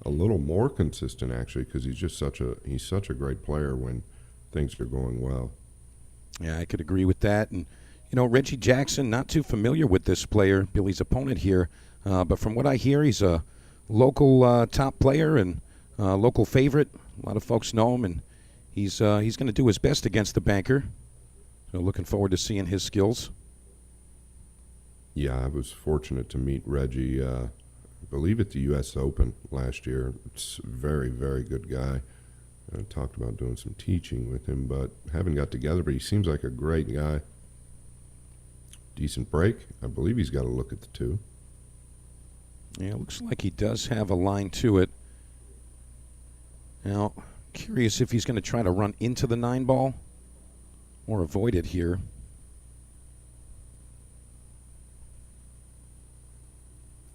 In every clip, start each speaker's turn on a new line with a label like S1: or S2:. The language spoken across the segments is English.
S1: a little more consistent actually, because he's such a great player when things are going well.
S2: Yeah, I could agree with that. And Reggie Jackson, not too familiar with this player, Billy's opponent here, but from what I hear, he's a local top player and local favorite. A lot of folks know him, and he's going to do his best against the banker. So looking forward to seeing his skills.
S1: Yeah, I was fortunate to meet Reggie, I believe at the U.S. Open last year. It's a very, very good guy. I talked about doing some teaching with him, but haven't got together, but he seems like a great guy. Decent break. I believe he's got a look at the 2.
S2: Yeah, it looks like he does have a line to it. Now, curious if he's going to try to run into the 9 ball or avoid it here.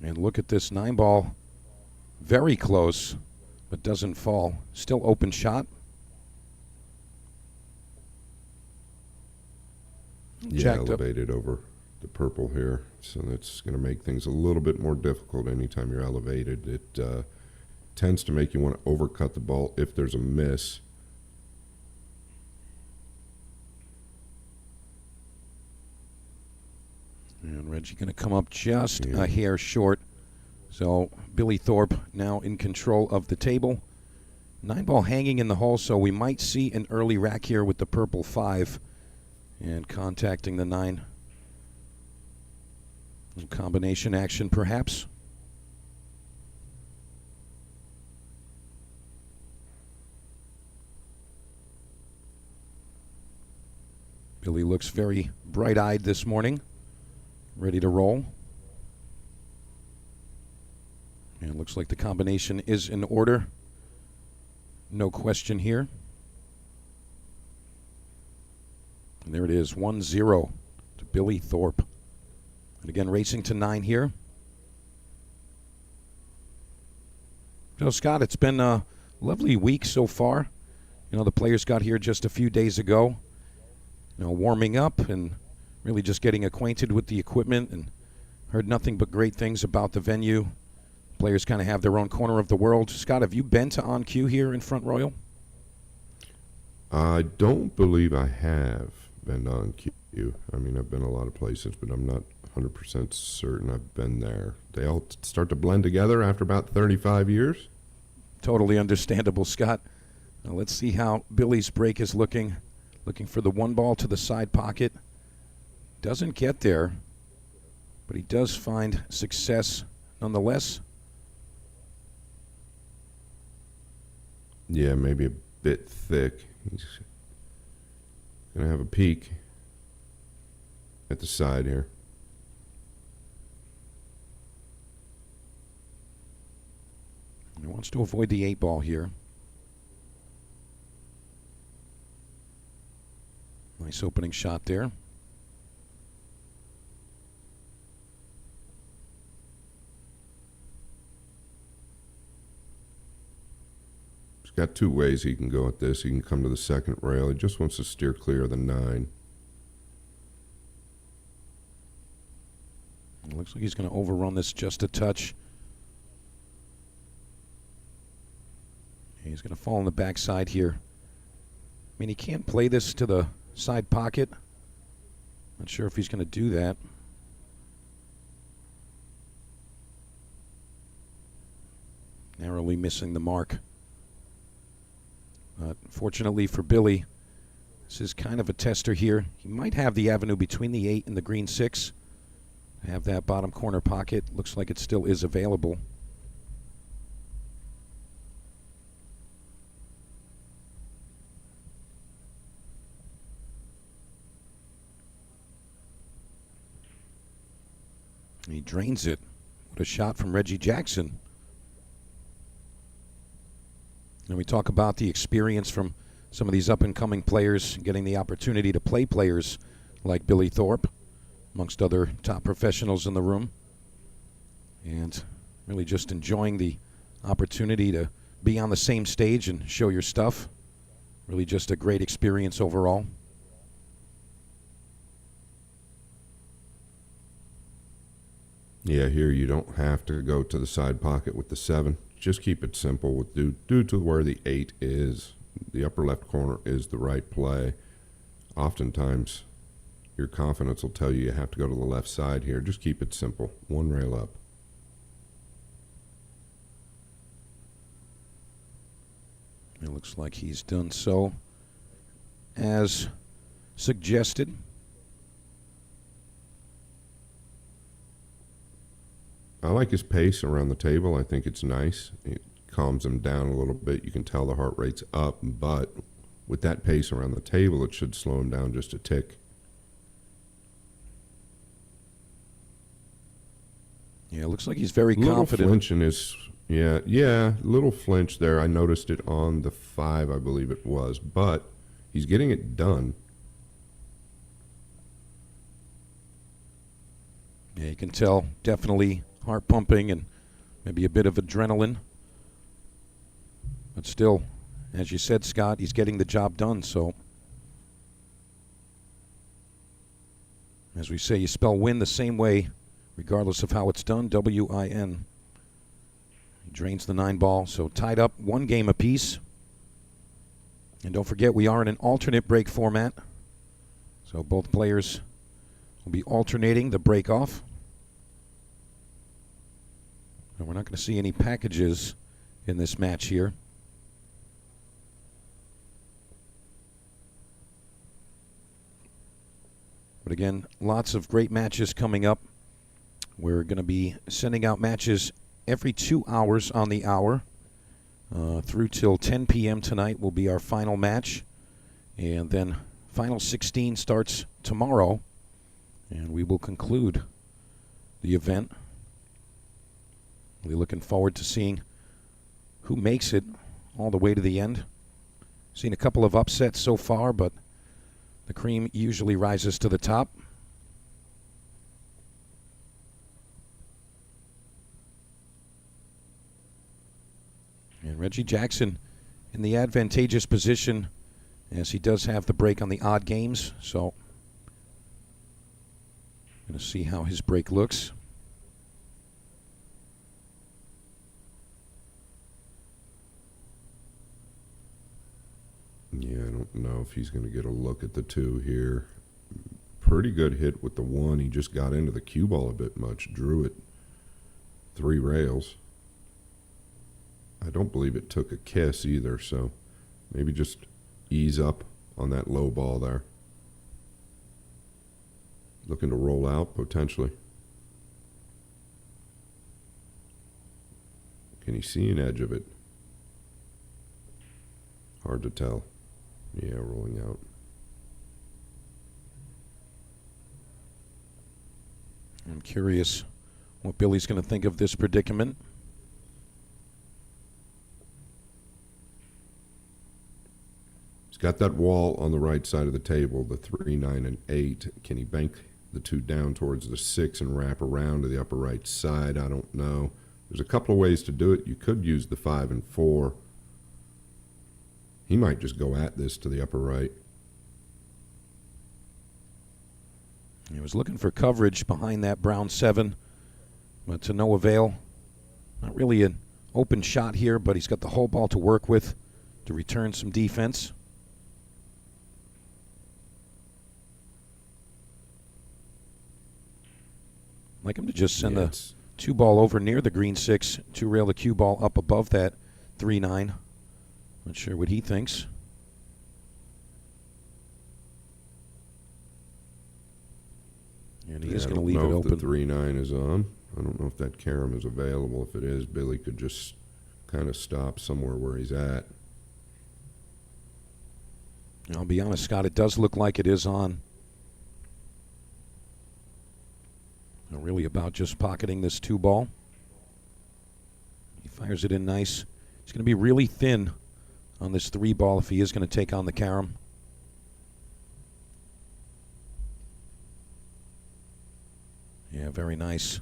S2: And look at this 9 ball. Very close, but doesn't fall. Still open shot.
S1: Yeah, elevated over the purple here. So that's going to make things a little bit more difficult anytime you're elevated. It tends to make you want to overcut the ball if there's a miss.
S2: And Reggie going to come up just a hair short. So Billy Thorpe now in control of the table. 9 ball hanging in the hole, so we might see an early rack here with the purple 5 and contacting the 9. Combination action perhaps. Billy looks very bright-eyed this morning, ready to roll. And it looks like the combination is in order. No question here. And there it is, 1-0 to Billy Thorpe. And again, racing to 9 here. So, Scott, it's been a lovely week so far. The players got here just a few days ago, warming up and really just getting acquainted with the equipment, and heard nothing but great things about the venue. Players kind of have their own corner of the world. Scott, have you been to On Cue here in Front Royal?
S1: I don't believe I have been to On Cue. I mean, I've been a lot of places, but I'm not 100% certain I've been there. They all start to blend together after about 35 years.
S2: Totally understandable, Scott. Now let's see how Billy's break is looking. Looking for the 1 ball to the side pocket. Doesn't get there, but he does find success nonetheless.
S1: Yeah, maybe a bit thick. He's going to have a peek at the side here.
S2: He wants to avoid the 8 ball here. Nice opening shot there.
S1: He's got 2 ways he can go at this. He can come to the second rail. He just wants to steer clear of the 9.
S2: It looks like he's going to overrun this just a touch. He's going to fall on the backside here. I mean, he can't play this to the side pocket. Not sure if he's going to do that. Narrowly missing the mark. But fortunately for Billy, this is kind of a tester here. He might have the avenue between the 8 and the green 6. Have that bottom corner pocket. Looks like it still is available. He drains it. What a shot from Reggie Jackson. And we talk about the experience from some of these up-and-coming players, getting the opportunity to play players like Billy Thorpe, amongst other top professionals in the room. And really just enjoying the opportunity to be on the same stage and show your stuff. Really just a great experience overall.
S1: Yeah, here you don't have to go to the side pocket with the 7. just keep it simple with due to where the 8 is. The upper left corner is the right play. Oftentimes, your confidence will tell you have to go to the left side here. Just keep it simple. One rail up.
S2: It looks like he's done so as suggested.
S1: I like his pace around the table. I think it's nice. It calms him down a little bit. You can tell the heart rate's up, but with that pace around the table, it should slow him down just a tick.
S2: Yeah, it looks like he's very
S1: Little
S2: confident.
S1: flinch in his, little flinch there. I noticed it on the 5, I believe it was, but he's getting it done.
S2: Yeah, you can tell definitely heart pumping and maybe a bit of adrenaline. But still, as you said, Scott, he's getting the job done. So, as we say, you spell win the same way, regardless of how it's done, W-I-N. He drains the 9 ball, so tied up 1 game apiece. And don't forget, we are in an alternate break format. So both players will be alternating the break off. And we're not going to see any packages in this match here. But again, lots of great matches coming up. We're going to be sending out matches every 2 hours on the hour. Through till 10 p.m. tonight will be our final match. And then final 16 starts tomorrow. And we will conclude the event. We're looking forward to seeing who makes it all the way to the end. Seen a couple of upsets so far, but the cream usually rises to the top. And Reggie Jackson in the advantageous position as he does have the break on the odd games. So, going to see how his break looks.
S1: Yeah, I don't know if he's going to get a look at the 2 here. Pretty good hit with the 1. He just got into the cue ball a bit much. Drew it 3 rails. I don't believe it took a kiss either, so maybe just ease up on that low ball there. Looking to roll out, potentially. Can you see an edge of it? Hard to tell. Yeah, rolling out.
S2: I'm curious what Billy's going to think of this predicament.
S1: He's got that wall on the right side of the table, the 3, 9, and 8. Can he bank the 2 down towards the 6 and wrap around to the upper right side? I don't know. There's a couple of ways to do it. You could use the 5 and 4. He might just go at this to the upper right.
S2: He was looking for coverage behind that brown 7, but to no avail. Not really an open shot here, but he's got the whole ball to work with to return some defense. I'd like him to just send the 2 ball over near the green 6, 2 rail the cue ball up above that 3-9. Not sure what he thinks. And he is going to leave it open.
S1: I don't know if the 3-9 is on. I don't know if that carom is available. If it is, Billy could just kind of stop somewhere where he's at.
S2: I'll be honest, Scott, it does look like it is on. Not really about just pocketing this 2 ball. He fires it in nice. It's going to be really thin on this 3 ball if he is going to take on the carom. Yeah, very nice.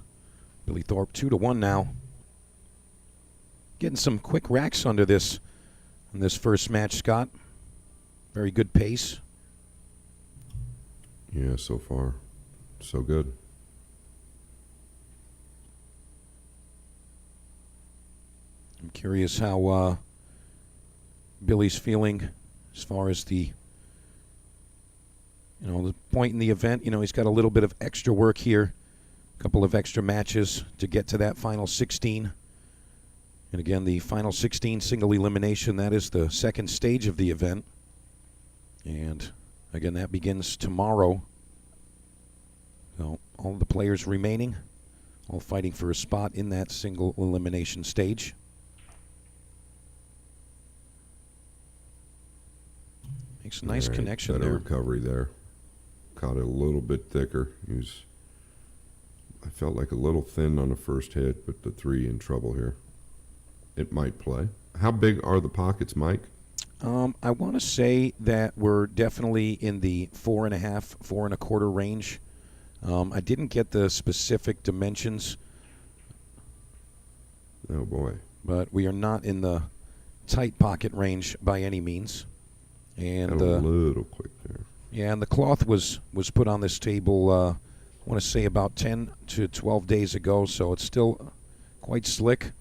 S2: Billy Thorpe 2-1 now. Getting some quick racks under this in this first match, Scott. Very good pace.
S1: Yeah, so far, so good.
S2: I'm Curious how Billy's feeling as far as the point in the event. He's got a little bit of extra work here, a couple of extra matches to get to that final 16. And again, the final 16 single elimination, that is the second stage of the event. And again, that begins tomorrow. So all the players remaining, all fighting for a spot in that single elimination stage. Makes a nice connection
S1: better
S2: there.
S1: Recovery there. Caught it a little bit thicker. I felt like a little thin on the first hit, but the 3 in trouble here. It might play. How big are the pockets, Mike?
S2: I want to say that we're definitely in the 4.5, 4.25 range. I didn't get the specific dimensions.
S1: Oh, boy.
S2: But we are not in the tight pocket range by any means. And
S1: a little quick there.
S2: Yeah, and the cloth was put on this table, I want to say about 10 to 12 days ago, so it's still quite slick.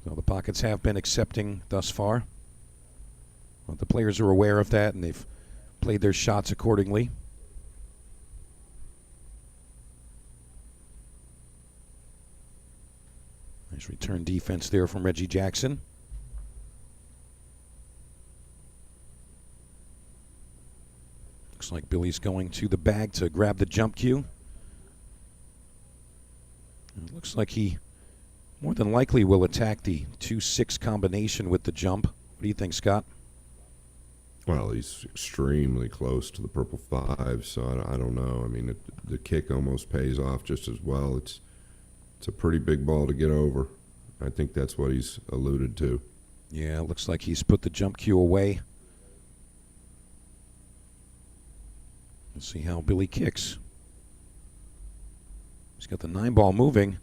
S2: So the pockets have been accepting thus far. Well, the players are aware of that, and they've played their shots accordingly. Nice return defense there from Reggie Jackson. Looks like Billy's going to the bag to grab the jump cue. It looks like he more than likely will attack the 2-6 combination with the jump. What do you think, Scott?
S1: Well, he's extremely close to the purple 5, so I don't know. I mean, the kick almost pays off just as well. It's a pretty big ball to get over. I think that's what he's alluded to.
S2: Yeah, it looks like he's put the jump cue away. Let's see how Billy kicks. He's got the 9 ball moving.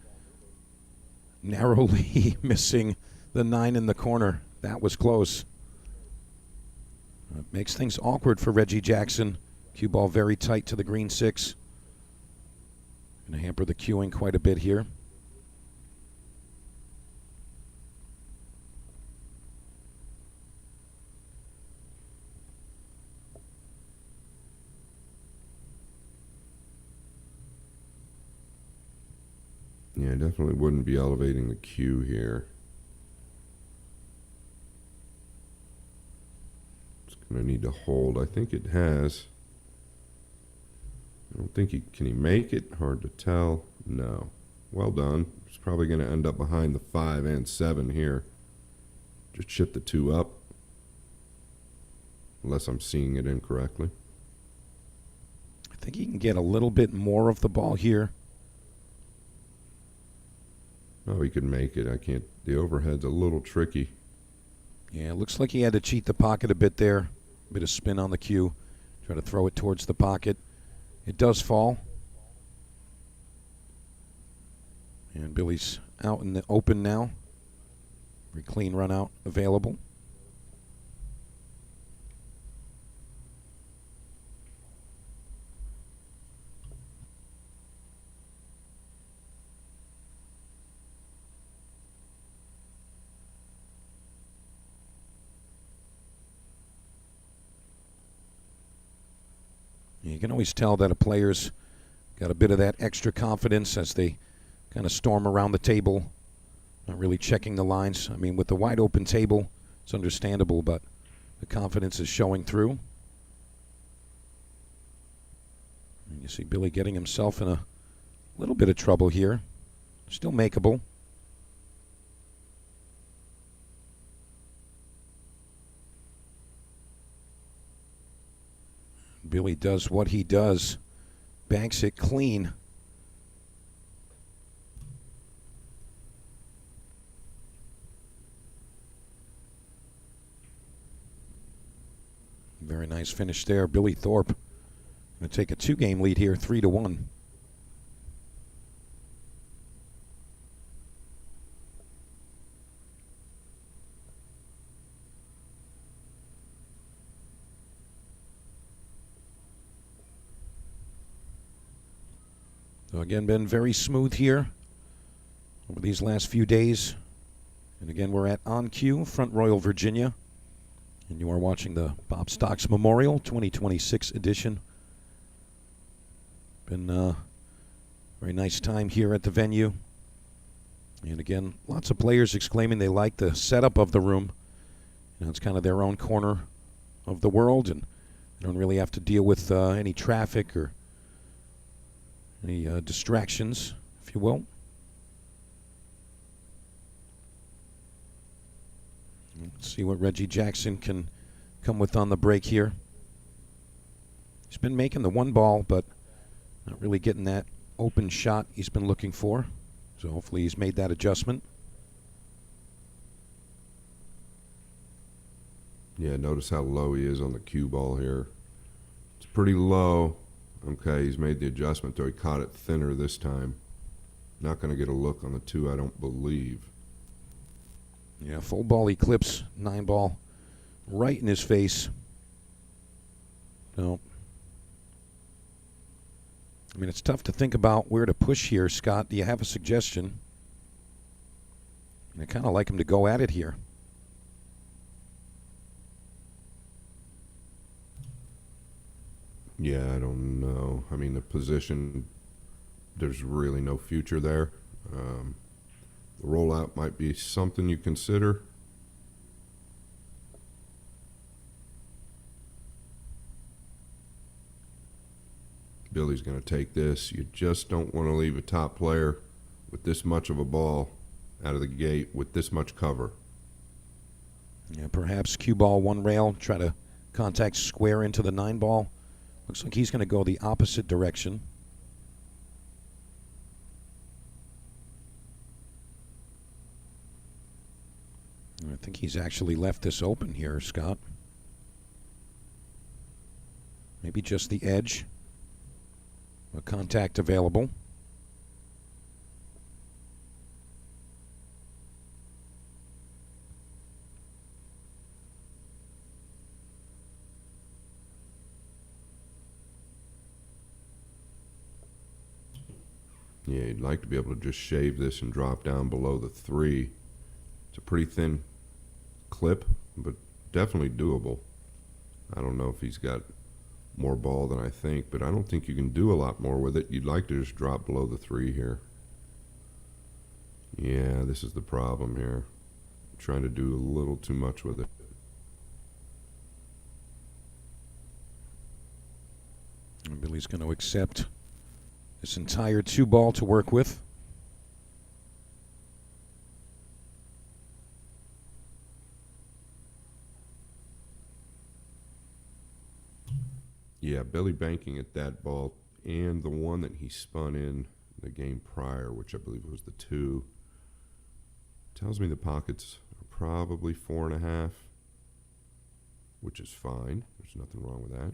S2: Narrowly missing the 9 in the corner. That was close. Makes things awkward for Reggie Jackson. Cue ball very tight to the green 6. Going to hamper the cueing quite a bit here.
S1: Yeah, definitely wouldn't be elevating the cue here. It's going to need to hold. I think it has. I don't think can he make it? Hard to tell. No. Well done. It's probably going to end up behind the 5 and 7 here. Just chip the 2 up. Unless I'm seeing it incorrectly.
S2: I think he can get a little bit more of the ball here.
S1: Oh, he could make it. I can't. The overhead's a little tricky.
S2: Yeah, it looks like he had to cheat the pocket a bit there. A bit of spin on the cue. Try to throw it towards the pocket. It does fall. And Billy's out in the open now. Very clean run out available. You can always tell that a player's got a bit of that extra confidence as they kind of storm around the table, not really checking the lines. I mean, with the wide open table, it's understandable, but the confidence is showing through. And you see Billy getting himself in a little bit of trouble here. Still makeable. Billy does what he does. Banks it clean. Very nice finish there. Billy Thorpe going to take a 2-game lead here, 3-1. So again, been very smooth here over these last few days. And again, we're at On Cue, Front Royal, Virginia. And you are watching the Bob Stocks Memorial 2026 edition. Been a very nice time here at the venue. And again, lots of players exclaiming they like the setup of the room. You know, it's kind of their own corner of the world, and you don't really have to deal with any traffic or any distractions, if you will. Let's see what Reggie Jackson can come with on the break here. He's been making the one ball, but not really getting that open shot he's been looking for. So hopefully he's made that adjustment.
S1: Yeah, notice how low he is on the cue ball here. It's pretty low. Okay, he's made the adjustment, though he caught it thinner this time. Not going to get a look on the 2, I don't believe.
S2: Yeah, full ball eclipse, 9 ball right in his face. No. I mean, it's tough to think about where to push here, Scott. Do you have a suggestion? I kind of like him to go at it here.
S1: Yeah, I don't know. I mean, the position, there's really no future there. The rollout might be something you consider. Billy's going to take this. You just don't want to leave a top player with this much of a ball out of the gate with this much cover.
S2: Yeah, perhaps cue ball 1 rail, try to contact square into the 9 ball. Looks like he's going to go the opposite direction. I think he's actually left this open here, Scott. Maybe just the edge. A contact available.
S1: Yeah, you'd like to be able to just shave this and drop down below the 3. It's a pretty thin clip, but definitely doable. I don't know if he's got more ball than I think, but I don't think you can do a lot more with it. You'd like to just drop below the 3 here. Yeah, this is the problem here. I'm trying to do a little too much with it.
S2: And Billy's going to accept this entire 2 ball to work with.
S1: Yeah, Billy banking at that ball and the one that he spun in the game prior, which I believe was the 2, tells me the pockets are probably 4.5, which is fine. There's nothing wrong with that.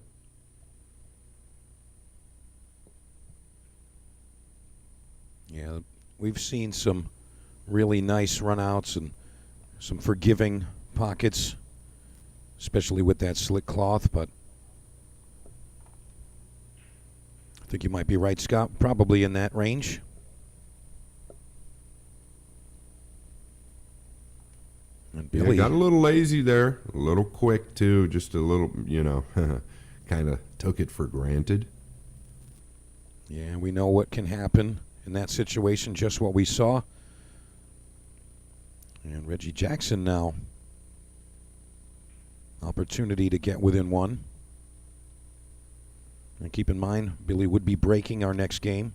S2: Yeah, we've seen some really nice runouts and some forgiving pockets, especially with that slick cloth, but I think you might be right, Scott. Probably in that range. And Billy
S1: got a little lazy there, a little quick too, just a little, you know, kind of took it for granted.
S2: Yeah, we know what can happen in that situation, just what we saw. And Reggie Jackson now. Opportunity to get within 1. And keep in mind, Billy would be breaking our next game.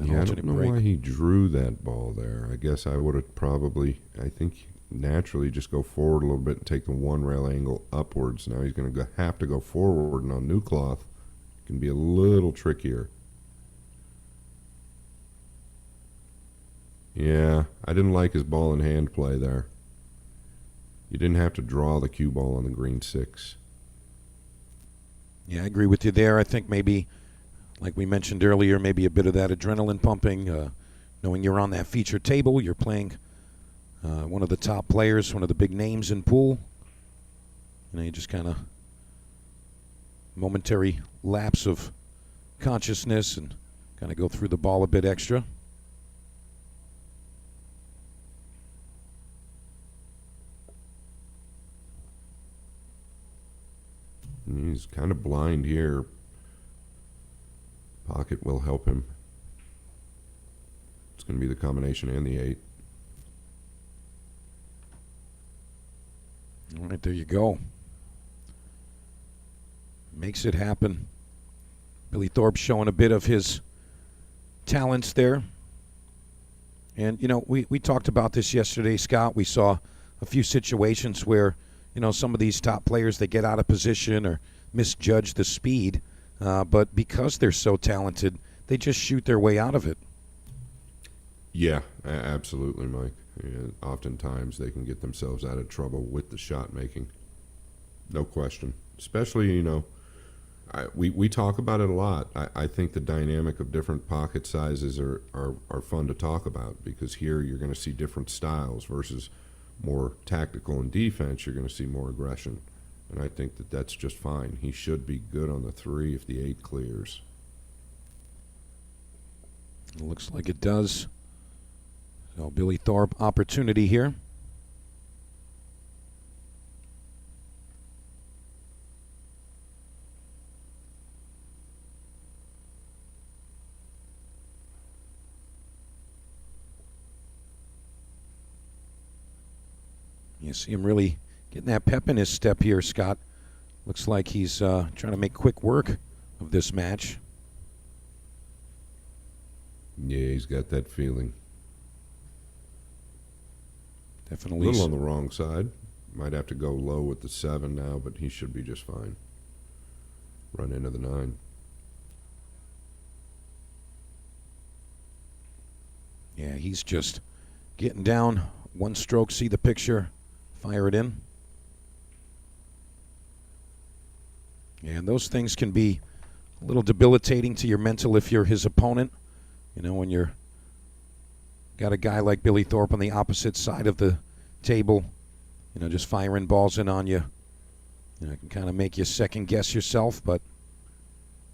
S1: Yeah, I don't know why he drew that ball there. I guess I would have probably, I think, naturally just go forward a little bit and take the 1 rail angle upwards. Now he's going to have to go forward, and on new cloth, it can be a little trickier. Yeah, I didn't like his ball in hand play there. You didn't have to draw the cue ball on the green 6.
S2: Yeah, I agree with you there. I think maybe, like we mentioned earlier, maybe a bit of that adrenaline pumping, knowing you're on that feature table, you're playing one of the top players, one of the big names in pool. You know, you just kind of momentary lapse of consciousness and kind of go through the ball a bit extra.
S1: He's kind of blind here. Pocket will help him. It's going to be the combination and the 8.
S2: All right, there you go. Makes it happen. Billy Thorpe showing a bit of his talents there. And, you know, we talked about this yesterday, Scott. We saw a few situations where, you know, some of these top players, they get out of position or misjudge the speed. But because they're so talented, they just shoot their way out of it.
S1: Yeah, absolutely, Mike. Yeah, oftentimes they can get themselves out of trouble with the shot making. No question. Especially, you know, we talk about it a lot. I think the dynamic of different pocket sizes are fun to talk about, because here you're going to see different styles versus more tactical in defense. You're going to see more aggression. And I think that that's just fine. He should be good on the 3 if the 8 clears.
S2: It looks like it does. So Billy Thorpe, opportunity here. You see him really getting that pep in his step here, Scott. Looks like he's trying to make quick work of this match.
S1: Yeah, he's got that feeling.
S2: Definitely.
S1: A little on the wrong side. Might have to go low with the 7 now, but he should be just fine. Run into the 9.
S2: Yeah, he's just getting down. One stroke, see the picture, fire it in. And those things can be a little debilitating to your mental if you're his opponent. You know, when you're got a guy like Billy Thorpe on the opposite side of the table, you know, just firing balls in on you. You know, it can kind of make you second guess yourself, but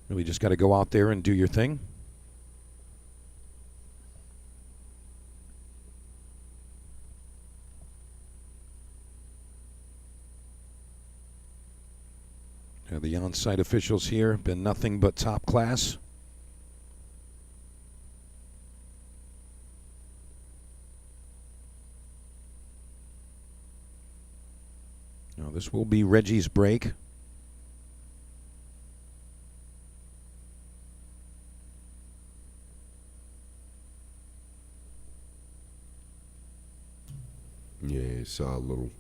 S2: really just got to go out there and do your thing. Now the on-site officials here have been nothing but top class. Now this will be Reggie's break.
S1: Yeah, you saw a little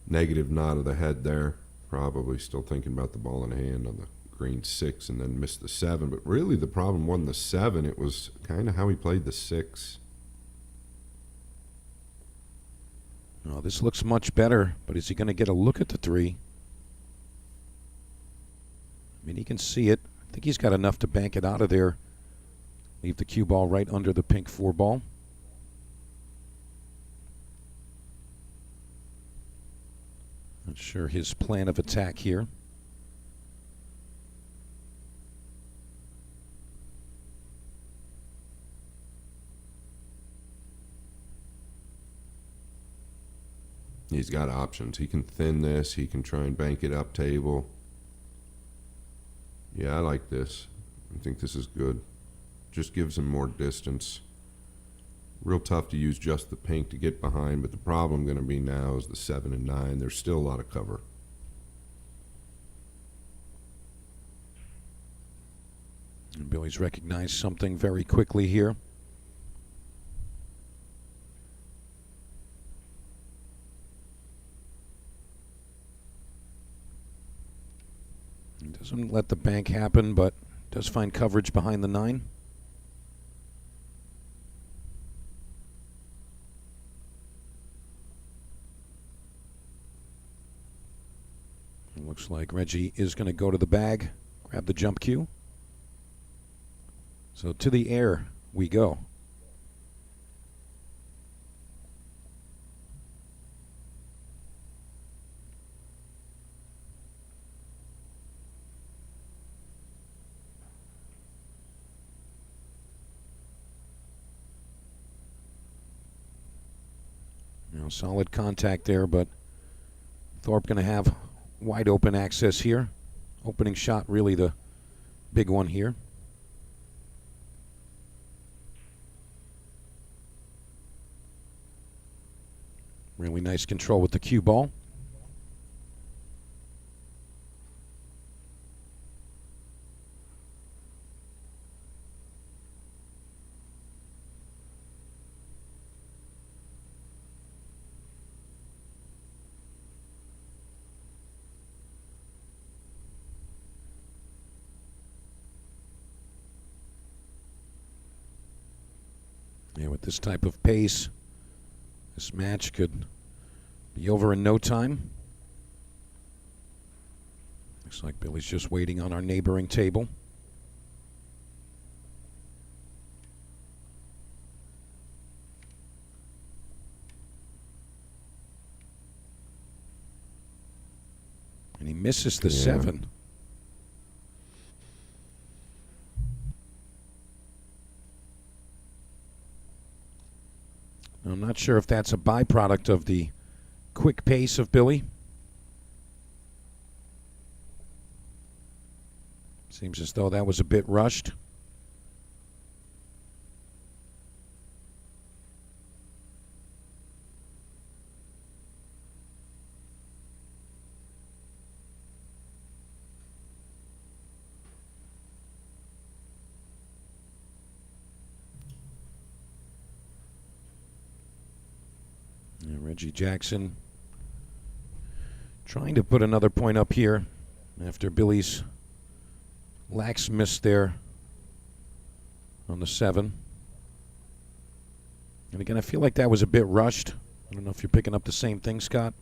S1: negative nod of the head there. Probably still thinking about the ball in hand on the green 6 and then missed the 7. But really the problem wasn't the 7. It was kind of how he played the 6.
S2: Oh, this looks much better, but is he going to get a look at the 3? I mean, he can see it. I think he's got enough to bank it out of there. Leave the cue ball right under the pink 4 ball. Not sure his plan of attack here.
S1: He's got options. He can thin this. He can try and bank it up table. Yeah, I like this. I think this is good. Just gives him more distance. Real tough to use just the pink to get behind, but the problem going to be now is the 7 and 9. There's still a lot of cover.
S2: And Billy's recognized something very quickly here. Doesn't let the bank happen, but does find coverage behind the 9. It looks like Reggie is going to go to the bag, grab the jump cue. So to the air we go. You know, solid contact there, but Thorpe going to have wide open access here. Opening shot really the big one here. Really nice control with the cue ball. Yeah, with this type of pace, this match could be over in no time. Looks like Billy's just waiting on our neighboring table. And he misses the 7. I'm not sure if that's a byproduct of the quick pace of Billy. Seems as though that was a bit rushed. Reggie Jackson trying to put another point up here after Billy's lax miss there on the 7. And again, I feel like that was a bit rushed. I don't know if you're picking up the same thing, Scott.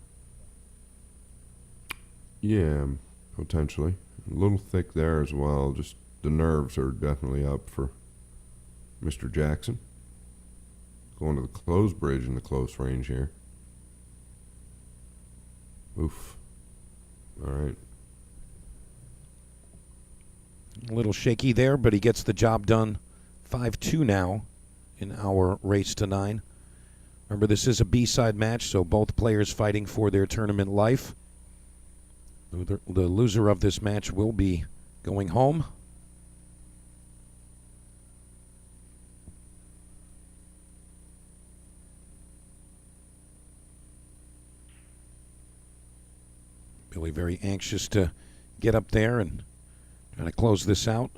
S1: Yeah, potentially. A little thick there as well. Just the nerves are definitely up for Mr. Jackson. Going to the close bridge in the close range here. Oof. All right.
S2: A little shaky there, but he gets the job done. 5-2 now in our race to 9. Remember, this is a B-side match, so both players fighting for their tournament life. The loser of this match will be going home. Billy very anxious to get up there and try to close this out.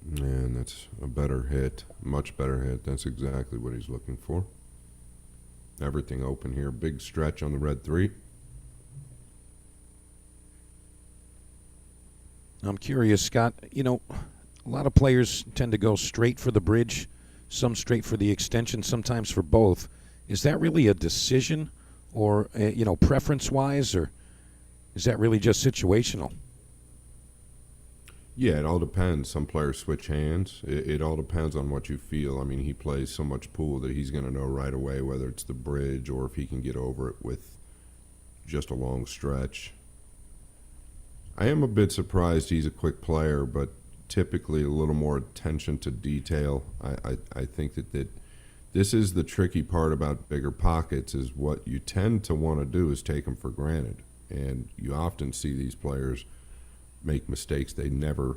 S1: And that's a better hit, much better hit. That's exactly what he's looking for. Everything open here. Big stretch on the red 3.
S2: I'm curious, Scott. You know, a lot of players tend to go straight for the bridge, some straight for the extension, sometimes for both. Is that really a decision or, preference-wise, or is that really just situational?
S1: Yeah, it all depends. Some players switch hands. It all depends on what you feel. I mean, he plays so much pool that he's going to know right away whether it's the bridge or if he can get over it with just a long stretch. I am a bit surprised he's a quick player, but typically a little more attention to detail. I think that this is the tricky part about bigger pockets, is what you tend to want to do is take them for granted. And you often see these players make mistakes they never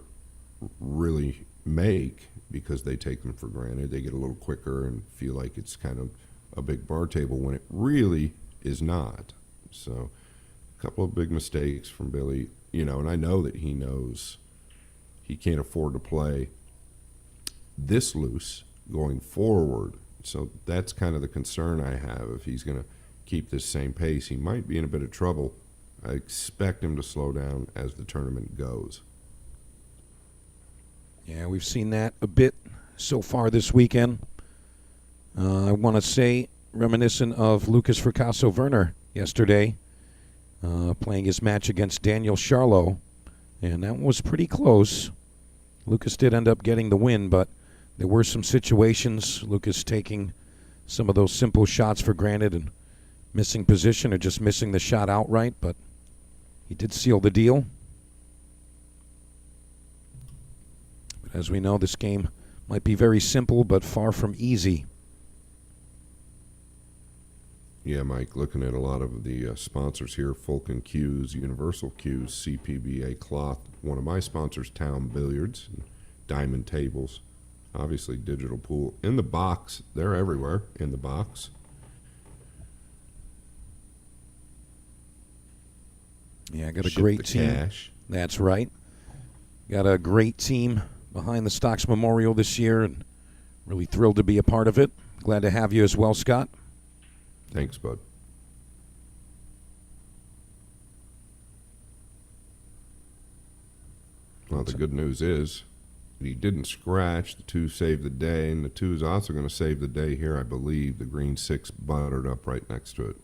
S1: really make because they take them for granted. They get a little quicker and feel like it's kind of a big bar table when it really is not. So a couple of big mistakes from Billy. And I know that he knows he can't afford to play this loose going forward. So that's kind of the concern I have. If he's going to keep this same pace, he might be in a bit of trouble. I expect him to slow down as the tournament goes.
S2: Yeah, we've seen that a bit so far this weekend. I want to say, reminiscent of Lucas Fracasso-Werner yesterday, playing his match against Daniel Charlo, and that was pretty close. Lucas did end up getting the win, but there were some situations, Lucas taking some of those simple shots for granted and missing position or just missing the shot outright, but He did seal the deal. But as we know, this game might be very simple, but far from easy.
S1: Yeah, Mike, looking at a lot of the sponsors here, Fulkin Cues, Universal Cues, CPBA Cloth, one of my sponsors, Town Billiards, Diamond Tables, obviously Digital Pool. In the box, they're everywhere in the box.
S2: Yeah, got a
S1: Ship
S2: great
S1: the
S2: team.
S1: cash.
S2: That's right. Got a great team behind the Stocks Memorial this year, and really thrilled to be a part of it. Glad to have you as well, Scott.
S1: Thanks, bud. Well, the good news is he didn't scratch. The 2 saved the day, and the 2 is also going to save the day here, I believe. The green 6 buttered up right next to it.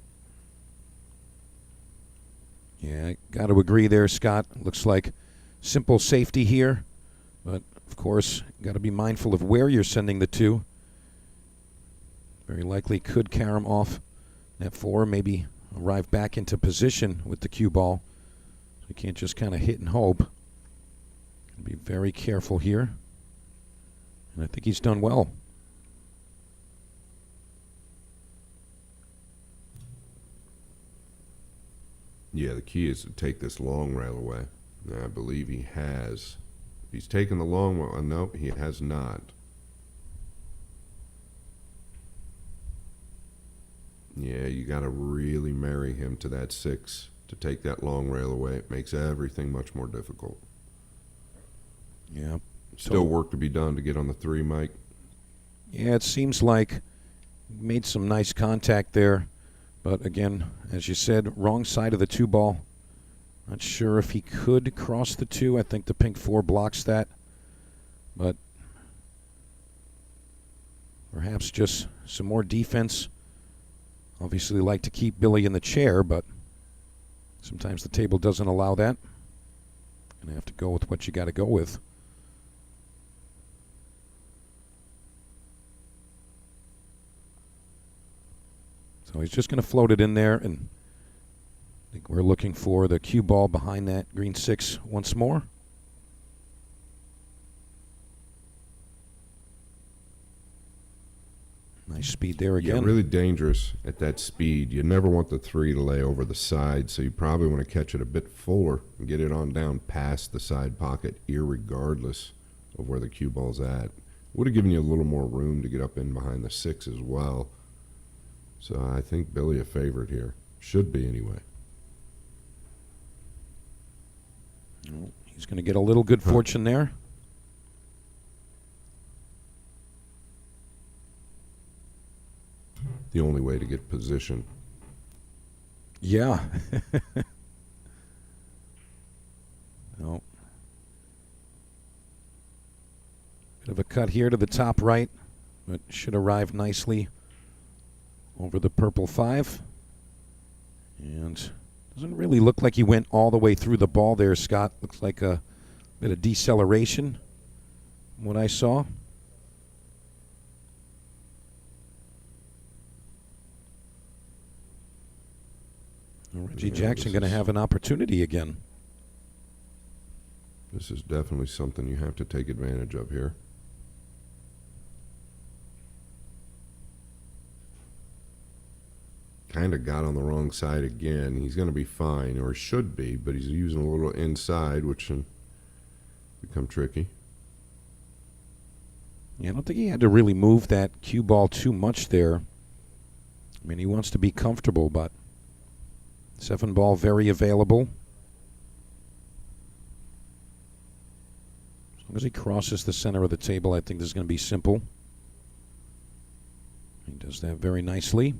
S2: Yeah, got to agree there, Scott. Looks like simple safety here, but of course, got to be mindful of where you're sending the 2. Very likely could carry him off at 4, maybe arrive back into position with the cue ball. So you can't just kind of hit and hope. Be very careful here. And I think he's done well.
S1: Yeah, the key is to take this long rail away. And I believe he has. He's taken the long one. No, he has not. Yeah, you got to really marry him to that 6 to take that long rail away. It makes everything much more difficult.
S2: Yeah.
S1: Still work to be done to get on the 3, Mike.
S2: Yeah, it seems like he made some nice contact there. But again, as you said, wrong side of the 2 ball. Not sure if he could cross the 2. I think the pink 4 blocks that. But perhaps just some more defense. Obviously like to keep Billy in the chair, but sometimes the table doesn't allow that. Gonna have to go with what you got to go with. So he's just going to float it in there, and I think we're looking for the cue ball behind that green 6 once more. Nice speed there again.
S1: Yeah, really dangerous at that speed. You never want the 3 to lay over the side, so you probably want to catch it a bit fuller and get it on down past the side pocket, irregardless of where the cue ball's at. Would have given you a little more room to get up in behind the 6 as well. So I think Billy a favorite here. Should be anyway.
S2: He's going to get a little good fortune there.
S1: The only way to get position.
S2: Yeah. No. Bit of a cut here to the top right, but should arrive nicely over the purple 5. And doesn't really look like he went all the way through the ball there, Scott. Looks like a bit of deceleration from what I saw. Reggie Jackson going to have an opportunity again.
S1: This is definitely something you have to take advantage of here. Kind of got on the wrong side again. He's going to be fine, or should be, but he's using a little inside, which can become tricky.
S2: Yeah, I don't think he had to really move that cue ball too much there. I mean, he wants to be comfortable, but 7 ball very available. As long as he crosses the center of the table, I think this is going to be simple. He does that very nicely.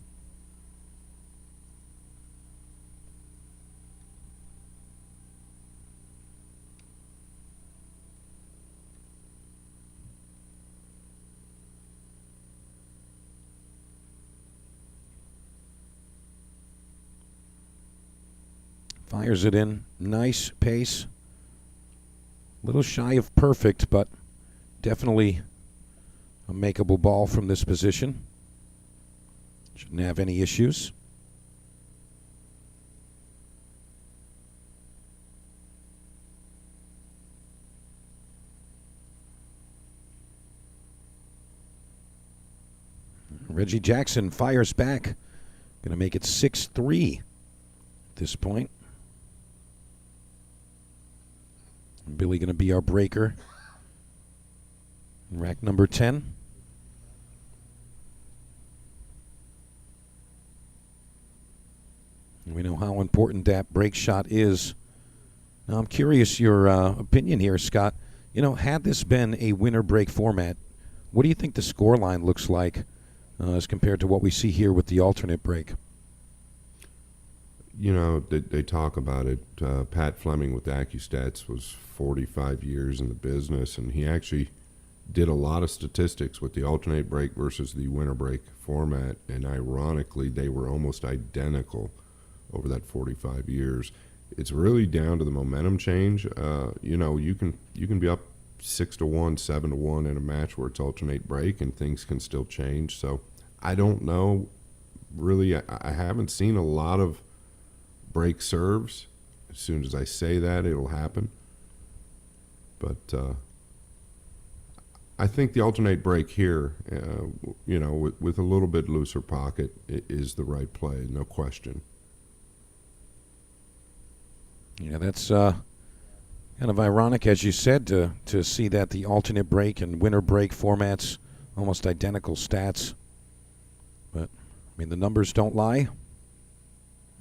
S2: Fires it in. Nice pace. A little shy of perfect, but definitely a makeable ball from this position. Shouldn't have any issues. Reggie Jackson fires back. Going to make it 6-3 at this point. Billy going to be our breaker. Rack number 10. We know how important that break shot is. Now, I'm curious your opinion here, Scott. You know, had this been a winner break format, what do you think the score line looks like as compared to what we see here with the alternate break?
S1: You know, they talk about it. Pat Fleming with AccuStats was 45 years in the business, and he actually did a lot of statistics with the alternate break versus the winner break format, and ironically, they were almost identical over that 45 years. It's really down to the momentum change. You know, you can be up 6-1, 7-1 in a match where it's alternate break, and things can still change. So I don't know. Really, I haven't seen a lot of break serves. As soon as I say that, it'll happen. But I think the alternate break here, you know, with a little bit looser pocket, is the right play, no question.
S2: Yeah, that's kind of ironic, as you said, to see that the alternate break and winner break formats almost identical stats. But, I mean, the numbers don't lie.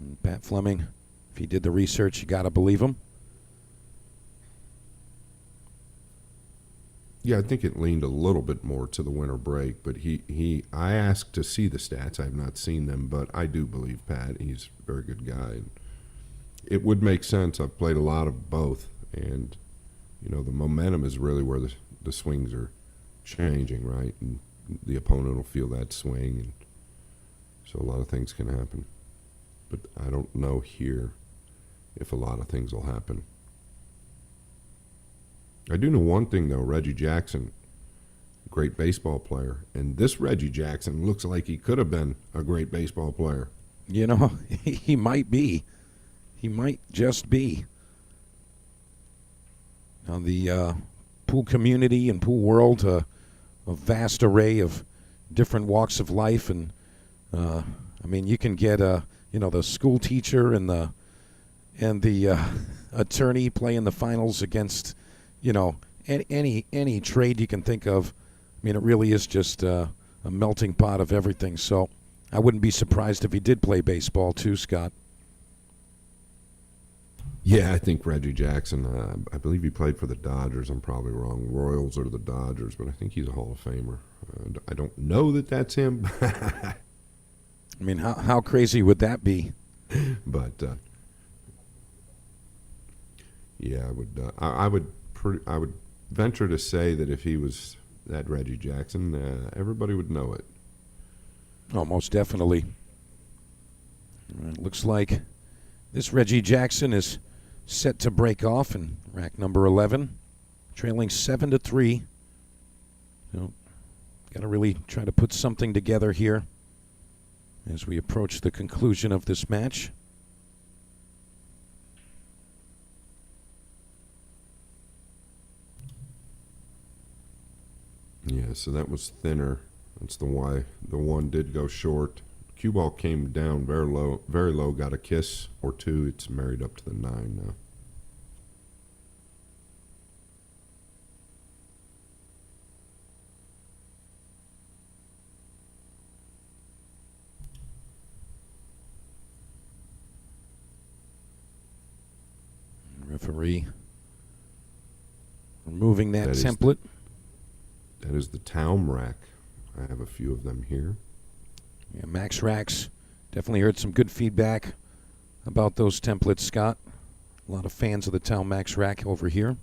S2: And Pat Fleming, if he did the research, you got to believe him.
S1: Yeah, I think it leaned a little bit more to the winter break, but I asked to see the stats. I have not seen them, but I do believe Pat. He's a very good guy. It would make sense. I've played a lot of both, and you know, the momentum is really where the swings are changing, right? And the opponent will feel that swing, and so a lot of things can happen. But I don't know here if a lot of things will happen. I do know one thing, though. Reggie Jackson, great baseball player. And this Reggie Jackson looks like he could have been a great baseball player.
S2: You know, he might be. He might just be. Now, the pool community and pool world, a vast array of different walks of life. And, I mean, you can get, you know, the school teacher and the attorney playing the finals against, you know, any trade you can think of. I mean, it really is just a melting pot of everything. So I wouldn't be surprised if he did play baseball too, Scott.
S1: Yeah, I think Reggie Jackson, I believe he played for the Dodgers. I'm probably wrong. Royals or the Dodgers, but I think he's a Hall of Famer. I don't know that that's him.
S2: I mean, how crazy would that be?
S1: But, yeah, I would venture to say that if he was that Reggie Jackson, everybody would know it.
S2: Oh, most definitely. It looks like this Reggie Jackson is set to break off in rack number 11, trailing 7-3. You know, got to really try to put something together here as we approach the conclusion of this match.
S1: Yeah, so that was thinner. That's the why the one did go short. Cue ball came down very low, got a kiss or two. It's married up to the 9 now.
S2: Referee removing that template.
S1: That is the Town rack. I have a few of them here.
S2: Yeah, Max Racks. Definitely heard some good feedback about those templates, Scott. A lot of fans of the Town Max Rack over here.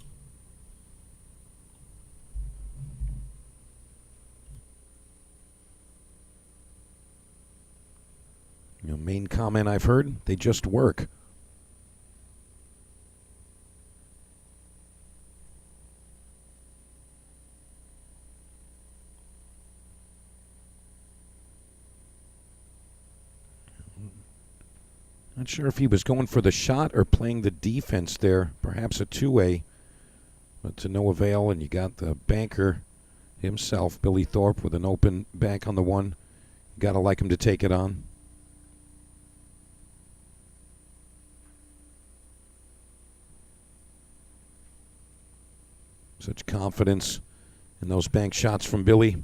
S2: You know, main comment I've heard, they just work. Not sure if he was going for the shot or playing the defense there. Perhaps a two-way, but to no avail. And you got the banker himself, Billy Thorpe, with an open bank on the one. Gotta like him to take it on. Such confidence in those bank shots from Billy.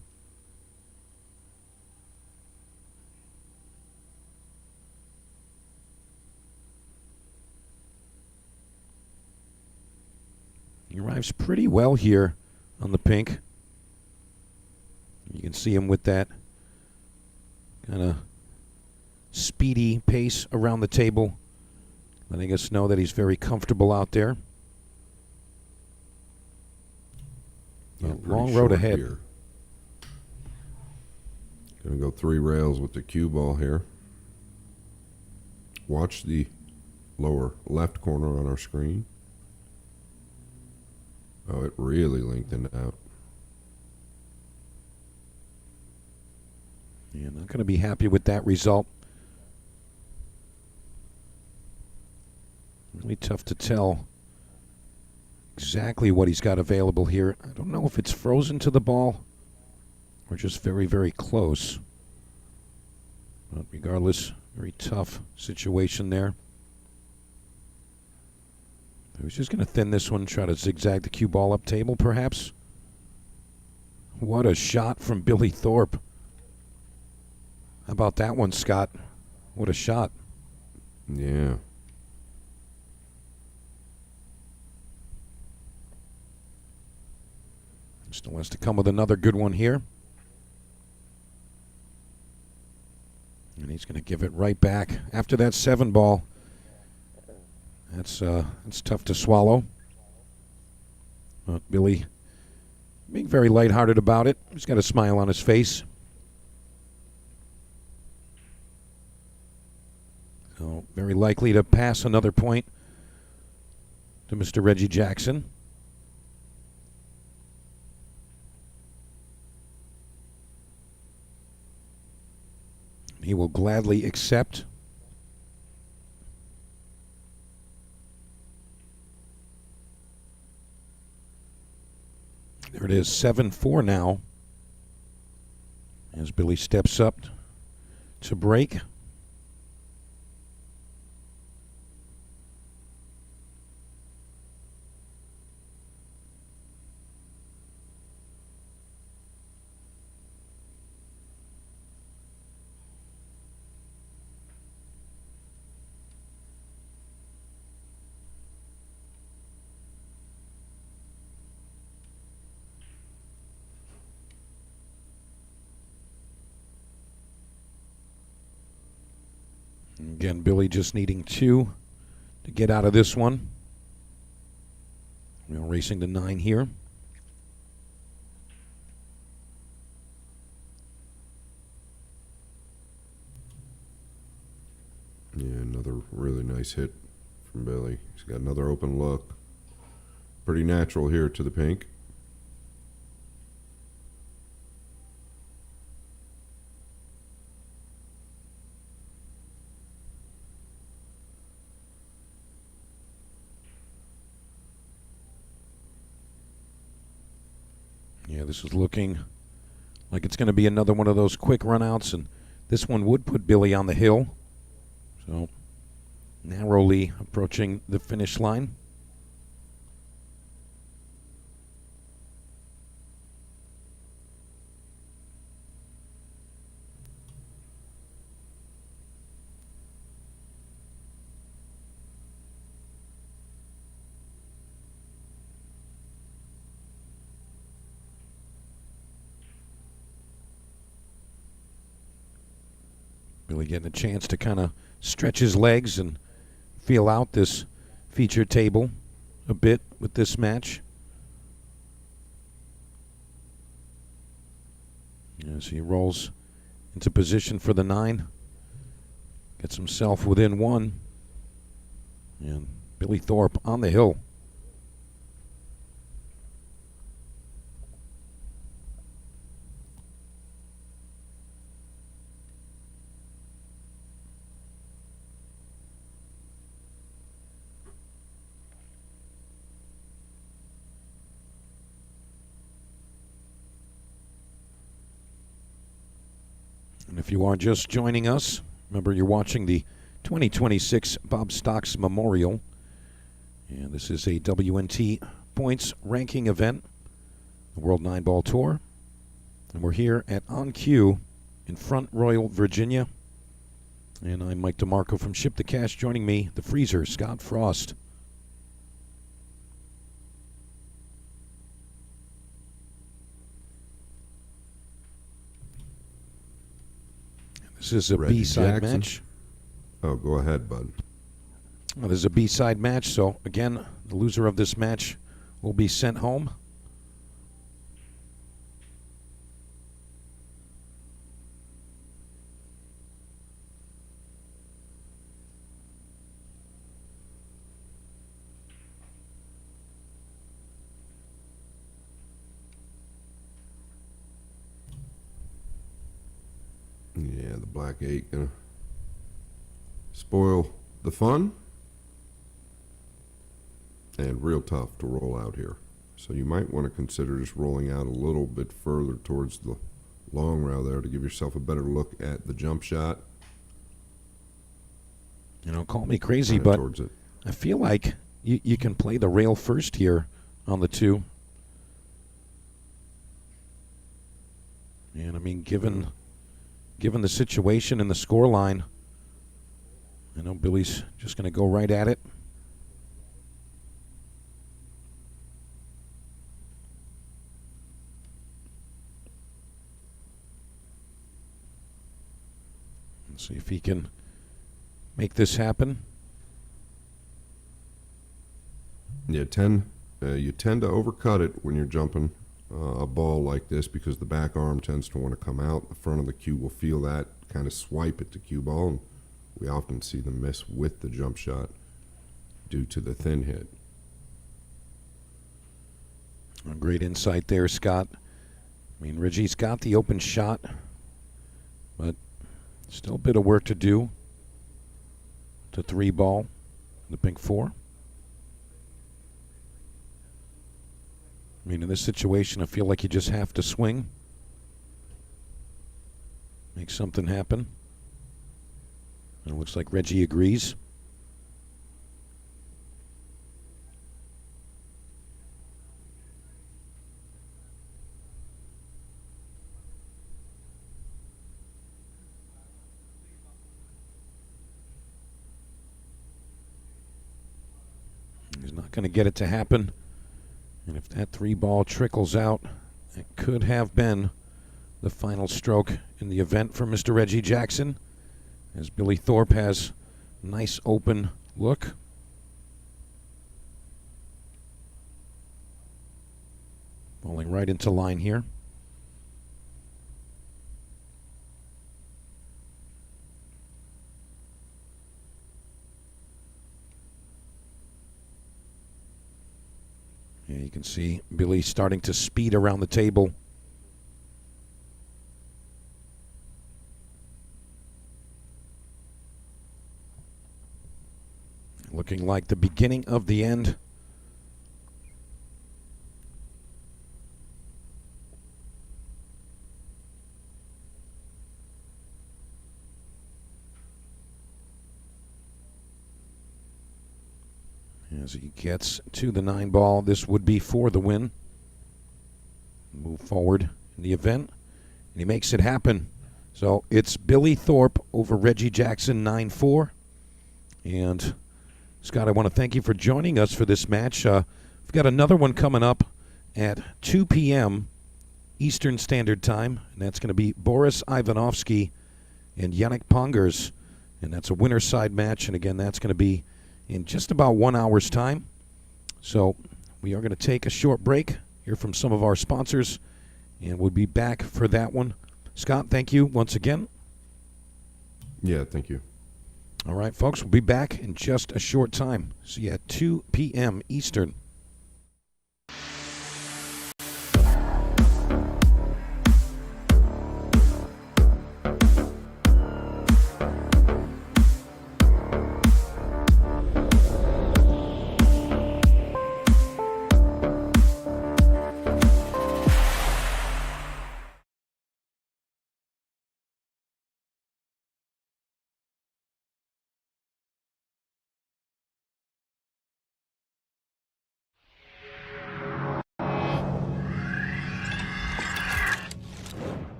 S2: He arrives pretty well here on the pink. You can see him with that kind of speedy pace around the table, letting us know that he's very comfortable out there.
S1: Yeah,
S2: long road ahead.
S1: Here. Gonna go 3 rails with the cue ball here. Watch the lower left corner on our screen. Oh, it really lengthened out.
S2: Yeah, not going to be happy with that result. Really tough to tell exactly what he's got available here. I don't know if it's frozen to the ball or just very, very close. But regardless, very tough situation there. I was just going to thin this one, try to zigzag the cue ball up table, perhaps. What a shot from Billy Thorpe. How about that one, Scott? What a shot.
S1: Yeah.
S2: Still has to come with another good one here. And he's going to give it right back after that 7 ball. That's tough to swallow. But Billy being very lighthearted about it. He's got a smile on his face. So very likely to pass another point to Mr. Reggie Jackson. He will gladly accept. There it is, 7-4 now. As Billy steps up to break. Again, Billy just needing 2 to get out of this one. We're racing to 9 here.
S1: Yeah, another really nice hit from Billy. He's got another open look. Pretty natural here to the pink.
S2: Yeah, this is looking like it's going to be another one of those quick runouts, and this one would put Billy on the hill. So, narrowly approaching the finish line. Really getting a chance to kind of stretch his legs and feel out this feature table a bit with this match. As he rolls into position for the 9. Gets himself within 1. And Billy Thorpe on the hill. And if you are just joining us, remember you're watching the 2026 Bob Stocks Memorial. And this is a WNT points ranking event, the World 9-Ball Tour. And we're here at On Cue in Front Royal, Virginia. And I'm Mike DeMarco from Ship to Cash. Joining me, the Fraser, Scott Frost. This is a
S1: Reggie
S2: B-side
S1: Jackson.
S2: match.
S1: Oh, go ahead, bud.
S2: Well, this is a B-side match, so again, the loser of this match will be sent home.
S1: Yeah, the black 8 gonna spoil the fun. And real tough to roll out here. So you might want to consider just rolling out a little bit further towards the long rail there to give yourself a better look at the jump shot.
S2: You know, call me crazy, but
S1: Towards it.
S2: I feel like you can play the rail first here on the 2. And I mean, given the situation and the score line, I know Billy's just going to go right at it. Let's see if he can make this happen.
S1: Yeah, you tend to overcut it when you're jumping a ball like this because the back arm tends to want to come out. The front of the cue will feel that, kind of swipe at the cue ball, and we often see them miss with the jump shot due to the thin hit.
S2: A great insight there, Scott. I mean, Reggie's got the open shot, but still a bit of work to do to 3-ball the pink 4. I mean, in this situation, I feel like you just have to swing. Make something happen. And it looks like Reggie agrees. He's not going to get it to happen. And if that 3-ball trickles out, it could have been the final stroke in the event for Mr. Reggie Jackson, as Billy Thorpe has a nice open look. Falling right into line here. Yeah, you can see Billy starting to speed around the table. Looking like the beginning of the end. As he gets to the 9-ball, this would be for the win. Move forward in the event, and he makes it happen. So it's Billy Thorpe over Reggie Jackson, 9-4. And Scott, I want to thank you for joining us for this match. We've got another one coming up at 2 p.m. Eastern Standard Time, and that's going to be Boris Ivanovski and Yanick Pongers, and that's a winner side match. And again, that's going to be in just about 1 hour's time. So we are going to take a short break, hear from some of our sponsors, and we'll be back for that one. Scott, thank you once again.
S1: Yeah, thank you.
S2: All right, folks, we'll be back in just a short time. See you at 2 p.m. Eastern.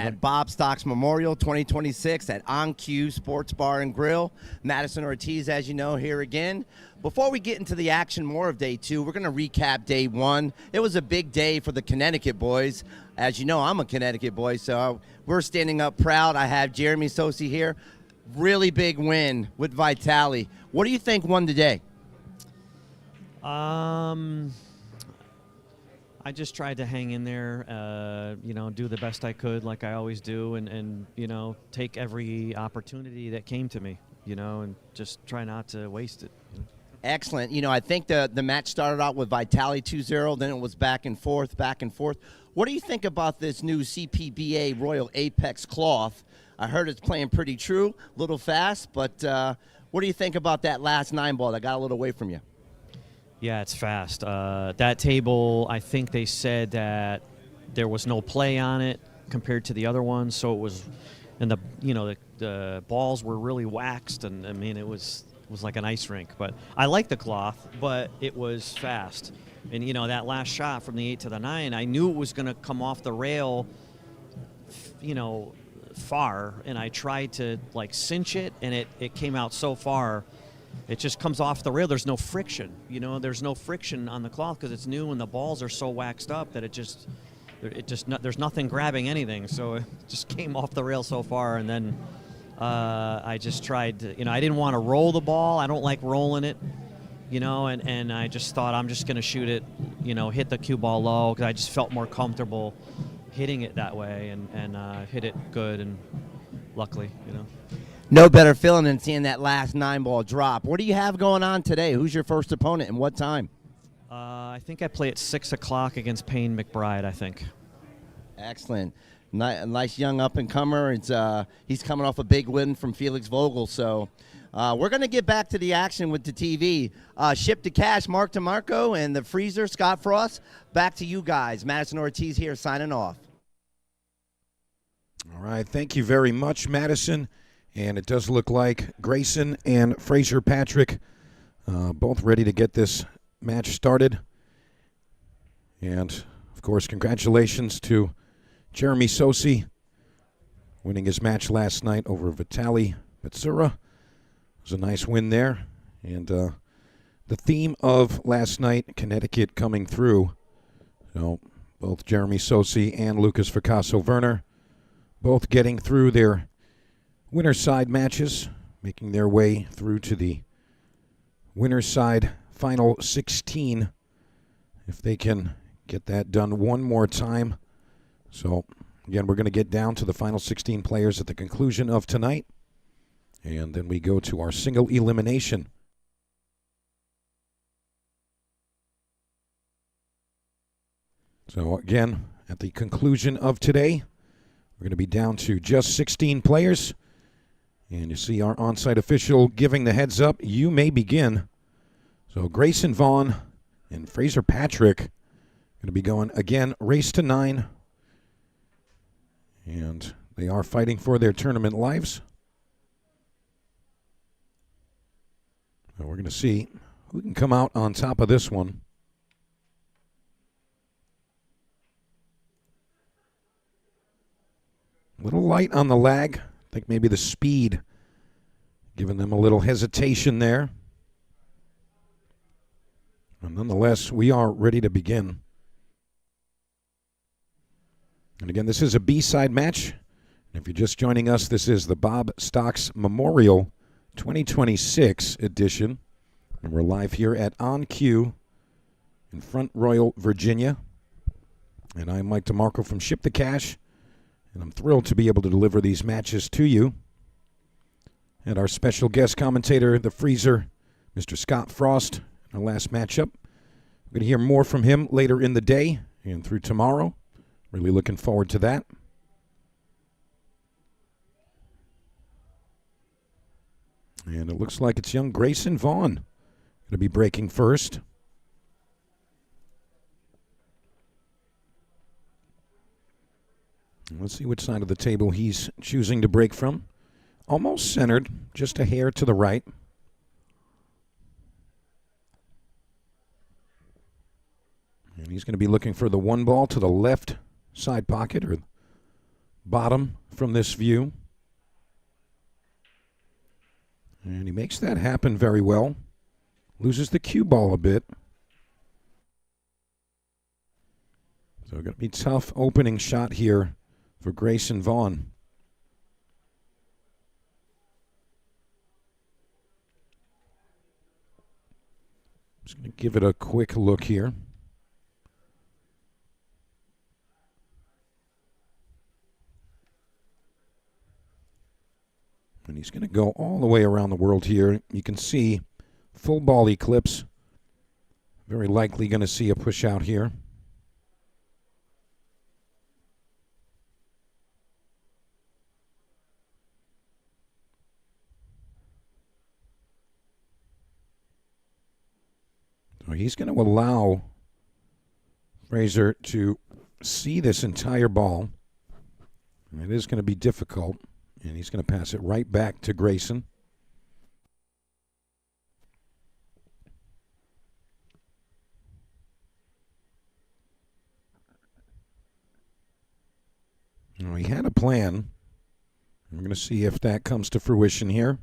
S3: at Bob Stocks Memorial 2026 at On Cue Sports Bar and Grill. Madison Ortiz, as you know, here again. Before we get into the action more of day 2, we're going to recap day 1. It was a big day for the Connecticut boys. As you know, I'm a Connecticut boy, so we're standing up proud. I have Jeremy Sosi here. Really big win with Vitali. What do you think won today?
S4: I just tried to hang in there, do the best I could like I always do and take every opportunity that came to me, and just try not to waste it.
S3: Excellent. I think the match started out with Vitali 2-0, then it was back and forth. What do you think about this new CPBA Royal Apex cloth? I heard it's playing pretty true, a little fast, but what do you think about that last 9 ball that got a little away from you?
S4: Yeah, it's fast. That table, I think they said that there was no play on it compared to the other ones, so it was, and the balls were really waxed, and I mean it was like an ice rink. But I like the cloth, but it was fast, and that last shot from the 8 to the 9, I knew it was going to come off the rail, far, and I tried to cinch it, and it came out so far. It just comes off the rail. There's no friction. There's no friction on the cloth because it's new and the balls are so waxed up that there's nothing grabbing anything. So it just came off the rail so far, and then I just tried to, I didn't want to roll the ball. I don't like rolling it, and I just thought I'm just going to shoot it, hit the cue ball low because I just felt more comfortable hitting it that way and hit it good, and luckily,
S3: No better feeling than seeing that last 9 ball drop. What do you have going on today? Who's your first opponent and what time?
S4: I think I play at 6 o'clock against Payne McBride, I think.
S3: Excellent. Nice young up-and-comer. He's coming off a big win from Felix Vogel. So we're going to get back to the action with the TV. Ship to Cash, Mark DeMarco, and the Fraser, Scott Frost. Back to you guys. Madison Ortiz here signing off.
S2: All right. Thank you very much, Madison. And it does look like Grayson and Fraser Patrick both ready to get this match started. And, of course, congratulations to Jeremy Sosi winning his match last night over Vitali Betsura. It was a nice win there. And the theme of last night, Connecticut coming through. So both Jeremy Sosi and Lucas Ficasso-Werner both getting through their winner's side matches, making their way through to the winner's side final 16, if they can get that done one more time. So, again, we're going to get down to the final 16 players at the conclusion of tonight, and then we go to our single elimination. So, again, at the conclusion of today, we're going to be down to just 16 players. And you see our on-site official giving the heads up. You may begin. So Grayson, Vaughn, and Fraser Patrick going to be going again, race to 9. And they are fighting for their tournament lives. So we're going to see who can come out on top of this one. A little light on the lag. I think maybe the speed giving them a little hesitation there. And nonetheless, we are ready to begin. And again, this is a B-side match. And if you're just joining us, this is the Bob Stocks Memorial 2026 edition. And we're live here at On Cue in Front Royal, Virginia. And I'm Mike DeMarco from Ship to Cash. And I'm thrilled to be able to deliver these matches to you. And our special guest commentator, the Fraser, Mr. Scott Frost, in our last matchup. We're going to hear more from him later in the day and through tomorrow. Really looking forward to that. And it looks like it's young Grayson Vaughn going to be breaking first. Let's see which side of the table he's choosing to break from. Almost centered, just a hair to the right. And he's going to be looking for the 1 ball to the left side pocket, or bottom from this view. And he makes that happen very well. Loses the cue ball a bit. So going to be tough opening shot here for Grayson Vaughn. Just going to give it a quick look here. And he's going to go all the way around the world here. You can see full ball eclipse. Very likely going to see a push out here. So he's going to allow Fraser to see this entire ball. And it is going to be difficult. And he's going to pass it right back to Grayson. Well, he had a plan. We're going to see if that comes to fruition here.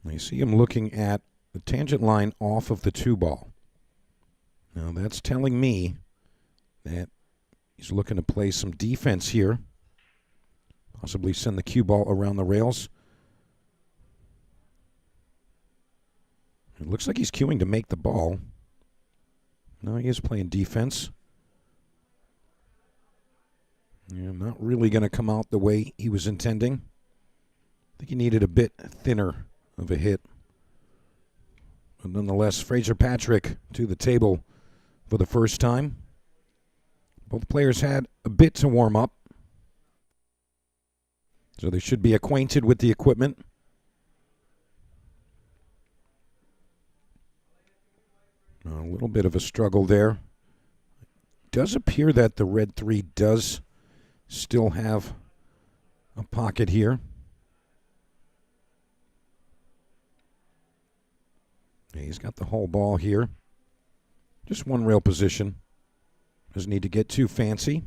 S2: You see him looking at the tangent line off of the 2-ball. Now that's telling me that he's looking to play some defense here. Possibly send the cue ball around the rails. It looks like he's cueing to make the ball. No, he is playing defense. Yeah, not really going to come out the way he was intending. I think he needed a bit thinner of a hit. But nonetheless, Fraser Patrick to the table for the first time. Both players had a bit to warm up, so they should be acquainted with the equipment. A little bit of a struggle there. It does appear that the red 3 does still have a pocket here. He's got the whole ball here. Just one rail position. Doesn't need to get too fancy.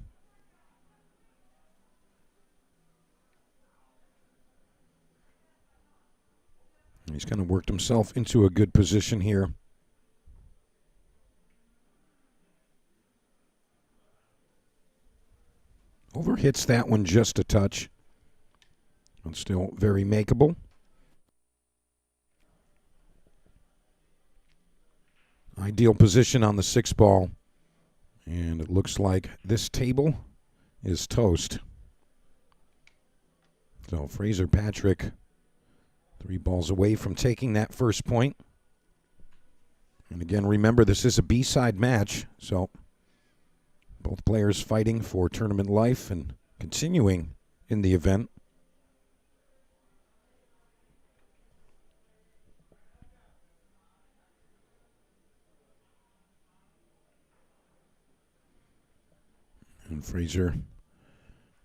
S2: He's kind of worked himself into a good position here. Overhits that one just a touch. But still very makeable. Ideal position on the 6-ball. And it looks like this table is toast. So Fraser Patrick, 3 balls away from taking that first point. And again, remember, this is a B-side match. So both players fighting for tournament life and continuing in the event. And Fraser going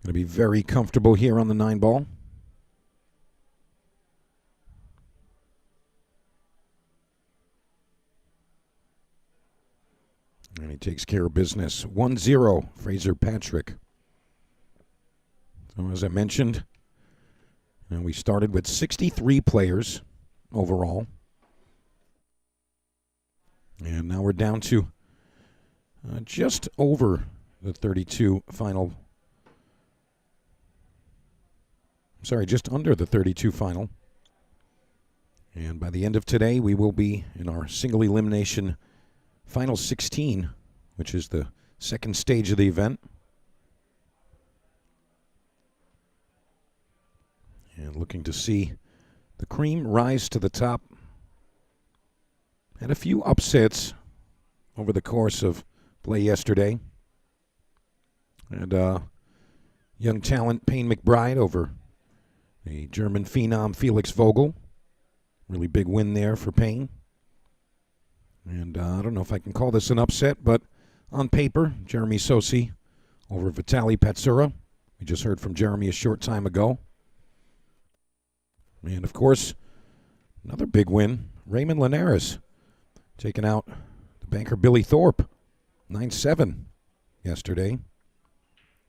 S2: to be very comfortable here on the 9-ball. And he takes care of business. 1-0, Fraser Patrick. So as I mentioned, we started with 63 players overall. And now we're down to just over the 32 final. Sorry, just under the 32 final. And by the end of today, we will be in our single elimination final 16, which is the second stage of the event. And looking to see the cream rise to the top. Had a few upsets over the course of play yesterday. And young talent Payne McBride over the German phenom Felix Vogel. Really big win there for Payne. And I don't know if I can call this an upset, but on paper, Jeremy Sosi over Vitaly Patsura. We just heard from Jeremy a short time ago. And, of course, another big win, Raymond Linares taking out the banker Billy Thorpe, 9-7. yesterday.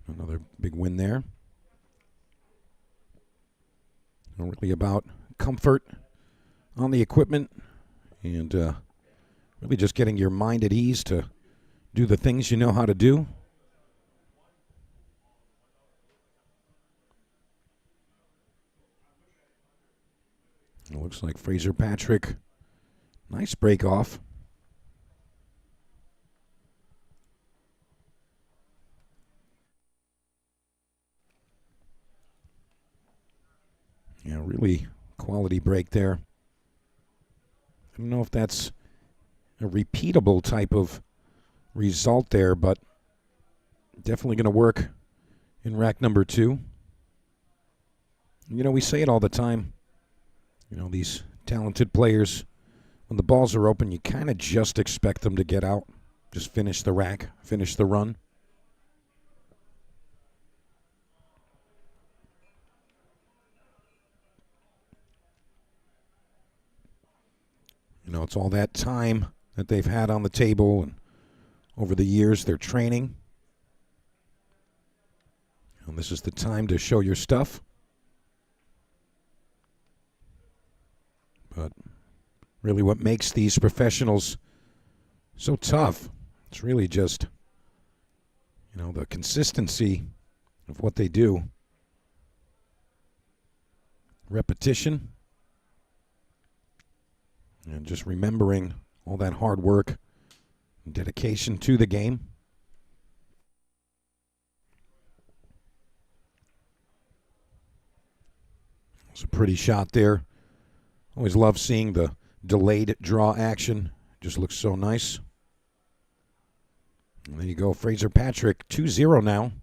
S2: Another big win there. Really about comfort on the equipment and really just getting your mind at ease to do the things you know how to do. It looks like Fraser Patrick, nice break off. Yeah, really quality break there. I don't know if that's a repeatable type of result there, but definitely going to work in rack number 2. You know, we say it all the time. You know, these talented players, when the balls are open, you kind of just expect them to get out, just finish the rack, finish the run. You know, it's all that time that they've had on the table and over the years they're training. And this is the time to show your stuff. But really what makes these professionals so tough, it's really just, you know, the consistency of what they do. Repetition. And just remembering all that hard work and dedication to the game. It's a pretty shot there. Always love seeing the delayed draw action. Just looks so nice. And there you go, Fraser Patrick, 2-0 now.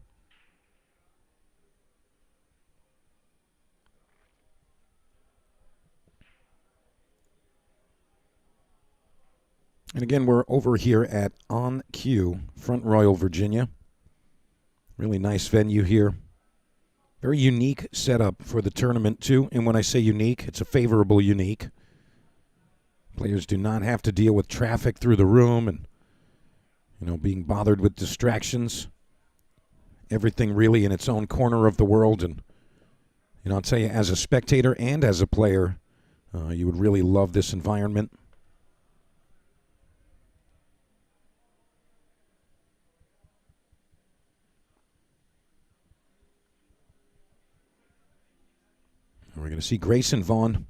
S2: And again, we're over here at On Cue, Front Royal, Virginia. Really nice venue here. Very unique setup for the tournament, too. And when I say unique, it's a favorable unique. Players do not have to deal with traffic through the room and, you know, being bothered with distractions. Everything really in its own corner of the world. And, you know, I'll tell you, as a spectator and as a player, you would really love this environment. We're going to see Grayson Vaughn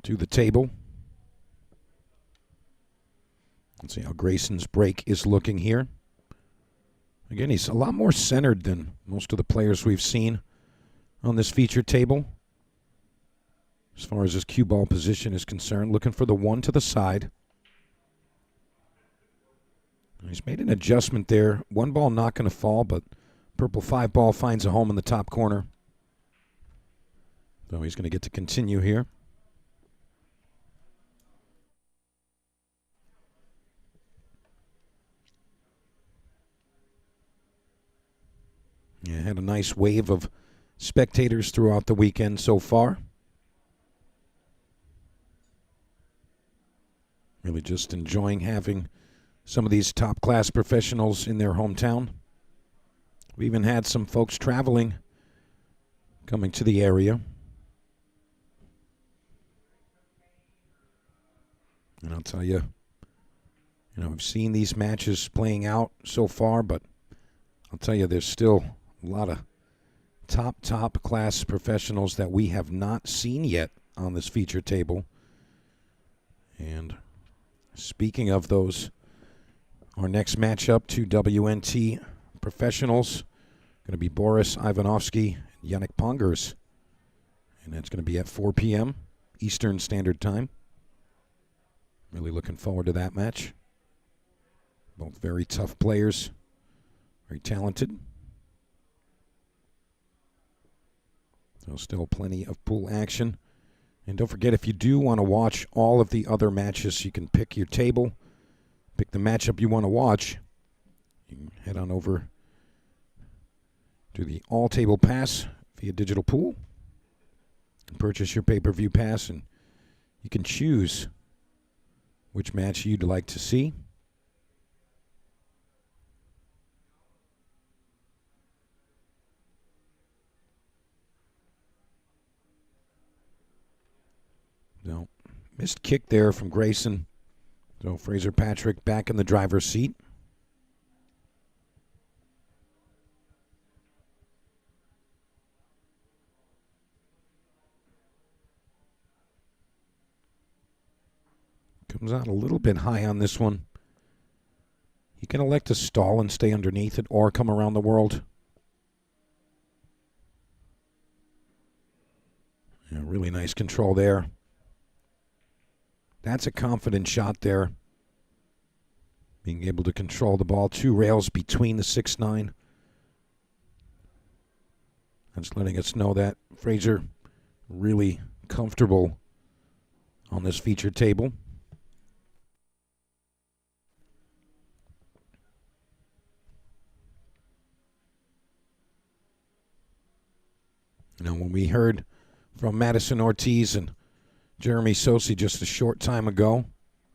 S2: to the table. Let's see how Grayson's break is looking here. Again, he's a lot more centered than most of the players we've seen on this feature table. As far as his cue ball position is concerned, looking for the one to the side. He's made an adjustment there. One ball not going to fall, but purple 5 ball finds a home in the top corner. So he's going to get to continue here. Yeah, had a nice wave of spectators throughout the weekend so far. Really just enjoying having some of these top-class professionals in their hometown. We even had some folks traveling, coming to the area. And I'll tell you, I've seen these matches playing out so far, but I'll tell you, there's still a lot of top class professionals that we have not seen yet on this feature table. And speaking of those, our next matchup, 2 WNT professionals, going to be Boris, Ivanovski, and Yanick Pongers. And that's going to be at 4 p.m. Eastern Standard Time. Really looking forward to that match. Both very tough players, very talented. So still plenty of pool action. And don't forget, if you do want to watch all of the other matches, you can pick your table, pick the matchup you want to watch. You can head on over to the All Table Pass via Digital Pool and purchase your pay-per-view pass, and you can choose which match you'd like to see. Missed kick there from Grayson. So Fraser Patrick back in the driver's seat. Comes out a little bit high on this one. You can elect to stall and stay underneath it or come around the world. Yeah, really nice control there. That's a confident shot there. Being able to control the ball. 2 rails between the 6'9". That's letting us know that Fraser really comfortable on this feature table. You know, when we heard from Madison Ortiz and Jeremy Sosi just a short time ago,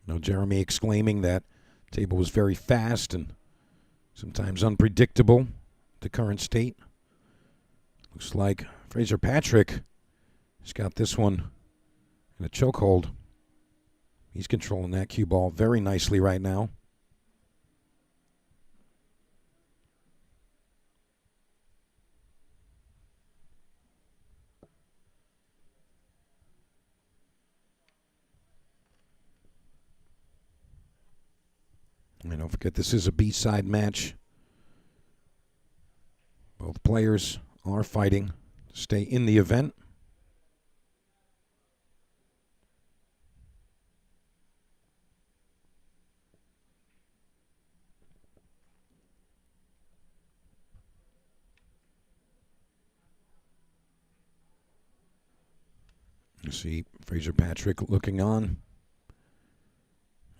S2: you know, Jeremy exclaiming that table was very fast and sometimes unpredictable, the current state. Looks like Fraser Patrick has got this one in a chokehold. He's controlling that cue ball very nicely right now. And don't forget, this is a B-side match. Both players are fighting to stay in the event. You see Fraser Patrick looking on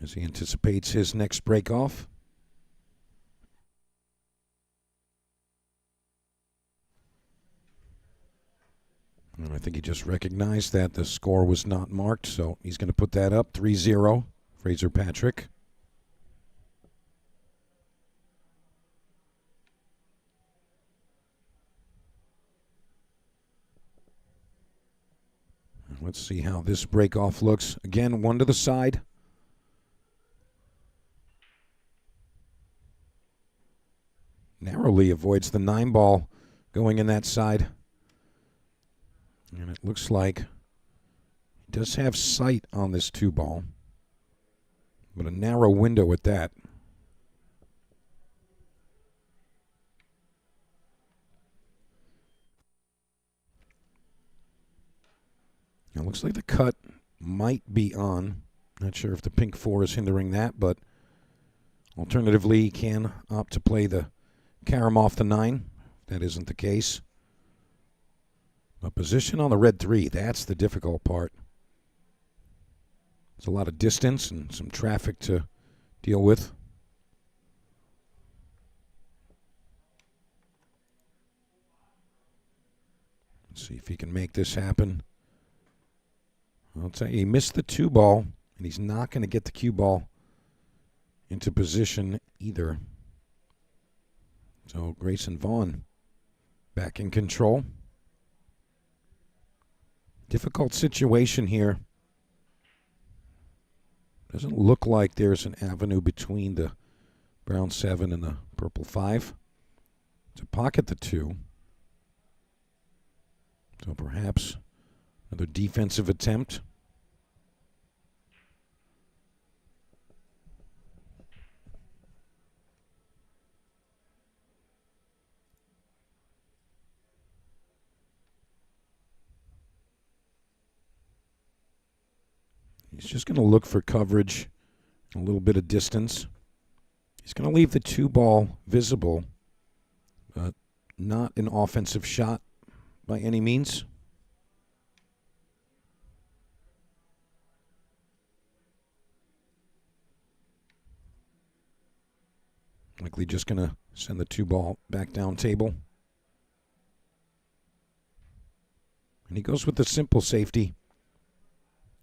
S2: as he anticipates his next break-off. And I think he just recognized that the score was not marked, so he's going to put that up 3-0, Fraser Patrick. Let's see how this break-off looks. Again, one to the side. Narrowly avoids the 9-ball going in that side. And it looks like he does have sight on this 2-ball, but a narrow window at that. It looks like the cut might be on. Not sure if the pink 4 is hindering that, but alternatively, he can opt to play the carom off the 9. That isn't the case. A position on the red 3, that's the difficult part. There's a lot of distance and some traffic to deal with. Let's see if he can make this happen. I'll tell you, he missed the 2-ball, and he's not going to get the cue ball into position either. So Grayson Vaughn back in control. Difficult situation here. Doesn't look like there's an avenue between the brown 7 and the purple 5 to pocket the 2. So perhaps another defensive attempt. He's just going to look for coverage, a little bit of distance. He's going to leave the 2-ball visible, but not an offensive shot by any means. Likely just going to send the 2-ball back down table. And he goes with the simple safety.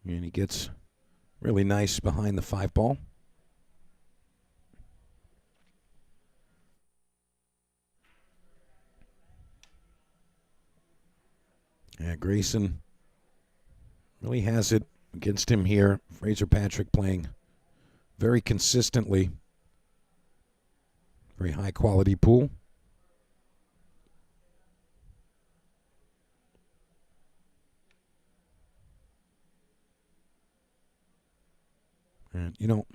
S2: And he gets really nice behind the 5-ball. Yeah, Grayson really has it against him here. Fraser Patrick playing very consistently. Very high quality pool. And,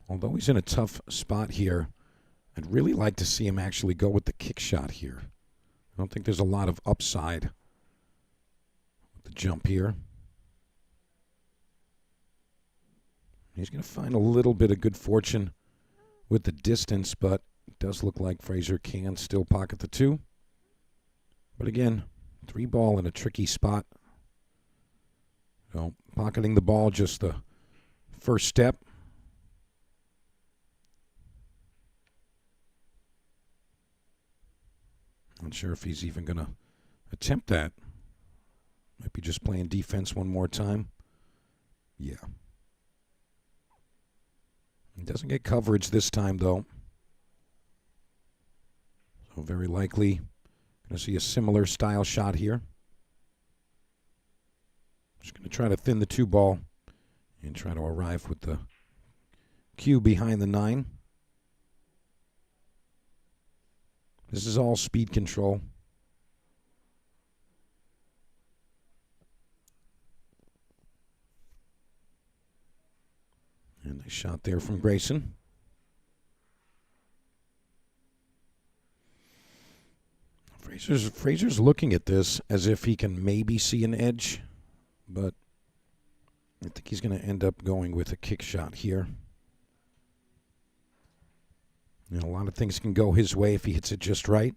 S2: although he's in a tough spot here, I'd really like to see him actually go with the kick shot here. I don't think there's a lot of upside with the jump here. He's going to find a little bit of good fortune with the distance, but it does look like Fraser can still pocket the 2. But again, 3 ball in a tricky spot. So pocketing the ball, just the first step. Not sure if he's even going to attempt that. Might be just playing defense one more time. Yeah. He doesn't get coverage this time, though. So very likely going to see a similar style shot here. Just going to try to thin the 2 ball and try to arrive with the cue behind the 9. This is all speed control. And a shot there from Grayson. Fraser's looking at this as if he can maybe see an edge, but I think he's going to end up going with a kick shot here. A lot of things can go his way if he hits it just right.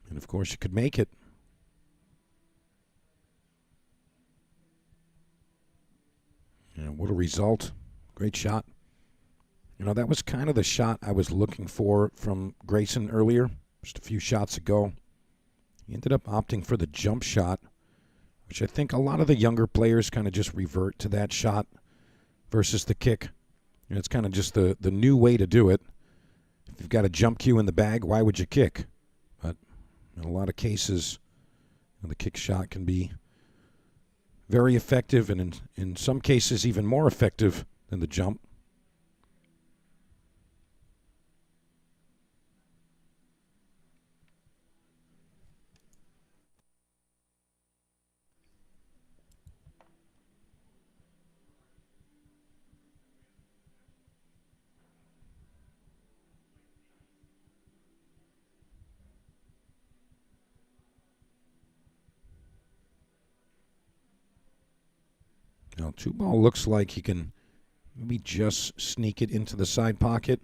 S2: And of course, you could make it. What a result. Great shot. That was kind of the shot I was looking for from Grayson earlier, just a few shots ago. He ended up opting for the jump shot, which I think a lot of the younger players kind of just revert to that shot versus the kick. It's kind of just the new way to do it. If you've got a jump cue in the bag, why would you kick? But in a lot of cases, the kick shot can be very effective, and in some cases even more effective than the jump. Now, 2 ball looks like he can maybe just sneak it into the side pocket.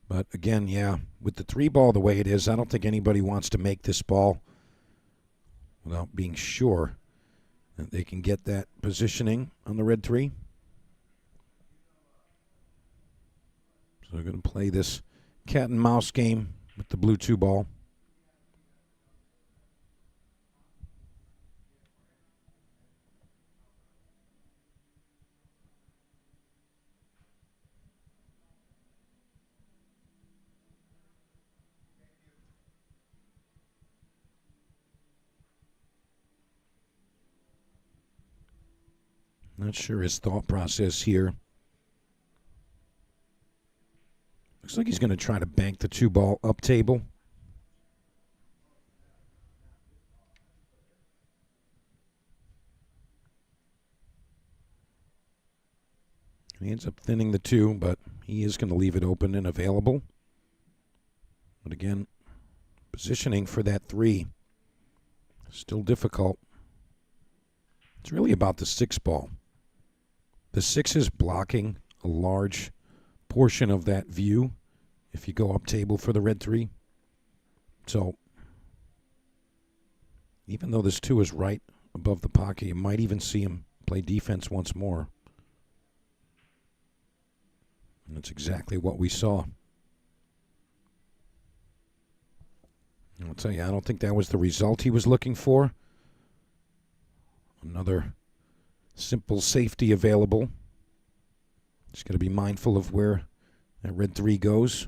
S2: But again, yeah, with the 3 ball the way it is, I don't think anybody wants to make this ball without being sure that they can get that positioning on the red 3. So they're going to play this cat and mouse game with the blue 2 ball. Not sure his thought process here. Looks like he's going to try to bank the 2 ball up table. He ends up thinning the 2, but he is going to leave it open and available. But again, positioning for that 3 still difficult. It's really about the 6 ball. The 6 is blocking a large portion of that view if you go up table for the red 3. So even though this 2 is right above the pocket, you might even see him play defense once more. And that's exactly what we saw. And I'll tell you, I don't think that was the result he was looking for. Another simple safety available. Just got to be mindful of where that red 3 goes.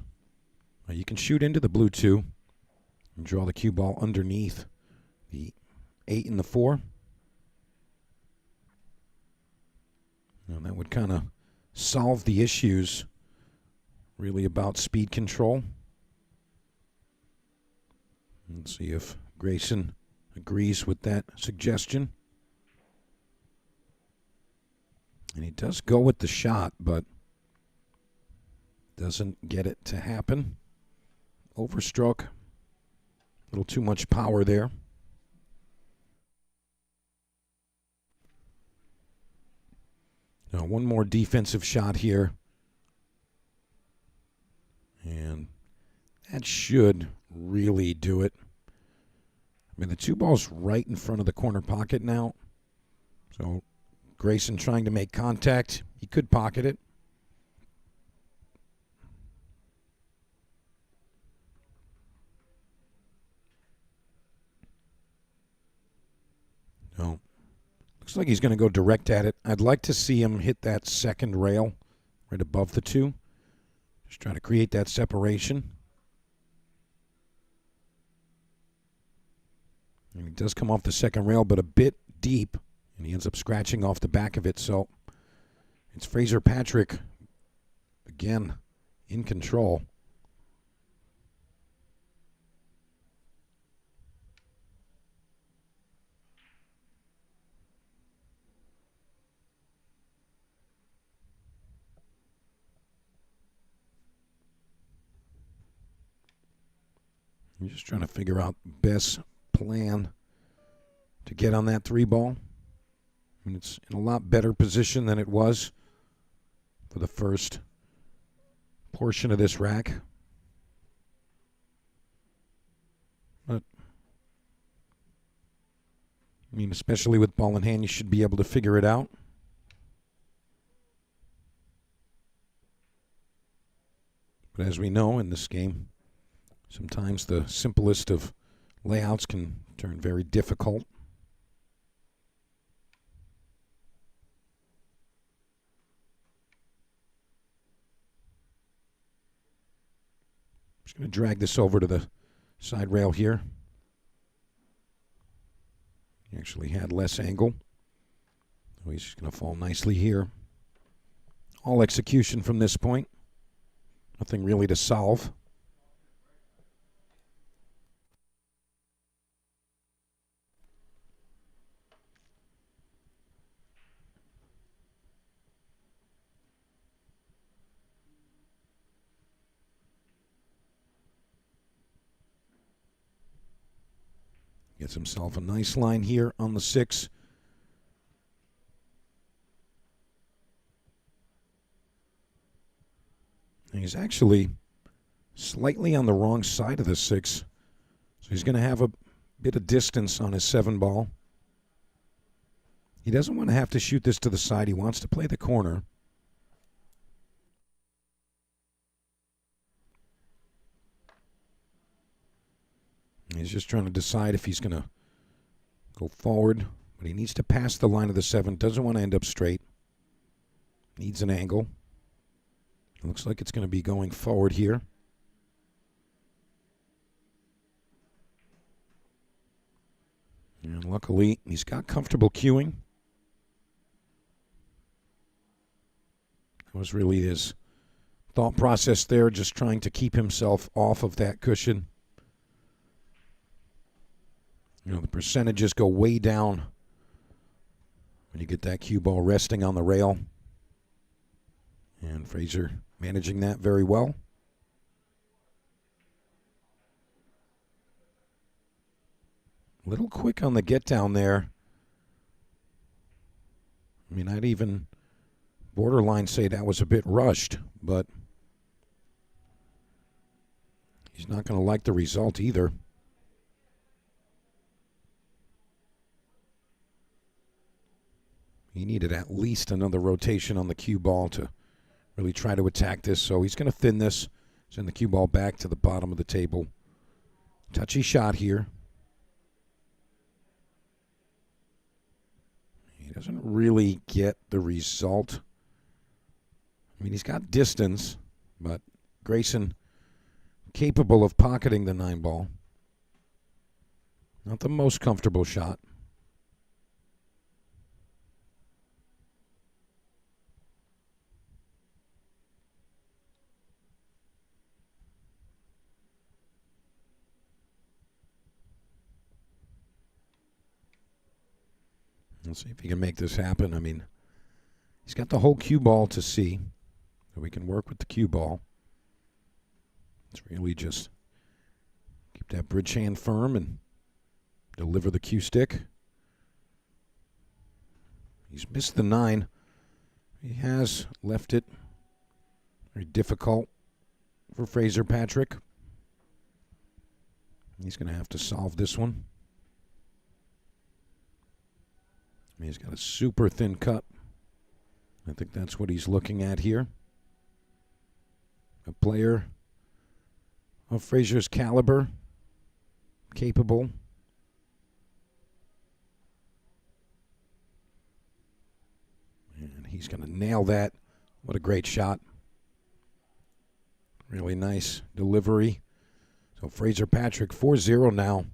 S2: You can shoot into the blue 2 and draw the cue ball underneath the 8 in the 4. And that would kind of solve the issues really about speed control. Let's see if Grayson agrees with that suggestion. And he does go with the shot, but doesn't get it to happen. Overstroke. A little too much power there. Now, one more defensive shot here. And that should really do it. I mean, the 2 ball's right in front of the corner pocket now. So Grayson trying to make contact. He could pocket it. No. Looks like he's going to go direct at it. I'd like to see him hit that second rail right above the 2. Just trying to create that separation. And he does come off the second rail, but a bit deep, and he ends up scratching off the back of it. So it's Fraser Patrick, again, in control. I'm just trying to figure out best plan to get on that 3 ball. I mean, it's in a lot better position than it was for the first portion of this rack. But, I mean, especially with ball in hand, you should be able to figure it out. But as we know in this game, sometimes the simplest of layouts can turn very difficult. Just going to drag this over to the side rail here. He actually had less angle. So he's just going to fall nicely here. All execution from this point. Nothing really to solve. Gets himself a nice line here on the 6. And he's actually slightly on the wrong side of the 6. So he's going to have a bit of distance on his 7 ball. He doesn't want to have to shoot this to the side. He wants to play the corner. He's just trying to decide if he's going to go forward, but he needs to pass the line of the 7. Doesn't want to end up straight. Needs an angle. It looks like it's going to be going forward here. And luckily, he's got comfortable cueing. That was really his thought process there, just trying to keep himself off of that cushion. You know, the percentages go way down when you get that cue ball resting on the rail. And Fraser managing that very well. A little quick on the get down there. I mean, I'd even borderline say that was a bit rushed, but he's not going to like the result either. He needed at least another rotation on the cue ball to really try to attack this. So he's going to thin this, send the cue ball back to the bottom of the table. Touchy shot here. He doesn't really get the result. I mean, he's got distance, but Grayson capable of pocketing the 9 ball. Not the most comfortable shot. Let's see if he can make this happen. I mean, he's got the whole cue ball to see, so we can work with the cue ball. It's really just keep that bridge hand firm and deliver the cue stick. He's missed the 9. He has left it very difficult for Fraser Patrick. He's going to have to solve this one. He's got a super thin cut. I think that's what he's looking at here. A player of Fraser's caliber, capable. And he's going to nail that. What a great shot. Really nice delivery. So Fraser Patrick 4-0 now.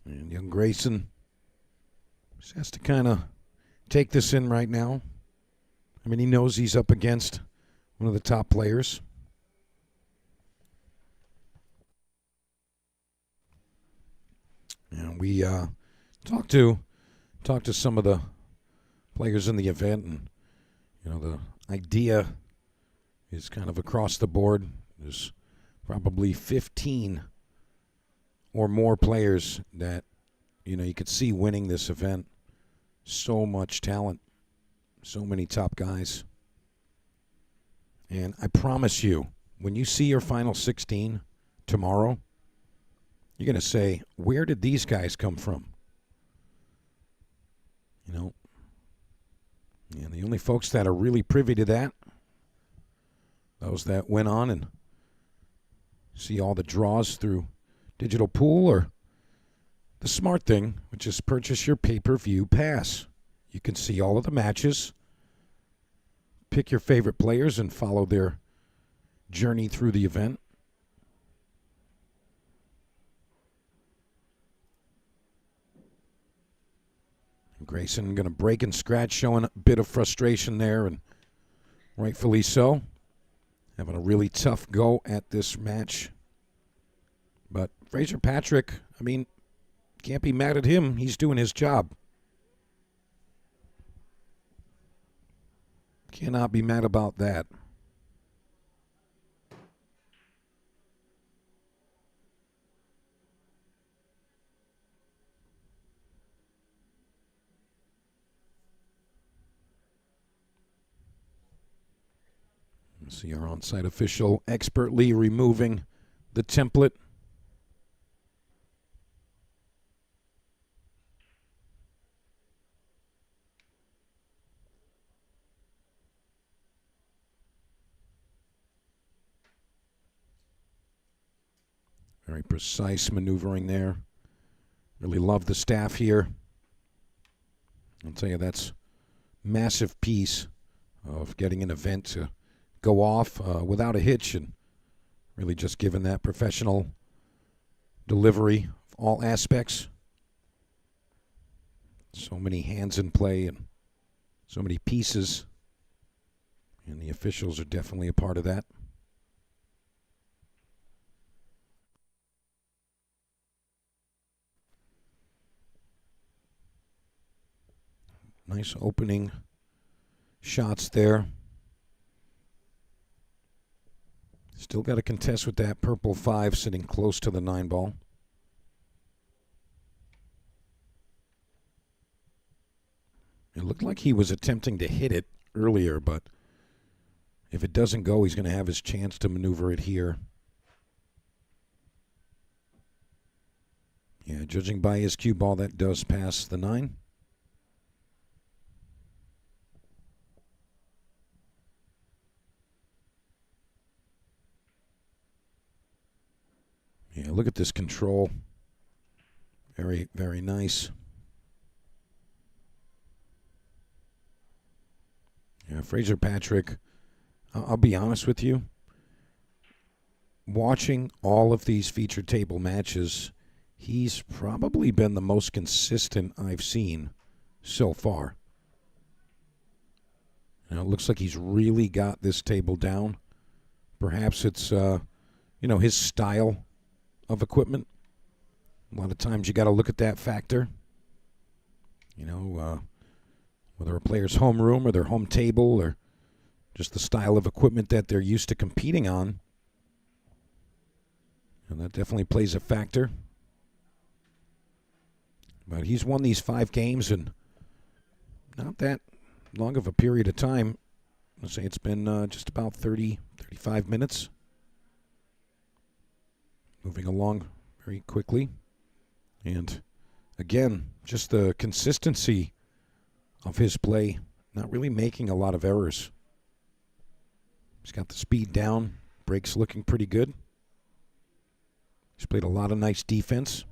S2: And young Grayson just has to kind of take this in right now. I mean, he knows he's up against one of the top players. And we talked to some of the players in the event, and the idea is kind of across the board. There's probably 15 or more players that you could see winning this event. So much talent, so many top guys. And I promise you, when you see your final 16 tomorrow, you're going to say, where did these guys come from? And the only folks that are really privy to that, those that went on and see all the draws through digital pool, or the smart thing, which is purchase your pay-per-view pass. You can see all of the matches, pick your favorite players, and follow their journey through the event. Grayson going to break and scratch, showing a bit of frustration there, and rightfully so. Having a really tough go at this match. But Fraser Patrick, I mean, can't be mad at him. He's doing his job. Cannot be mad about that. See our on-site official expertly removing the template. Very precise maneuvering there. Really love the staff here. I'll tell you, that's a massive piece of getting an event to go off without a hitch, and really just giving that professional delivery of all aspects. So many hands in play and so many pieces, and the officials are definitely a part of that. Nice opening shots there. Still got to contest with that purple 5 sitting close to the 9 ball. It looked like he was attempting to hit it earlier, but if it doesn't go, he's going to have his chance to maneuver it here. Yeah, judging by his cue ball, that does pass the 9. Yeah, look at this control. Very, very nice. Yeah, Fraser Patrick, I'll be honest with you. Watching all of these feature table matches, he's probably been the most consistent I've seen so far. It looks like he's really got this table down. Perhaps it's, his style of equipment. A lot of times you got to look at that factor. Whether a player's home room or their home table or just the style of equipment that they're used to competing on. And that definitely plays a factor. But he's won these 5 games in not that long of a period of time. I'll say it's been just about 30, 35 minutes. Moving along very quickly. And again, just the consistency of his play, not really making a lot of errors. He's got the speed down, breaks looking pretty good. He's played a lot of nice defense.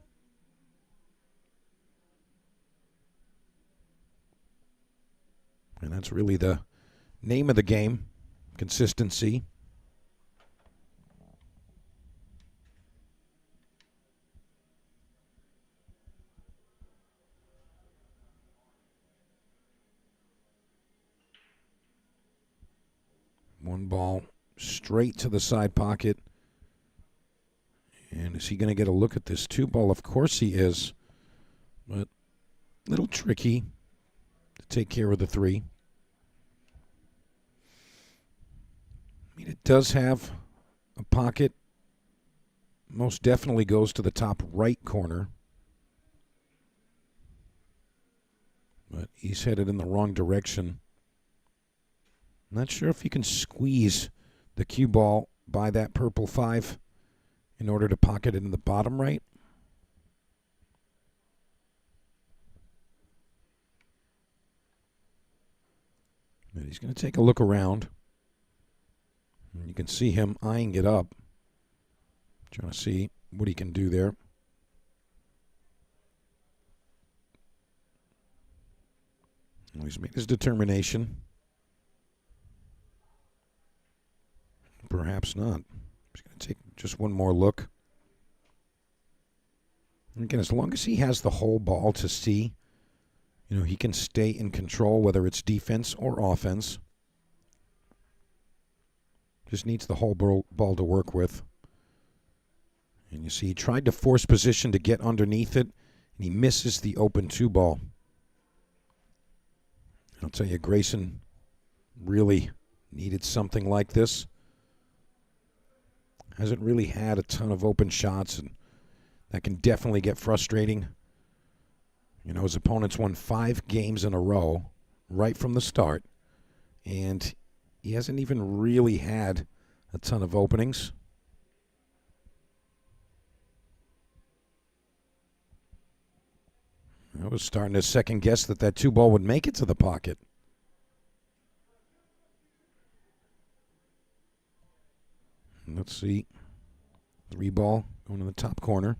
S2: And that's really the name of the game, consistency. One ball straight to the side pocket. And is he going to get a look at this 2 ball? Of course he is. But a little tricky to take care of the 3. I mean, it does have a pocket. Most definitely goes to the top right corner. But he's headed in the wrong direction. Not sure if you can squeeze the cue ball by that purple 5 in order to pocket it in the bottom right. But he's going to take a look around. And you can see him eyeing it up, trying to see what he can do there. Well, he's made his determination. Perhaps not. He's going to take just one more look. And again, as long as he has the whole ball to see, he can stay in control, whether it's defense or offense. Just needs the whole ball to work with. And you see, he tried to force position to get underneath it, and he misses the open 2 ball. I'll tell you, Grayson really needed something like this. Hasn't really had a ton of open shots, and that can definitely get frustrating. His opponents won 5 games in a row right from the start, and he hasn't even really had a ton of openings. I was starting to second guess that 2 ball would make it to the pocket. Let's see. 3 ball going to the top corner.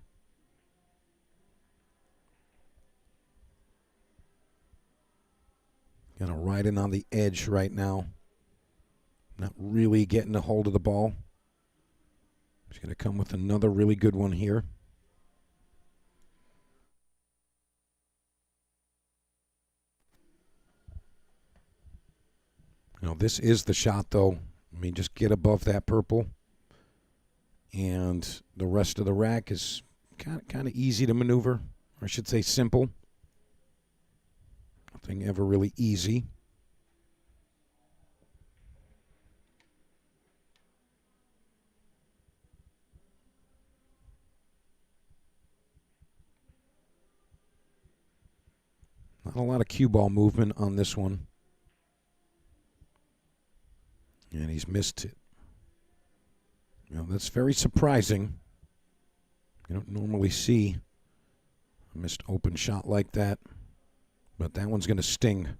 S2: Kind of riding on the edge right now. Not really getting a hold of the ball. He's going to come with another really good one here. This is the shot, though. I mean, just get above that purple. And the rest of the rack is kind of easy to maneuver. Or I should say simple. Nothing ever really easy. Not a lot of cue ball movement on this one. And he's missed it. That's very surprising. You don't normally see a missed open shot like that. But that one's going to sting.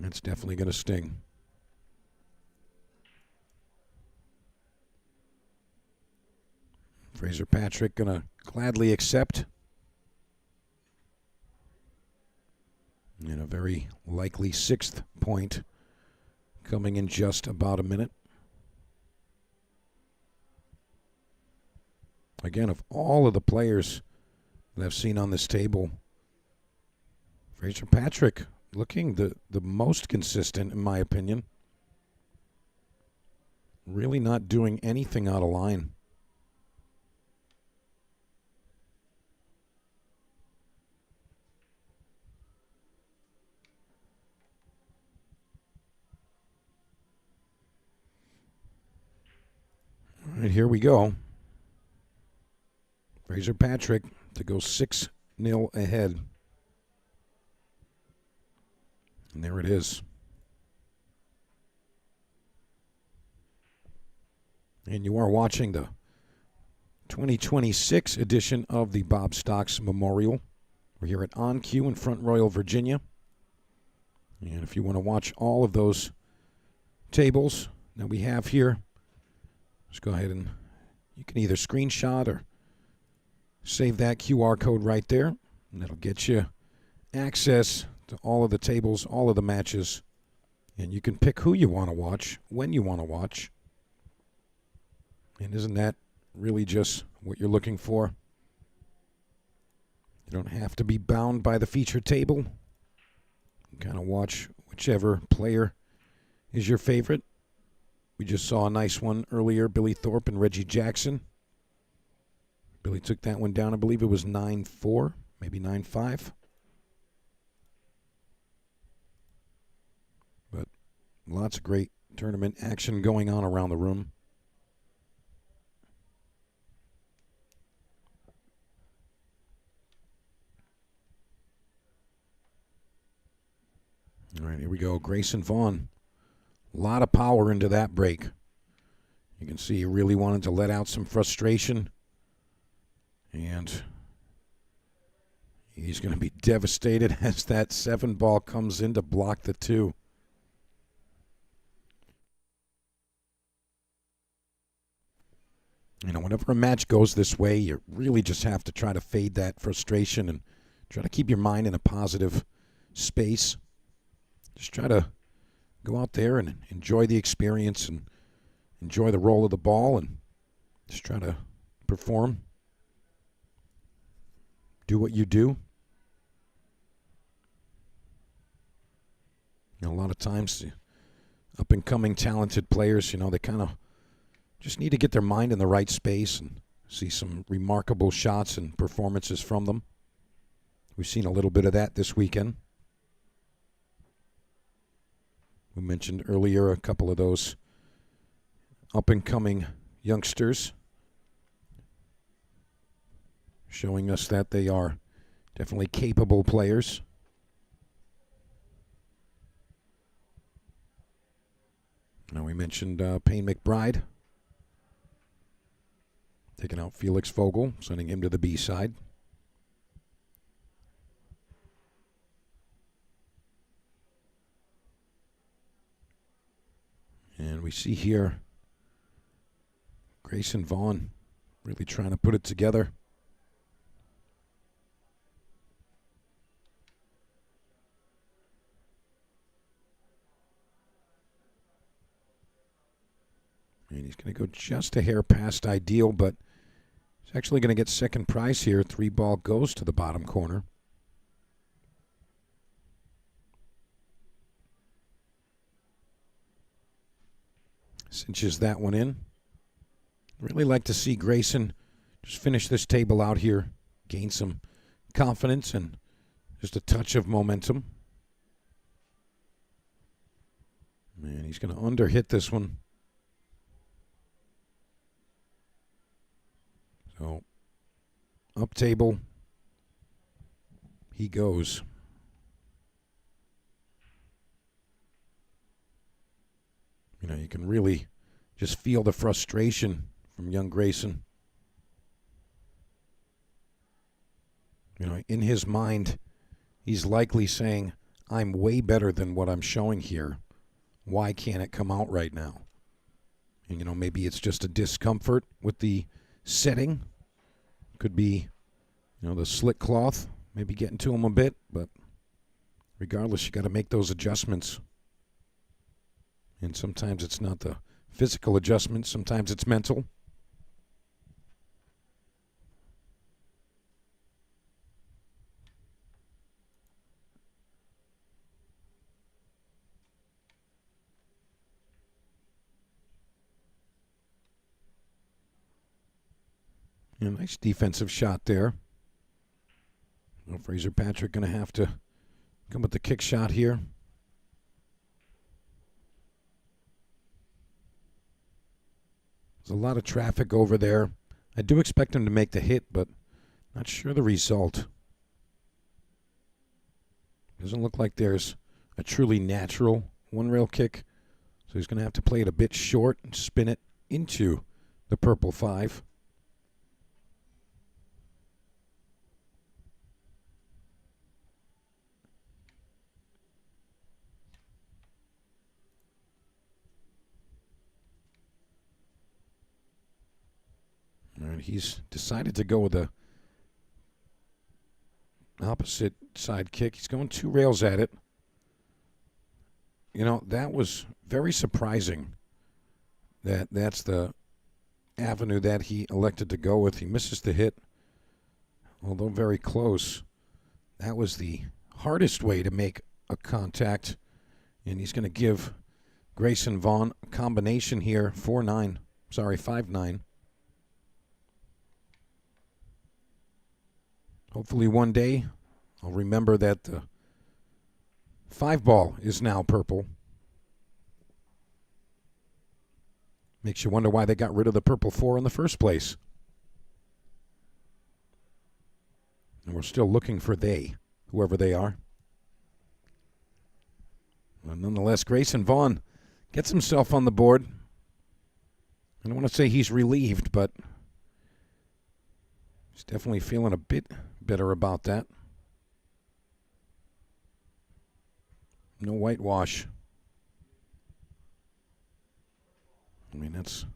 S2: That's definitely going to sting. Fraser Patrick going to gladly accept. And a very likely 6th point coming in just about a minute. Again, of all of the players that I've seen on this table, Fraser Patrick looking the most consistent, in my opinion. Really not doing anything out of line. right, here we go. Fraser Patrick to go 6-0 ahead. And there it is. And you are watching the 2026 edition of the Bob Stocks Memorial. We're here at On Cue in Front Royal, Virginia. And if you want to watch all of those tables that we have here, just go ahead and you can either screenshot or save that QR code right there, and that'll get you access to all of the tables, all of the matches, and you can pick who you want to watch, when you want to watch. And isn't that really just what you're looking for? You don't have to be bound by the feature table. You kind of watch whichever player is your favorite. We just saw a nice one earlier, Billy Thorpe and Reggie Jackson. Billy took that one down. I believe it was 9-4, maybe 9-5. But lots of great tournament action going on around the room. All right, here we go. Grayson Vaughn. A lot of power into that break. You can see he really wanted to let out some frustration. And he's going to be devastated as that 7 ball comes in to block the 2. You know, whenever a match goes this way, you really just have to try to fade that frustration and try to keep your mind in a positive space. Just try to go out there and enjoy the experience and enjoy the roll of the ball and just try to perform. Do what you do. You know, a lot of times, the up-and-coming talented players, you know, they kind of just need to get their mind in the right space and see some remarkable shots and performances from them. We've seen a little bit of that this weekend. We mentioned earlier a couple of those up-and-coming youngsters showing us that they are definitely capable players. Now we mentioned Payne McBride taking out Felix Vogel, sending him to the B side. And we see here Grayson Vaughn really trying to put it together. And he's going to go just a hair past ideal, but he's actually going to get second prize here. 3 ball goes to the bottom corner. Cinches that one in. Really like to see Grayson just finish this table out here, gain some confidence and just a touch of momentum. Man, he's going to underhit this one. So, up table, he goes. You know, you can really just feel the frustration from young Grayson. You know, in his mind, he's likely saying, I'm way better than what I'm showing here. Why can't it come out right now? And, you know, maybe it's just a discomfort with the setting. Could be, you know, the slick cloth maybe getting to him a bit, but regardless, you got to make those adjustments. And sometimes it's not the physical adjustment, sometimes it's mental. Yeah, nice defensive shot there. Well, Fraser Patrick going to have to come with the kick shot here. There's a lot of traffic over there. I do expect him to make the hit, but not sure the result. Doesn't look like there's a truly natural one-rail kick, so he's going to have to play it a bit short and spin it into the purple 5. All right, he's decided to go with a opposite side kick. He's going 2 rails at it. You know, that was very surprising that that's the avenue that he elected to go with. He misses the hit, although very close. That was the hardest way to make a contact, and he's going to give Grayson Vaughn a combination here, 5-9. Hopefully one day I'll remember that the 5 ball is now purple. Makes you wonder why they got rid of the purple 4 in the first place. And we're still looking for they, whoever they are. But nonetheless, Grayson Vaughn gets himself on the board. I don't want to say he's relieved, but he's definitely feeling a bit better about that. No whitewash. I mean, that's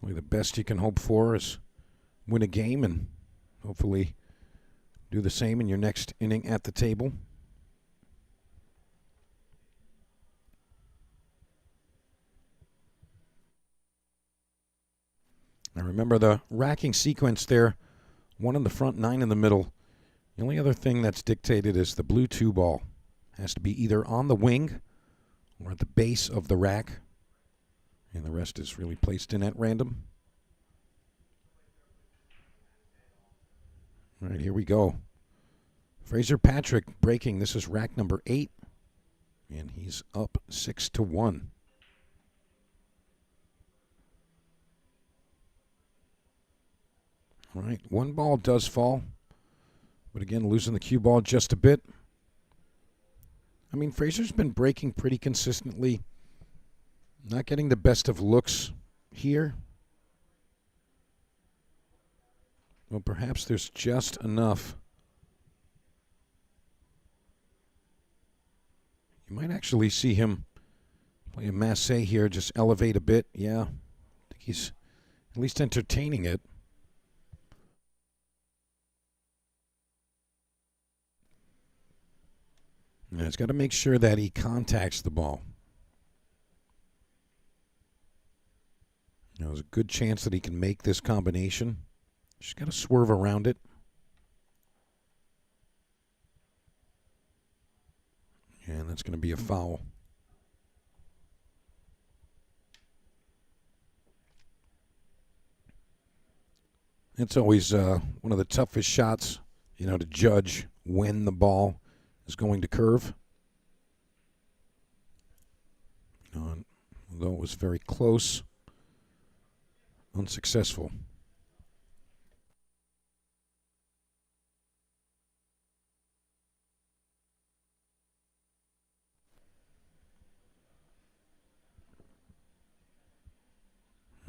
S2: really the best you can hope for is win a game and hopefully do the same in your next inning at the table. Now remember the racking sequence there. 1 in the front, 9 in the middle. The only other thing that's dictated is the blue 2 ball. Has to be either on the wing or at the base of the rack. And the rest is really placed in at random. All right, here we go. Fraser Patrick breaking. This is rack number 8. And he's up 6-1. All right, 1 ball does fall. But again, losing the cue ball just a bit. I mean, Fraser's been breaking pretty consistently. Not getting the best of looks here. Well, perhaps there's just enough. You might actually see him play a masse here, just elevate a bit. Yeah, I think he's at least entertaining it. Yeah, he's got to make sure that he contacts the ball. There's a good chance that he can make this combination. Just got to swerve around it. And that's going to be a foul. It's always one of the toughest shots, to judge when the ball is going to curve. Although it was very close, unsuccessful.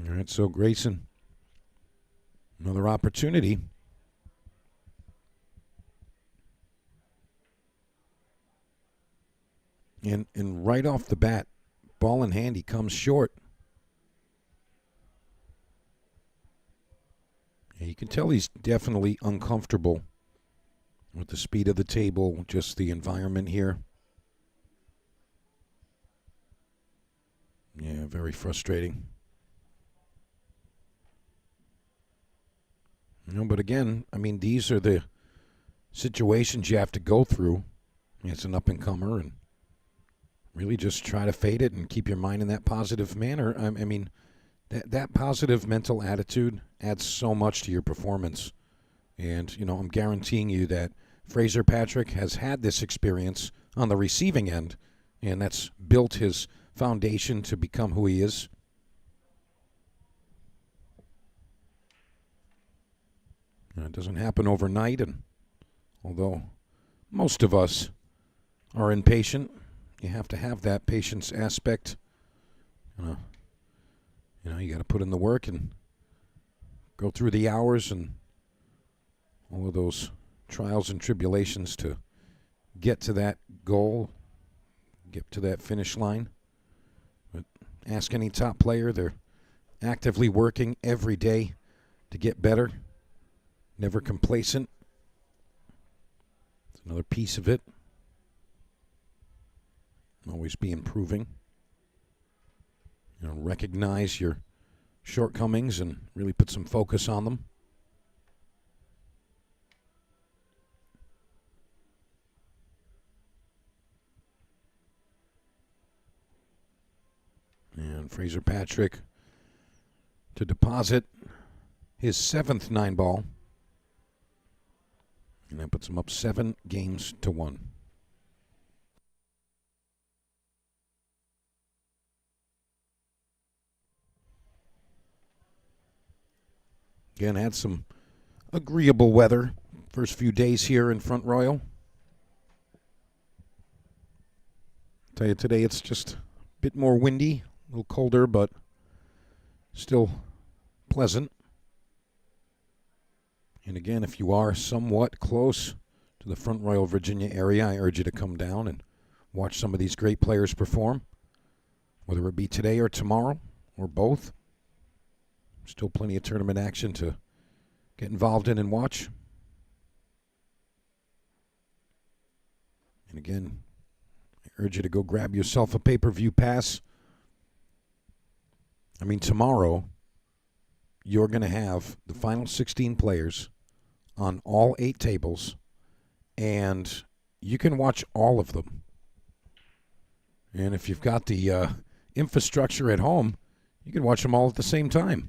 S2: All right, so Grayson, another opportunity. And right off the bat, ball in hand, he comes short. Yeah, you can tell he's definitely uncomfortable with the speed of the table, just the environment here. Yeah, very frustrating. But again, I mean, these are the situations you have to go through. It's an up-and-comer, and really just try to fade it and keep your mind in that positive manner. I mean, that positive mental attitude adds so much to your performance. And, I'm guaranteeing you that Fraser Patrick has had this experience on the receiving end, and that's built his foundation to become who he is. It doesn't happen overnight, and although most of us are impatient, you have to have that patience aspect. You got to put in the work and go through the hours and all of those trials and tribulations to get to that goal, get to that finish line. But ask any top player, they're actively working every day to get better, never complacent. It's another piece of it. Always be improving. Recognize your shortcomings and really put some focus on them. And Fraser Patrick to deposit his 7th 9-ball. And that puts him up 7-1. Again, had some agreeable weather first few days here in Front Royal. Tell you, today it's just a bit more windy, a little colder, but still pleasant. And again, if you are somewhat close to the Front Royal, Virginia area, I urge you to come down and watch some of these great players perform, whether it be today or tomorrow or both. Still plenty of tournament action to get involved in and watch. And again, I urge you to go grab yourself a pay-per-view pass. I mean, tomorrow, you're going to have the final 16 players on all 8 tables, and you can watch all of them. And if you've got the infrastructure at home, you can watch them all at the same time.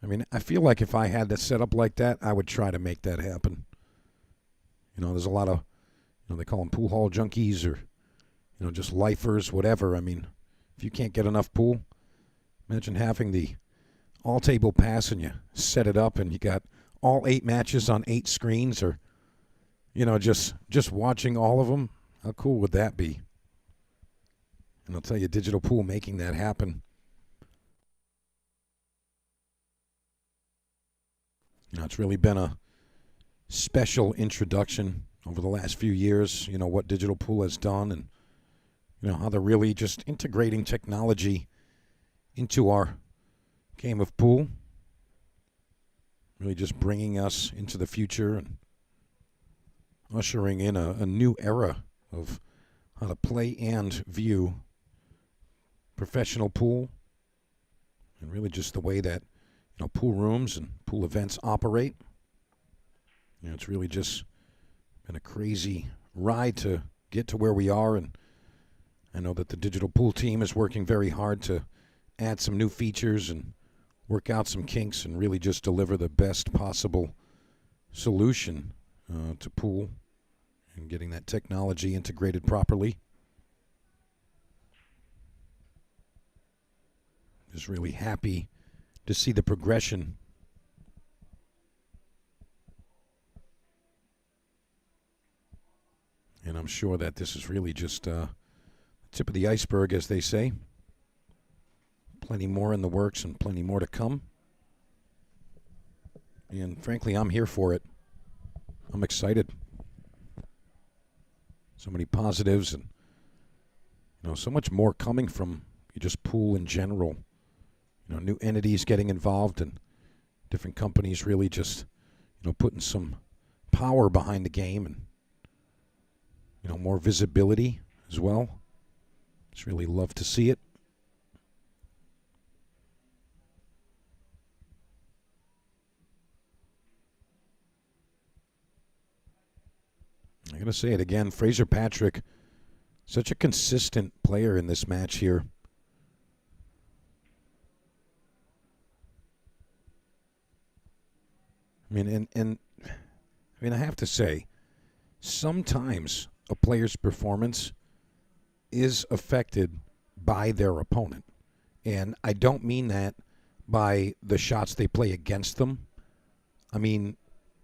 S2: I mean, I feel like if I had that set up like that, I would try to make that happen. There's a lot of, they call them pool hall junkies or, just lifers, whatever. I mean, if you can't get enough pool, imagine having the all-table pass and you set it up and you got all 8 matches on 8 screens or, just watching all of them. How cool would that be? And I'll tell you, digital pool making that happen. It's really been a special introduction over the last few years, what digital pool has done and, how they're really just integrating technology into our game of pool. Really just bringing us into the future and ushering in a new era of how to play and view professional pool and really just the way that pool rooms and pool events operate. It's really just been a crazy ride to get to where we are, and I know that the digital pool team is working very hard to add some new features and work out some kinks and really just deliver the best possible solution to pool and getting that technology integrated properly. Just really happy to see the progression. And I'm sure that this is really just the tip of the iceberg, as they say. Plenty more in the works and plenty more to come. And frankly, I'm here for it. I'm excited. So many positives and so much more coming from just pool in general. New entities getting involved and different companies really just, putting some power behind the game and, more visibility as well. Just really love to see it. I'm going to say it again, Fraser Patrick, such a consistent player in this match here. I mean, I have to say, sometimes a player's performance is affected by their opponent. And I don't mean that by the shots they play against them. I mean,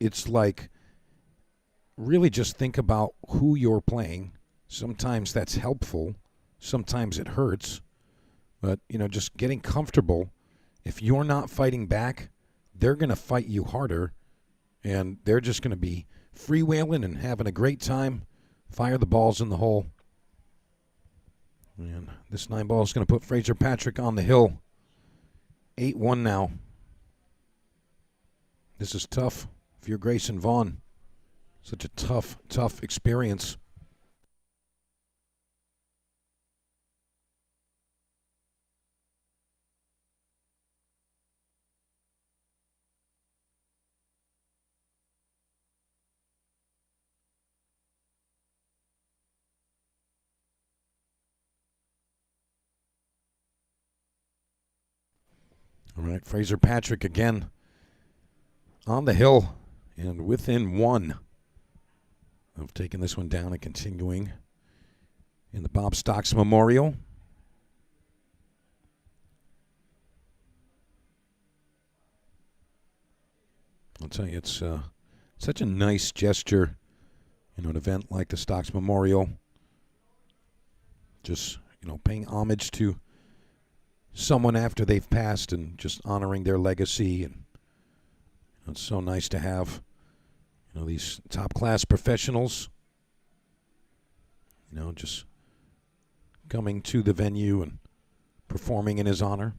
S2: it's like really just think about who you're playing. Sometimes that's helpful. Sometimes it hurts. But, just getting comfortable. If you're not fighting back, they're going to fight you harder, and they're just going to be freewheeling and having a great time. Fire the balls in the hole. And this 9-ball is going to put Fraser Patrick on the hill. 8-1 now. This is tough if you're Grayson Vaughn. Such a tough experience. All right, Fraser Patrick again on the hill and within one of taking this one down and continuing in the Bob Stocks Memorial. I'll tell you, it's such a nice gesture, an event like the Stocks Memorial. Just, paying homage to someone after they've passed and just honoring their legacy. And it's so nice to have, these top-class professionals, just coming to the venue and performing in his honor.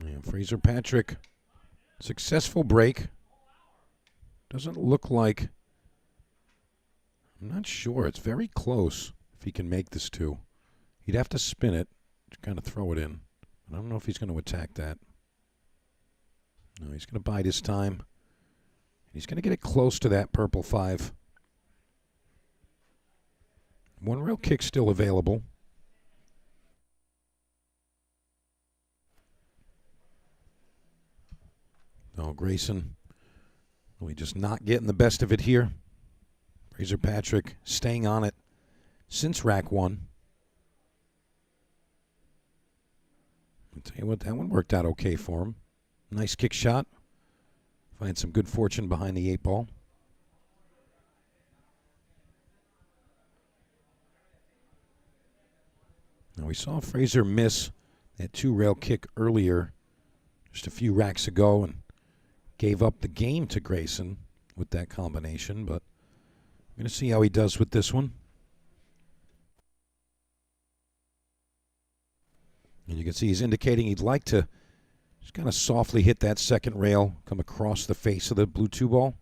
S2: And Fraser Patrick, successful break. Doesn't look like, I'm not sure. It's very close if he can make this 2. He'd have to spin it to kind of throw it in. I don't know if he's going to attack that. No, he's going to bide his time. He's going to get it close to that purple 5. One real kick still available. Oh, Grayson, really just not getting the best of it here. Fraser Patrick staying on it since rack 1. I'll tell you what, that one worked out okay for him. Nice kick shot. Find some good fortune behind the 8-ball. Now we saw Fraser miss that 2-rail kick earlier, just a few racks ago, and gave up the game to Grayson with that combination, but we're going to see how he does with this one. And you can see he's indicating he'd like to just kind of softly hit that second rail, come across the face of the blue 2-ball.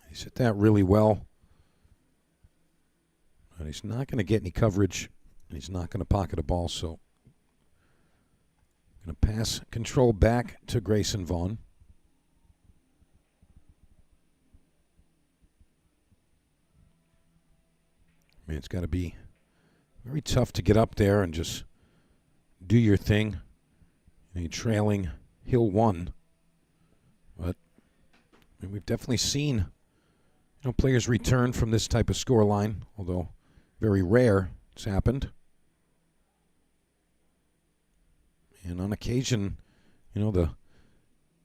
S2: He's hit that really well. And he's not going to get any coverage, and he's not going to pocket a ball, so going to pass control back to Grayson Vaughn. I mean, it's got to be very tough to get up there and just do your thing. And you're trailing hill 1. But I mean, we've definitely seen players return from this type of scoreline, although very rare it's happened. And on occasion, the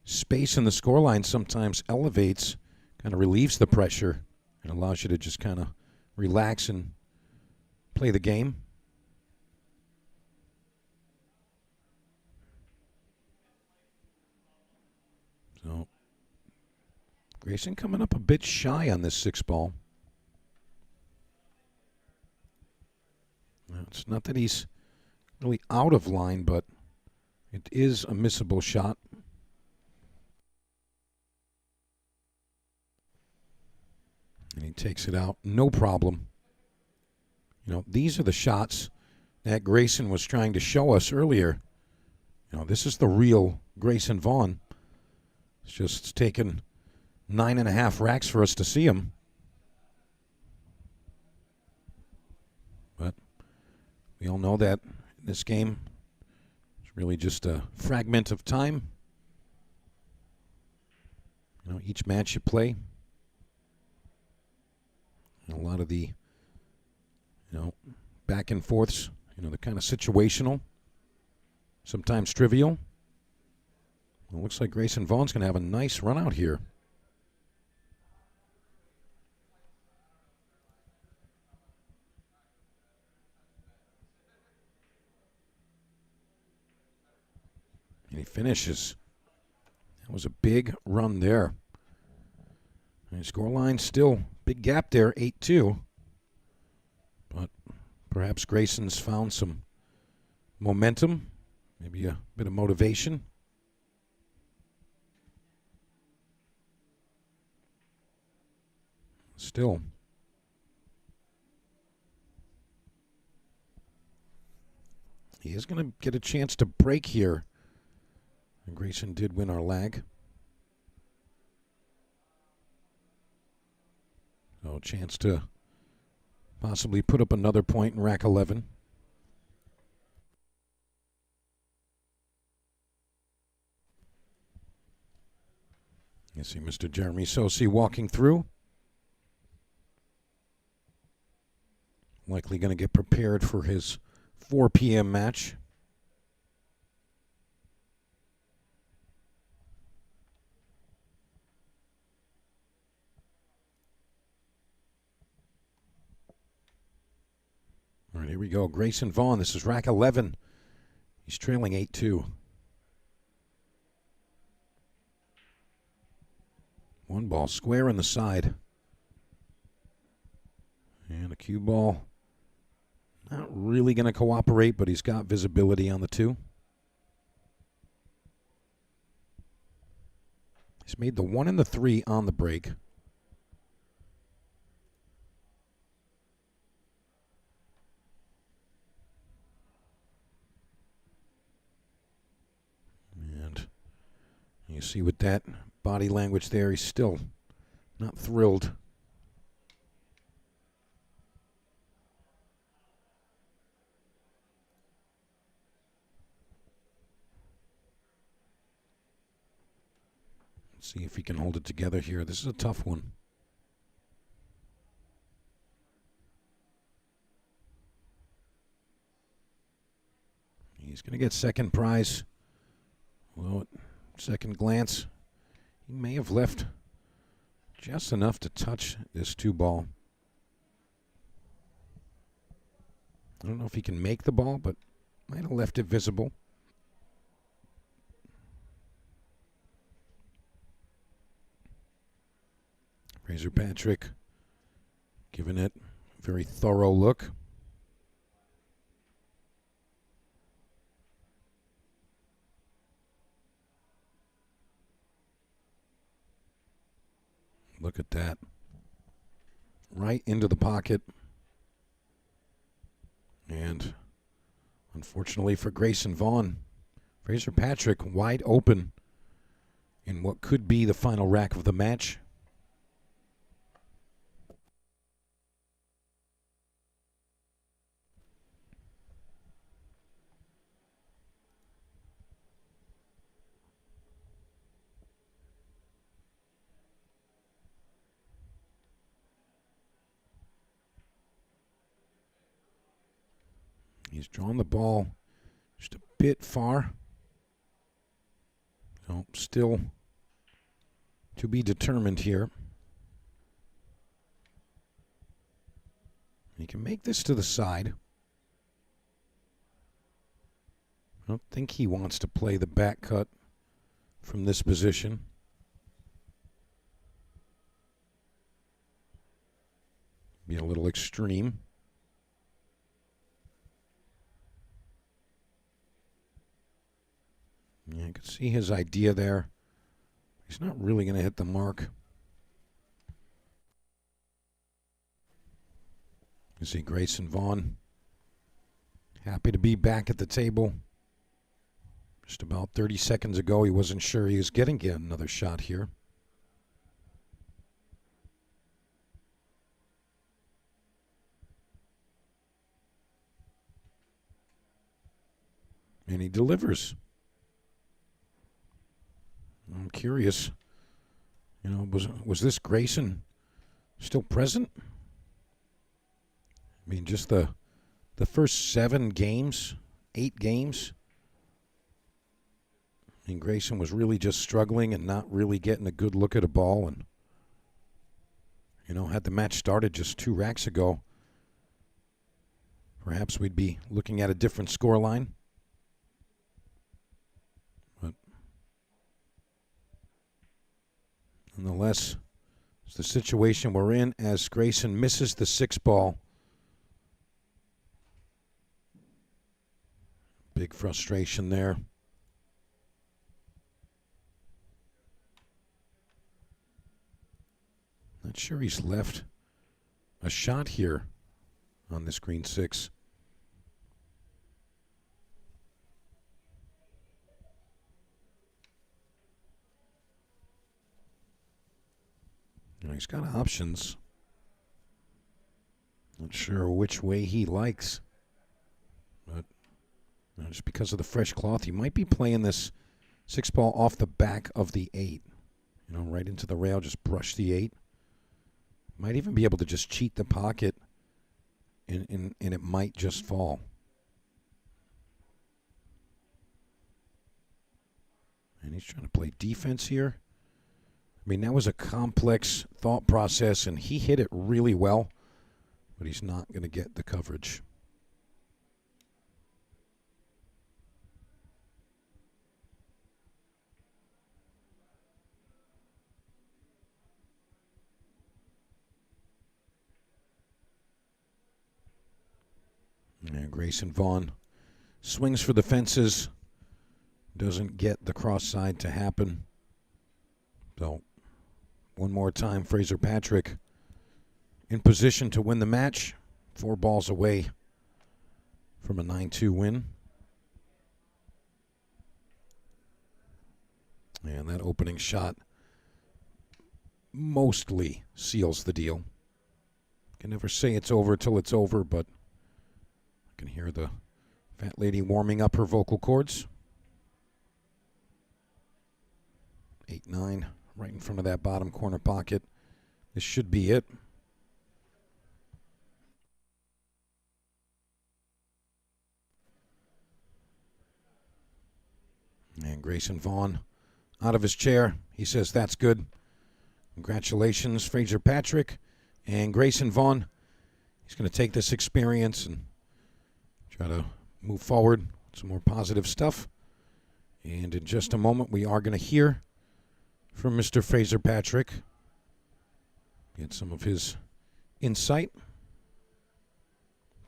S2: space in the scoreline sometimes elevates, kind of relieves the pressure, and allows you to just kind of relax and play the game. So, Grayson coming up a bit shy on this 6-ball. Now, it's not that he's really out of line, but it is a missable shot. And he takes it out, no problem. These are the shots that Grayson was trying to show us earlier. This is the real Grayson Vaughn. It's taken 9.5 racks for us to see him. But we all know that in this game, there's really just a fragment of time. You know, each match you play, and a lot of the, back and forths, they're kind of situational, sometimes trivial. Well, it looks like Grayson Vaughn's going to have a nice run out here. And he finishes. That was a big run there. And scoreline still big gap there, 8-2. But perhaps Grayson's found some momentum, maybe a bit of motivation. Still. He is going to get a chance to break here. And Grayson did win our lag. So a chance to possibly put up another point in rack 11. You see Mr. Jeremy Sosi walking through. Likely going to get prepared for his 4 p.m. match. All right, here we go. Grayson Vaughn. This is rack 11. He's trailing 8-2. One ball square in the side. And a cue ball. Not really going to cooperate, but he's got visibility on the 2. He's made the 1 and the 3 on the break. And you see with that body language there, he's still not thrilled. Let's see if he can hold it together here. This is a tough one. He's going to get second prize. Well, at second glance, he may have left just enough to touch this 2 ball. I don't know if he can make the ball, but might have left it visible. Fraser Patrick giving it a very thorough look. Look at that. Right into the pocket. And unfortunately for Grayson Vaughn, Fraser Patrick wide open in what could be the final rack of the match. He's drawn the ball just a bit far. So still to be determined here. He can make this to the side. I don't think he wants to play the back cut from this position. Be a little extreme. Yeah, you can see his idea there. He's not really going to hit the mark. You see Grayson Vaughn happy to be back at the table. Just about 30 seconds ago, he wasn't sure he was getting another shot here. And he delivers. I'm curious. You know, was this Grayson still present? I mean, just the first 7 games, 8 games. I mean, Grayson was really just struggling and not really getting a good look at a ball. And, you know, had the match started just 2 racks ago, perhaps we'd be looking at a different scoreline. But nonetheless, it's the situation we're in as Grayson misses the 6 ball. Big frustration there. Not sure he's left a shot here on this green 6. You know, he's got options. Not sure which way he likes. But just because of the fresh cloth, he might be playing this 6 ball off the back of the 8. You know, right into the rail, just brush the 8. Might even be able to just cheat the pocket, and it might just fall. And he's trying to play defense here. I mean, that was a complex thought process, and he hit it really well, but he's not going to get the coverage. And Grayson Vaughn swings for the fences. Doesn't get the cross side to happen. So, one more time, Fraser Patrick in position to win the match. 4 balls away from a 9-2 win. And that opening shot mostly seals the deal. Can never say it's over till it's over, but I can hear the fat lady warming up her vocal cords. 8-9, right in front of that bottom corner pocket. This should be it. And Grayson Vaughn out of his chair. He says, that's good. Congratulations, Fraser Patrick. And Grayson Vaughn, he's going to take this experience and try to move forward with some more positive stuff. And in just a moment, we are going to hear from Mr. Fraser Patrick. Get some of his insight.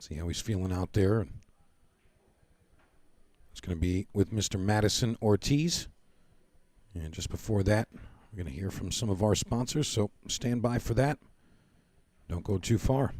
S2: See how he's feeling out there. It's going to be with Mr. Madison Ortiz. And just before that, we're going to hear from some of our sponsors, so stand by for that. Don't go too far.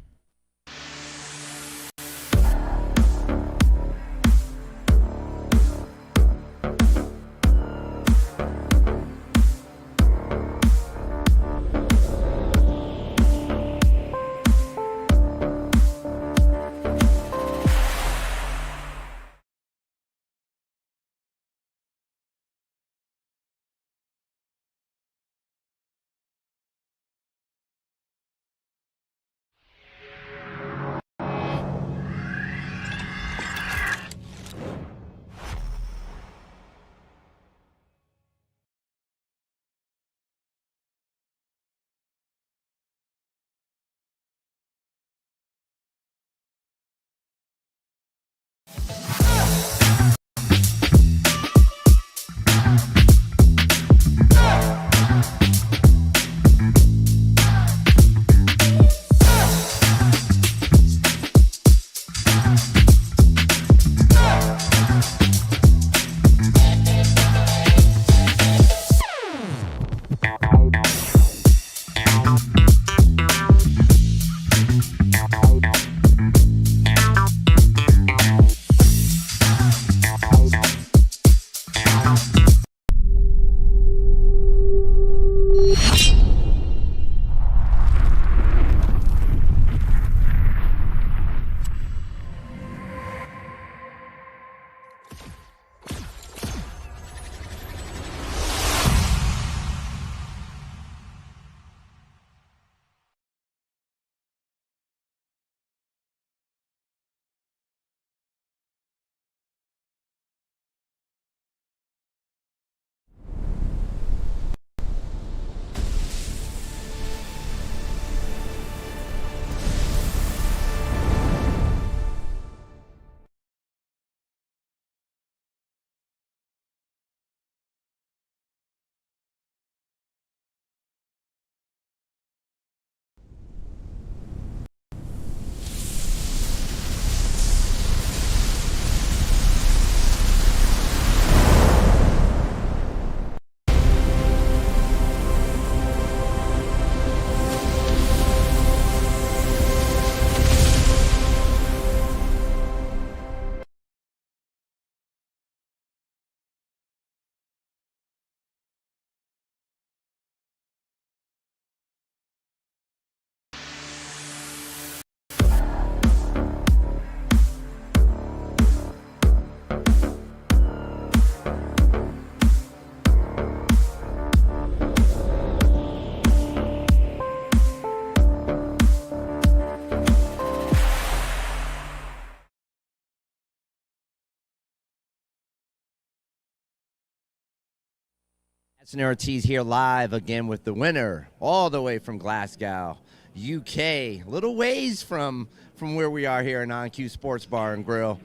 S3: Madison Ortiz here live again with the winner, all the way from Glasgow, UK. Little ways from where we are here in On-Q Sports Bar and Grill.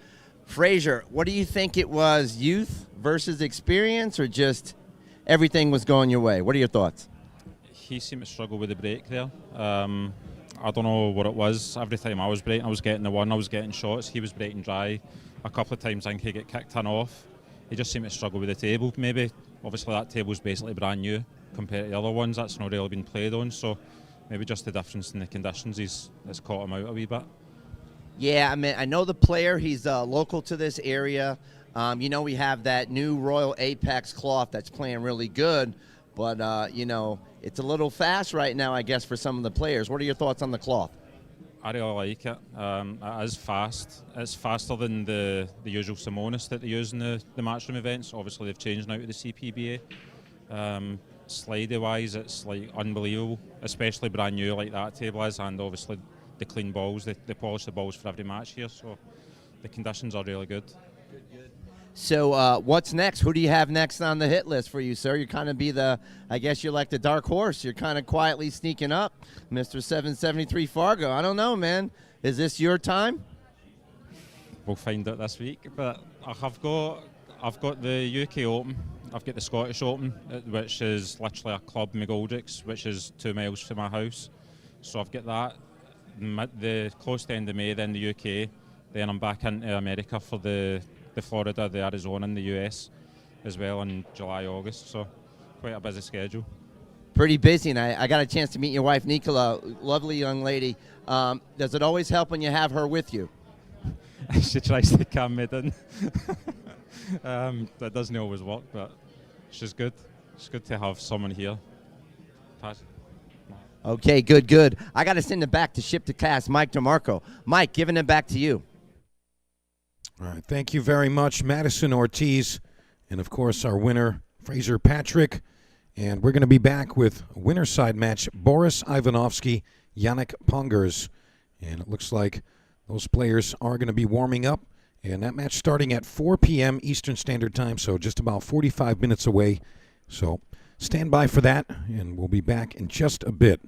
S3: Fraser, what do you think it was, youth versus experience, or just everything was going your way? What are your thoughts?
S5: He seemed to struggle with the break there. I don't know what it was. Every time I was breaking, I was getting the one, I was getting shots. He was breaking dry. A couple of times I think he get kicked on off. He just seemed to struggle with the table. Maybe, obviously that table's basically brand new compared to the other ones. That's not really been played on. So maybe just the difference in the conditions has caught him out a wee bit.
S3: Yeah, I mean, I know the player. He's local to this area. We have that new Royal Apex cloth that's playing really good. But, it's a little fast right now, I guess, for some of the players. What are your thoughts on the cloth?
S5: I really like it. It is fast. It's faster than the usual Simonis that they use in the matchroom events. Obviously, they've changed now to the CPBA. Slidey-wise, it's like unbelievable, especially brand new like that table is, and obviously the clean balls. They polish the balls for every match here, so the conditions are really good.
S3: So what's next? Who do you have next on the hit list for you, sir? You kind of I guess you're like the dark horse. You're kind of quietly sneaking up, Mr. 773 Fargo. I don't know, man. Is this your time?
S5: We'll find out this week, but I've got the UK Open, I've got the Scottish Open, which is literally a club in McGoldrick's, which is 2 miles from my house. So I've got that, the close to end of May, then the UK, then I'm back into America for the Florida, the Arizona, and the US as well in July, August. So quite a busy schedule.
S3: Pretty busy, and I got a chance to meet your wife, Nicola, lovely young lady. Does it always help when you have her with you?
S5: She tries to calm me down. That doesn't always work, but she's good. It's good to have someone here. Pass.
S3: Okay, good. I got to send it back to Ship to Cast, Mike DeMarco. Mike, giving it back to you.
S2: All right, thank you very much, Madison Ortiz, and of course our winner, Fraser Patrick. And we're going to be back with winner's side match, Boris Ivanovski, Yanick Pongers. And it looks like those players are going to be warming up, and that match starting at 4 p.m. Eastern Standard Time, so just about 45 minutes away. So stand by for that, and we'll be back in just a bit.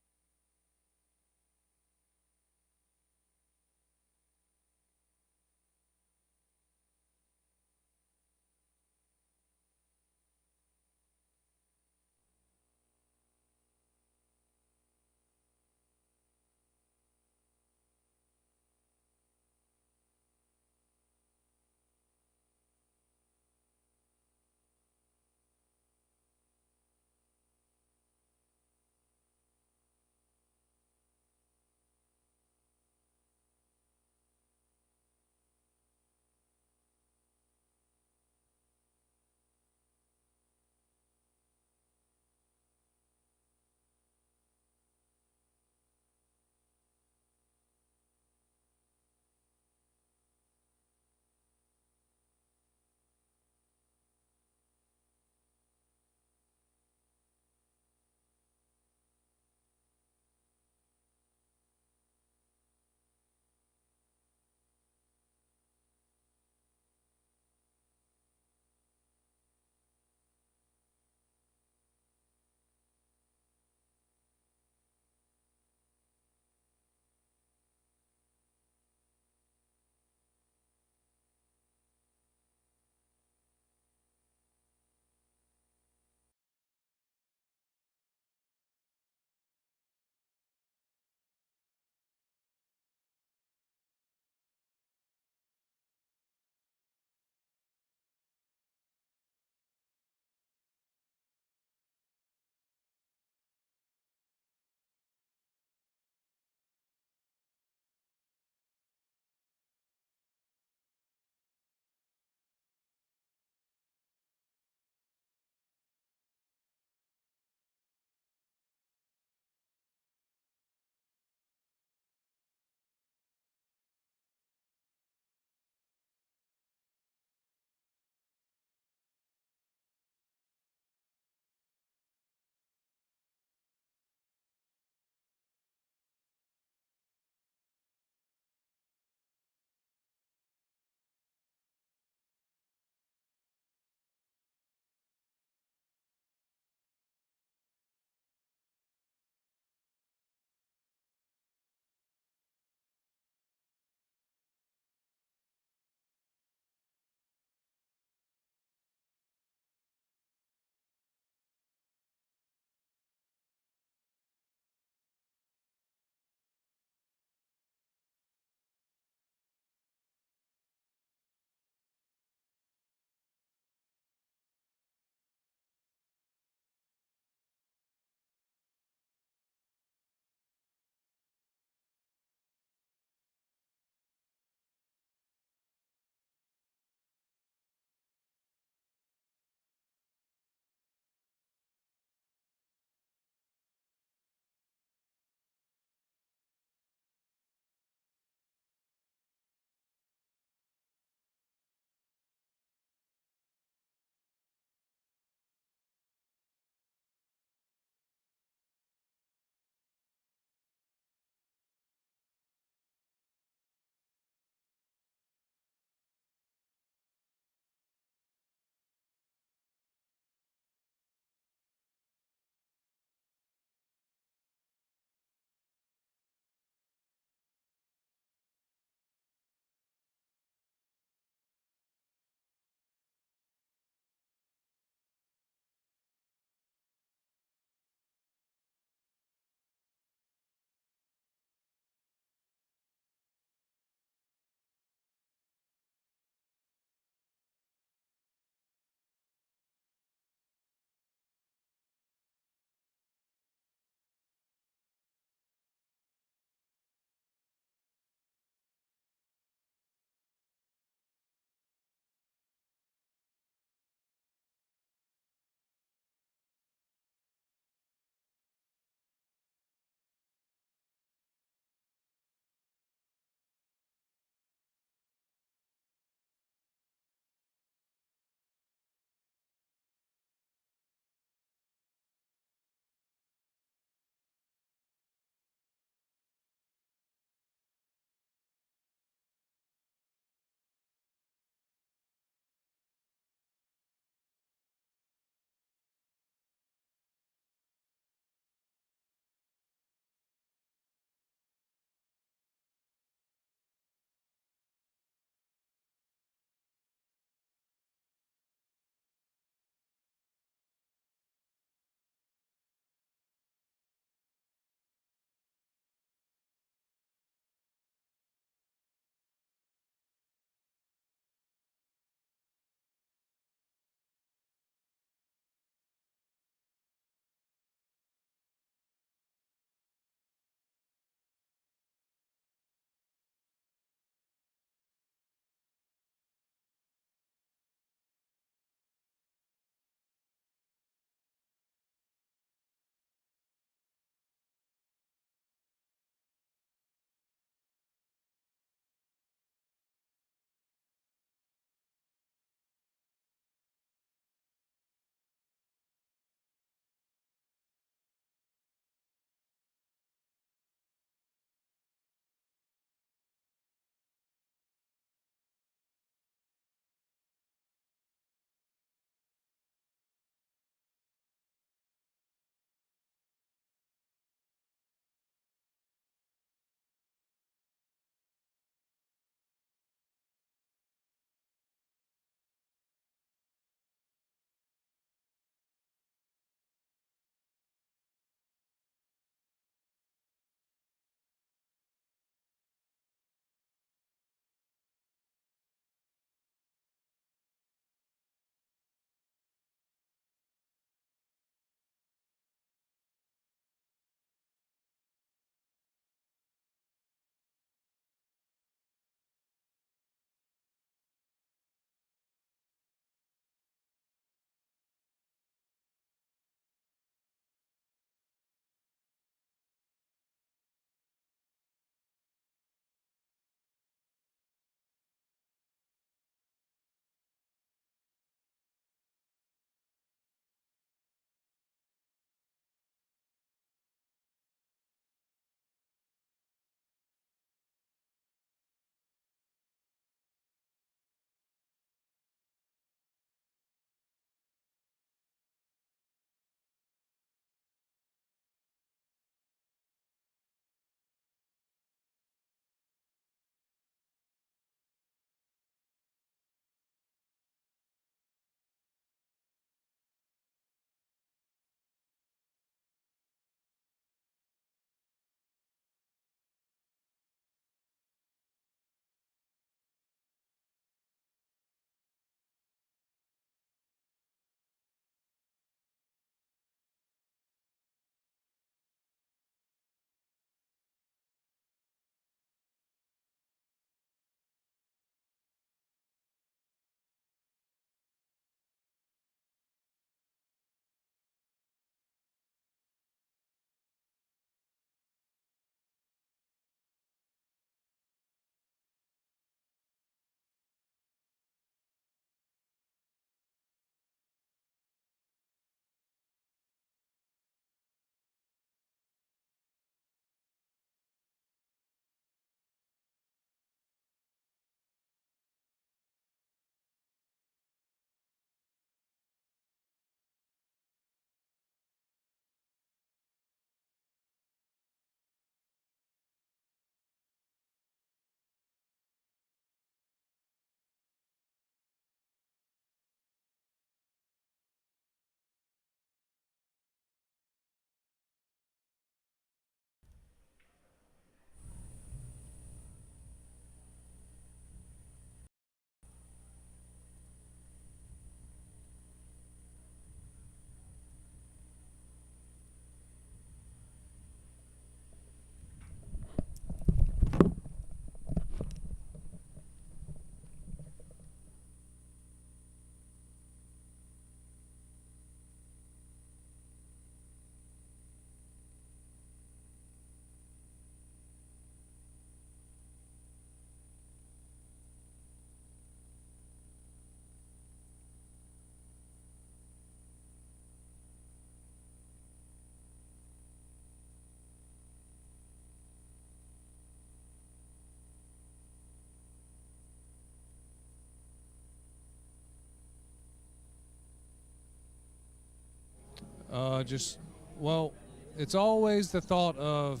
S6: Well, it's always the thought of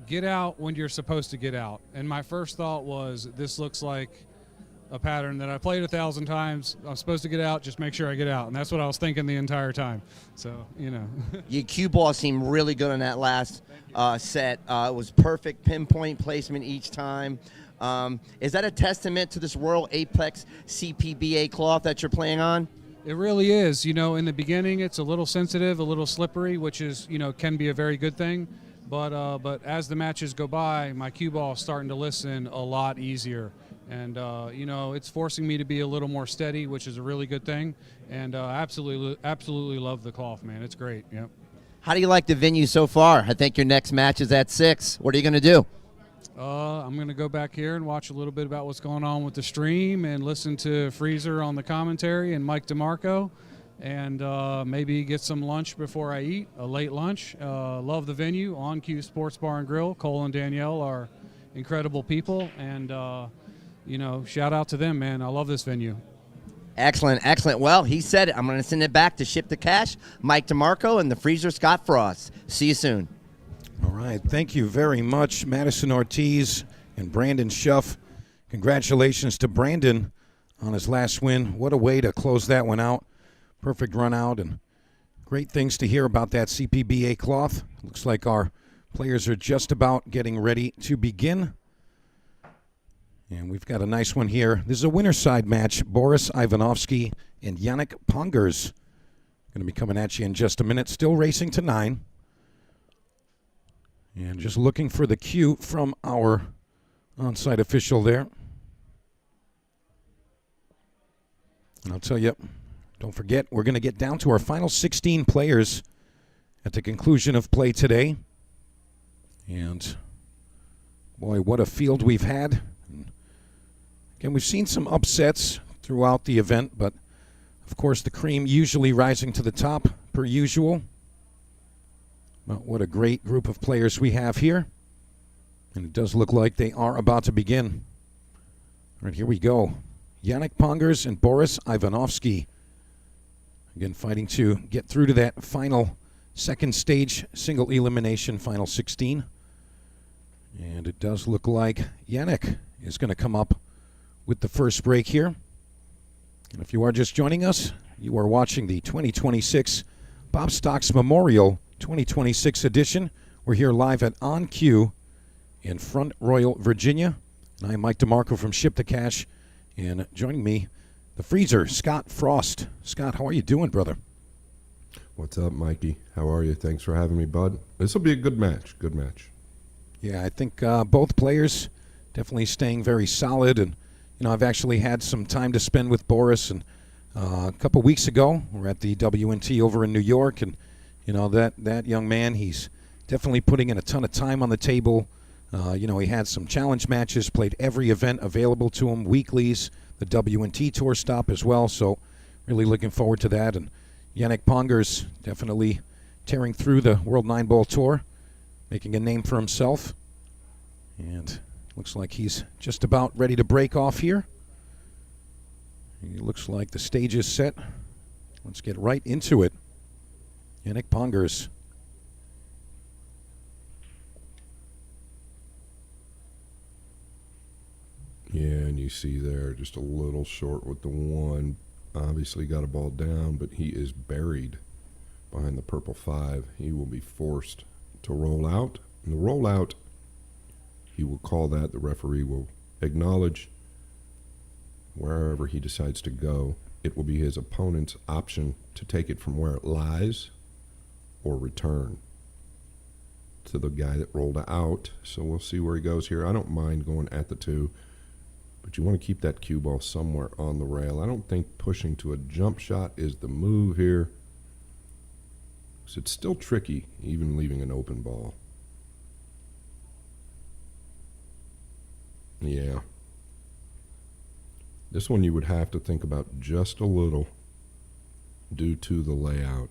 S6: get out when you're supposed to get out. And my first thought was, this looks like a pattern that I played 1,000 times. I'm supposed to get out, just make sure I get out. And that's what I was thinking the entire time. So,
S3: Your cue ball seemed really good in that last set. It was perfect pinpoint placement each time. Is that a testament to this World Apex CPBA cloth that you're playing on?
S6: It really is. In the beginning, it's a little sensitive, a little slippery, which is, can be a very good thing. But as the matches go by, my cue ball is starting to listen a lot easier. And, it's forcing me to be a little more steady, which is a really good thing. And absolutely love the cloth, man. It's great. Yep.
S3: How do you like the venue so far? I think your next match is at 6. What are you going to do?
S6: I'm going to go back here and watch a little bit about what's going on with the stream and listen to Fraser on the commentary and Mike DeMarco, and maybe get some lunch before I eat, a late lunch. Love the venue, On Cue Sports Bar and Grill. Cole and Danielle are incredible people, and, shout out to them, man. I love this venue.
S3: Excellent, excellent. Well, he said it. I'm going to send it back to Ship to Cash, Mike DeMarco, and the Freezer Scott Frost. See you soon.
S2: All right. Thank you very much, Madison Ortiz and Brandon Schuff. Congratulations to Brandon on his last win. What a way to close that one out. Perfect run out, and great things to hear about that CPBA cloth. Looks like our players are just about getting ready to begin. And we've got a nice one here. This is a winner side match. Boris Ivanovski and Yanick Pongers going to be coming at you in just a minute. Still racing to 9. And just looking for the cue from our on-site official there. And I'll tell you, don't forget, we're going to get down to our final 16 players at the conclusion of play today. And boy, what a field we've had. Again, we've seen some upsets throughout the event, but of course the cream usually rising to the top per usual. Well, what a great group of players we have here. And it does look like they are about to begin. All right, here we go. Yanick Pongers and Boris Ivanovski. Again, fighting to get through to that final second stage single elimination final 16. And it does look like Yanick is going to come up with the first break here. And if you are just joining us, you are watching the 2026 Bob Stocks Memorial 2026 edition. We're here live at On Cue in Front Royal, Virginia. And I'm Mike DeMarco from Ship to Cash. And joining me, the Freezer, Scott Frost. Scott, how are you doing, brother?
S1: What's up, Mikey? How are you? Thanks for having me, bud. This will be a good match. Good match.
S2: Yeah, I think both players definitely staying very solid. And, I've actually had some time to spend with Boris. And a couple weeks ago, we're at the WNT over in New York. And, that young man, he's definitely putting in a ton of time on the table. He had some challenge matches, played every event available to him, weeklies, the WNT tour stop as well. So really looking forward to that. And Yanick Pongers definitely tearing through the World 9-Ball Tour, making a name for himself. And looks like he's just about ready to break off here. It looks like the stage is set. Let's get right into it. Yanick Pongers.
S1: Yeah, and you see there just a little short with the one. Obviously got a ball down, but he is buried behind the purple 5. He will be forced to roll out. And the rollout, he will call that. The referee will acknowledge wherever he decides to go. It will be his opponent's option to take it from where it lies or return to the guy that rolled out. So we'll see where he goes here. I don't mind going at the 2, but you want to keep that cue ball somewhere on the rail. I don't think pushing to a jump shot is the move here. So it's still tricky, even leaving an open ball. Yeah. This one you would have to think about just a little due to the layout.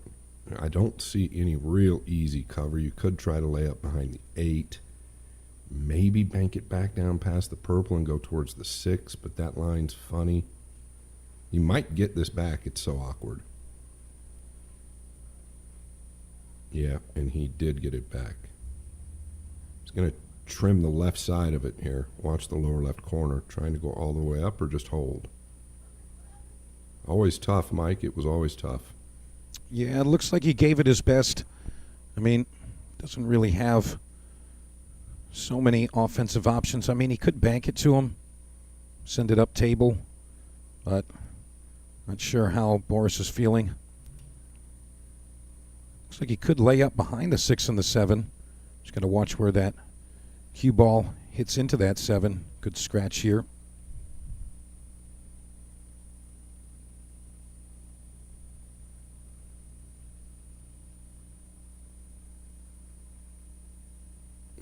S1: I don't see any real easy cover. You could try to lay up behind the 8. Maybe bank it back down past the purple and go towards the 6, but that line's funny. You might get this back. It's so awkward. Yeah, and he did get it back. He's going to trim the left side of it here. Watch the lower left corner. Trying to go all the way up or just hold. Always tough, Mike. It was always tough.
S2: Yeah, it looks like he gave it his best. I mean, doesn't really have so many offensive options. I mean, he could bank it to him, send it up table, but not sure how Boris is feeling. Looks like he could lay up behind the 6 and the 7. Just got to watch where that cue ball hits into that 7. Good scratch here.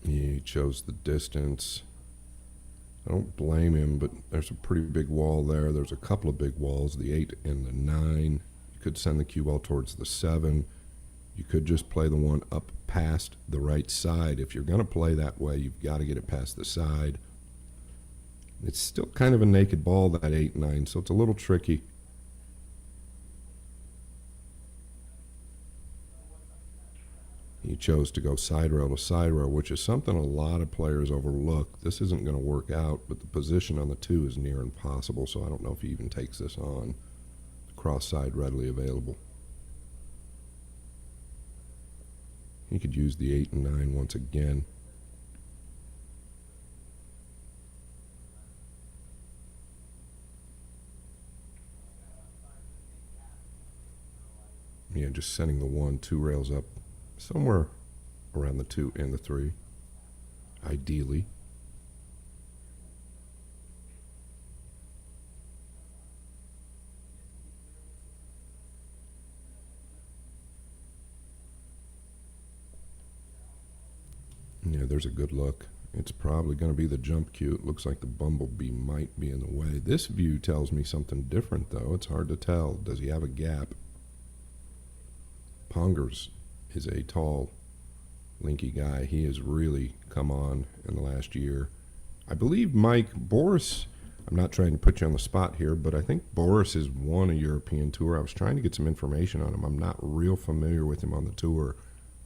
S1: He chose the distance. I don't blame him, but there's a pretty big wall there. There's a couple of big walls, the 8 and the 9. You could send the cue ball towards the 7. You could just play the one up past the right side. If you're going to play that way, you've got to get it past the side. It's still kind of a naked ball, that 8-9, so it's a little tricky. He chose to go side rail to side rail, which is something a lot of players overlook. This isn't going to work out, but the position on the 2 is near impossible, so I don't know if he even takes this on. Cross side readily available. He could use the 8 and 9 once again. Yeah, just sending the 1, 2 rails up somewhere around the 2 and the 3, ideally. Yeah, there's a good look. It's probably going to be the jump cue. It looks like the bumblebee might be in the way. This view tells me something different, though. It's hard to tell. Does he have a gap? Pongers is a tall, lanky guy. He has really come on in the last year. I believe Boris, I'm not trying to put you on the spot here, but I think Boris has won a European tour. I was trying to get some information on him. I'm not real familiar with him on the tour,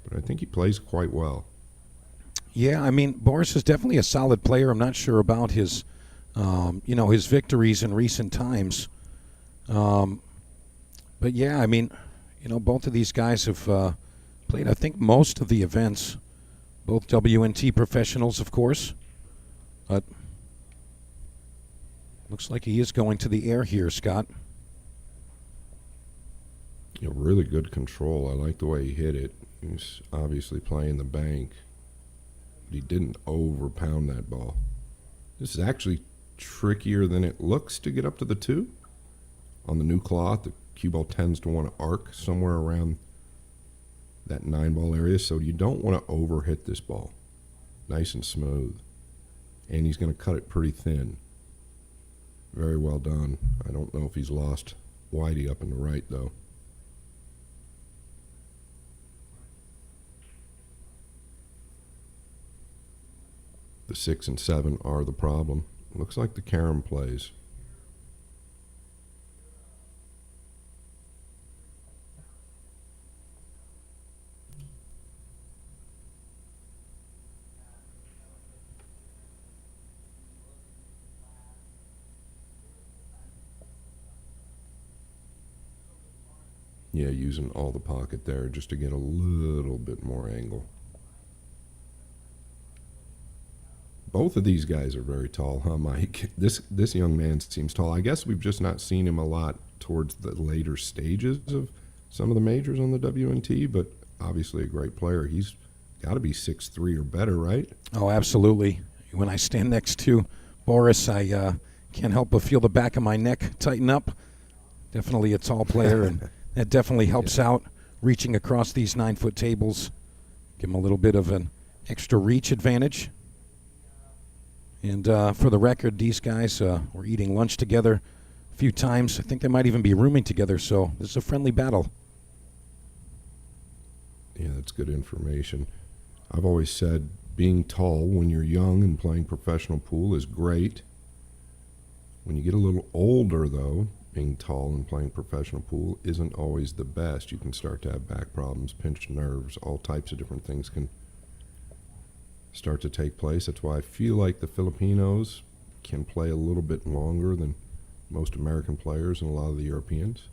S1: but I think he plays quite well.
S2: Yeah, I mean, Boris is definitely a solid player. I'm not sure about his, his victories in recent times. But yeah, I mean, both of these guys have played, I think, most of the events. Both WNT professionals, of course. But looks like he is going to the air here, Scott.
S1: Really good control. I like the way he hit it. He's obviously playing the bank. But he didn't overpound that ball. This is actually trickier than it looks to get up to the 2. On the new cloth, the cue ball tends to want to arc somewhere around that 9 ball area, so you don't want to overhit this ball. Nice and smooth. And he's going to cut it pretty thin. Very well done. I don't know if he's lost Whitey up in the right, though. The 6 and 7 are the problem. Looks like the carom plays. Yeah, using all the pocket there just to get a little bit more angle. Both of these guys are very tall, huh, Mike? This young man seems tall. I guess we've just not seen him a lot towards the later stages of some of the majors on the WNT, but obviously a great player. He's got to be 6'3" or better, right?
S2: Oh, absolutely. When I stand next to Boris, I can't help but feel the back of my neck tighten up. Definitely a tall player, and that definitely helps out reaching across these 9-foot tables. Give him a little bit of an extra reach advantage. And for the record, these guys were eating lunch together a few times. I think they might even be rooming together, so this is a friendly battle.
S1: Yeah, that's good information. I've always said being tall when you're young and playing professional pool is great. When you get a little older, though, being tall and playing professional pool isn't always the best. You can start to have back problems, pinched nerves, all types of different things can start to take place. That's why I feel like the Filipinos can play a little bit longer than most American players and a lot of the Europeans.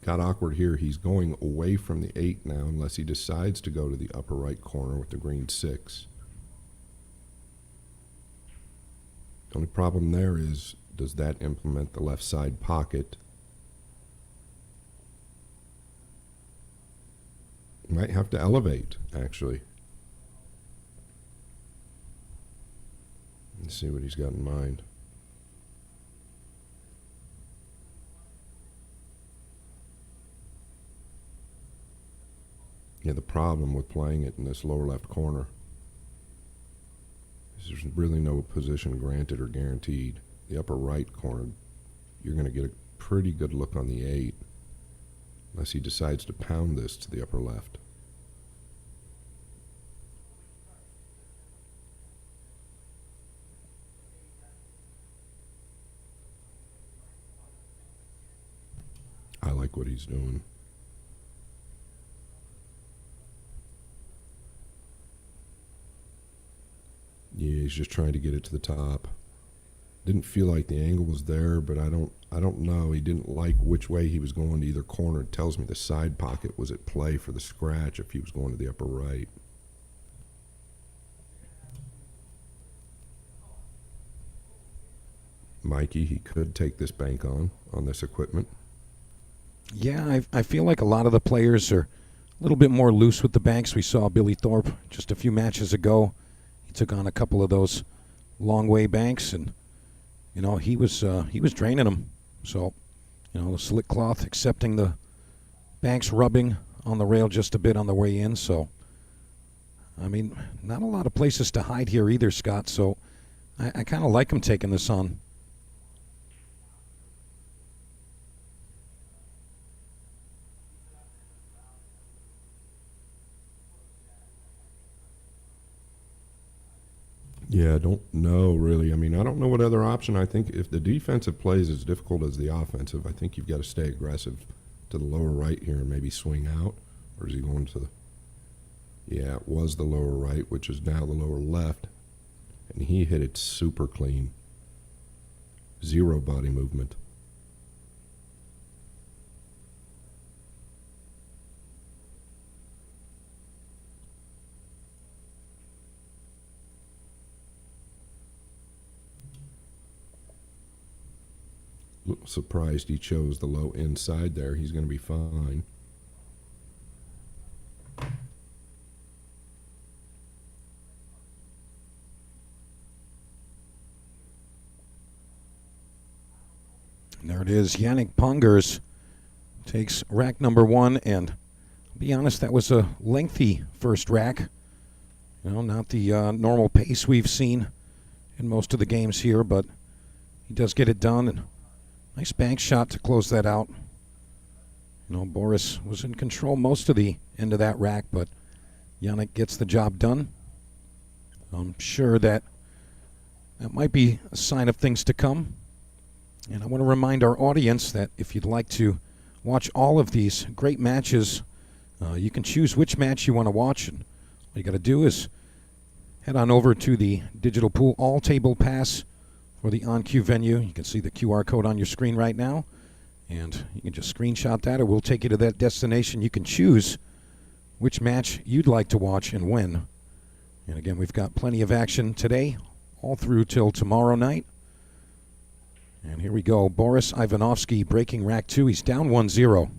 S1: Got awkward here. He's going away from the 8 now unless he decides to go to the upper right corner with the green 6. The only problem there is, does that implement the left side pocket? Might have to elevate, actually. Let's see what he's got in mind. Yeah, the problem with playing it in this lower left corner is there's really no position granted or guaranteed. The upper right corner, you're going to get a pretty good look on the 8 unless he decides to pound this to the upper left. I like what he's doing. Yeah, he's just trying to get it to the top. Didn't feel like the angle was there, but I don't know. He didn't like which way he was going to either corner. It tells me the side pocket was at play for the scratch if he was going to the upper right. Mikey, he could take this bank on this equipment.
S2: Yeah, I feel like a lot of the players are a little bit more loose with the banks. We saw Billy Thorpe just a few matches ago. He took on a couple of those long way banks, and you know he was draining them. So, you know, the slick cloth accepting the banks rubbing on the rail just a bit on the way in. So, I mean, not a lot of places to hide here either, Scott. So, I kind of like him taking this on.
S1: Yeah, I don't know, really. I mean, I don't know what other option. I think if the defensive play is as difficult as the offensive, I think you've got to stay aggressive to the lower right here and maybe swing out. Or is he going to the... Yeah, it was the lower right, which is now the lower left. And he hit it super clean. Zero body movement. Surprised he chose the low inside there. He's going to be fine.
S2: And there it is. Yanick Pongers takes rack number 1, and I'll be honest, that was a lengthy first rack. You know, not the normal pace we've seen in most of the games here, but he does get it done, and nice bank shot to close that out. You know, Boris was in control most of the end of that rack, but Yanick gets the job done. I'm sure that might be a sign of things to come. And I want to remind our audience that if you'd like to watch all of these great matches, you can choose which match you want to watch. And all you got to do is head on over to the Digital Pool All Table Pass for the on-cue venue. You can see the QR code on your screen right now, and you can just screenshot that, or we'll take you to that destination. You can choose which match you'd like to watch and when. And again, we've got plenty of action today, all through till tomorrow night. And here we go. Boris Ivanovski breaking rack 2. He's down 1-0.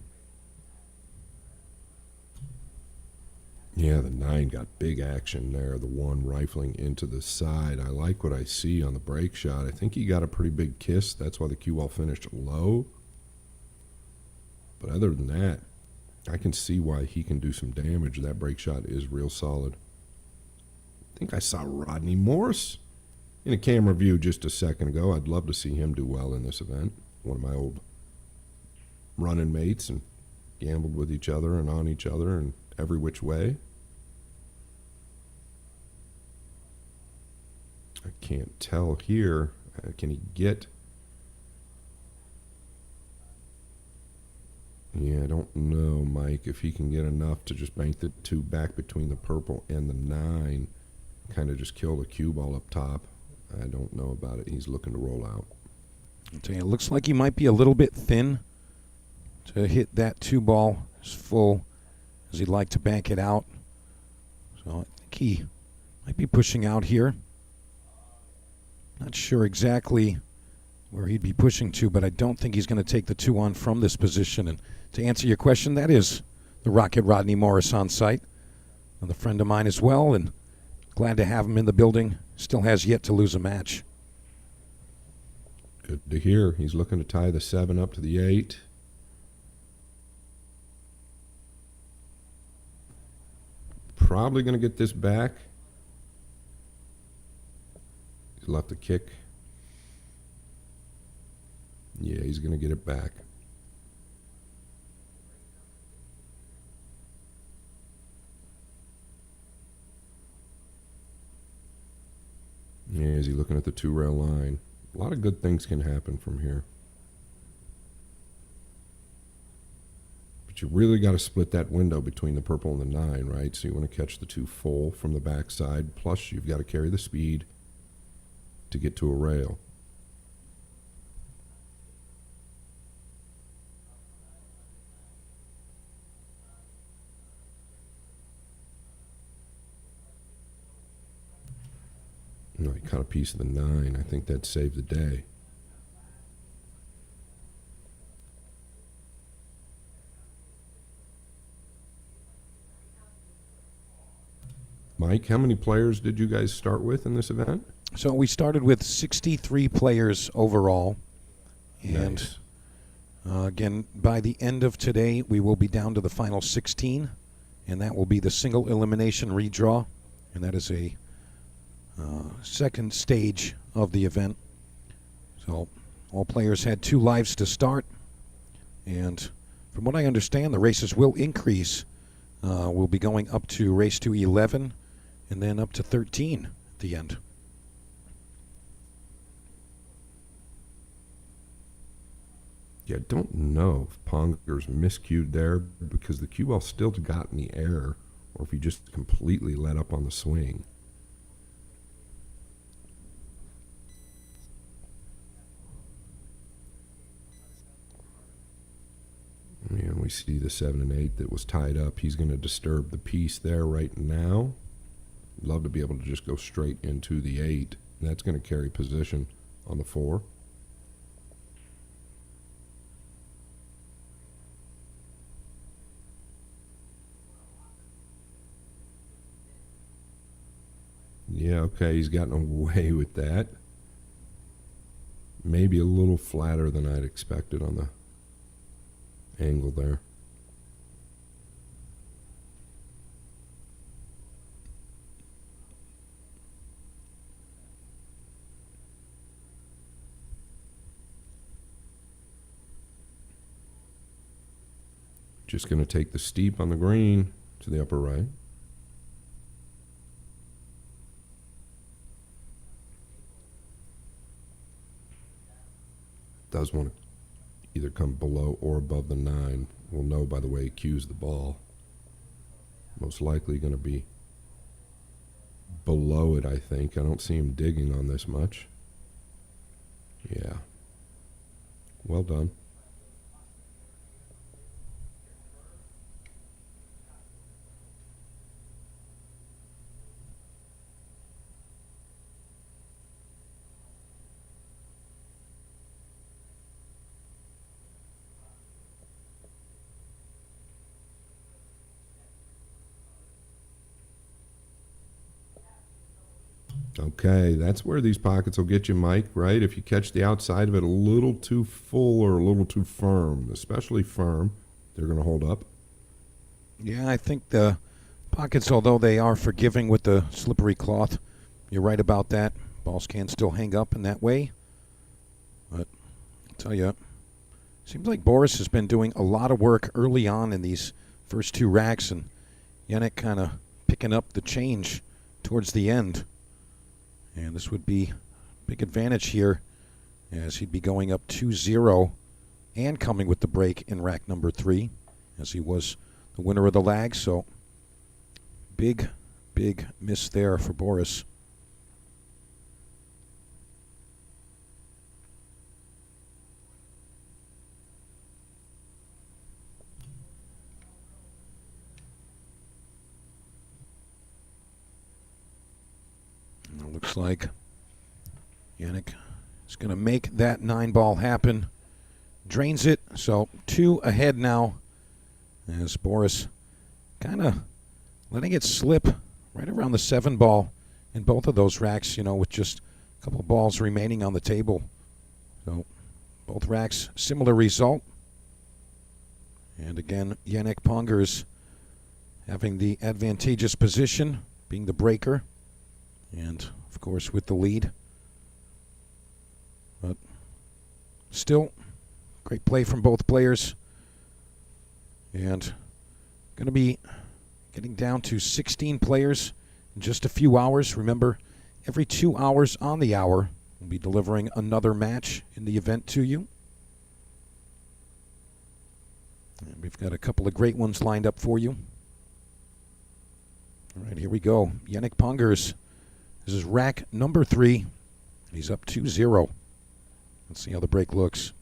S1: Yeah, the 9 got big action there. The 1 rifling into the side. I like what I see on the break shot. I think he got a pretty big kiss. That's why the cue ball finished low. But other than that, I can see why he can do some damage. That break shot is real solid. I think I saw Rodney Morris in a camera view just a second ago. I'd love to see him do well in this event. One of my old running mates, and gambled with each other and on each other and every which way. I can't tell here. Can he get... Yeah, I don't know, Mike, if he can get enough to just bank the 2 back between the purple and the 9. Kind of just kill the cue ball up top. I don't know about it. He's looking to roll out.
S2: I'll tell you, it looks like he might be a little bit thin to hit that 2 ball as full as he'd like to bank it out. So I think he might be pushing out here. Not sure exactly where he'd be pushing to, but I don't think he's going to take the 2 on from this position. And to answer your question, that is the Rocket Rodney Morris on site. Another friend of mine as well, and glad to have him in the building. Still has yet to lose a match.
S1: Good to hear. He's looking to tie the 7 up to the 8. Probably going to get this back. He's left a kick. Yeah, he's going to get it back. Yeah, is he looking at the 2-rail line? A lot of good things can happen from here. But you really got to split that window between the purple and the 9, right? So you want to catch the 2 full from the backside. Plus, you've got to carry the speed to get to a rail. No, he caught a piece of the 9. I think that saved the day. Mike, how many players did you guys start with in this event?
S2: So we started with 63 players overall. And
S1: Nice.
S2: again, by the end of today, we will be down to the final 16. And that will be the single elimination redraw. And that is a second stage of the event. So all players had 2 lives to start. And from what I understand, the races will increase. We'll be going up to race to 11 and then up to 13 at the end.
S1: Yeah, I don't know if Pongers miscued there because the cue ball still got in the air or if he just completely let up on the swing. And we see the 7 and 8 that was tied up. He's going to disturb the piece there right now. Love to be able to just go straight into the 8. And that's going to carry position on the 4. Yeah, okay, he's gotten away with that. Maybe a little flatter than I'd expected on the angle there. Just going to take the steep on the green to the upper right. Does want to either come below or above the 9. We'll know by the way he cues the ball. Most likely going to be below it, I think. I don't see him digging on this much. Yeah. Well done. Okay, that's where these pockets will get you, Mike, right? If you catch the outside of it a little too full or a little too firm, especially firm, they're going to hold up.
S2: Yeah, I think the pockets, although they are forgiving with the slippery cloth, you're right about that. Balls can still hang up in that way. But I'll tell you, seems like Boris has been doing a lot of work early on in these first 2 racks, and Yanick kind of picking up the change towards the end. And this would be a big advantage here, as he'd be going up 2-0 and coming with the break in rack number 3, as he was the winner of the lag. So big miss there for Boris. And it looks like Yanick is going to make that 9-ball happen. Drains it, so 2 ahead now, as Boris kind of letting it slip right around the 7-ball in both of those racks, with just a couple of balls remaining on the table. So both racks, similar result. And again, Yanick Pongers having the advantageous position, being the breaker, and of course with the lead. But still, great play from both players. And going to be getting down to 16 players in just a few hours. Remember, every 2 hours on the hour, we'll be delivering another match in the event to you. And we've got a couple of great ones lined up for you. All right, here we go. Yanick Pongers. This is rack number 3. He's up 2-0. Let's see how the break looks.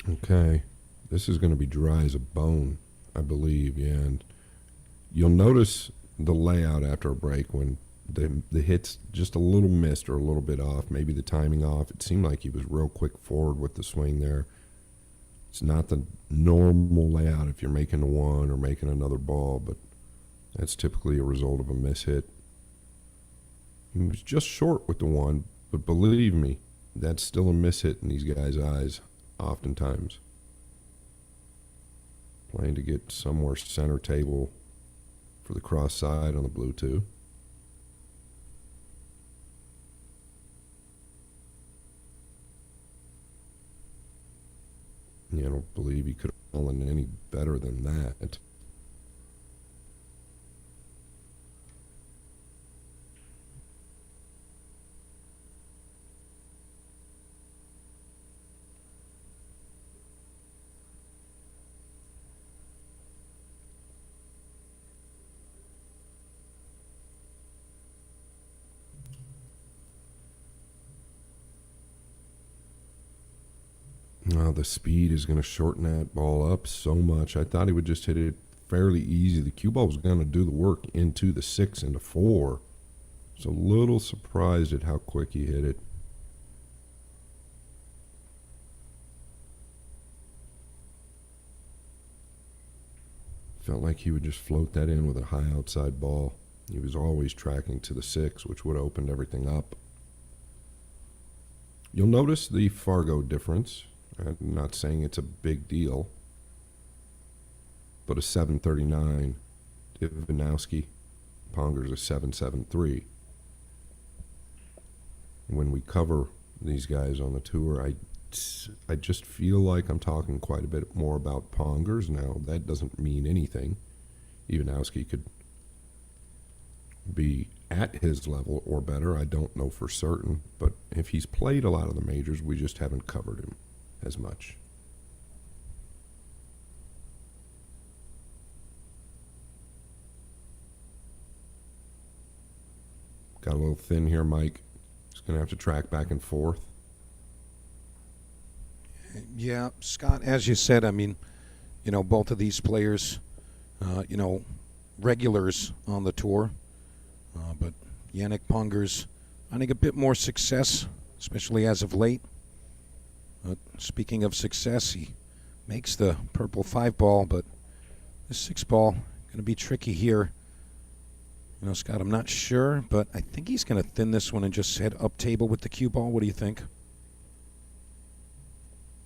S1: Okay, this is going to be dry as a bone, I believe, yeah. And you'll notice the layout after a break when the hit's just a little missed or a little bit off, maybe the timing off. It seemed like he was real quick forward with the swing there. It's not the normal layout if you're making a 1 or making another ball, but that's typically a result of a miss hit. He was just short with the 1, but believe me, that's still a miss hit in these guys' eyes. Oftentimes, playing to get somewhere center table for the cross side on the blue 2. Yeah, I don't believe he could have fallen any better than that. Wow, the speed is going to shorten that ball up so much. I thought he would just hit it fairly easy. The cue ball was going to do the work into the 6 and the 4. So a little surprised at how quick he hit it. Felt like he would just float that in with a high outside ball. He was always tracking to the 6, which would have opened everything up. You'll notice the Fargo difference. I'm not saying it's a big deal, but a 739, Ivanovski, Pongers a 773. When we cover these guys on the tour, I just feel like I'm talking quite a bit more about Pongers now. That doesn't mean anything. Ivanovski could be at his level or better. I don't know for certain, but if he's played a lot of the majors, we just haven't covered him as much. Got a little thin here, Mike. He's going to have to track back and forth.
S2: Yeah, Scott, as you said, I mean, both of these players, regulars on the tour. But Yanick Pongers finding a bit more success, especially as of late. But speaking of success, he makes the purple 5-ball, but the 6-ball going to be tricky here. Scott, I'm not sure, but I think he's going to thin this one and just head up table with the cue ball. What do you think?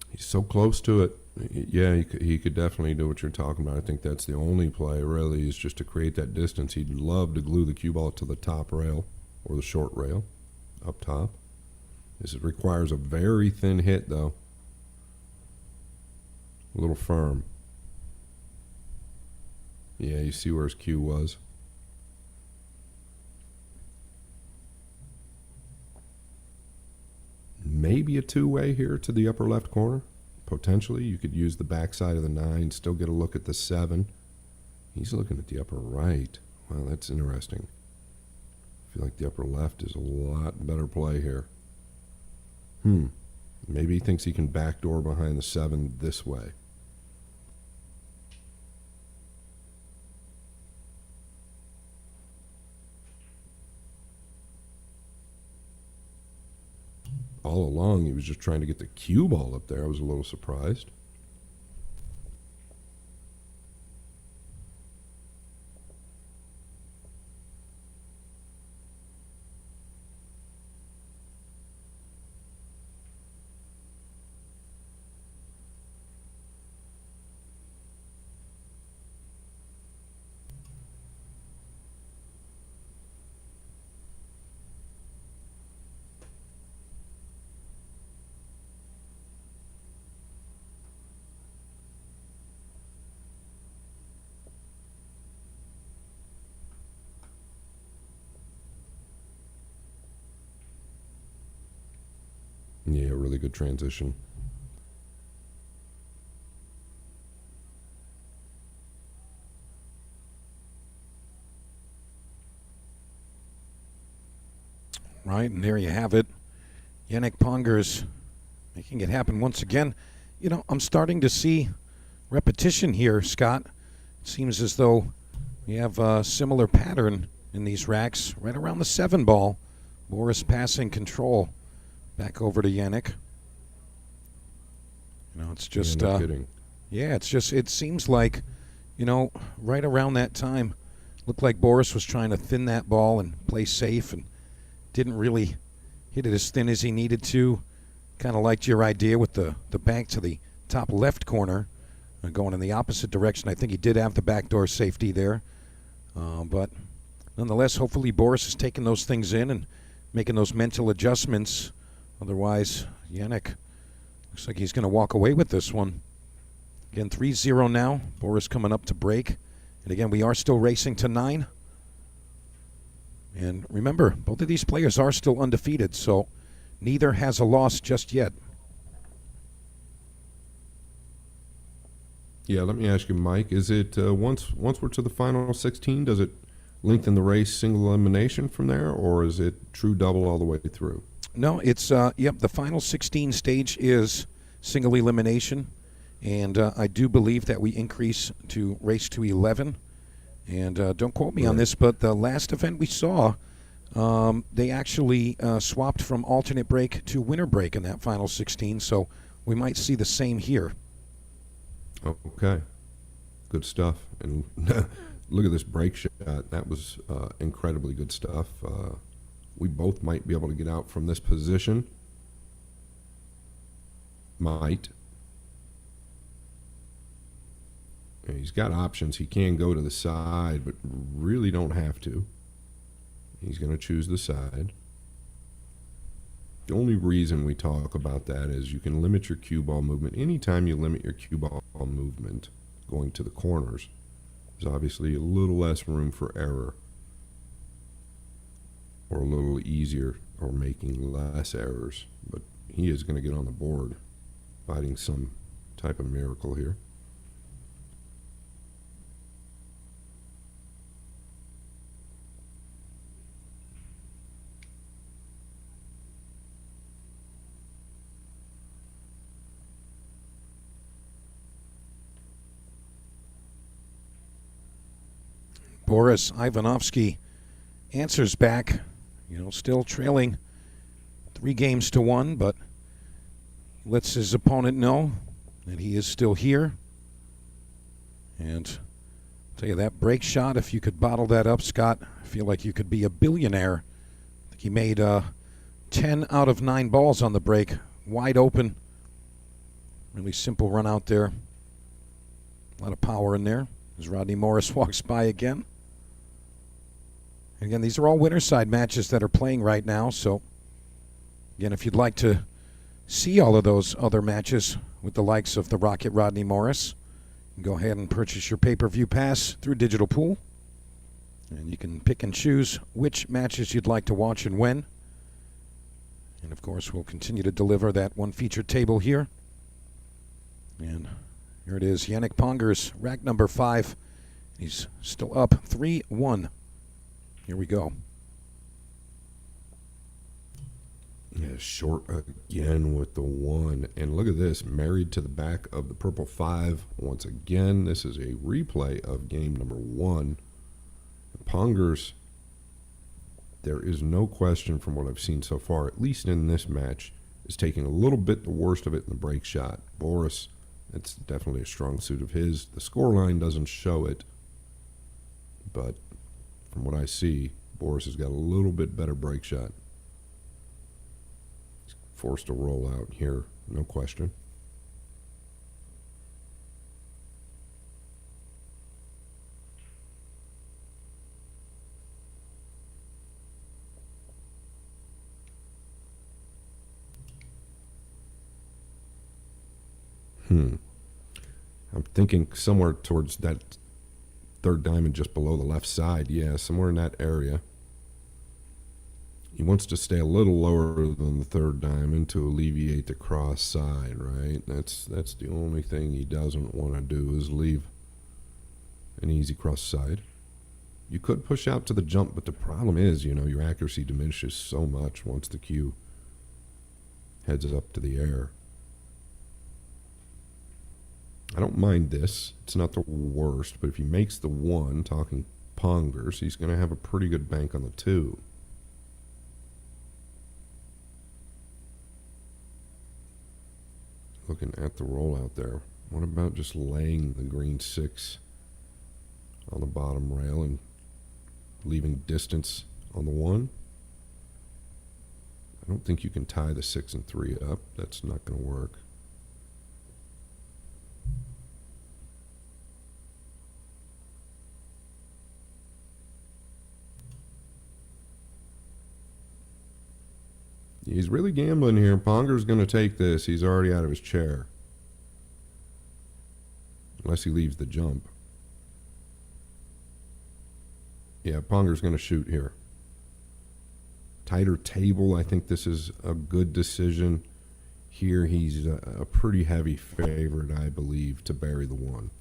S1: He's so close to it. Yeah, he could definitely do what you're talking about. I think that's the only play, really, is just to create that distance. He'd love to glue the cue ball to the top rail or the short rail up top. This requires a very thin hit, though. A little firm. Yeah, you see where his cue was. Maybe a two-way here to the upper left corner. Potentially, you could use the backside of the 9, still get a look at the 7. He's looking at the upper right. Wow, that's interesting. I feel like the upper left is a lot better play here. Maybe he thinks he can backdoor behind the 7 this way. All along, he was just trying to get the cue ball up there. I was a little surprised. Yeah, really good transition.
S2: Right, and there you have it. Yanick Pongers making it happen once again. You know, I'm starting to see repetition here, Scott. It seems as though we have a similar pattern in these racks. Right around the 7 ball, Boris passing control back over to Yanick. You know, it's just,
S1: no kidding.
S2: Yeah, it's just, it seems like, you know, right around that time, looked like Boris was trying to thin that ball and play safe and didn't really hit it as thin as he needed to. Kind of liked your idea with the bank to the top left corner, going in the opposite direction. I think he did have the backdoor safety there. But nonetheless, hopefully Boris is taking those things in and making those mental adjustments. Otherwise, Yanick looks like he's going to walk away with this one. Again, 3-0 now. Boris coming up to break. And again, we are still racing to 9. And remember, both of these players are still undefeated, so neither has a loss just yet.
S1: Yeah, let me ask you, Mike, is it once we're to the final 16, does it lengthen the race single elimination from there, or is it true double all the way through?
S2: No, it's, the final 16 stage is single elimination, and I do believe that we increase to race to 11. And don't quote me on this, but the last event we saw, they actually swapped from alternate break to winner break in that final 16, so we might see the same here.
S1: Okay, good stuff. And look at this break shot. That was incredibly good stuff. We both might be able to get out from this position. Might. And he's got options. He can go to the side, but really don't have to. He's going to choose the side. The only reason we talk about that is you can limit your cue ball movement. Anytime you limit your cue ball movement going to the corners, there's obviously a little less room for error, or a little easier, or making less errors. But he is going to get on the board, fighting some type of miracle here.
S2: Boris Ivanovski answers back, still trailing 3-1, but lets his opponent know that he is still here. And I'll tell you, that break shot, if you could bottle that up, Scott, I feel like you could be a billionaire. I think he made 10 out of 9 balls on the break, wide open. Really simple run out there. A lot of power in there as Rodney Morris walks by again. Again, these are all winner side matches that are playing right now. So, again, if you'd like to see all of those other matches with the likes of the Rocket Rodney Morris, Go ahead and purchase your pay-per-view pass through Digital Pool. And you can pick and choose which matches you'd like to watch and when. And of course, we'll continue to deliver that one featured table here. And here it is, Yanick Pongers, rack number 5. He's still up 3-1. Here we go.
S1: Yeah, short again with the 1. And look at this, married to the back of the purple 5. Once again, this is a replay of game number 1. Pongers, there is no question from what I've seen so far, at least in this match, is taking a little bit the worst of it in the break shot. Boris, that's definitely a strong suit of his. The scoreline doesn't show it, but from what I see, Boris has got a little bit better break shot. He's forced to roll out here, no question. I'm thinking somewhere towards that third diamond just below the left side. Yeah, somewhere in that area. He wants to stay a little lower than the third diamond to alleviate the cross side, right? That's the only thing he doesn't want to do is leave an easy cross side. You could push out to the jump, but the problem is, your accuracy diminishes so much once the cue heads up to the air. I don't mind this. It's not the worst, but if he makes the 1, talking Pongers, he's going to have a pretty good bank on the 2. Looking at the rollout there. What about just laying the green 6 on the bottom rail and leaving distance on the 1? I don't think you can tie the 6 and 3 up. That's not going to work. He's really gambling here. Ponger's going to take this. He's already out of his chair. Unless he leaves the jump. Yeah, Ponger's going to shoot here. Tighter table. I think this is a good decision. Here he's a pretty heavy favorite, I believe, to bury the 1.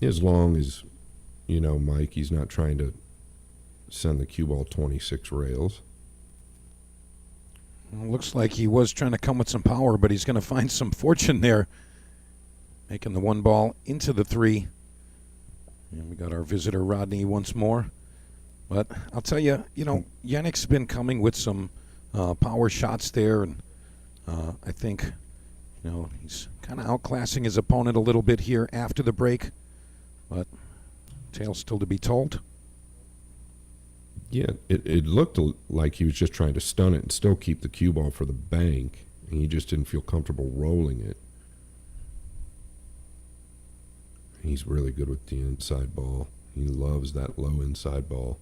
S1: As long as, Mike, he's not trying to send the cue ball 26 rails.
S2: Well, looks like he was trying to come with some power, but he's going to find some fortune there. Making the 1 ball into the 3. And we got our visitor Rodney once more. But I'll tell you, Yanick's been coming with some power shots there. And I think, he's kind of outclassing his opponent a little bit here after the break. But tale still to be told.
S1: Yeah, it looked like he was just trying to stun it and still keep the cue ball for the bank. And he just didn't feel comfortable rolling it. He's really good with the inside ball. He loves that low inside ball.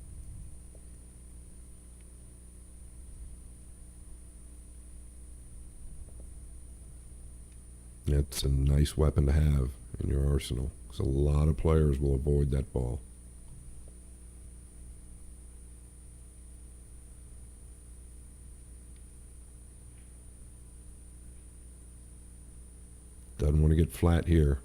S1: That's a nice weapon to have in your arsenal, because a lot of players will avoid that ball. Doesn't want to get flat here.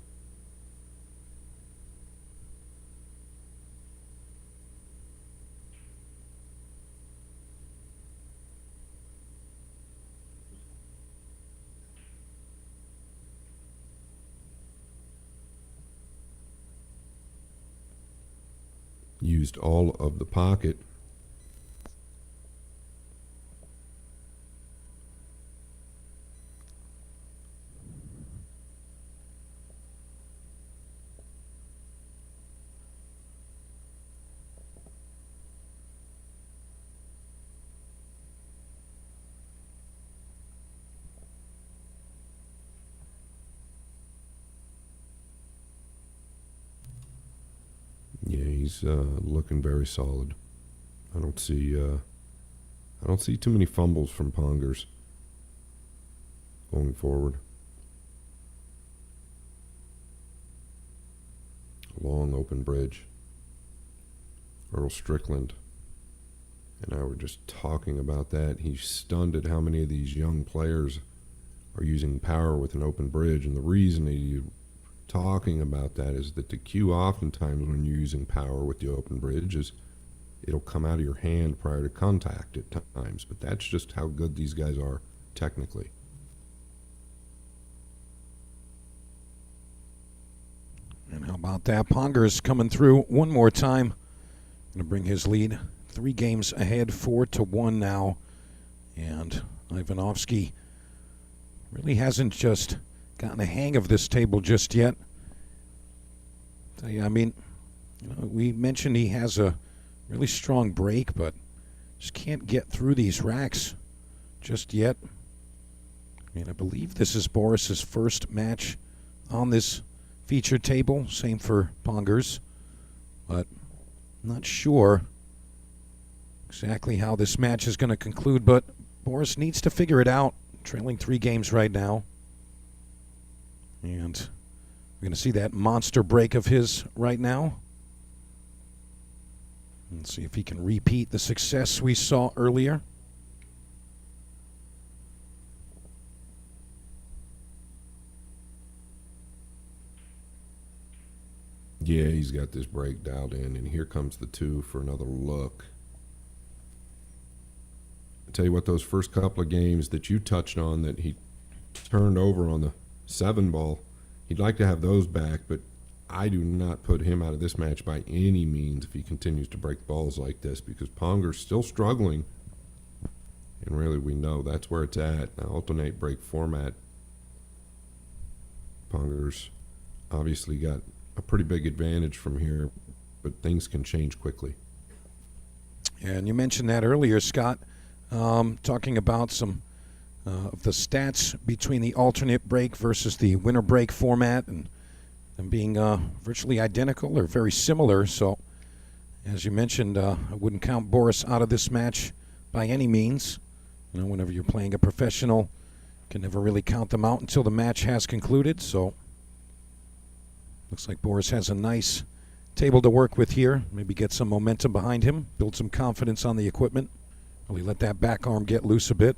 S1: Used all of the pocket. Yeah, he's looking very solid. I don't see too many fumbles from Pongers. going forward. Long open bridge. Earl Strickland and I were just talking about that. He's stunned at how many of these young players are using power with an open bridge. And the reason he's talking about that is that the cue oftentimes when you're using power with the open bridge is it'll come out of your hand prior to contact at times. But that's just how good these guys are technically.
S2: And how about that? Pongers coming through one more time. Going to bring his lead 3 games ahead, 4-1 now. And Ivanovski really hasn't just gotten a hang of this table just yet. I mean, we mentioned he has a really strong break, but just can't get through these racks just yet. I mean, I believe this is Boris's first match on this feature table. Same for Pongers, but not sure exactly how this match is going to conclude, but Boris needs to figure it out. Trailing 3 games right now. And we're going to see that monster break of his right now. Let's see if he can repeat the success we saw earlier.
S1: Yeah, he's got this break dialed in, and here comes the 2 for another look. I tell you what, those first couple of games that you touched on that he turned over on the 7 ball, he'd like to have those back, but I do not put him out of this match by any means if he continues to break balls like this, because Ponger's still struggling, and really we know that's where it's at. Now, alternate break format, Ponger's obviously got a pretty big advantage from here, but things can change quickly.
S2: And you mentioned that earlier, Scott, talking about some of the stats between the alternate break versus the winner break format, and them being virtually identical or very similar. So, as you mentioned, I wouldn't count Boris out of this match by any means. You know, whenever you're playing a professional, you can never really count them out until the match has concluded. So, looks like Boris has a nice table to work with here. Maybe get some momentum behind him, build some confidence on the equipment. Really let that back arm get loose a bit.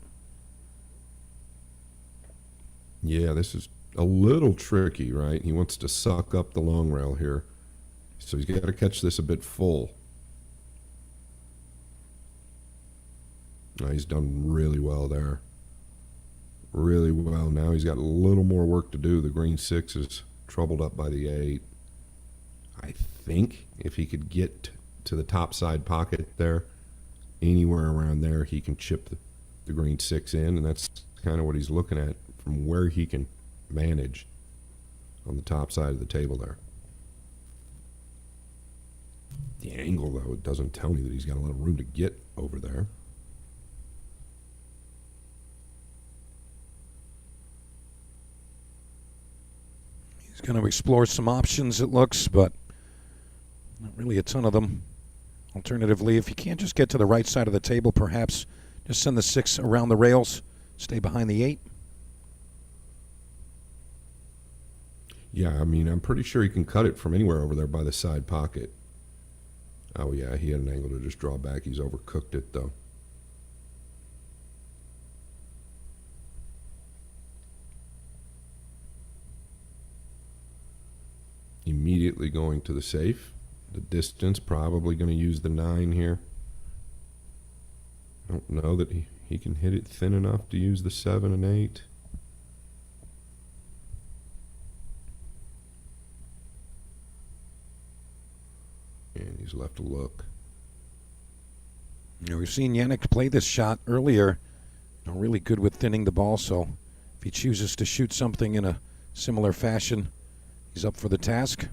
S1: Yeah, this is a little tricky, right? He wants to suck up the long rail here, so he's got to catch this a bit full. He's done really well there. Really well. Now he's got a little more work to do. The green 6 is troubled up by the 8. I think if he could get to the top side pocket there, anywhere around there, he can chip the green 6 in, and that's kind of what he's looking at from where he can manage on the top side of the table there. The angle, though, it doesn't tell me that he's got a lot of room to get over there.
S2: He's going to explore some options, it looks, but not really a ton of them. Alternatively, if you can't just get to the right side of the table, perhaps just send the 6 around the rails, stay behind the 8.
S1: Yeah, I mean, I'm pretty sure he can cut it from anywhere over there by the side pocket. Oh, yeah, he had an angle to just draw back. He's overcooked it, though. Immediately going to the safe. The distance, probably going to use the 9 here. I don't know that he can hit it thin enough to use the 7 and 8. And he's left a look.
S2: You know, we've seen Yanick play this shot earlier. You know, really good with thinning the ball, so if he chooses to shoot something in a similar fashion, he's up for the task.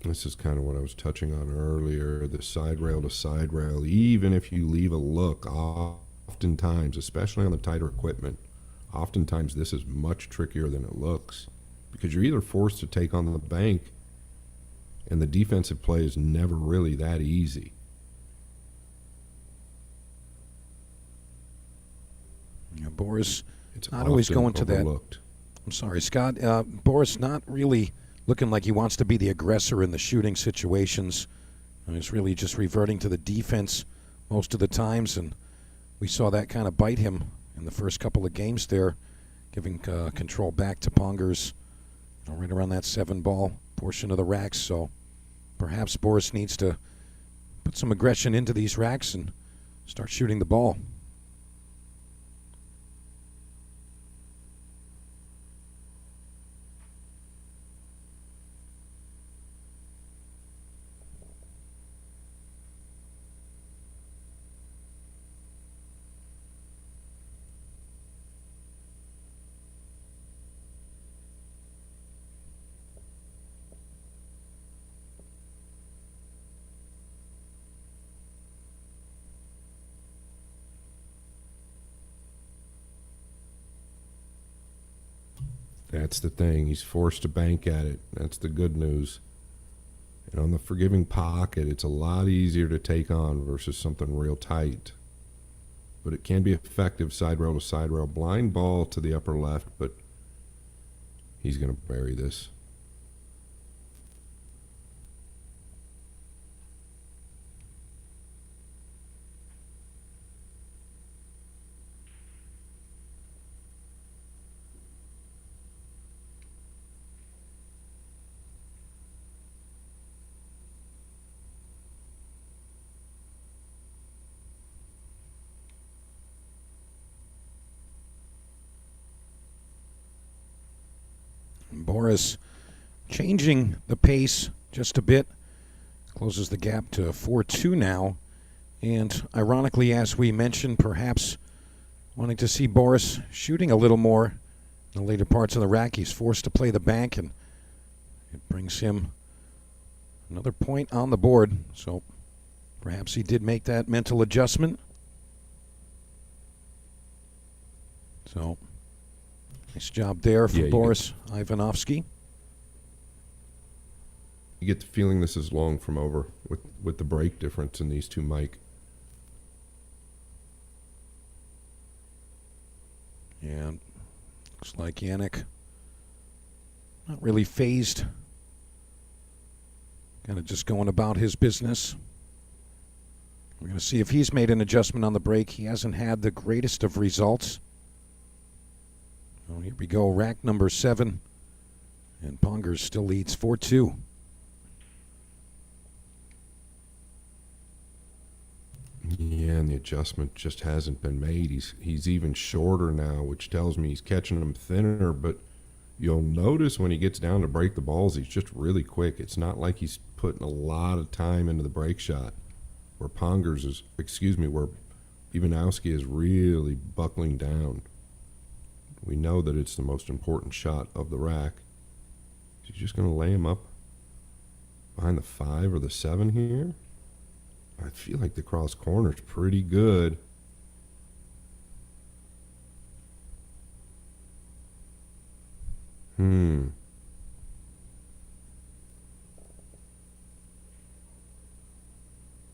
S1: This is kind of what I was touching on earlier, the side rail to side rail. Even if you leave a look, oftentimes, especially on the tighter equipment, oftentimes this is much trickier than it looks, because you're either forced to take on the bank And the defensive play is never really that easy.
S2: Yeah, Boris
S1: It's
S2: not always
S1: often
S2: going to that.
S1: overlooked.
S2: I'm sorry, Scott. Boris not really looking like he wants to be the aggressor in the shooting situations. He's really just reverting to the defense most of the times, and we saw that kind of bite him in the first couple of games there, giving control back to Pongers, right around that 7-ball portion of the racks. So perhaps Boris needs to put some aggression into these racks and start shooting the ball.
S1: That's the thing. He's forced to bank at it. That's the good news. And on the forgiving pocket, it's a lot easier to take on versus something real tight. But it can be effective side rail to side rail. Blind ball to the upper left, but he's going to bury this.
S2: Boris changing the pace just a bit, closes the gap to 4-2 now. And ironically, as we mentioned, perhaps wanting to see Boris shooting a little more in the later parts of the rack. He's forced to play the bank, and it brings him another point on the board. So perhaps he did make that mental adjustment. So nice job there from Boris Ivanovski.
S1: You get the feeling this is long from over with the break difference in these two, Mike.
S2: And looks like Yanick not really phased. Kind of just going about his business. We're going to see if he's made an adjustment on the break. He hasn't had the greatest of results. Well, here we go, rack number 7. And Pongers still leads 4-2.
S1: Yeah, and the adjustment just hasn't been made. He's even shorter now, which tells me he's catching them thinner, but you'll notice when he gets down to break the balls, he's just really quick. It's not like he's putting a lot of time into the break shot, where where Ivanovski is really buckling down. We know that it's the most important shot of the rack. He's just going to lay him up behind the 5 or the 7 here. I feel like the cross corner's pretty good.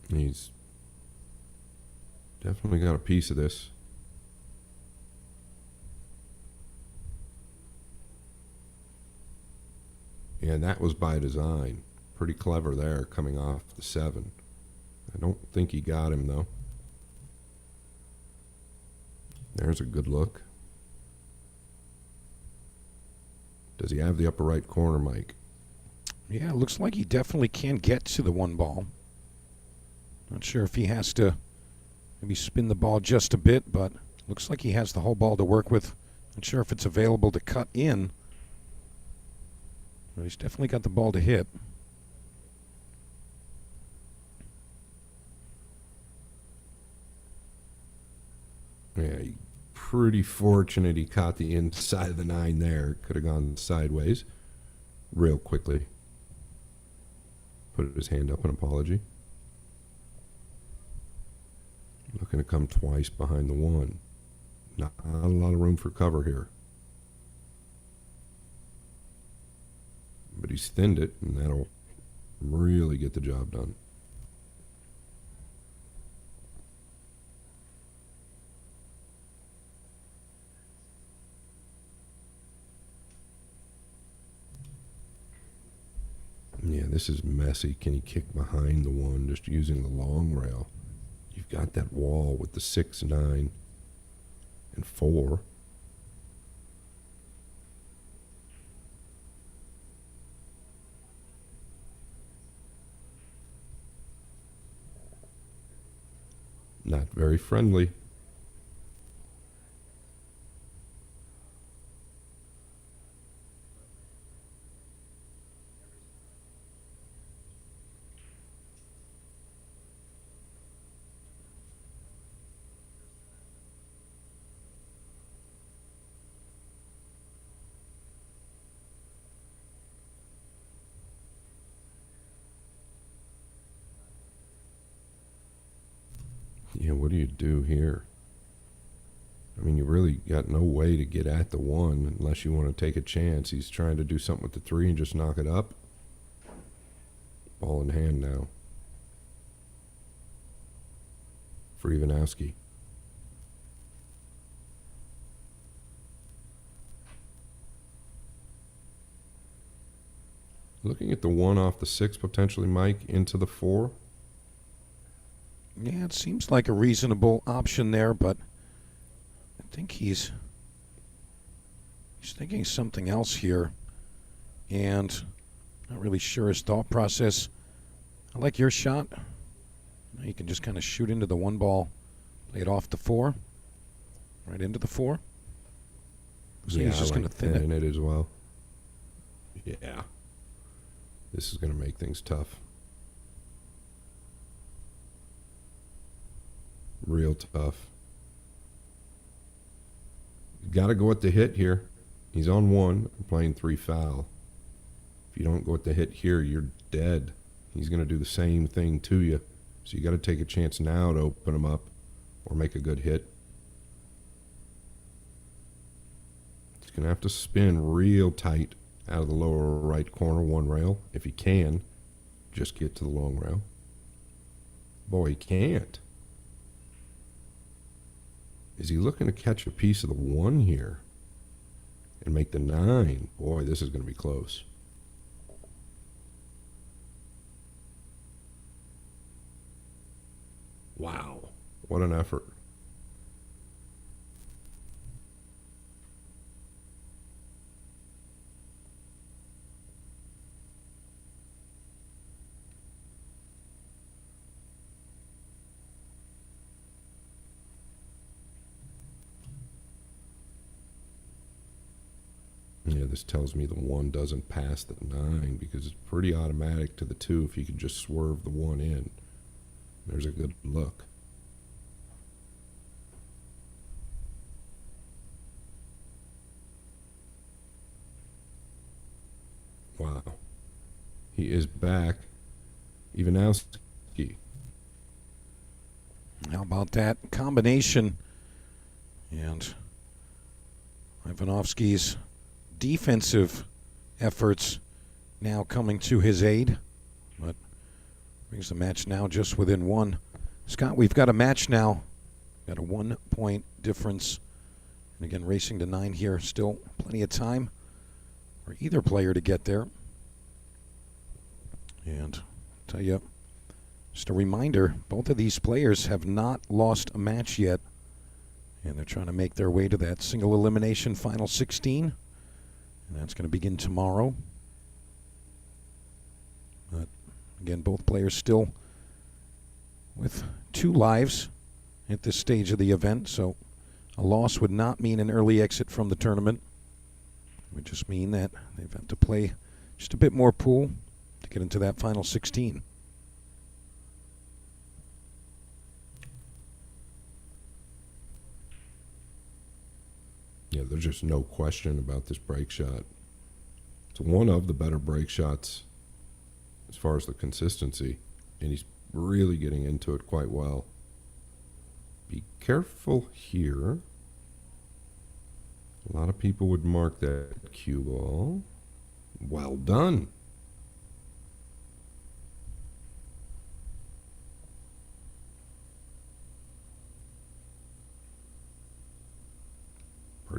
S1: He's definitely got a piece of this. And that was by design. Pretty clever there, coming off the 7. I don't think he got him, though. There's a good look. Does he have the upper right corner, Mike?
S2: Yeah, it looks like he definitely can get to the 1 ball. Not sure if he has to maybe spin the ball just a bit, but looks like he has the whole ball to work with. Not sure if it's available to cut in. But he's definitely got the ball to hit.
S1: Yeah, pretty fortunate he caught the inside of the 9 there. Could have gone sideways real quickly. Put his hand up in apology. Looking to come twice behind the 1. Not a lot of room for cover here. But he's thinned it, and that'll Really get the job done. Yeah, this is messy. Can he kick behind the one just using the long rail? You've got that wall with the 6, 9, and 4. Not very friendly. Yeah, what do you do here? I mean, you really got no way to get at the 1 unless you want to take a chance. He's trying to do something with the 3 and just knock it up. Ball in hand now for Ivanovski. Looking at the 1 off the 6 potentially, Mike, into the 4.
S2: Yeah, it seems like a reasonable option there, but I think he's thinking something else here, and not really sure his thought process. I like your shot. You can just kind of shoot into the 1 ball, play it off the 4, right into the 4. So
S1: Yeah,
S2: he's just going to thin it.
S1: In it as well. Yeah. This is going to make things tough. Real tough. Got to go at the hit here. He's on 1, playing 3 foul. If you don't go at the hit here, you're dead. He's going to do the same thing to you. So you got to take a chance now to open him up or make a good hit. He's going to have to spin real tight out of the lower right corner 1 rail. If he can, just get to the long rail. Boy, he can't. Is he looking to catch a piece of the 1 here and make the 9? Boy, this is going to be close. Wow, what an effort. Yeah, this tells me the 1 doesn't pass the 9 because it's pretty automatic to the 2 if you could just swerve the 1 in. There's a good look. Wow. He is back. Ivanovski.
S2: How about that combination? And Ivanovski's defensive efforts now coming to his aid, but brings the match now just within 1. Scott, we've got a match now. Got a 1-point difference. And again, racing to 9 here. Still plenty of time for either player to get there. And I'll tell you, just a reminder, both of these players have not lost a match yet. And they're trying to make their way to that single elimination final 16. And that's going to begin tomorrow. But again, both players still with 2 lives at this stage of the event. So a loss would not mean an early exit from the tournament. It would just mean that they've had to play just a bit more pool to get into that final 16.
S1: Yeah, there's just no question about this break shot. It's one of the better break shots as far as the consistency, and he's really getting into it quite well. Be careful here. A lot of people would mark that cue ball. Well done.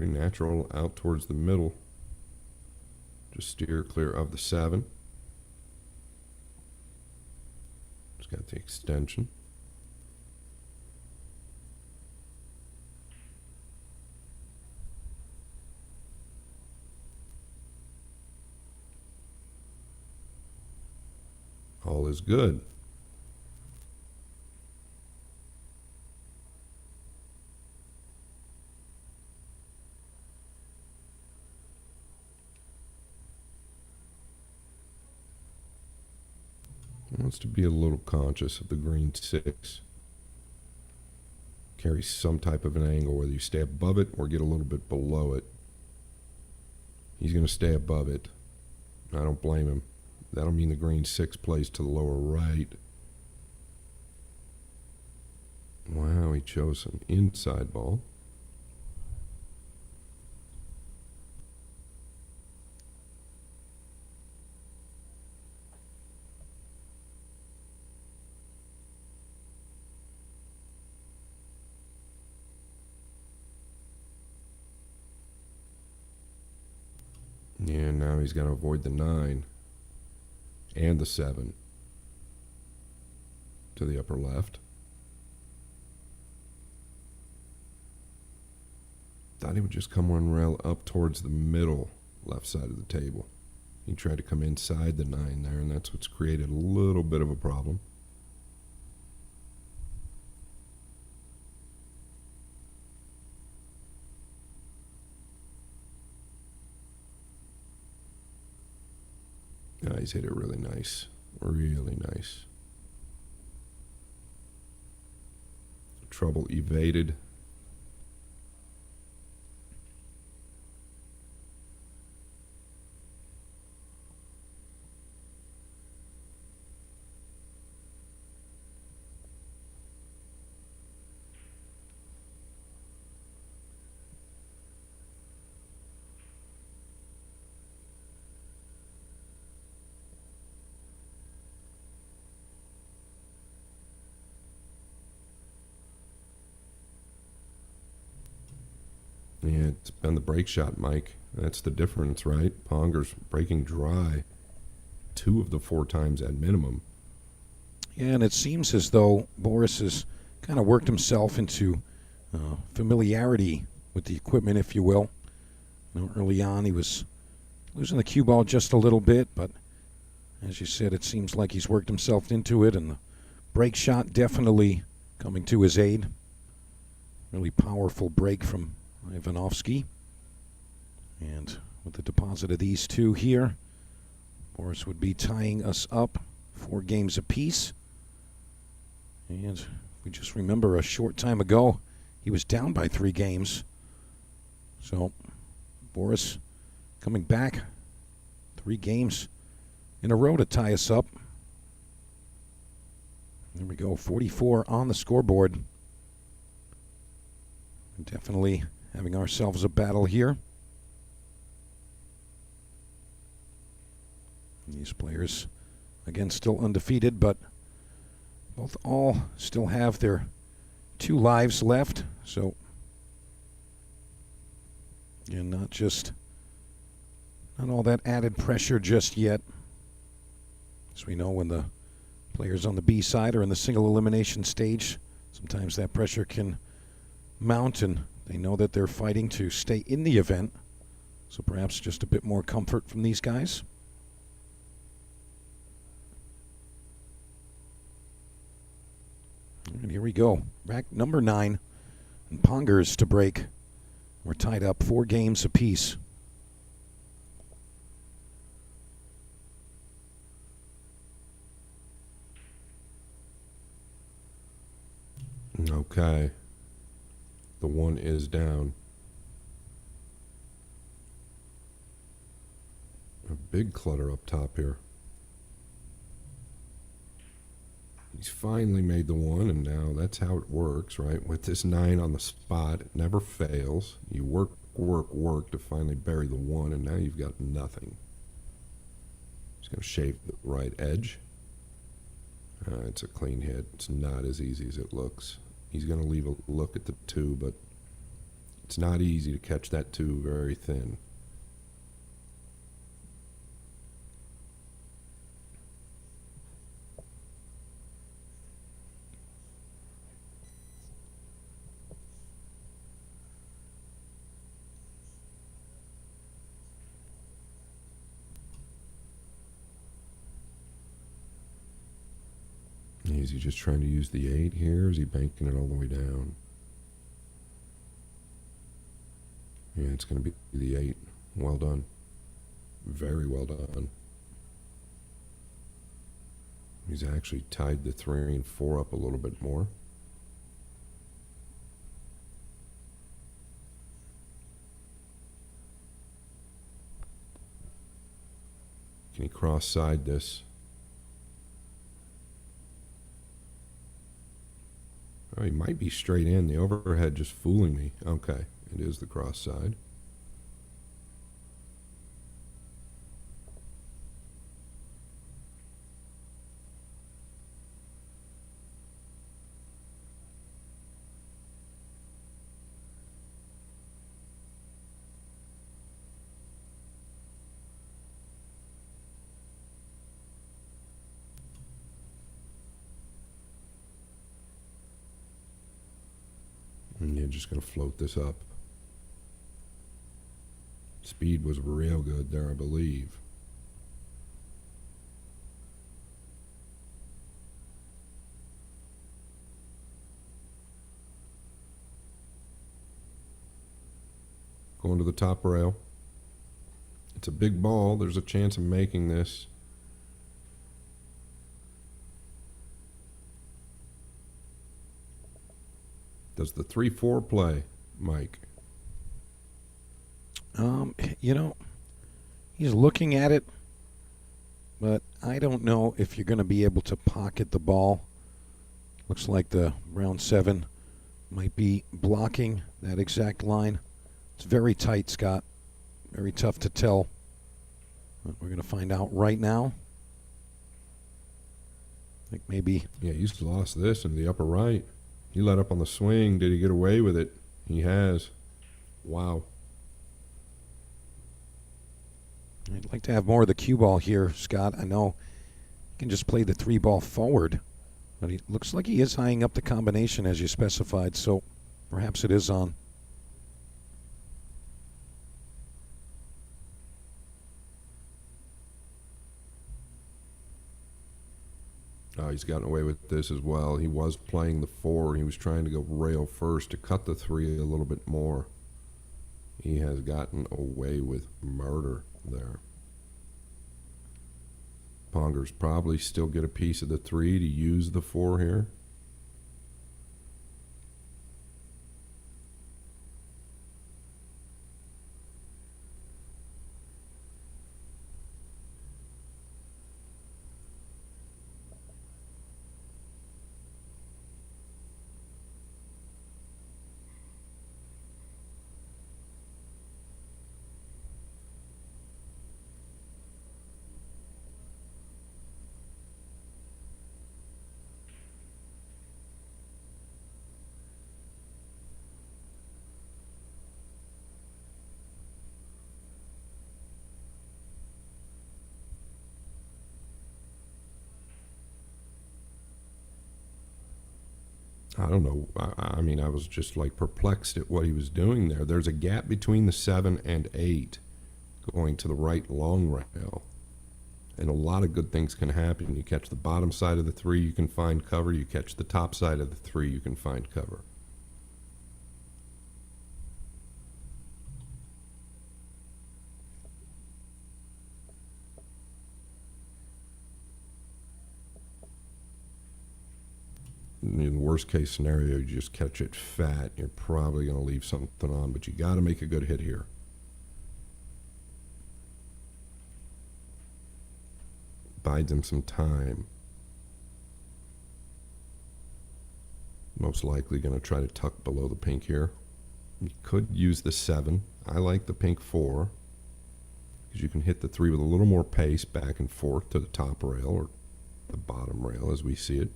S1: Pretty natural out towards the middle. Just steer clear of the 7. Just got the extension. All is good. Wants to be a little conscious of the green 6. Carry some type of an angle, whether you stay above it or get a little bit below it. He's going to stay above it. I don't blame him. That'll mean the green 6 plays to the lower right. Wow, he chose an inside ball. Yeah, now he's got to avoid the 9 and the 7 to the upper left. Thought he would just come one rail up towards the middle left side of the table. He tried to come inside the 9 there, and that's what's created a little bit of a problem. Yeah, he's hit it really nice. Really nice. Trouble evaded. Yeah, it's been the break shot, Mike. That's the difference, right? Pongers breaking dry 2 of the 4 times at minimum.
S2: Yeah, and it seems as though Boris has kind of worked himself into familiarity with the equipment, if you will. You know, early on, he was losing the cue ball just a little bit, but as you said, it seems like he's worked himself into it, and the break shot definitely coming to his aid. Really powerful break from Ivanovski. And with the deposit of these 2 here, Boris would be tying us up 4 games apiece. And we just remember a short time ago, he was down by 3 games. So Boris coming back 3 games in a row to tie us up. There we go, 44 on the scoreboard. Definitely having ourselves a battle here. These players, again, still undefeated, but both all still have their 2 lives left. So, again, not all that added pressure just yet. As we know, when the players on the B side are in the single elimination stage, sometimes that pressure can mount, and they know that they're fighting to stay in the event. So perhaps just a bit more comfort from these guys. And here we go. Rack number 9. And Pongers to break. We're tied up 4 games apiece.
S1: Okay. The 1 is down. A big clutter up top here. He's finally made the 1, and now that's how it works, right? With this 9 on the spot, it never fails. You work to finally bury the 1, and now you've got nothing. He's going to shave the right edge. It's a clean hit. It's not as easy as it looks. He's going to leave a look at the 2, but It's not easy to catch that 2 very thin. Is he just trying to use the 8 here? Or is he banking it all the way down? Yeah, it's going to be the 8. Well done. Very well done. He's actually tied the 3 and 4 up a little bit more. Can he cross-side this? Oh, he might be straight in. The overhead just fooling me. Okay, it is the cross side. And you're just going to float this up. Speed was real good there, I believe. Going to the top rail. It's a big ball. There's a chance of making this. Does the 3-4 play, Mike?
S2: You know, he's looking at it, but I don't know if you're going to be able to pocket the ball. Looks like the round 7 might be blocking that exact line. It's very tight, Scott. Very tough to tell. But we're going to find out right now. I think maybe.
S1: Yeah, he's lost this in the upper right. He let up on the swing. Did he get away with it? He has. Wow.
S2: I'd like to have more of the cue ball here, Scott. I know he can just play the 3 ball forward, but he looks like he is eyeing up the combination as you specified, so perhaps it is on.
S1: Oh, he's gotten away with this as well. He was playing the 4. He was trying to go rail first to cut the 3 a little bit more. He has gotten away with murder there. Pongers probably still get a piece of the 3 to use the 4 here. I don't know. I mean, I was just like perplexed at what he was doing there. There's a gap between the 7 and 8 going to the right long rail. And a lot of good things can happen. You catch the bottom side of the 3, you can find cover. You catch the top side of the 3, you can find cover. In the worst case scenario, you just catch it fat. You're probably going to leave something on, but you got to make a good hit here. Bides him some time. Most likely going to try to tuck below the pink here. You could use the 7. I like the pink 4 because you can hit the 3 with a little more pace back and forth to the top rail or the bottom rail as we see it.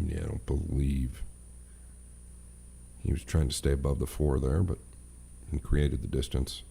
S1: Yeah, I don't believe he was trying to stay above the 4 there, but he created the distance.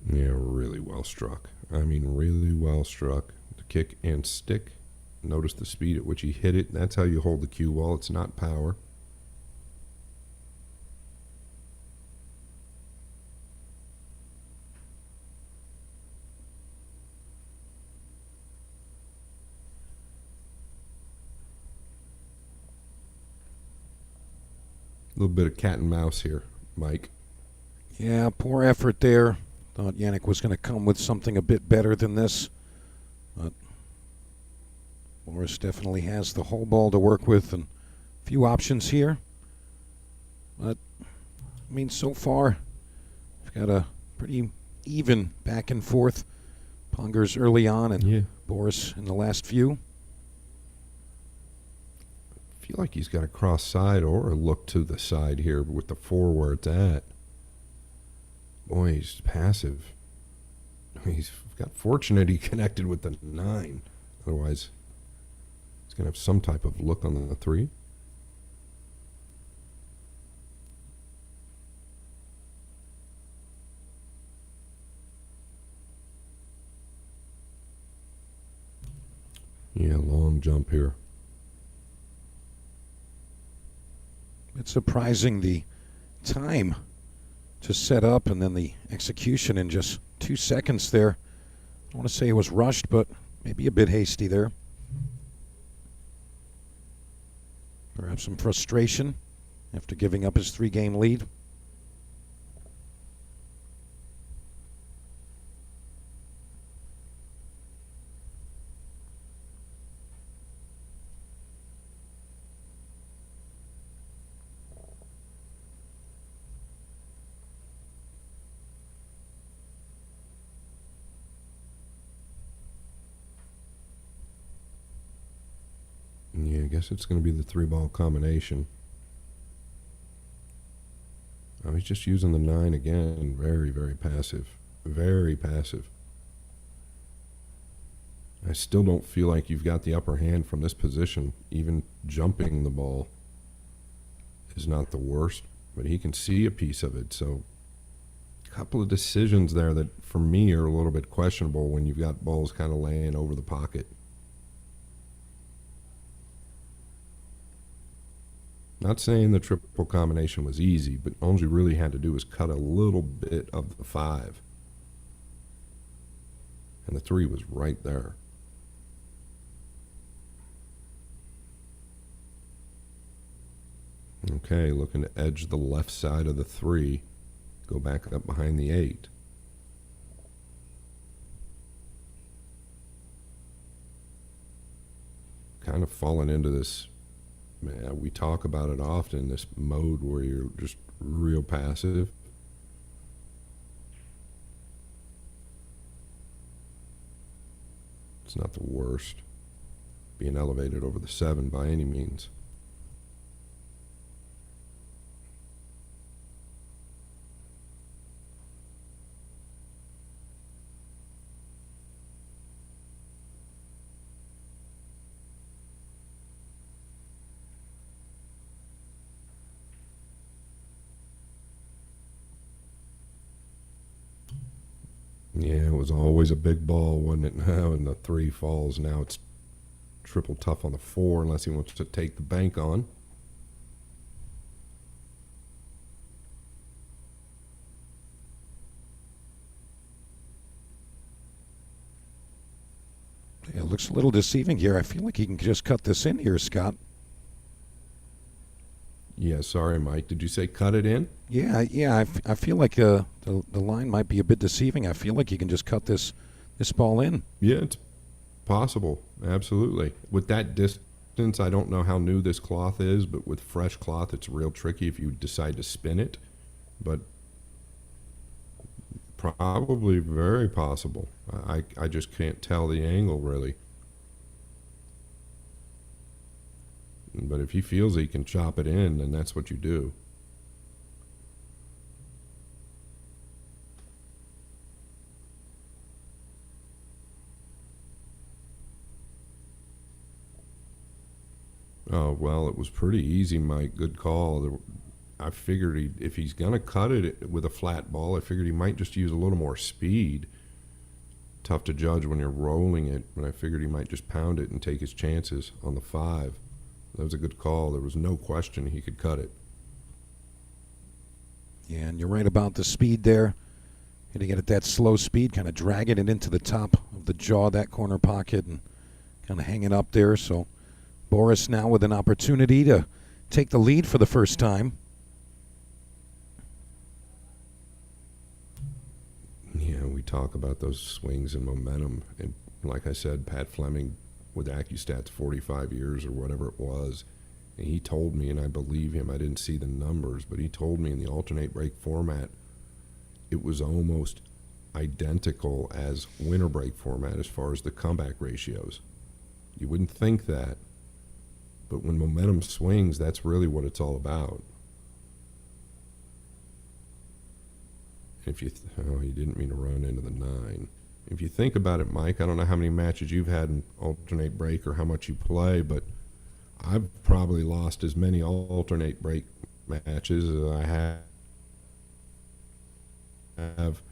S1: Yeah, really well struck. I mean, really well struck. The kick and stick. Notice the speed at which he hit it. That's how you hold the cue ball. It's not power. A little bit of cat and mouse here, Mike.
S2: Yeah, poor effort there. Thought Yanick was going to come with something a bit better than this. But Boris definitely has the whole ball to work with and a few options here. But, I mean, so far, we've got a pretty even back and forth. Pongers early on and Boris in the last few.
S1: I feel like he's got a cross side or a look to the side here with the 4 where it's at. Boy, he's passive. He's got fortunate he connected with the 9. Otherwise, he's going to have some type of look on the 3. Yeah, long jump here.
S2: It's surprising the time to set up and then the execution in just 2 seconds there. I don't want to say it was rushed, but maybe a bit hasty there. Perhaps some frustration after giving up his 3-game lead.
S1: Yeah, I guess it's going to be the 3-ball combination. Oh, he's just using the 9 again. Very, very passive. Very passive. I still don't feel like you've got the upper hand from this position. Even jumping the ball is not the worst, but he can see a piece of it. So a couple of decisions there that, for me, are a little bit questionable when you've got balls kind of laying over the pocket. Not saying the triple combination was easy, but all you really had to do was cut a little bit of the 5. And the 3 was right there. Okay, looking to edge the left side of the 3. Go back up behind the 8. Kind of falling into this, we talk about it often, this mode where you're just real passive. It's not the worst being elevated over the 7 by any means. Yeah, it was always a big ball, wasn't it? Now, and the 3 falls. Now it's triple tough on the 4 unless he wants to take the bank on.
S2: Yeah, it looks a little deceiving here. I feel like he can just cut this in here, Scott.
S1: Yeah, sorry, Mike. Did you say cut it in?
S2: Yeah. I feel like the line might be a bit deceiving. I feel like you can just cut this ball in.
S1: Yeah, it's possible. Absolutely. With that distance, I don't know how new this cloth is, but with fresh cloth, it's real tricky if you decide to spin it. But Probably very possible. I just can't tell the angle really. But if he feels he can chop it in, then that's what you do. Oh, well, it was pretty easy, Mike. Good call. I figured if he's going to cut it with a flat ball, I figured he might just use a little more speed. Tough to judge when you're rolling it, but I figured he might just pound it and take his chances on the 5. That was a good call. There was no question he could cut it.
S2: Yeah, and you're right about the speed there. Hitting it at that slow speed, kind of dragging it into the top of the jaw, that corner pocket, and kind of hanging up there. So Boris now with an opportunity to take the lead for the first time.
S1: Yeah, we talk about those swings and momentum. And like I said, Pat Fleming with AccuStats 45 years or whatever it was, and he told me, and I believe him, I didn't see the numbers, but he told me in the alternate break format, it was almost identical as winter break format as far as the comeback ratios. You wouldn't think that, but when momentum swings, that's really what it's all about. If you, he didn't mean to run into the 9. If you think about it, Mike, I don't know how many matches you've had in alternate break or how much you play, but I've probably lost as many alternate break matches as I have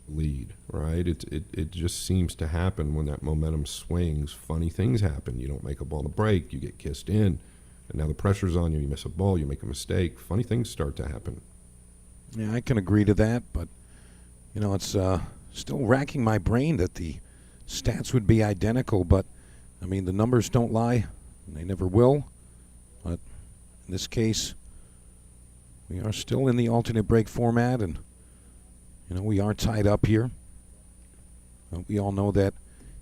S1: lead, right? It just seems to happen when that momentum swings. Funny things happen. You don't make a ball to break, you get kissed in, and now the pressure's on you. You miss a ball, you make a mistake. Funny things start to happen.
S2: Yeah, I can agree to that, but, you know, it's still racking my brain that the stats would be identical, but, I mean, the numbers don't lie, and they never will. But in this case, we are still in the alternate break format, and, you know, we are tied up here. We all know that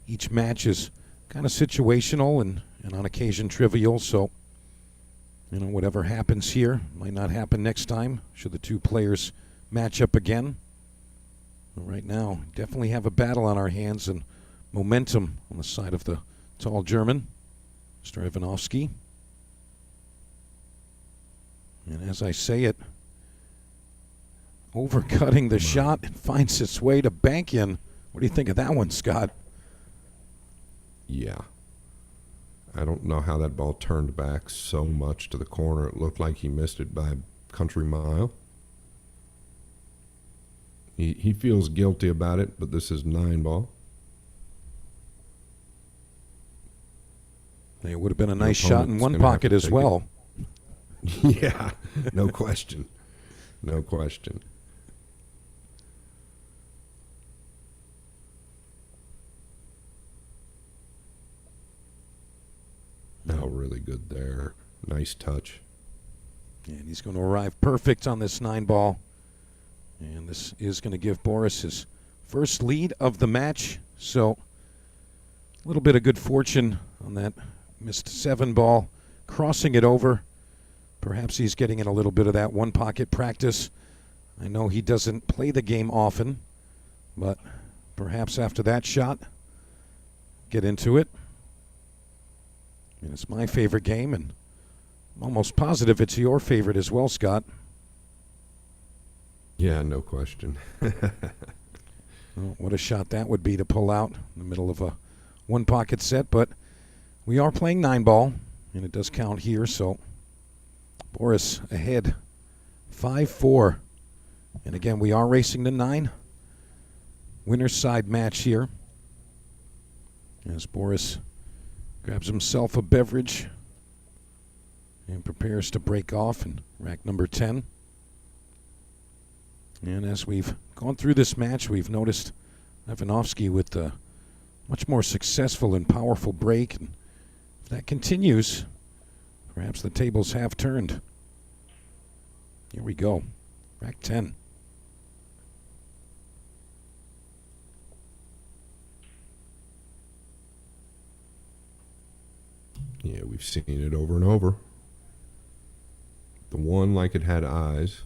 S2: each match is kind of situational and on occasion trivial, so, you know, whatever happens here might not happen next time should the two players match up again. But right now, definitely have a battle on our hands and momentum on the side of the tall German, Mr. Ivanovski. And as I say it, overcutting the shot and finds its way to bank in. What do you think of that one, Scott?
S1: Yeah. I don't know how that ball turned back so much to the corner. It looked like he missed it by a country mile. He feels guilty about it, but this is 9 ball.
S2: It would have been a nice shot in one pocket as well.
S1: Yeah, no question. No question. Oh, really good there. Nice touch.
S2: And he's going to arrive perfect on this 9 ball. And this is going to give Boris his first lead of the match. So a little bit of good fortune on that missed 7 ball, crossing it over. Perhaps he's getting in a little bit of that one pocket practice. I know he doesn't play the game often, but perhaps after that shot, get into it. And it's my favorite game, and I'm almost positive it's your favorite as well, Scott.
S1: Yeah, no question.
S2: Well, what a shot that would be to pull out in the middle of a one pocket set, but we are playing 9 ball, and it does count here, so Boris ahead 5-4. And again, we are racing to 9. Winner's side match here. As Boris grabs himself a beverage and prepares to break off in rack number 10. And as we've gone through this match, we've noticed Ivanovski with a much more successful and powerful break. And if that continues, perhaps the tables have turned. Here we go. Rack 10.
S1: Yeah, we've seen it over and over. The one like it had eyes.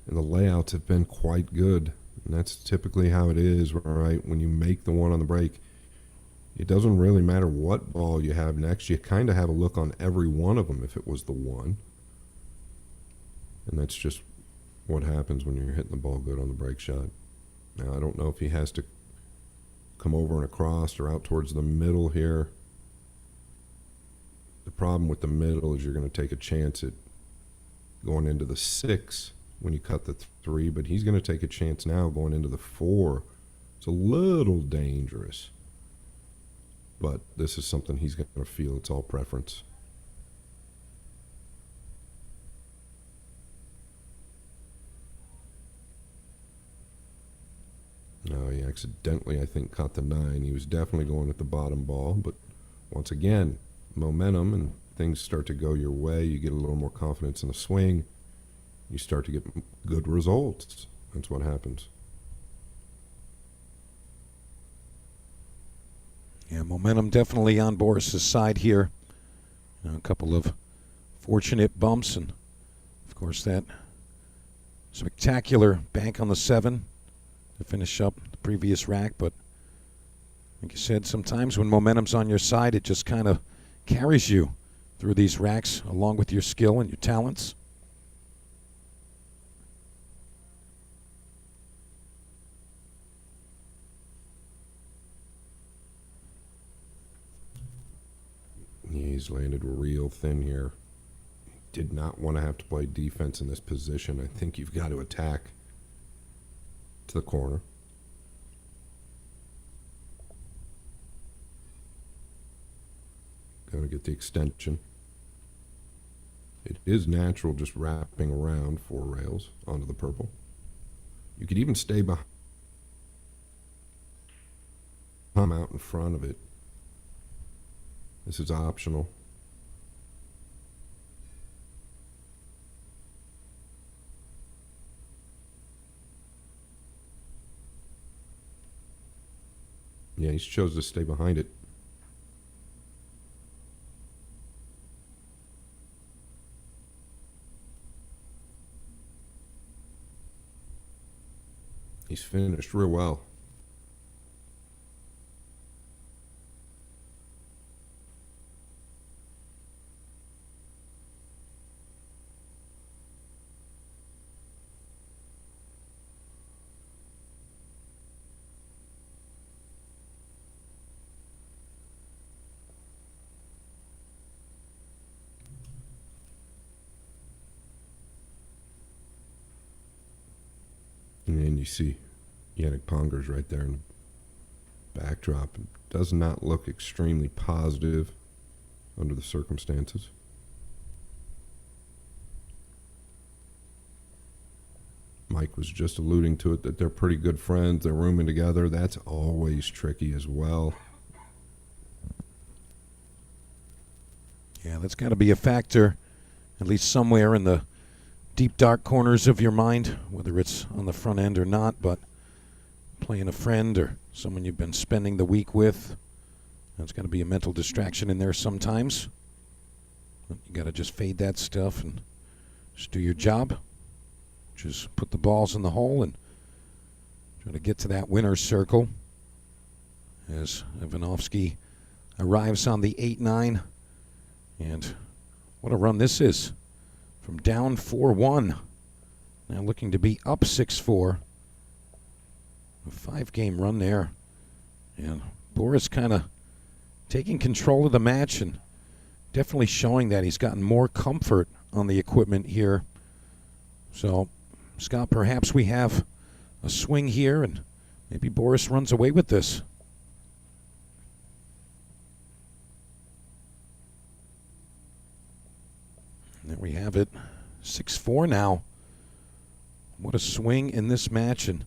S1: and the layouts have been quite good. And that's typically how it is, right? When you make the one on the break, it doesn't really matter what ball you have next. You kind of have a look on every one of them if it was the one. And that's just what happens when you're hitting the ball good on the break shot. Now, I don't know if he has to come over and across or out towards the middle here. The problem with the middle is you're going to take a chance at going into the 6 when you cut the 3, but he's going to take a chance now going into the 4. It's a little dangerous, but this is something he's going to feel. It's all preference. No, he accidentally, I think, caught the 9. He was definitely going at the bottom ball, but once again, momentum and things start to go your way. You get a little more confidence in the swing. You start to get good results. That's what happens.
S2: Yeah, momentum definitely on Boris's side here. A couple of fortunate bumps, and of course that spectacular bank on the 7 to finish up the previous rack. But like you said, sometimes when momentum's on your side, it just kind of carries you through these racks along with your skill and your talents.
S1: He's landed real thin here. Did not want to have to play defense in this position. I think you've got to attack to the corner. Got to get the extension. It is natural just wrapping around 4 rails onto the purple. You could even stay behind, come out in front of it. This is optional. Yeah, he chose to stay behind it. He's finished real well. And you see Yanick Pongers right there in the backdrop. It does not look extremely positive under the circumstances. Mike was just alluding to it, that they're pretty good friends. They're rooming together. That's always tricky as well.
S2: Yeah, that's got to be a factor, at least somewhere in the deep, dark corners of your mind, whether it's on the front end or not, but playing a friend or someone you've been spending the week with, there's got to be a mental distraction in there sometimes. But you got to just fade that stuff and just do your job. Just put the balls in the hole and try to get to that winner's circle as Ivanovski arrives on the 8-9. And what a run this is. From down 4-1, now looking to be up 6-4. A 5-game run there. And Boris kind of taking control of the match and definitely showing that he's gotten more comfort on the equipment here. So, Scott, perhaps we have a swing here and maybe Boris runs away with this. There we have it. 6-4 now. What a swing in this match. And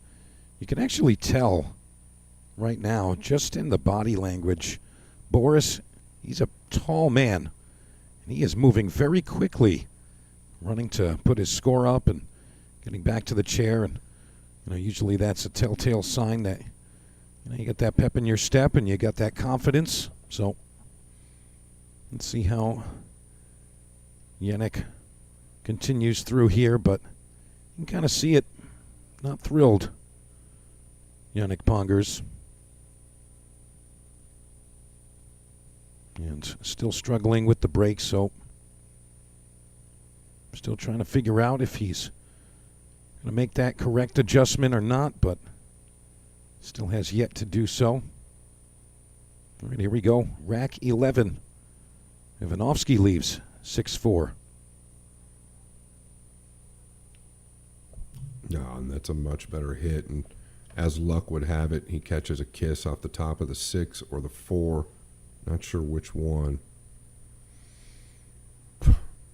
S2: you can actually tell right now, just in the body language, Boris, he's a tall man. And he is moving very quickly, running to put his score up and getting back to the chair. And usually that's a telltale sign that you got that pep in your step and you got that confidence. So let's see how Yanick continues through here, but You can kind of see it. Not thrilled. Yanick Pongers. And still struggling with the break, so still trying to figure out if he's going to make that correct adjustment or not, but still has yet to do so. All right, here we go. Rack 11. Ivanovski leaves 6-4.
S1: No, and that's a much better hit. And as luck would have it, he catches a kiss off the top of the 6 or the 4. Not sure which one.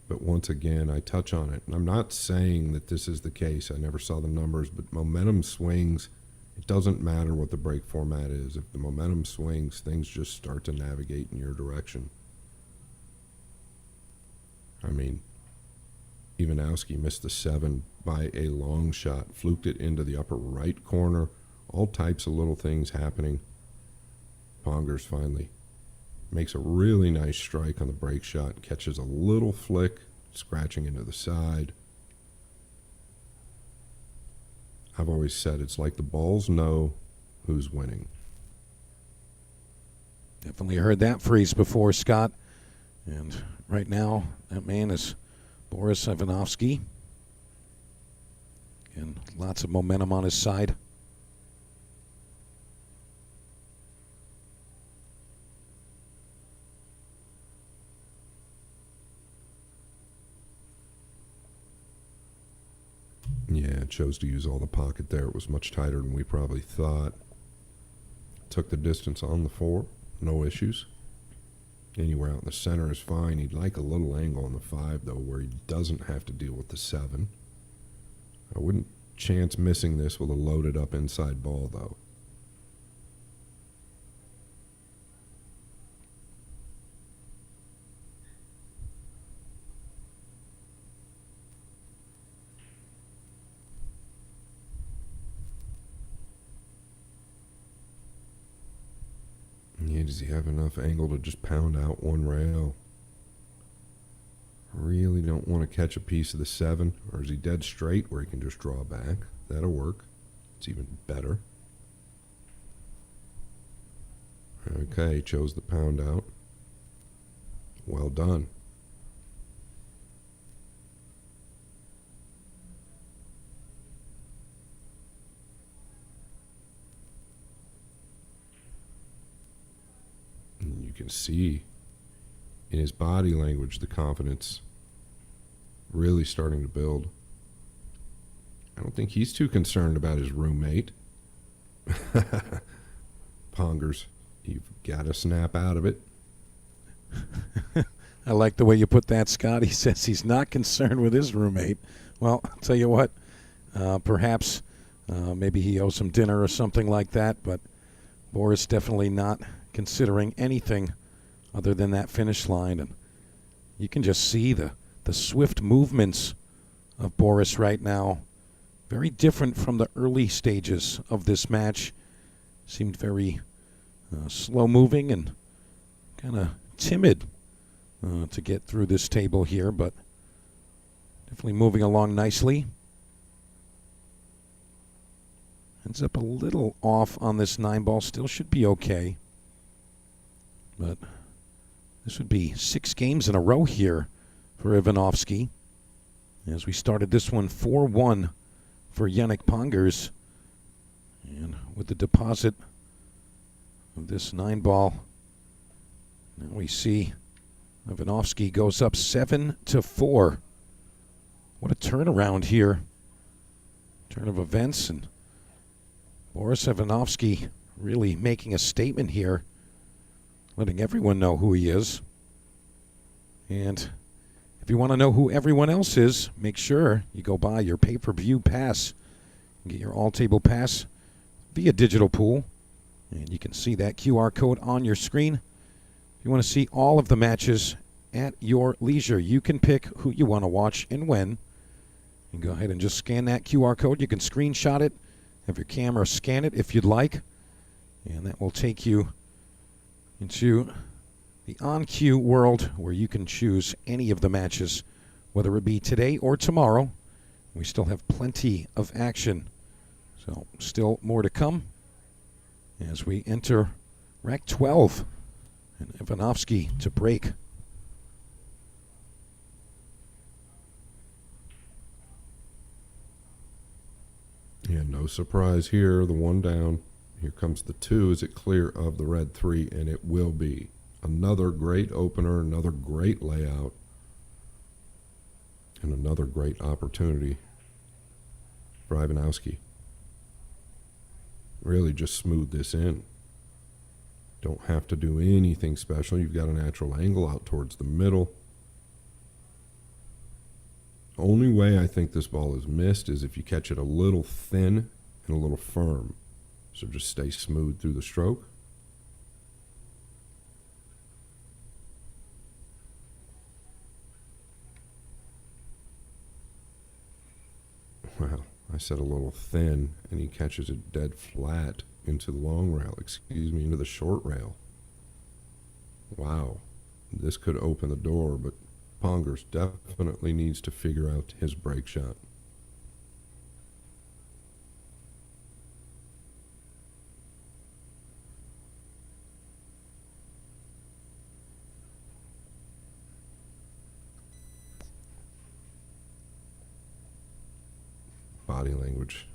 S1: But once again, I touch on it. And I'm not saying that this is the case. I never saw the numbers, but momentum swings. It doesn't matter what the break format is. If the momentum swings, things just start to navigate in your direction. I mean, Ivanovski missed the 7 by a long shot, fluked it into the upper right corner. All types of little things happening. Pongers finally makes a really nice strike on the break shot, catches a little flick, scratching into the side. I've always said it's like the balls know who's winning.
S2: Definitely heard that phrase before, Scott. And right now, that man is Boris Ivanovski. And lots of momentum on his side.
S1: Yeah, chose to use all the pocket there. It was much tighter than we probably thought. Took the distance on the 4, no issues. Anywhere out in the center is fine. He'd like a little angle on the 5, though, where he doesn't have to deal with the 7. I wouldn't chance missing this with a loaded up inside ball, though. Yeah, does he have enough angle to just pound out one rail? Really don't want to catch a piece of the 7, or is he dead straight where he can just draw back? That'll work. It's even better. Okay, chose the pound out. Well done. And you can see in his body language the confidence really starting to build. I don't think he's too concerned about his roommate. Pongers, you've got to snap out of it.
S2: I like the way you put that, Scott. He says he's not concerned with his roommate. Well, I'll tell you what, perhaps maybe he owes some dinner or something like that, but Boris definitely not considering anything other than that finish line. And you can just see the swift movements of Boris right now. Very different from the early stages of this match. Seemed very slow moving and kind of timid to get through this table here, but definitely moving along nicely. Ends up a little off on this 9-ball. Still should be okay. But this would be 6 games in a row here for Ivanovski. As we started this one 4-1 for Yanick Pongers. And with the deposit of this 9-ball, now we see Ivanovski goes up 7-4. What a turnaround here. Turn of events, and Boris Ivanovski really making a statement here, letting everyone know who he is. And if you want to know who everyone else is, make sure you go buy your pay-per-view pass and get your all-table pass via Digital Pool. And you can see that QR code on your screen. If you want to see all of the matches at your leisure, you can pick who you want to watch and when. You can go ahead and just scan that QR code. You can screenshot it, have your camera scan it if you'd like, and that will take you into the on-cue world where you can choose any of the matches, whether it be today or tomorrow. We still have plenty of action. So still more to come as we enter rack 12. And Ivanovski to break.
S1: Yeah, no surprise here. The 1 down. Here comes the 2. Is it clear of the red 3? And it will be. Another great opener, another great layout, and another great opportunity for Ivanovski. Really just smooth this in. Don't have to do anything special. You've got a natural angle out towards the middle. Only way I think this ball is missed is if you catch it a little thin and a little firm. So just stay smooth through the stroke. Well, I said a little thin, and he catches it dead flat into the long rail, into the short rail. Wow. This could open the door, but Pongers definitely needs to figure out his break shot. Body language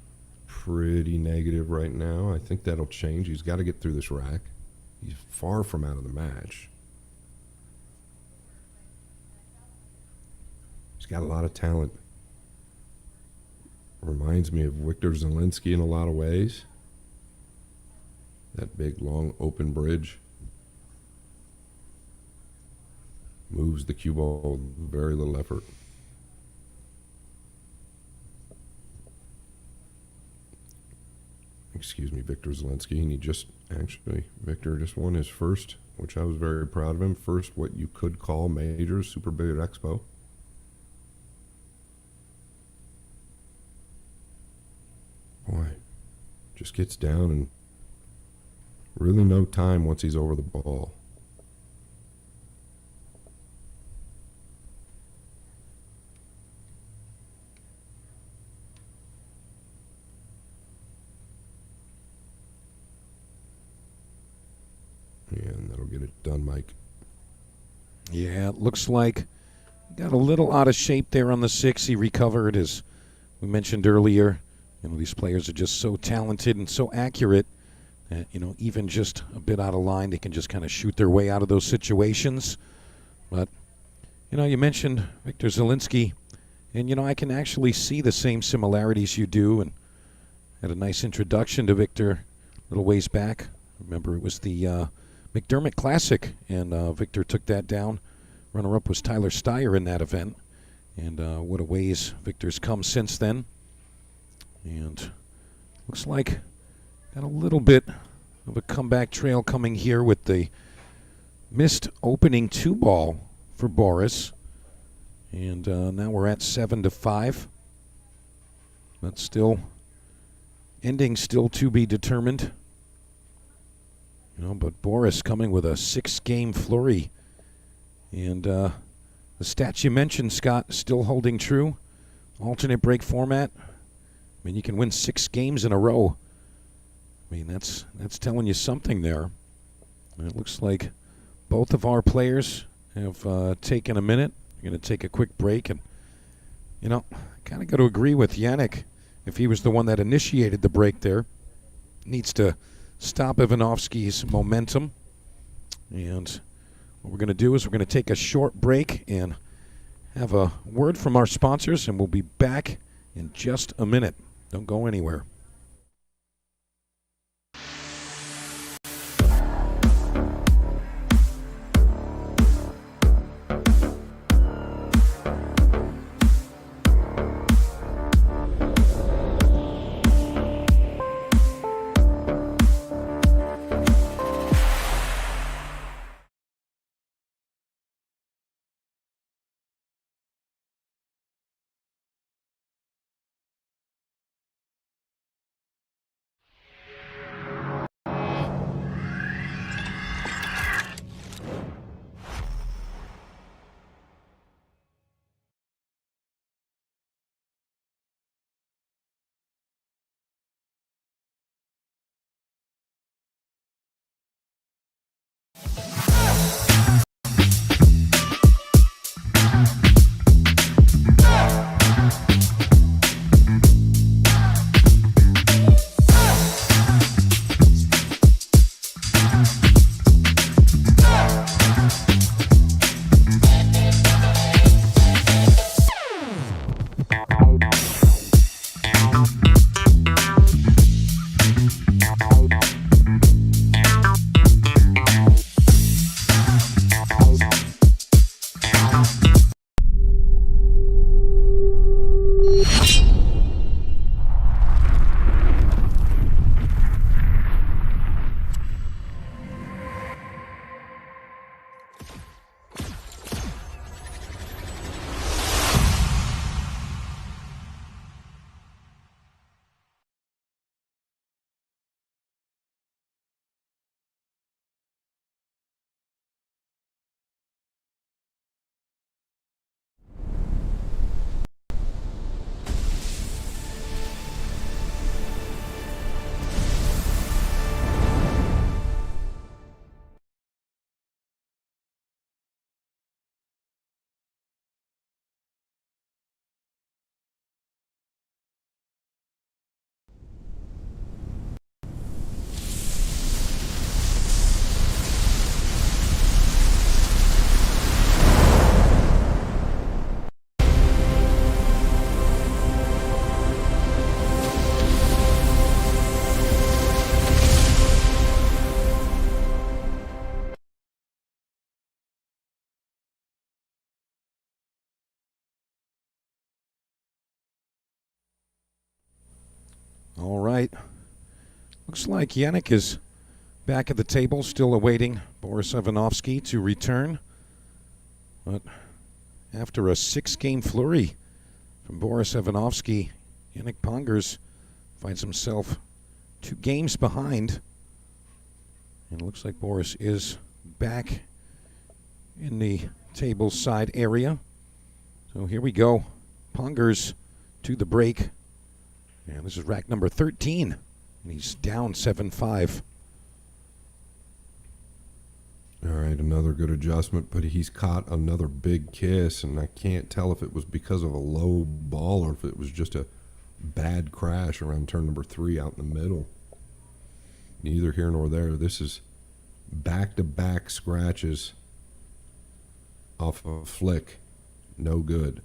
S1: pretty negative right now. I think that'll change. He's got to get through this rack. He's far from out of the match. He's got a lot of talent. Reminds me of Victor Zielinski in a lot of ways. That big, long, open bridge. Moves the cue ball with very little effort. Excuse me, Victor Zielinski. And Victor just won his first, which I was very proud of him, first what you could call major Super Billiard Expo. Boy, just gets down and really no time once he's over the ball. And that'll get it done, Mike.
S2: Yeah, it looks like got a little out of shape there on the 6. He recovered, as we mentioned earlier. These players are just so talented and so accurate that, even just a bit out of line, they can just kind of shoot their way out of those situations. But, you mentioned Victor Zielinski, and, I can actually see the same similarities you do, and had a nice introduction to Victor a little ways back. Remember, it was the McDermott Classic, and Victor took that down. Runner-up was Tyler Steyer in that event, and what a ways Victor's come since then. And looks like got a little bit of a comeback trail coming here with the missed opening 2 ball for Boris. And now we're at 7-5. But still, ending still to be determined. But Boris coming with a 6-game flurry. And the stats you mentioned, Scott, still holding true. Alternate break format. You can win 6 games in a row. That's telling you something there. And it looks like both of our players have taken a minute. We're going to take a quick break. And, kind of got to agree with Yanick. If he was the one that initiated the break there, needs to stop Ivanovski's momentum. And what we're going to do is we're going to take a short break and have a word from our sponsors, and we'll be back in just a minute. Don't go anywhere. All right. Looks like Yanick is back at the table, still awaiting Boris Ivanovski to return. But after a 6-game flurry from Boris Ivanovski, Yanick Pongers finds himself 2 games behind. And it looks like Boris is back in the table side area. So here we go. Pongers to the break. And this is rack number 13. And he's down 7-5.
S1: All right, another good adjustment, but he's caught another big kiss, and I can't tell if it was because of a low ball or if it was just a bad crash around turn number 3 out in the middle. Neither here nor there. This is back-to-back scratches off of a flick. No good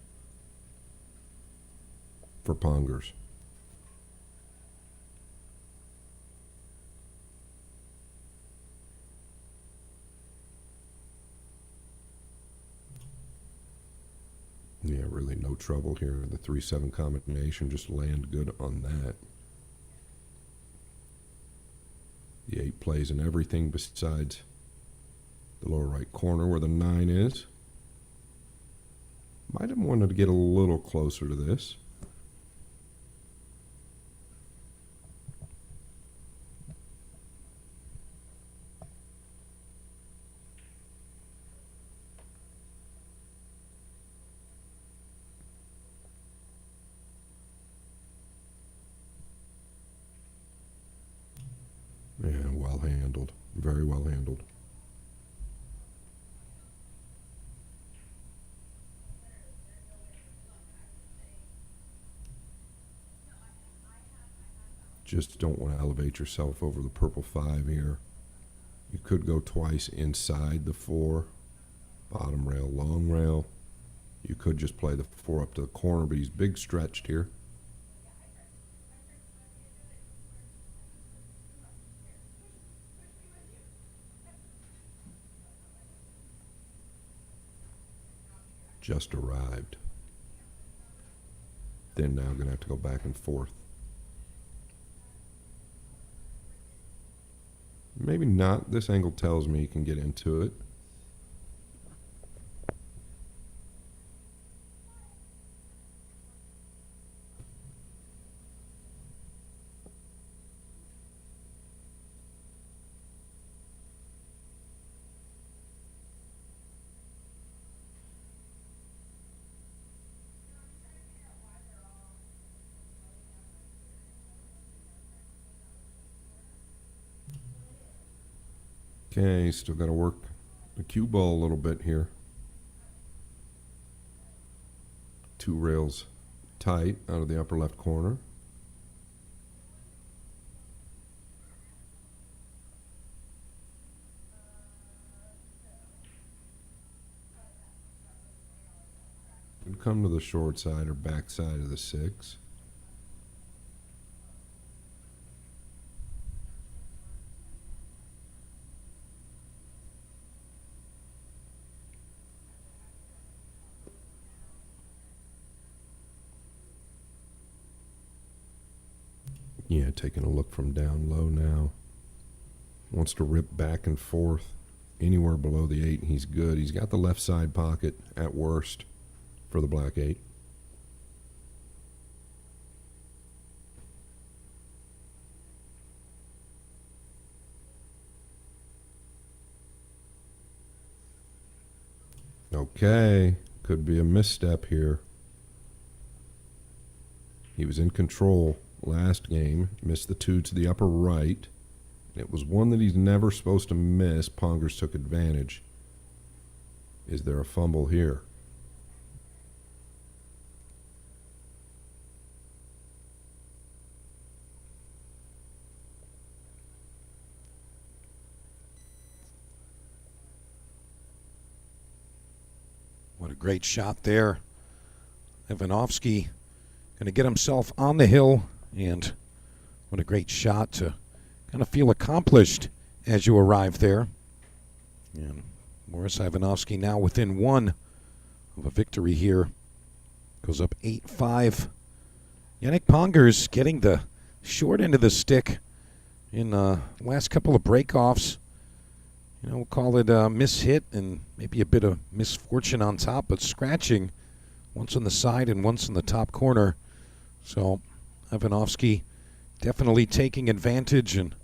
S1: for Pongers. Yeah, really no trouble here. The 3-7 combination just land good on that. The 8 plays in everything besides the lower right corner where the 9 is. Might have wanted to get a little closer to this. Yeah, well handled. Very well handled. Just don't want to elevate yourself over the purple 5 here. You could go twice inside the 4. Bottom rail, long rail. You could just play the 4 up to the corner, but he's big stretched here. Just arrived. Then now going to have to go back and forth. Maybe not. This angle tells me you can get into it. Okay, still got to work the cue ball a little bit here. 2 rails tight out of the upper left corner. Could come to the short side or back side of the 6. Yeah, taking a look from down low now. Wants to rip back and forth. Anywhere below the 8, and he's good. He's got the left side pocket at worst for the black 8. Okay, could be a misstep here. He was in control last game, missed the 2 to the upper right. It was one that he's never supposed to miss. Pongers took advantage. Is there a fumble here?
S2: What a great shot there. Ivanovski going to get himself on the hill, and what a great shot to kind of feel accomplished as you arrive there. And Boris Ivanovski now within 1 of a victory here. Goes up 8-5. Yanick Pongers getting the short end of the stick in the last couple of breakoffs. You know, we'll call it a mishit and maybe a bit of misfortune on top, but scratching once on the side and once in the top corner. So Ivanovski definitely taking advantage, and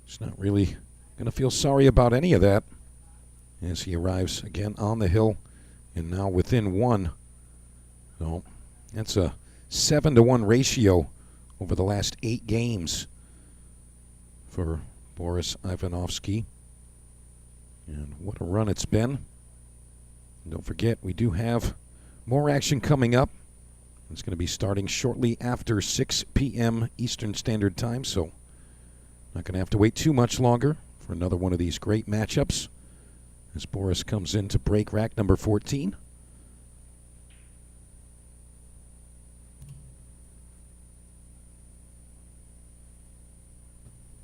S2: he's not really going to feel sorry about any of that as he arrives again on the hill and now within 1. So that's a 7-to-1 ratio over the last 8 games for Boris Ivanovski. And what a run it's been. And don't forget, we do have more action coming up. It's going to be starting shortly after 6 p.m. Eastern Standard Time, so not going to have to wait too much longer for another one of these great matchups as Boris comes in to break rack number 14.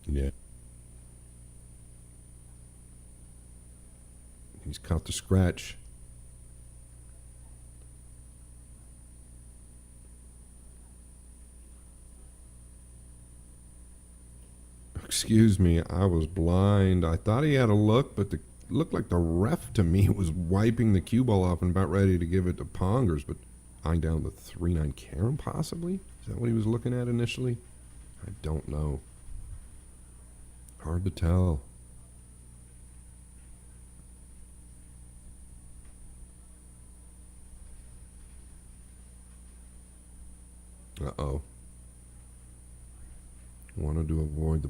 S1: Yeah. He's caught the scratch. Excuse me, I was blind. I thought he had a look, but it looked like the ref to me was wiping the cue ball off and about ready to give it to Pongers, but eyeing down the 3-9 Karen possibly? Is that what he was looking at initially? I don't know. Hard to tell. Uh-oh. Wanted to avoid the...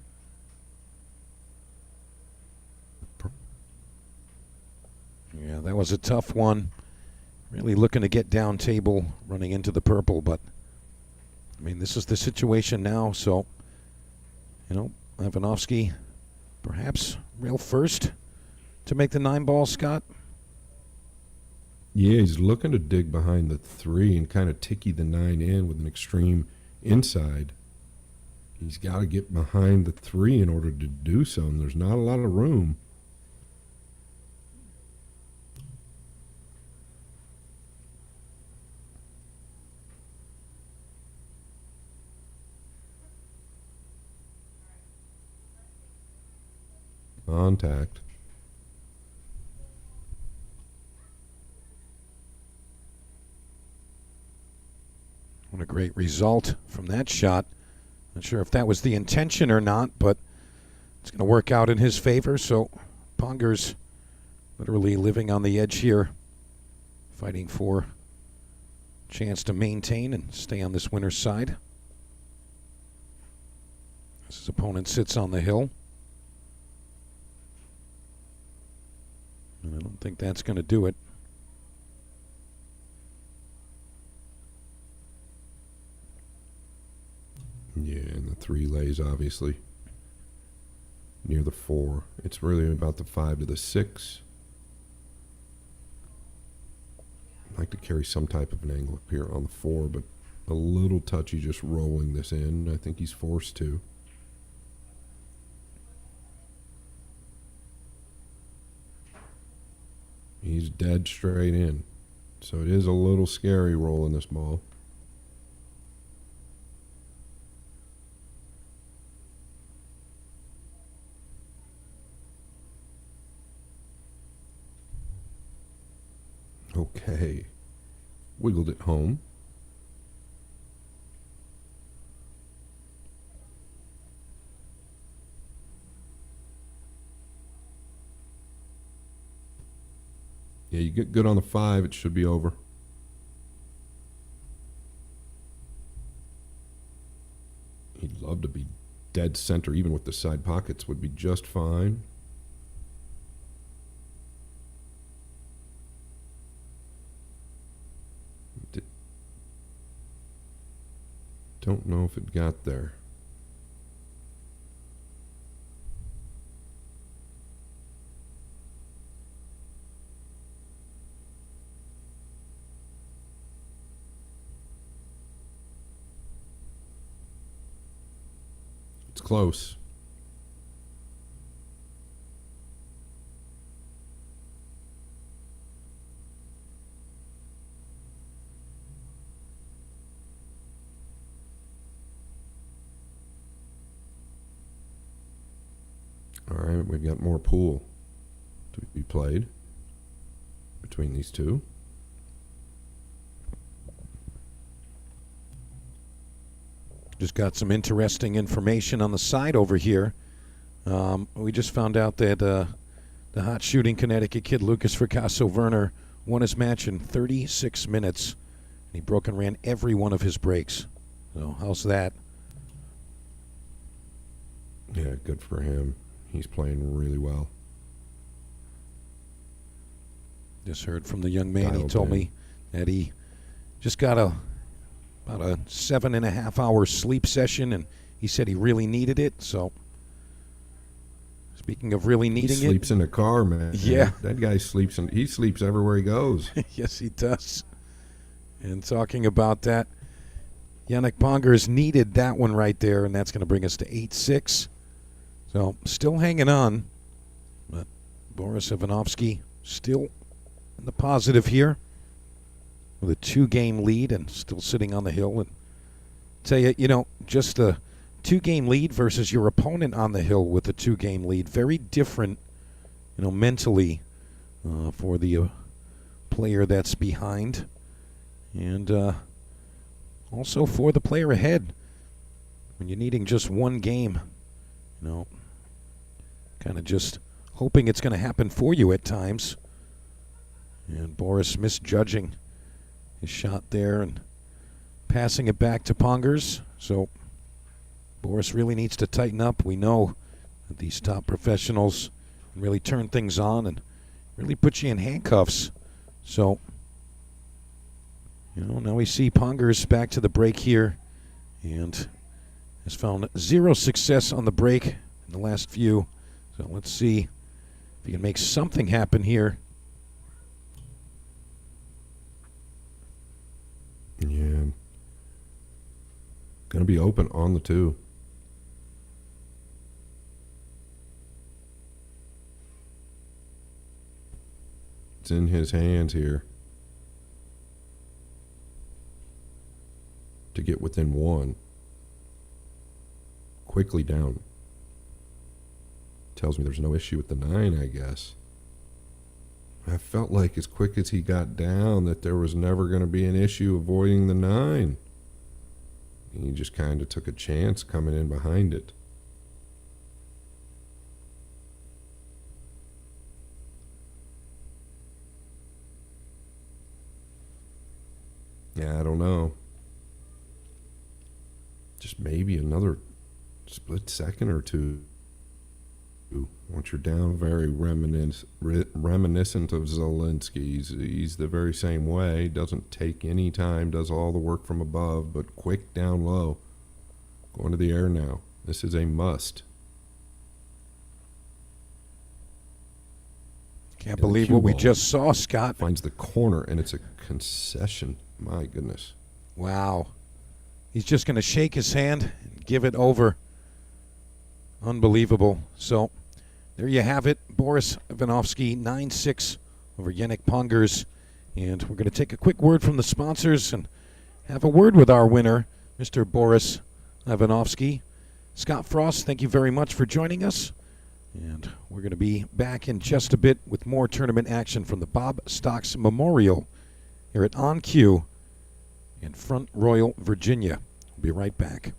S2: Yeah, that was a tough one. Really looking to get down table running into the purple, but I mean, this is the situation now, so, you know, Ivanovski perhaps rail first to make the 9-ball, Scott.
S1: Yeah, he's looking to dig behind the 3 and kind of ticky the 9 in with an extreme inside. He's got to get behind the 3 in order to do so, and there's not a lot of room. Contact.
S2: What a great result from that shot. Not sure if that was the intention or not, but it's going to work out in his favor. So Pongers literally living on the edge here, fighting for a chance to maintain and stay on this winner's side. As his opponent sits on the hill. And I don't think that's going to do it.
S1: Yeah, and the 3 lays obviously near the 4. It's really about the 5 to the 6. I'd like to carry some type of an angle up here on the 4, but a little touchy just rolling this in. I think he's forced to. He's dead straight in. So it is a little scary rolling this ball. Okay. Wiggled it home. Yeah, you get good on the 5, it should be over. He'd love to be dead center, even with the side pockets, would be just fine. Don't know if it got there. It's close. All right, we've got more pool to be played between these two.
S2: Just got some interesting information on the side over here. We just found out that the hot shooting Connecticut kid Lucas Fricasso-Werner won his match in 36 minutes. And he broke and ran every one of his breaks. So how's that?
S1: Yeah, good for him. He's playing really well.
S2: Just heard from the young man. He
S1: Dialed
S2: told
S1: in.
S2: me that he just got about a 7.5-hour sleep session, and he said he really needed it. So, speaking of really
S1: He
S2: needing
S1: sleeps in the car, man.
S2: Yeah.
S1: That guy sleeps he sleeps everywhere he goes.
S2: it, yes, he does. And talking about that, Yanick Pongers needed that one right there, and that's going to bring us to 8-6. So, still hanging on, but Boris Ivanovski still in the positive here with a 2-game lead and still sitting on the hill. And tell you, just a 2-game lead versus your opponent on the hill with a 2-game lead, very different, mentally for the player that's behind, and also for the player ahead. When you're needing just one game, kind of just hoping it's going to happen for you at times. And Boris misjudging his shot there and passing it back to Pongers. So Boris really needs to tighten up. We know that these top professionals can really turn things on and really put you in handcuffs. So, now we see Pongers back to the break here and has found 0 success on the break in the last few. So let's see if he can make something happen here.
S1: Yeah. Going to be open on the 2. It's in his hands here to get within 1. Quickly down. Tells me there's no issue with the 9, I guess. I felt like as quick as he got down that there was never going to be an issue avoiding the 9. He just kind of took a chance coming in behind it. Yeah, I don't know. Just maybe another split second or two. Once you're down, very reminiscent of Zelensky. He's the very same way. Doesn't take any time, does all the work from above, but quick down low. Going to the air now. This is a must.
S2: Can't
S1: Yeah, the
S2: believe
S1: cue
S2: what we
S1: ball
S2: just saw, Scott.
S1: Finds the corner, and it's a concession. My goodness.
S2: Wow. He's just going to shake his hand and give it over. Unbelievable. So, there you have it. Boris Ivanovski, 9-6 over Yanick Pongers. And we're going to take a quick word from the sponsors and have a word with our winner, Mr. Boris Ivanovski. Scott Frost, thank you very much for joining us. And we're going to be back in just a bit with more tournament action from the Bob Stocks Memorial here at On Cue in Front Royal, Virginia. We'll be right back.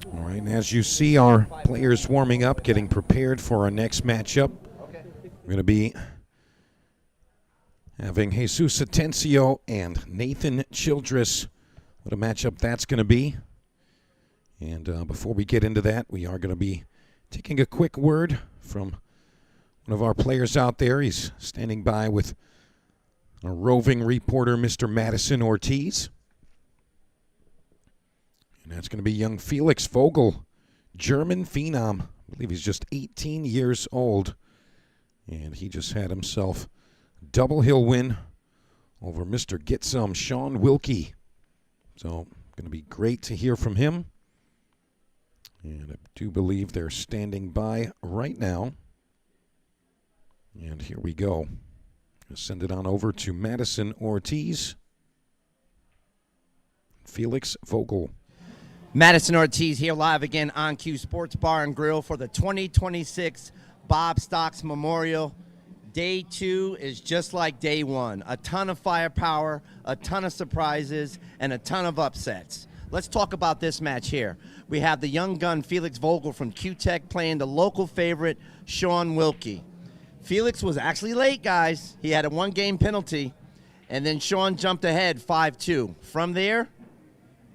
S2: All right, and as you see our players warming up, getting prepared for our next matchup, we're going to be having Jesus Atensio and Nathan Childress. What a matchup that's going to be. And before we get into that, we are going to be taking a quick word from one of our players out there. He's standing by with our roving reporter, Mr. Madison Ortiz. And that's going to be young Felix Vogel, German phenom. I believe he's just 18 years old. And he just had himself a double hill win over Mr. Get Some, Sean Wilkie. So, going to be great to hear from him. And I do believe they're standing by right now. And here we go. I'll send it on over to Madison Ortiz. Felix Vogel.
S3: Madison Ortiz here live again on Q Sports Bar and Grill for the 2026 Bob Stocks Memorial. Day 2 is just like day 1. A ton of firepower, a ton of surprises, and a ton of upsets. Let's talk about this match here. We have the young gun Felix Vogel from Q-Tech playing the local favorite Sean Wilkie. Felix was actually late, guys. He had a 1-game penalty, and then Sean jumped ahead 5-2. From there,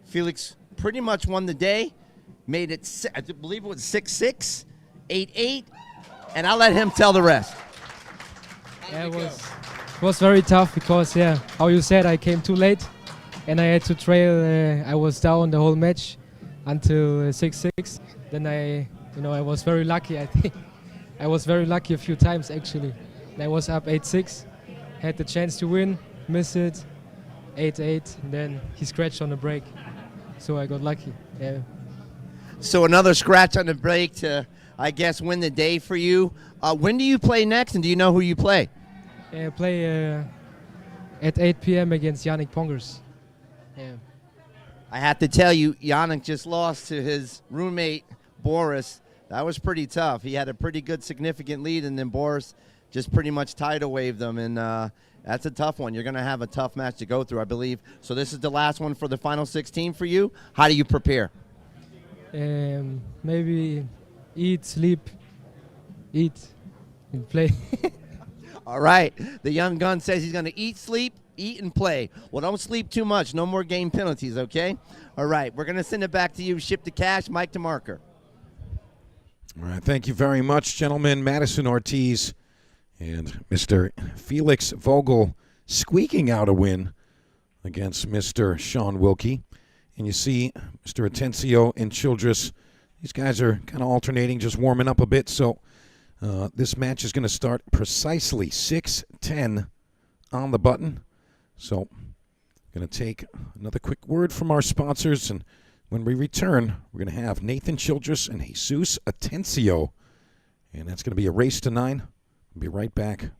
S3: Felix pretty much won the day, made it, I believe it was 6-6, 8-8, and I'll let him tell the rest.
S7: Yeah, it was very tough because, yeah, how you said, I came too late, and I had to trail. I was down the whole match until 6-6. Then I was very lucky. I think I was very lucky a few times actually. And I was up 8-6, had the chance to win, miss it, 8-8, and then he scratched on the break. So I got lucky. Yeah.
S3: So another scratch on the break to, I guess, win the day for you. When do you play next, and do you know who you play?
S7: I play at 8 p.m. against Yanick Pongers. Yeah.
S3: I have to tell you, Yanick just lost to his roommate, Boris. That was pretty tough. He had a pretty good, significant lead, and then Boris just pretty much tidal waved them, and that's a tough one. You're going to have a tough match to go through, I believe. So this is the last one for the final 16 for you. How do you prepare?
S7: Maybe eat, sleep, eat, and play.
S3: All right. The young gun says he's going to eat, sleep, eat, and play. Well, don't sleep too much. No more game penalties, okay? All right. We're going to send it back to you. Ship to cash, Mike to marker.
S2: All right, thank you very much, gentlemen. Madison Ortiz and Mr. Felix Vogel squeaking out a win against Mr. Sean Wilkie. And you see Mr. Atensio and Childress. These guys are kind of alternating, just warming up a bit. So this match is going to start precisely 6:10 on the button. So going to take another quick word from our sponsors, and when we return, we're going to have Nathan Childress and Jesus Atensio. And that's going to be a race to 9. We'll be right back.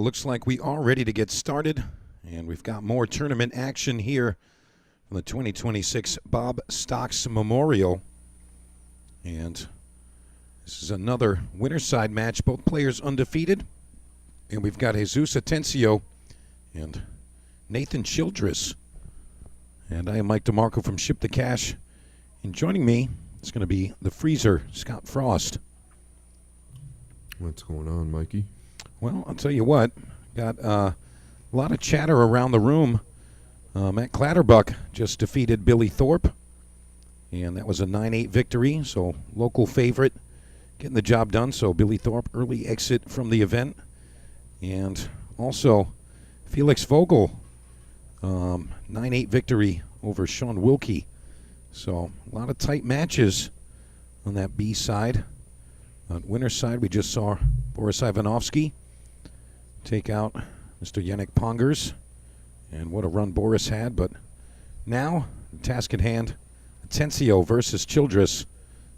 S2: looks like we are ready to get started, and we've got more tournament action here on the 2026 Bob Stocks Memorial. And this is another winner side match, both players undefeated. And we've got Jesus Atensio and Nathan Childress. And I am Mike DeMarco from Ship the Cash. And joining me is going to be the Fraser, Scott Frost.
S1: What's going on, Mikey?
S2: Well, I'll tell you what, got a lot of chatter around the room. Matt Clatterbuck just defeated Billy Thorpe, and that was a 9-8 victory, so local favorite getting the job done. So Billy Thorpe, early exit from the event. And also Felix Vogel, 9-8 victory over Sean Wilkie. So a lot of tight matches on that B side. On winner's side, we just saw Boris Ivanovski take out Mr. Yanick Pongers. And what a run Boris had. But now, the task at hand, Atensio versus Childress,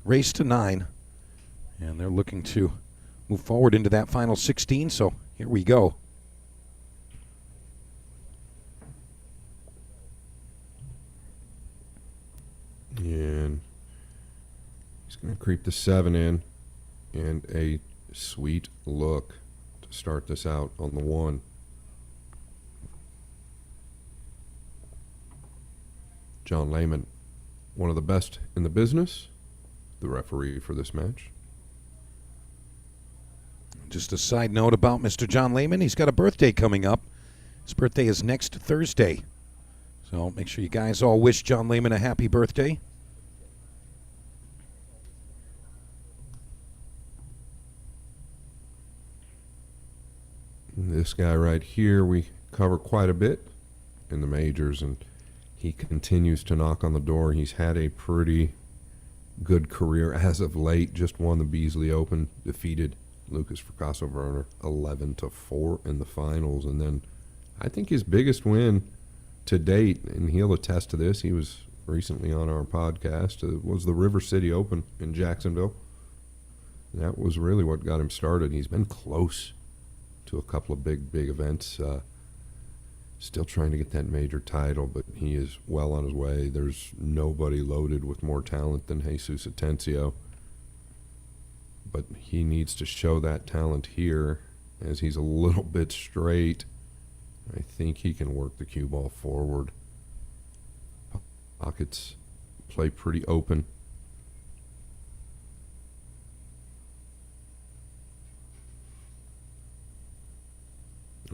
S2: race to 9. And they're looking to move forward into that final 16. So here we go.
S1: And he's going to creep the 7 in. And a sweet look to start this out on the 1. John Lehman, one of the best in the business, the referee for this match.
S2: Just a side note about Mr. John Lehman, he's got a birthday coming up. His birthday is next Thursday. So make sure you guys all wish John Lehman a happy birthday.
S1: This guy right here, we cover quite a bit in the majors, and he continues to knock on the door. He's had a pretty good career as of late. Just won the Beasley Open, defeated Lucas Fracasso Werner 11-4 in the finals. And then I think his biggest win to date, and he'll attest to this, he was recently on our podcast, was the River City Open in Jacksonville. That was really what got him started. He's been close to a couple of big events. Still trying to get that major title, but he is well on his way. There's nobody loaded with more talent than Jesus Atensio. But he needs to show that talent here, as he's a little bit straight. I think he can work the cue ball forward. Pockets play pretty open.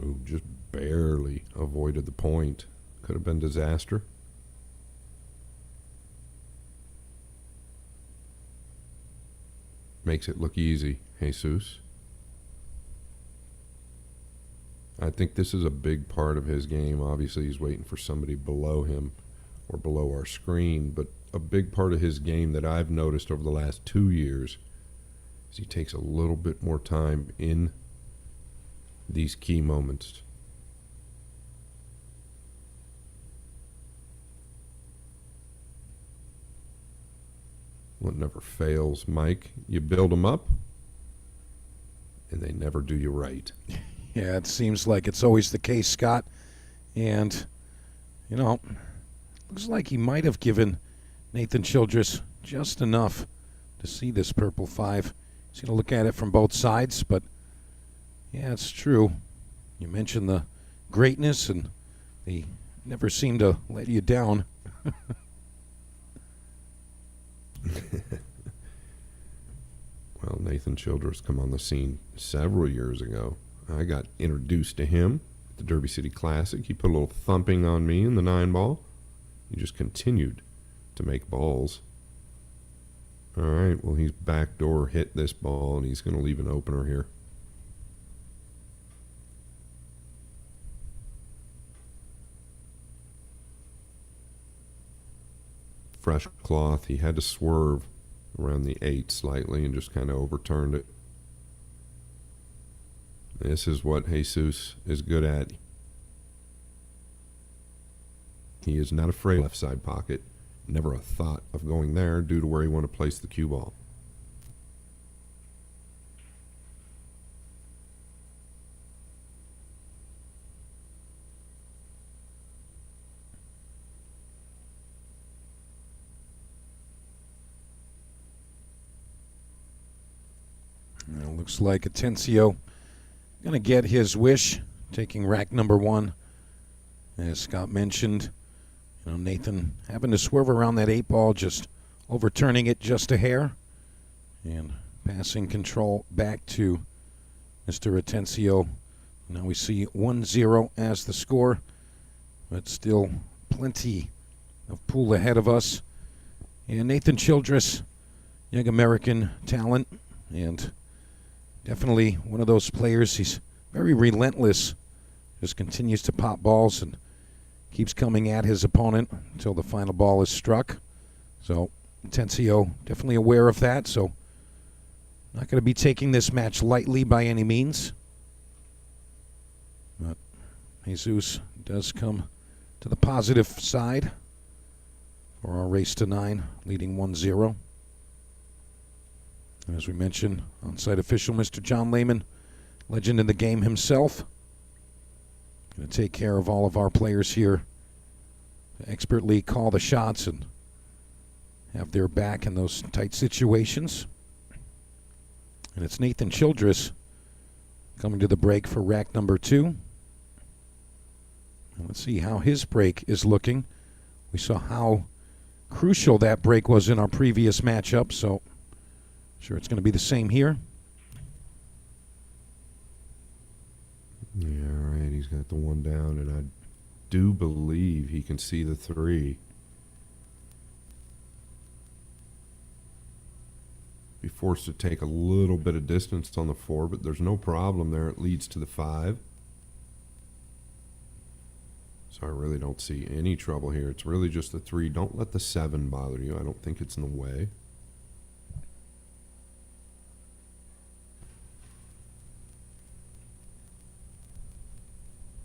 S1: Ooh, just barely avoided the point. Could have been disaster. Makes it look easy, Jesus. I think this is a big part of his game. Obviously, he's waiting for somebody below him or below our screen, but a big part of his game that I've noticed over the last 2 years is he takes a little bit more time in these key moments. What never fails, Mike, you build them up and they never do you right.
S2: Yeah, it seems like it's always the case, Scott. And, you know, looks like he might have given Nathan Childress just enough to see this purple 5. He's going to look at it from both sides, but yeah, it's true. You mentioned the greatness, and they never seem to let you down.
S1: Well, Nathan Childress come on the scene several years ago. I got introduced to him at the Derby City Classic. He put a little thumping on me in the 9-ball. He just continued to make balls. All right, well, he's backdoor hit this ball, and he's going to leave an opener here. Fresh cloth. He had to swerve around the 8 slightly and just kind of overturned it. This is what Jesus is good at. He is not afraid of left side pocket. Never a thought of going there due to where he wanted to place the cue ball.
S2: Looks like Atensio going to get his wish, taking rack number 1. As Scott mentioned, Nathan having to swerve around that 8 ball, just overturning it just a hair. And passing control back to Mr. Atensio. Now we see 1-0 as the score, but still plenty of pool ahead of us. And Nathan Childress, young American talent, and definitely one of those players. He's very relentless, just continues to pop balls and keeps coming at his opponent until the final ball is struck. So Atensio definitely aware of that, so not going to be taking this match lightly by any means. But Jesus does come to the positive side for our race to 9, leading 1-0. As we mentioned, on-site official Mr. John Lehman, legend in the game himself, going to take care of all of our players here, to expertly call the shots and have their back in those tight situations. And it's Nathan Childress coming to the break for rack number 2. And let's see how his break is looking. We saw how crucial that break was in our previous matchup, so sure it's going to be the same here.
S1: Yeah, all right, he's got the 1 down, and I do believe he can see the 3. Be forced to take a little bit of distance on the 4, but there's no problem there. It leads to the 5. So I really don't see any trouble here. It's really just the 3. Don't let the 7 bother you. I don't think it's in the way.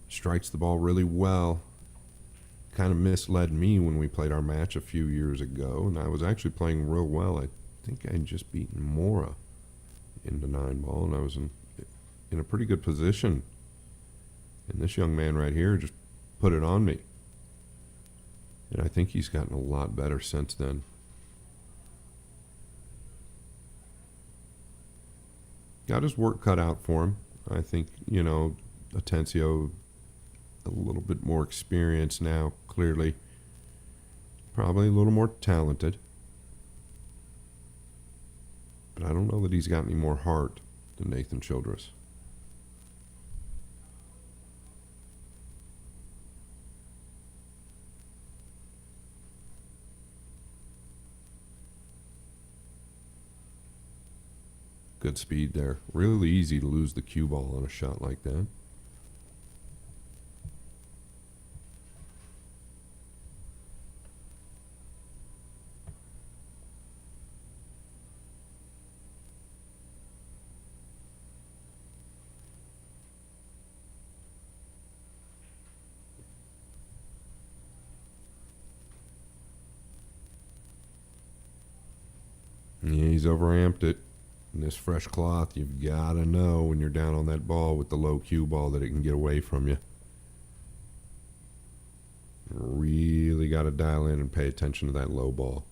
S1: Strikes the ball really well. Kind of misled me when we played our match a few years ago, and I was actually playing real well. I think I had just beaten Mora in the 9 ball, and I was in a pretty good position. And this young man right here just put it on me. And I think he's gotten a lot better since then. Got his work cut out for him. I think, Atensio, a little bit more experience now, clearly. Probably a little more talented. But I don't know that he's got any more heart than Nathan Childress. Good speed there. Really easy to lose the cue ball on a shot like that. Yeah, he's overamped it. And this fresh cloth, you've got to know when you're down on that ball with the low cue ball that it can get away from you. Really got to dial in and pay attention to that low ball.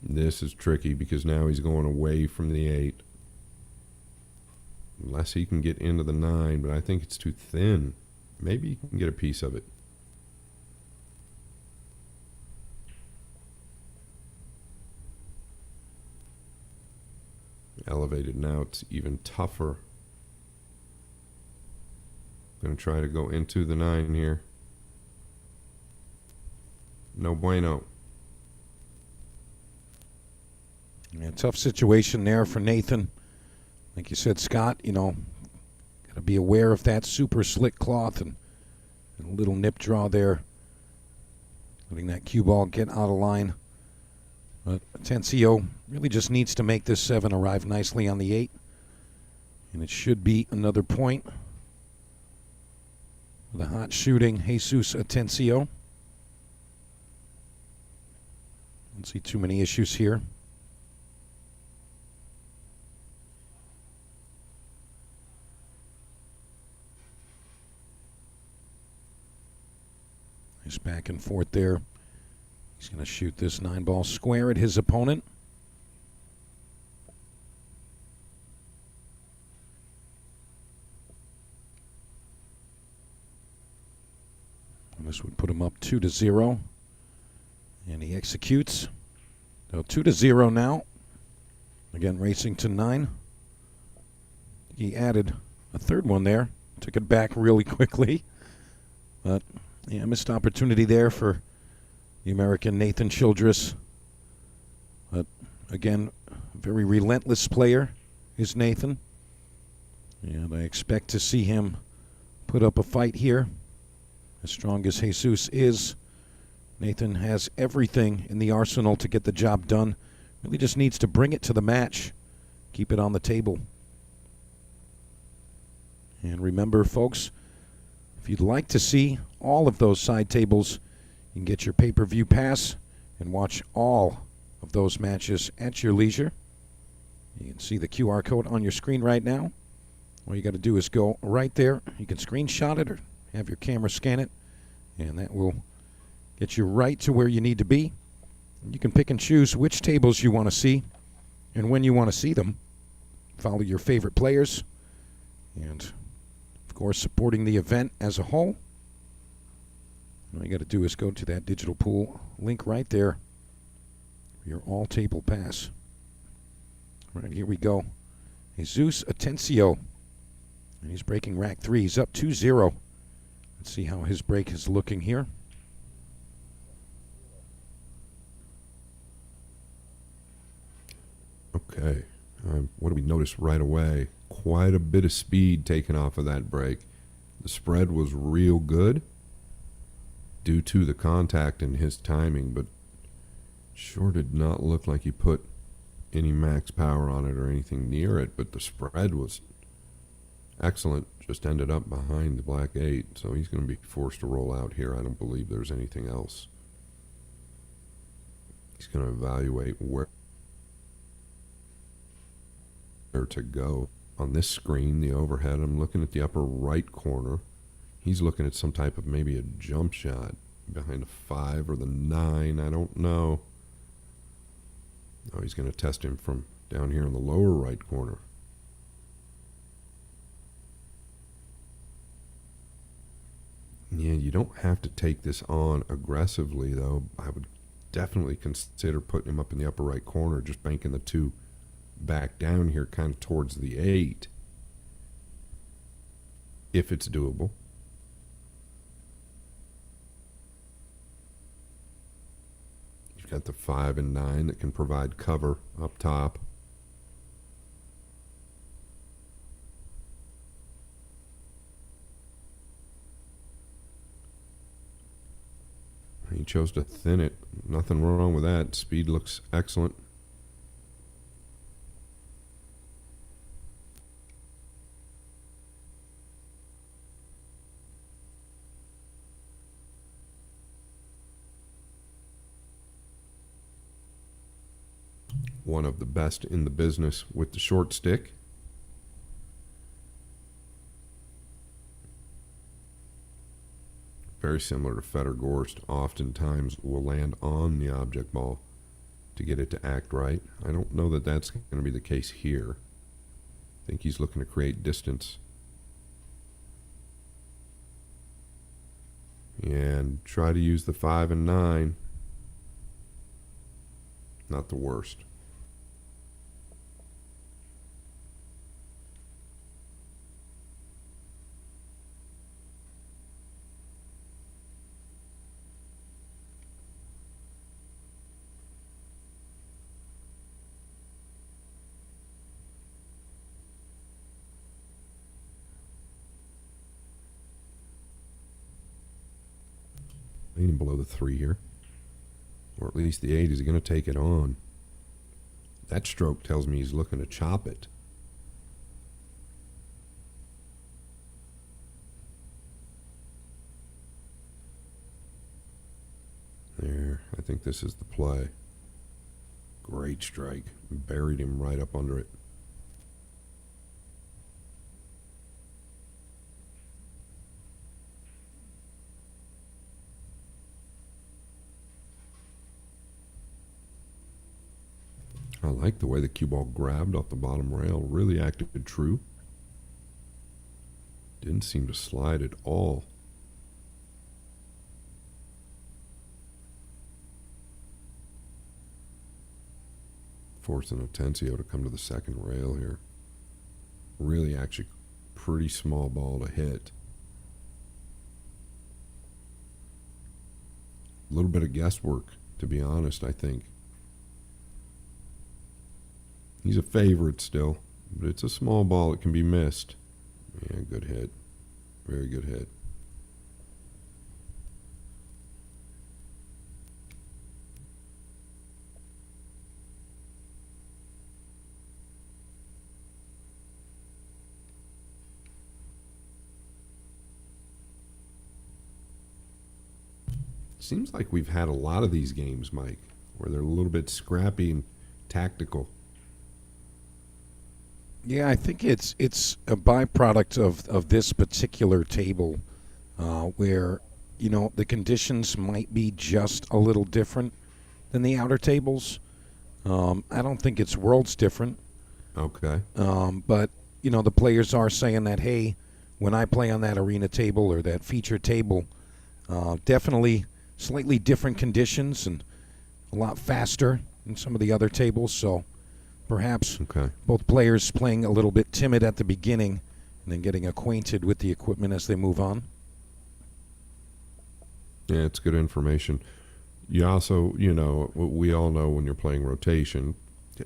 S1: This is tricky because now he's going away from the 8. Unless he can get into the 9, but I think it's too thin. Maybe he can get a piece of it. Elevated now, it's even tougher. Gonna try to go into the 9 here. No bueno.
S2: Yeah, tough situation there for Nathan. Like you said, Scott, got to be aware of that super slick cloth and a little nip draw there. Letting that cue ball get out of line. But Atensio really just needs to make this 7 arrive nicely on the 8. And it should be another point. The hot shooting Jesus Atensio. Don't see too many issues here. Nice back and forth there. He's going to shoot this 9-ball square at his opponent. And this would put him up 2-0. And he executes. So 2-0 now. Again, racing to 9. He added a third one there. Took it back really quickly. But, yeah, missed opportunity there for the American Nathan Childress. But, again, very relentless player is Nathan. And I expect to see him put up a fight here. As strong as Jesus is, Nathan has everything in the arsenal to get the job done. Really just needs to bring it to the match. Keep it on the table. And remember, folks, if you'd like to see all of those side tables, you can get your pay-per-view pass and watch all of those matches at your leisure. You can see the QR code on your screen right now. All you got to do is go right there. You can screenshot it or have your camera scan it, and that will get you right to where you need to be. You can pick and choose which tables you want to see and when you want to see them. Follow your favorite players and, of course, supporting the event as a whole. All you got to do is go to that digital pool link right there for your all-table pass. All right, here we go. Jesus Atensio. And he's breaking rack 3. He's up 2-0. Let's see how his break is looking here.
S1: Okay. What do we notice right away? Quite a bit of speed taken off of that break. The spread was real good due to the contact and his timing, but sure did not look like he put any max power on it or anything near it, but the spread was excellent. Just ended up behind the black 8, so he's going to be forced to roll out here. I don't believe there's anything else. He's going to evaluate where to go. On this screen, the overhead, I'm looking at the upper right corner. He's looking at some type of maybe a jump shot behind the 5 or the 9. I don't know. Oh, he's going to test him from down here in the lower right corner. Yeah, you don't have to take this on aggressively, though. I would definitely consider putting him up in the upper right corner, just banking the 2 back down here kind of towards the 8, if it's doable. You've got the 5 and 9 that can provide cover up top. He chose to thin it. Nothing wrong with that. Speed looks excellent. One of the best in the business with the short stick. Very similar to Federgorst, oftentimes will land on the object ball to get it to act right. I don't know that that's going to be the case here. I think he's looking to create distance. And try to use the 5 and 9. Not the worst. Leaning below the 3 here. Or at least the 8. Is he going to take it on? That stroke tells me he's looking to chop it. There. I think this is the play. Great strike. Buried him right up under it. I like the way the cue ball grabbed off the bottom rail. Really acted true. Didn't seem to slide at all. Forcing Atensio to come to the second rail here. Really actually pretty small ball to hit. A little bit of guesswork, to be honest, I think. He's a favorite still, but it's a small ball. It can be missed. Yeah, good hit. Very good hit. Seems like we've had a lot of these games, Mike, where they're a little bit scrappy and tactical.
S2: Yeah, I think it's a byproduct of this particular table, where the conditions might be just a little different than the outer tables. I don't think it's worlds different.
S1: Okay.
S2: But the players are saying that, hey, when I play on that arena table or that feature table, definitely slightly different conditions and a lot faster than some of the other tables. So perhaps both players playing a little bit timid at the beginning and then getting acquainted with the equipment as they move on.
S1: Yeah, it's good information. You also, we all know when you're playing rotation,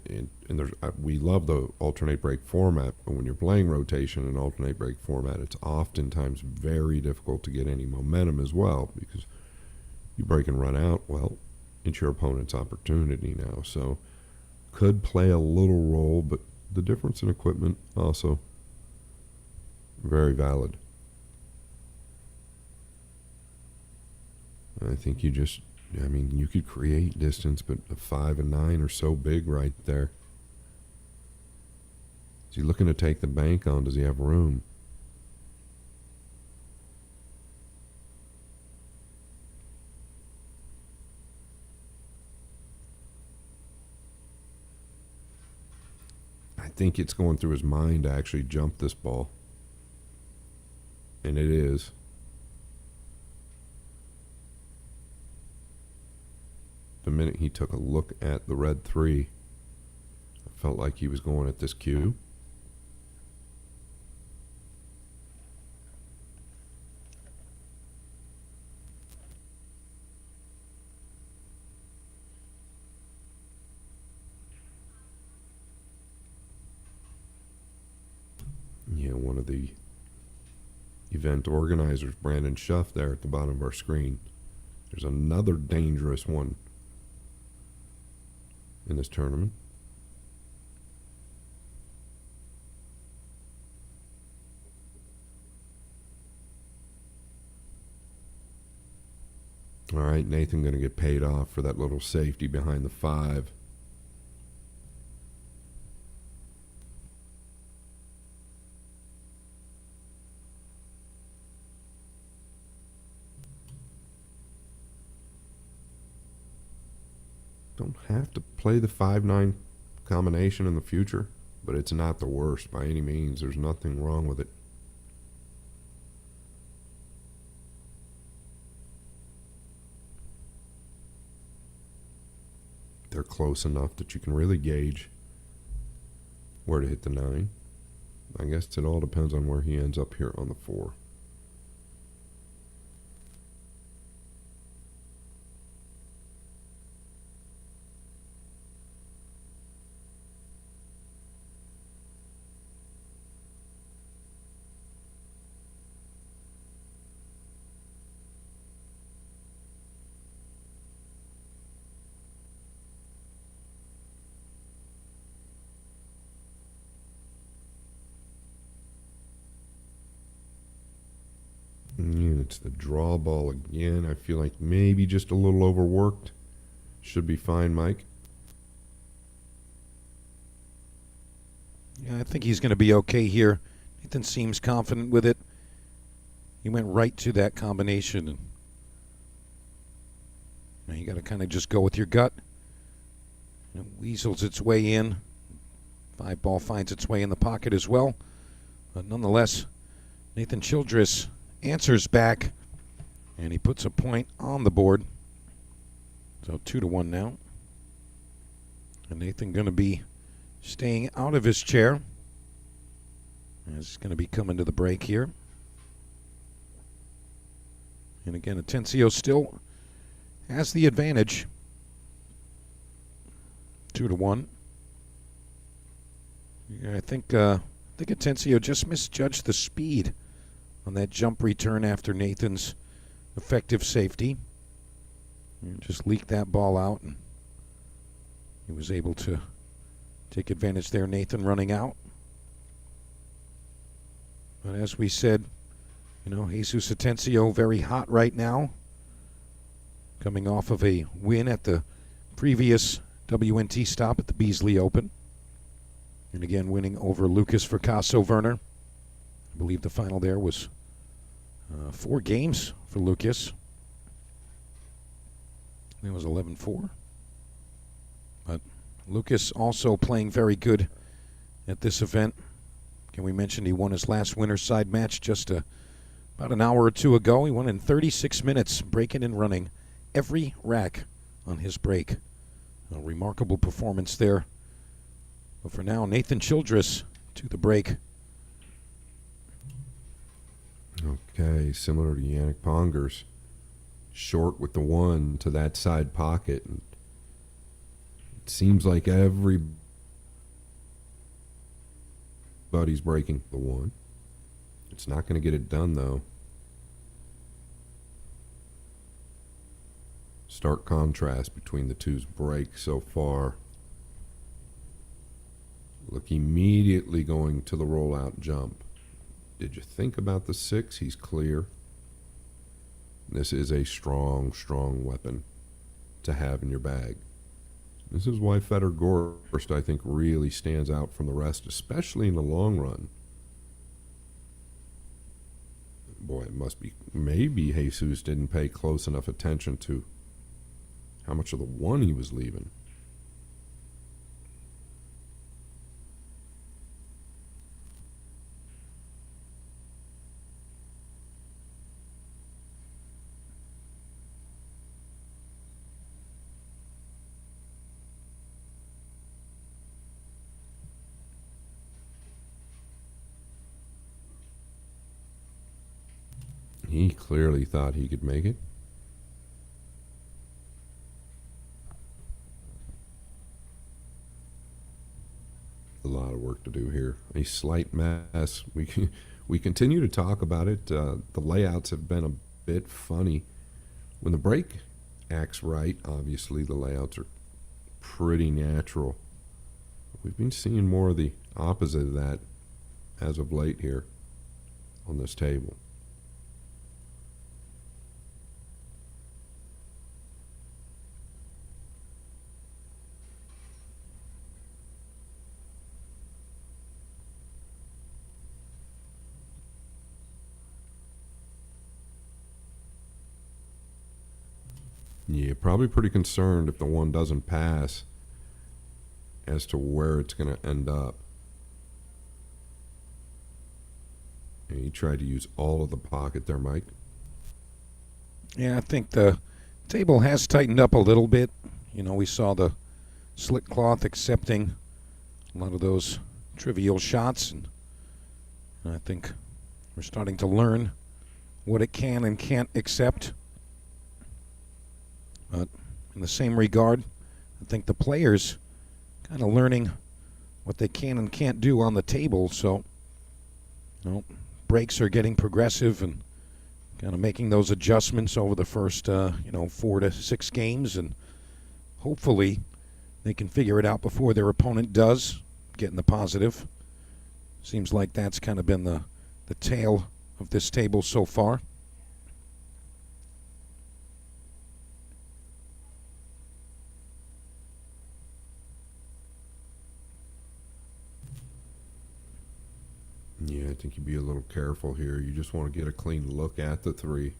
S1: and there's we love the alternate break format, but when you're playing rotation and alternate break format, it's oftentimes very difficult to get any momentum as well, because you break and run out, well, it's your opponent's opportunity now. So could play a little role, but the difference in equipment also very valid. I think you could create distance, but a 5 and 9 are so big right there. Is he looking to take the bank on? Does he have room? I think it's going through his mind to actually jump this ball. And it is. The minute he took a look at the red 3, I felt like he was going at this cue. Yeah, one of the event organizers, Brandon Schuff, there at the bottom of our screen. There's another dangerous one in this tournament. All right, Nathan going to get paid off for that little safety behind the 5. Don't have to play the 5-9 combination in the future, but it's not the worst by any means. There's nothing wrong with it. They're close enough that you can really gauge where to hit the 9. I guess it all depends on where he ends up here on the 4. And it's the draw ball again. I feel like maybe just a little overworked. Should be fine, Mike.
S2: Yeah, I think he's going to be okay here. Nathan seems confident with it. He went right to that combination. And now you got to kind of just go with your gut. It weasels its way in. 5-ball finds its way in the pocket as well. But nonetheless, Nathan Childress answers back, and he puts a point on the board. So 2-1 now. And Nathan going to be staying out of his chair. As he's going to be coming to the break here. And again, Atensio still has the advantage. 2-1. Yeah, I think Atensio just misjudged the speed on that jump return after Nathan's effective safety. And just leaked that ball out, and he was able to take advantage there. Nathan running out. But as we said, Jesus Atensio very hot right now, coming off of a win at the previous WNT stop at the Beasley Open. And again, winning over Lucas Fracasso Werner. I believe the final there was 4 games for Lucas. It was 11-4. But Lucas also playing very good at this event. Can we mention he won his last winner's side match just about an hour or two ago. He won in 36 minutes, breaking and running every rack on his break. A remarkable performance there. But for now, Nathan Childress to the break.
S1: Okay, similar to Yanick Pongers. Short with the 1 to that side pocket. And it seems like everybody's breaking the 1. It's not going to get it done, though. Stark contrast between the two's break so far. Look immediately going to the rollout jump. Did you think about the 6? He's clear. This is a strong, strong weapon to have in your bag. This is why Fedor Gorst, I think, really stands out from the rest, especially in the long run. Boy, it must be, maybe Jesus didn't pay close enough attention to how much of the 1 he was leaving. He clearly thought he could make it. A lot of work to do here. A slight mess. We continue to talk about it. The layouts have been a bit funny. When the break acts right, obviously the layouts are pretty natural. We've been seeing more of the opposite of that as of late here on this table. Yeah, probably pretty concerned if the 1 doesn't pass as to where it's going to end up. And he tried to use all of the pocket there, Mike.
S2: Yeah, I think the table has tightened up a little bit. We saw the slick cloth accepting a lot of those trivial shots, and I think we're starting to learn what it can and can't accept. But in the same regard, I think the players kind of learning what they can and can't do on the table. So, breaks are getting progressive and kind of making those adjustments over the first, 4 to 6 games. And hopefully they can figure it out before their opponent does, get in the positive. Seems like that's kind of been the tale of this table so far.
S1: Yeah, I think you'd be a little careful here. You just want to get a clean look at the 3.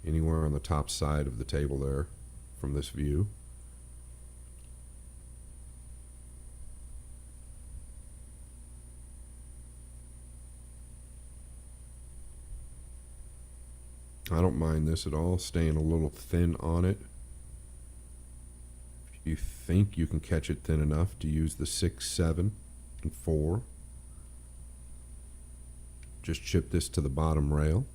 S1: Anywhere on the top side of the table there from this view. I don't mind this at all, staying a little thin on it. If you think you can catch it thin enough to use the 6, 7, and 4, just chip this to the bottom rail.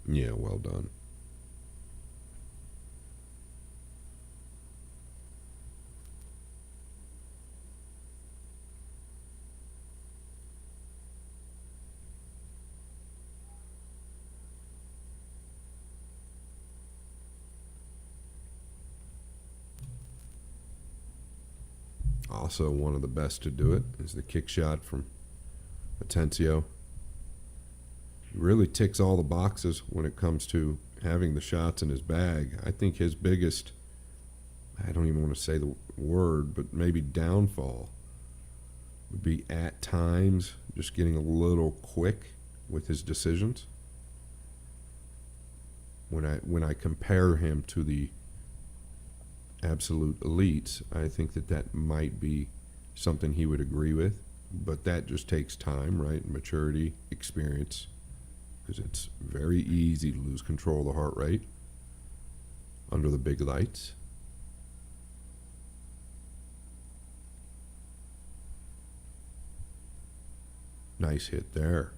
S1: Yeah, well done. Also, one of the best to do it is the kick shot from Atensio. He really ticks all the boxes when it comes to having the shots in his bag. I think his biggest, I don't even want to say the word, but maybe downfall would be at times just getting a little quick with his decisions. When I compare him to the absolute elites, I think that might be something he would agree with, but that just takes time, right? Maturity, experience, because it's very easy to lose control of the heart rate under the big lights. Nice hit there.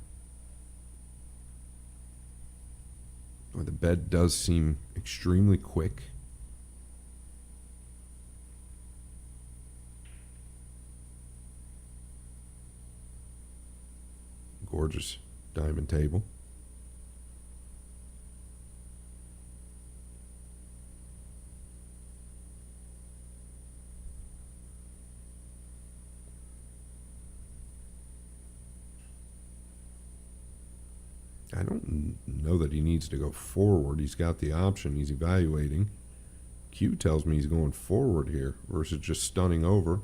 S1: Well, the bed does seem extremely quick. Gorgeous diamond table. I don't know that he needs to go forward. He's got the option. He's evaluating. Q tells me he's going forward here versus just stunning over.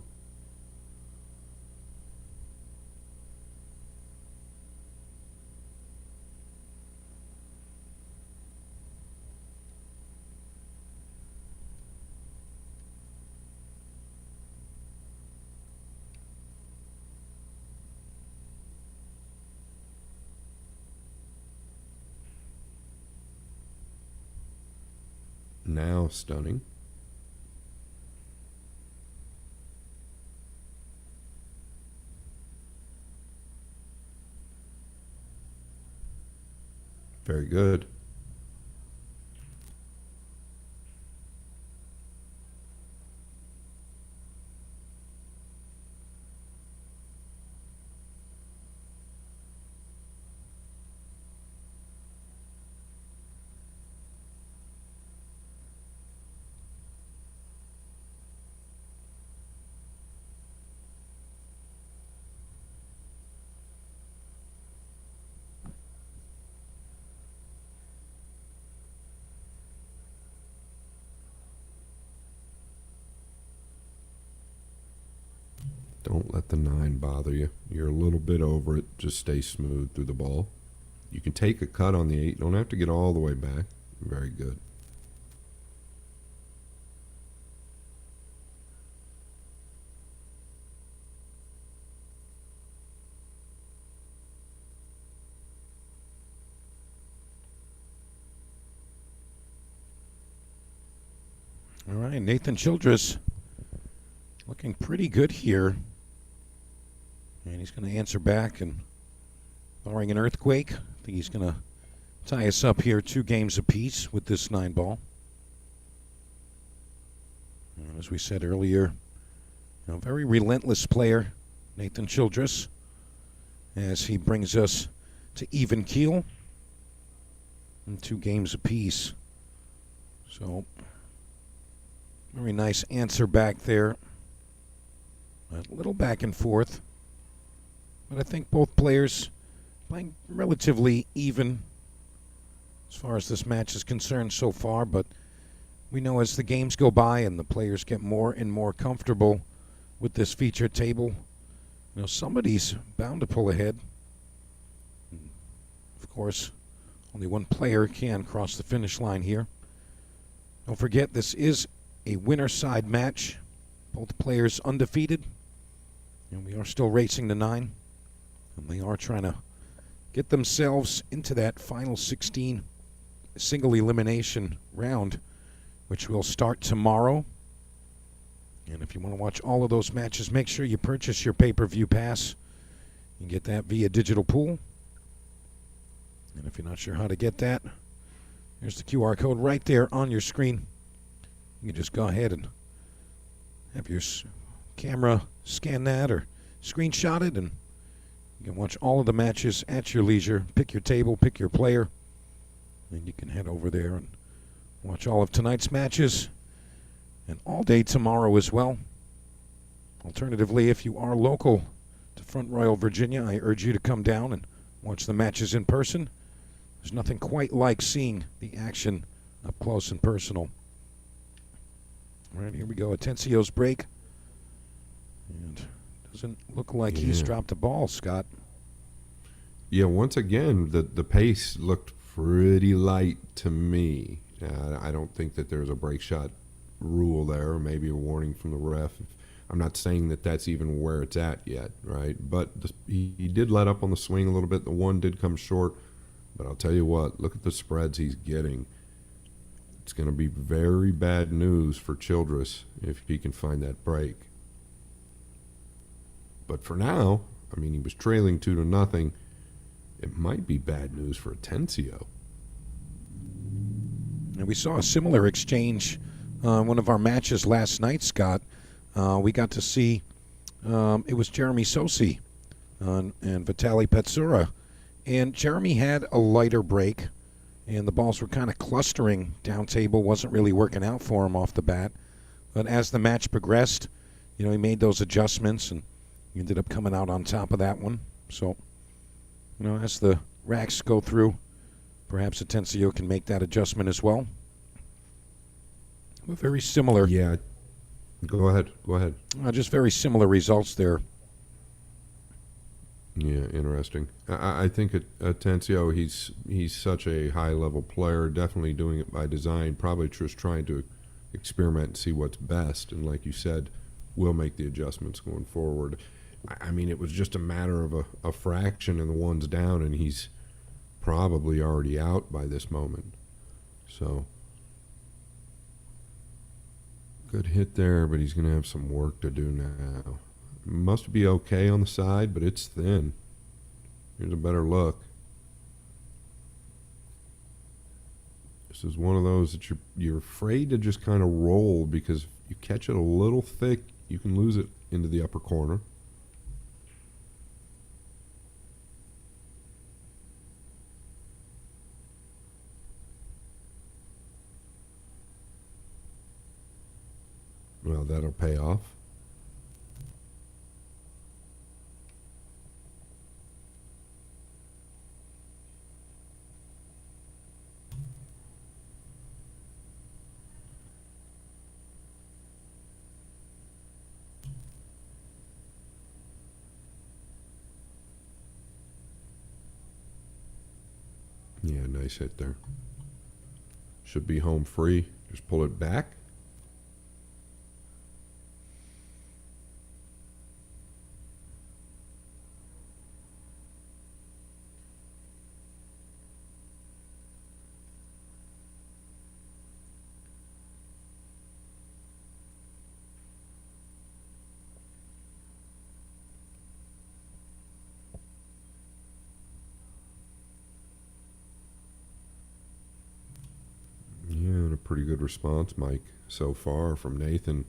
S1: Now stunning. Very good. Don't let the 9 bother you. You're a little bit over it. Just stay smooth through the ball. You can take a cut on the 8. Don't have to get all the way back. Very good.
S2: All right, Nathan Childress looking pretty good here. And he's going to answer back, and barring an earthquake, I think he's going to tie us up here 2 games apiece with this 9 ball. And as we said earlier, very relentless player, Nathan Childress, as he brings us to even keel and 2 games apiece. So, very nice answer back there. A little back and forth. But I think both players playing relatively even as far as this match is concerned so far. But we know as the games go by and the players get more and more comfortable with this feature table, somebody's bound to pull ahead. Of course, only one player can cross the finish line here. Don't forget, this is a winner side match. Both players undefeated. And we are still racing to 9. And they are trying to get themselves into that final 16 single elimination round, which will start tomorrow. And if you want to watch all of those matches, make sure you purchase your pay-per-view pass. You can get that via digital pool. And if you're not sure how to get that, there's the QR code right there on your screen. You can just go ahead and have your camera scan that or screenshot it, and you can watch all of the matches at your leisure. Pick your table, pick your player, and you can head over there and watch all of tonight's matches and all day tomorrow as well. Alternatively, if you are local to Front Royal, Virginia, I urge you to come down and watch the matches in person. There's nothing quite like seeing the action up close and personal. All right, here we go. Atensio's break. And doesn't look like he's dropped a ball, Scott.
S1: Yeah, once again, the pace looked pretty light to me. I don't think that there's a break shot rule there, or maybe a warning from the ref. I'm not saying that that's even where it's at yet, right? But he did let up on the swing a little bit. The one did come short. But I'll tell you what, look at the spreads he's getting. It's going to be very bad news for Childress if he can find that break. But for now, I mean, he was trailing 2-0. It might be bad news for Atensio.
S2: And we saw a similar exchange on one of our matches last night, Scott. We got to see, it was Jeremy Sosi and Vitaly Petsura. And Jeremy had a lighter break, and the balls were kind of clustering down table. Wasn't really working out for him off the bat. But as the match progressed, he made those adjustments, and he ended up coming out on top of that one. So, as the racks go through, perhaps Atensio can make that adjustment as well. But very similar.
S1: Yeah. Go ahead.
S2: Just very similar results there.
S1: Yeah, interesting. I think Atensio, he's such a high-level player, definitely doing it by design, probably just trying to experiment and see what's best. And like you said, we'll make the adjustments going forward. I mean, it was just a matter of a fraction, and the one's down, and he's probably already out by this moment. So, good hit there, but he's going to have some work to do now. Must be okay on the side, but it's thin. Here's a better look. This is one of those that you're afraid to just kind of roll, because if you catch it a little thick, you can lose it into the upper corner. Well, that'll pay off. Yeah, nice hit there. Should be home free. Just pull it back. Pretty good response, Mike, so far from Nathan,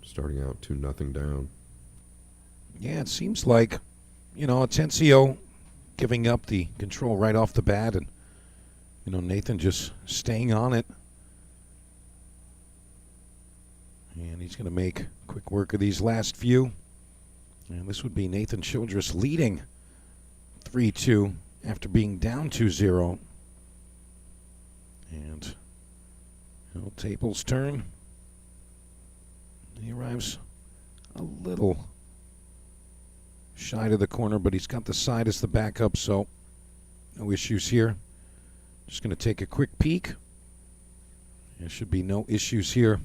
S1: starting out 2-0 down.
S2: Yeah, it seems like, Atensio giving up the control right off the bat, and, Nathan just staying on it. And he's going to make quick work of these last few. And this would be Nathan Childress leading 3-2 after being down 2-0. And tables turn. He arrives a little shy to the corner, but he's got the side as the backup, so no issues here. Just going to take a quick peek. There should be no issues here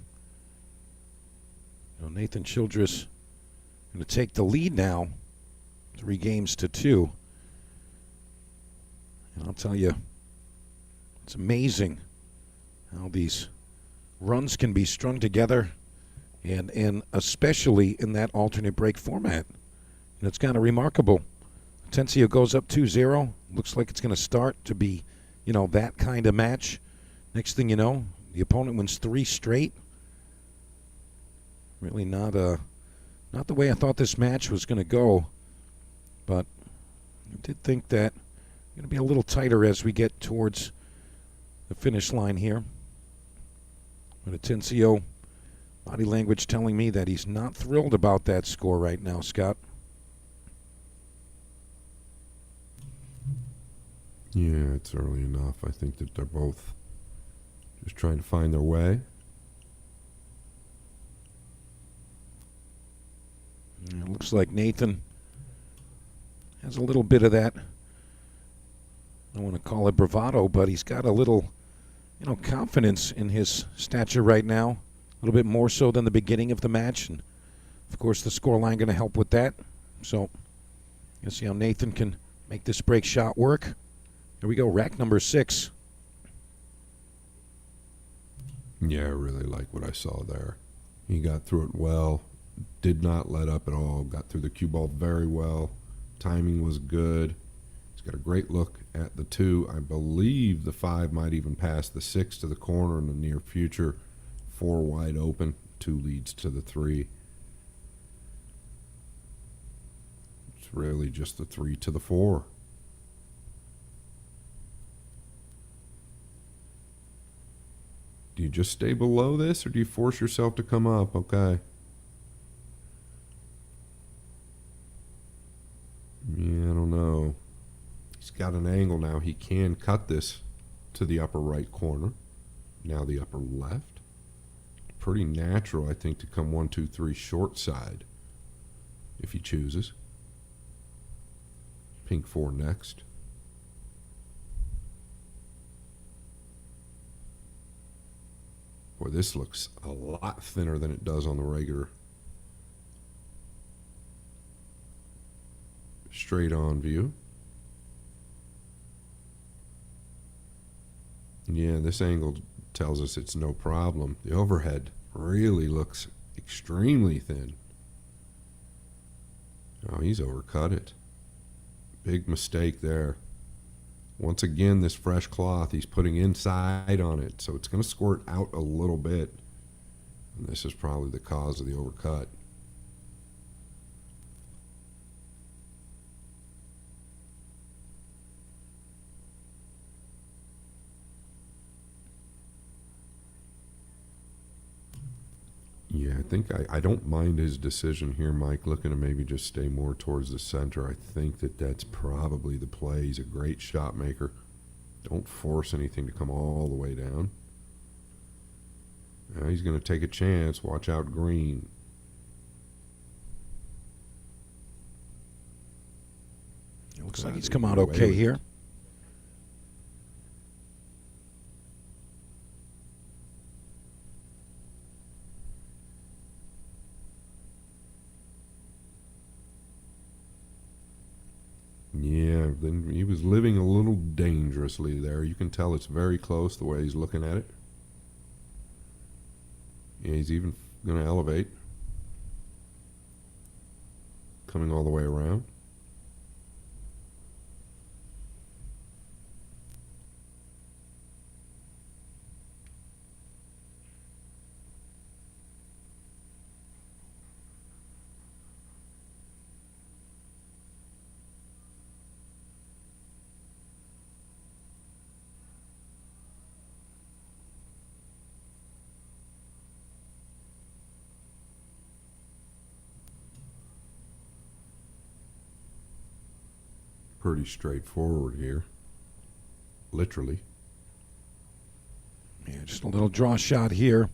S2: Nathan Childress going to take the lead now, 3-2. And I'll tell you, it's amazing how these runs can be strung together, and especially in that alternate break format. And it's kind of remarkable. Atensio goes up 2-0. Looks like it's going to start to be, that kind of match. Next thing you know, the opponent wins 3 straight. Really not the way I thought this match was going to go, but I did think that it's going to be a little tighter as we get towards the finish line here. But Atensio, body language telling me that he's not thrilled about that score right now, Scott.
S1: Yeah, it's early enough. I think that they're both just trying to find their way.
S2: It looks like Nathan has a little bit of that, I don't want to call it bravado, but he's got a little, confidence in his stature right now. A little bit more so than the beginning of the match. And, of course, the scoreline going to help with that. So, you'll see how Nathan can make this break shot work. Here we go, rack number 6.
S1: Yeah, I really like what I saw there. He got through it well. Did not let up at all. Got through the cue ball very well. Timing was good. He's got a great look at the 2. I believe the 5 might even pass the 6 to the corner in the near future. 4 wide open. 2 leads to the 3. It's really just the 3 to the 4. Do you just stay below this, or do you force yourself to come up? Okay. Yeah, I don't know. He's got an angle now. He can cut this to the upper right corner. Now the upper left. Pretty natural, I think, to come 1, 2, 3 short side if he chooses. Pink 4 next. Boy, this looks a lot thinner than it does on the regular straight on view. Yeah, this angle tells us it's no problem. The overhead really looks extremely thin. Oh, he's overcut it. Big mistake there. Once again, this fresh cloth, he's putting inside on it, so it's going to squirt out a little bit. And this is probably the cause of the overcut. Yeah, I think I don't mind his decision here, Mike, looking to maybe just stay more towards the center. I think that that's probably the play. He's a great shot maker. Don't force anything to come all the way down. Now he's going to take a chance. Watch out, green.
S2: It looks like he's come out okay here.
S1: Yeah, then he was living a little dangerously there. You can tell it's very close the way he's looking at it. Yeah, he's even going to elevate. Coming all the way around. Pretty straightforward here. Literally.
S2: Yeah, just a little draw shot here.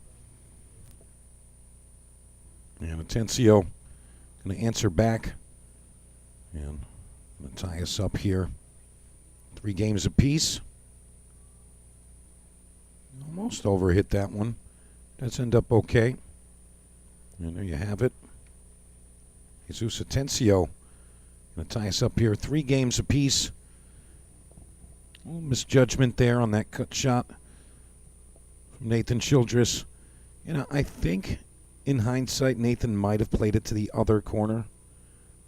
S2: And Atensio going to answer back. And going to tie us up here. 3 games apiece. Almost overhit that one. Does end up okay. And there you have it. Jesus Atensio going to tie us up here. 3 games apiece. A little misjudgment there on that cut shot from Nathan Childress. You know, I think in hindsight, Nathan might have played it to the other corner.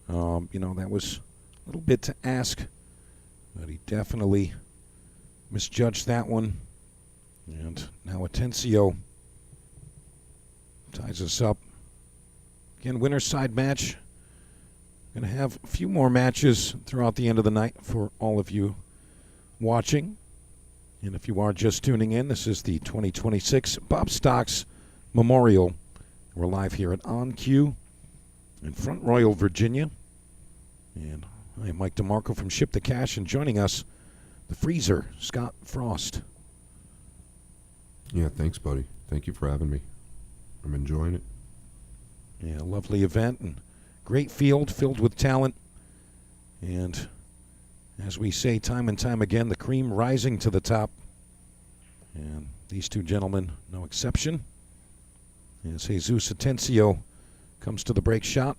S2: You know, that was a little bit to ask, but he definitely misjudged that one. And now Atensio ties us up. Again, winner's side match. Going to have a few more matches throughout the end of the night for all of you watching. And if you are just tuning in, this is the 2026 Bob Stocks Memorial. We're live here at On Cue in Front Royal, Virginia. And I am Mike DeMarco from Ship the Cash, and joining us, the Fraser, Scott Frost.
S1: Yeah, thanks, buddy. Thank you for having me. I'm enjoying it.
S2: Yeah, lovely event and great field filled with talent. And as we say time and time again, the cream rising to the top. And these two gentlemen, no exception. As Jesus Atensio comes to the break shot.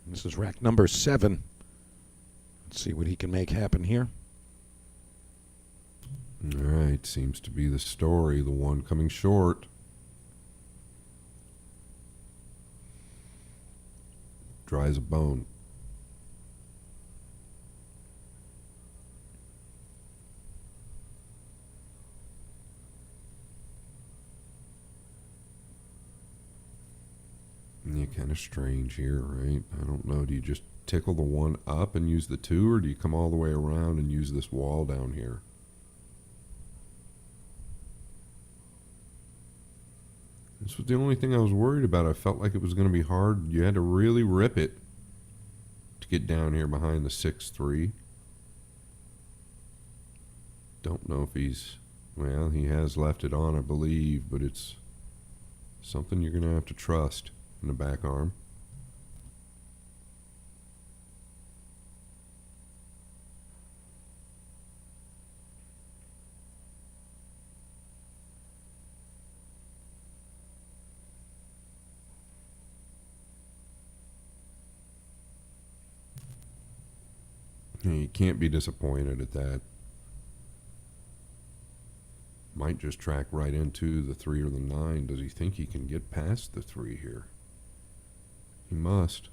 S2: This is rack number 7. Let's see what he can make happen here.
S1: All right, seems to be the story, the one coming short. Dry as a bone. Yeah, kind of strange here, right? I don't know. Do you just tickle the one up and use the 2, or do you come all the way around and use this wall down here? This was the only thing I was worried about. I felt like it was going to be hard. You had to really rip it to get down here behind the 6-3. Don't know if he's... Well, he has left it on, I believe, but it's something you're going to have to trust in the back arm. You can't be disappointed at that. Might just track right into the 3 or the 9. Does he think he can get past the 3 here? He must.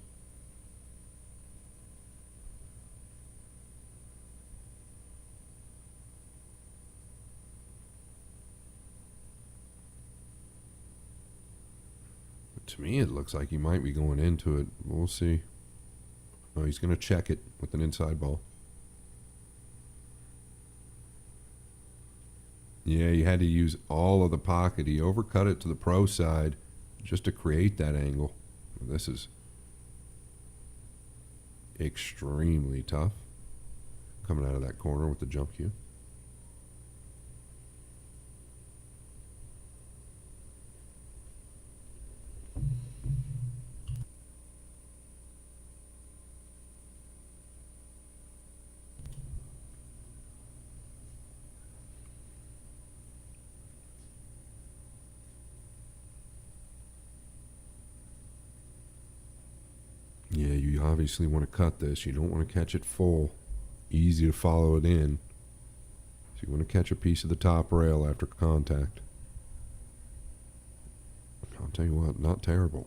S1: But to me, it looks like he might be going into it. We'll see. Oh, he's going to check it with an inside ball. Yeah, you had to use all of the pocket. He overcut it to the pro side just to create that angle. This is extremely tough. Coming out of that corner with the jump cue. Yeah, you obviously want to cut this. You don't want to catch it full. Easy to follow it in. So you want to catch a piece of the top rail after contact. I'll tell you what, not terrible.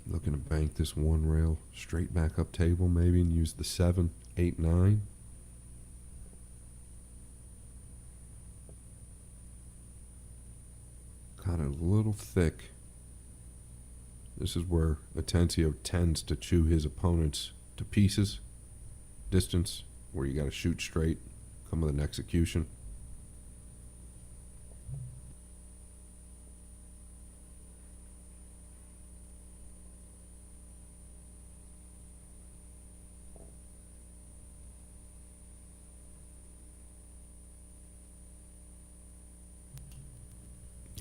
S1: Looking to bank this one rail straight back up table maybe and use the 7, 8, 9. Got it a little thick. This is where Atensio tends to chew his opponents to pieces. Distance, where you got to shoot straight, come with an execution.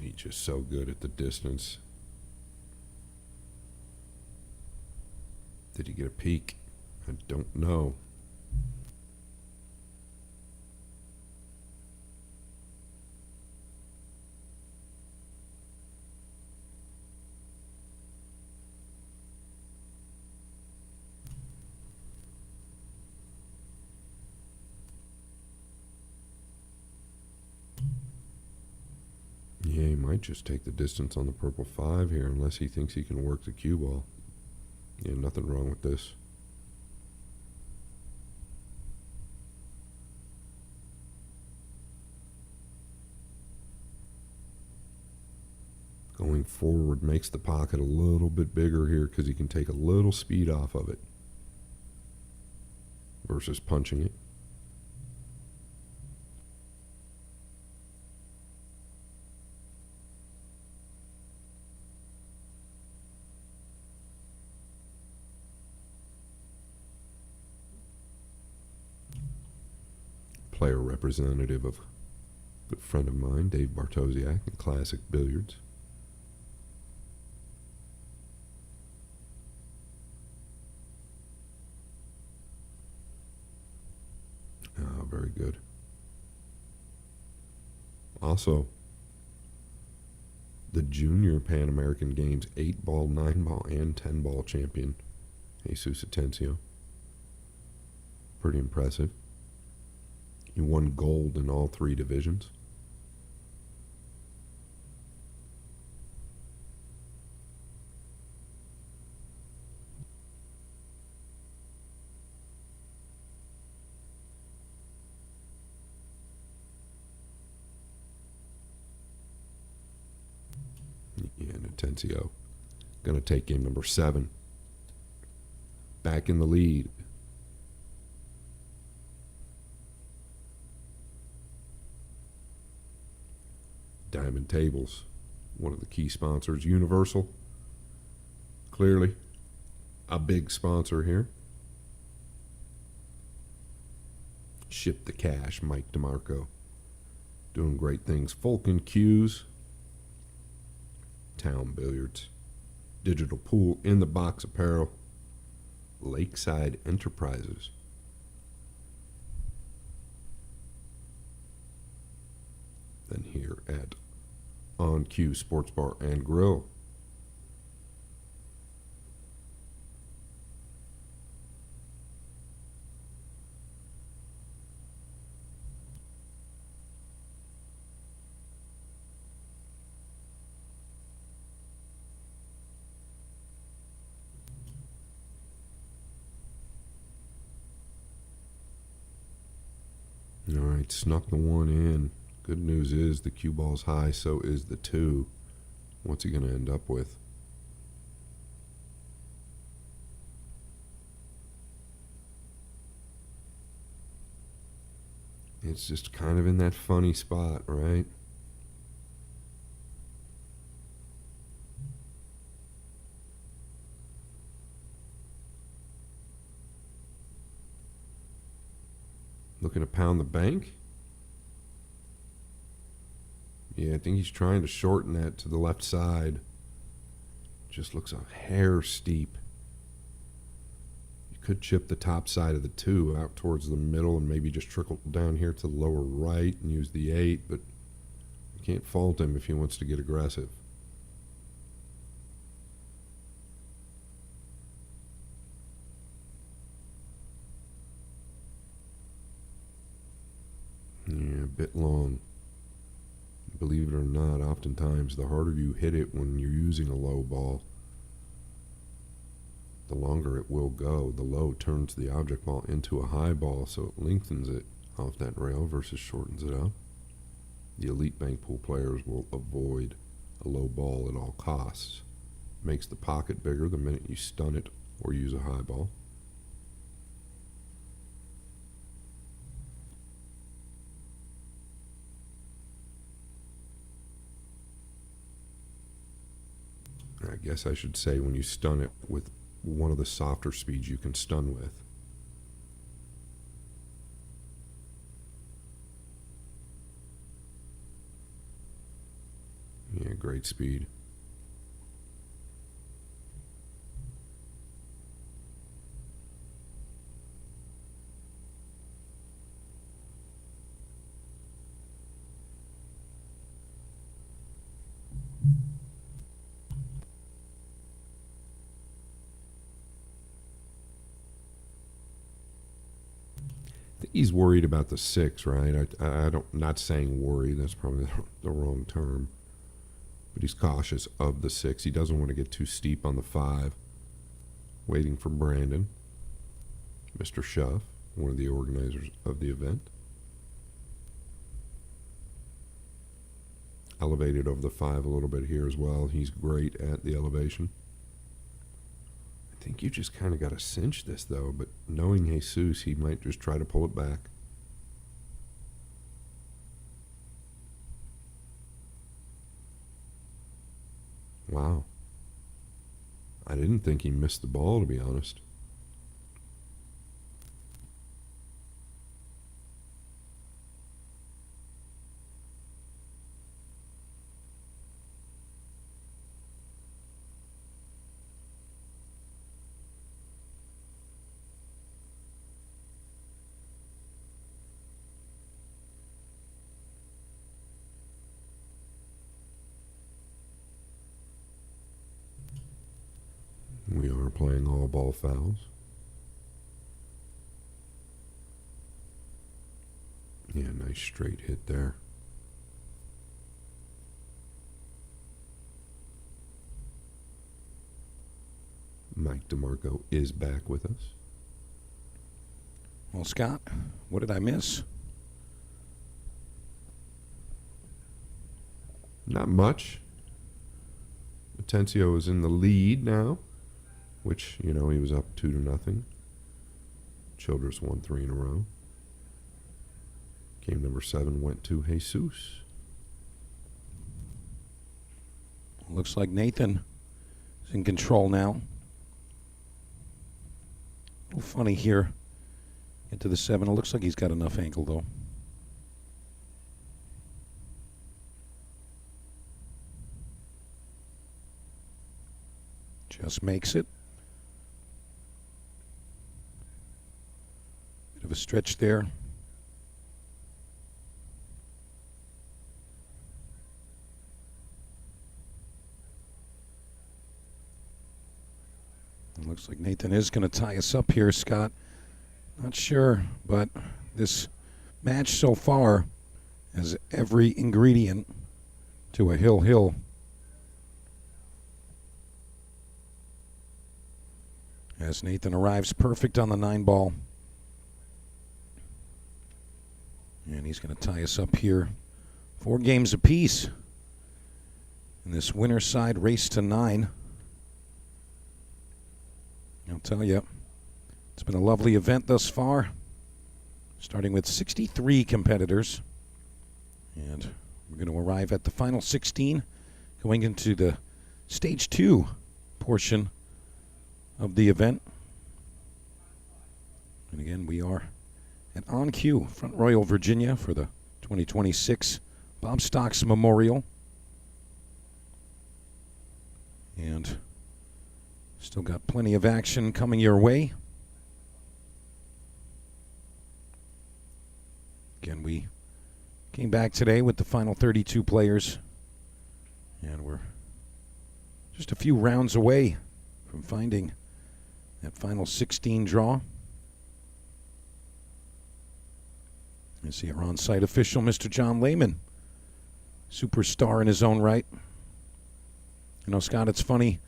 S1: He's just so good at the distance. Did he get a peek? I don't know. Yeah, he might just take the distance on the purple 5 here unless he thinks he can work the cue ball. Yeah, nothing wrong with this. Going forward makes the pocket a little bit bigger here because he can take a little speed off of it versus punching it. Player representative of a good friend of mine, Dave Bartosiak, in Classic Billiards. Oh, very good. Also, the Junior Pan American Games 8-ball, 9-ball, and 10-ball champion, Jesus Atensio. Pretty impressive. He won gold in all 3 divisions. Yeah, and Atensio going to take game number 7. Back in the lead. Diamond Tables, one of the key sponsors. Universal, clearly a big sponsor here. Ship the Cash, Mike DeMarco, doing great things. Fulton Cues, Town Billiards, Digital Pool, In the Box Apparel, Lakeside Enterprises. Then here at On Cue Sports Bar and Grill. All right, snuck the 1 in. Good news is the cue ball's high, so is the 2. What's he going to end up with? It's just kind of in that funny spot, right? Looking to pound the bank? Yeah, I think he's trying to shorten that to the left side. Just looks a hair steep. You could chip the top side of the 2 out towards the middle and maybe just trickle down here to the lower right and use the 8, but you can't fault him if he wants to get aggressive. Yeah, a bit long. Believe it or not, oftentimes the harder you hit it when you're using a low ball, the longer it will go. The low turns the object ball into a high ball, so it lengthens it off that rail versus shortens it up. The elite bank pool players will avoid a low ball at all costs. Makes the pocket bigger the minute you stun it or use a high ball. I guess I should say when you stun it with one of the softer speeds you can stun with. Yeah, great speed. think he's worried about the 6, right? I don't, not saying worry, that's probably the wrong term. But he's cautious of the 6. He doesn't want to get too steep on the 5. Waiting for Brandon. Mr. Schuff, one of the organizers of the event. Elevated over the 5 a little bit here as well. He's great at the elevation. I think you just kind of got to cinch this, though. But knowing Jesus, he might just try to pull it back. Wow. I didn't think he missed the ball, to be honest. We are playing all ball fouls. Yeah, nice straight hit there. Mike DeMarco is back with us.
S2: Well, Scott, what did I miss?
S1: Not much. Atensio is in the lead now, which, you know, he was up 2-0. Childress won 3 in a row. Game number 7 went to Jesus.
S2: Looks like Nathan is in control now. A little funny here. Into the 7. It looks like he's got enough ankle, though. Just makes it. Bit of a stretch there. It looks like Nathan is going to tie us up here, Scott. Not sure, but this match so far has every ingredient to a hill. As Nathan arrives perfect on the 9 ball. And he's going to tie us up here. 4 games apiece in this winner's side race to 9. I'll tell you, it's been a lovely event thus far. Starting with 63 competitors. And we're going to arrive at the final 16, going into the stage 2 portion of the event. And again, we are at On Cue, Front Royal, Virginia, for the 2026 Bob Stocks Memorial. And still got plenty of action coming your way. Again, we came back today with the final 32 players. And we're just a few rounds away from finding that final 16 draw. You see our on-site official, Mr. John Lehman, superstar in his own right. You know, Scott, it's funny.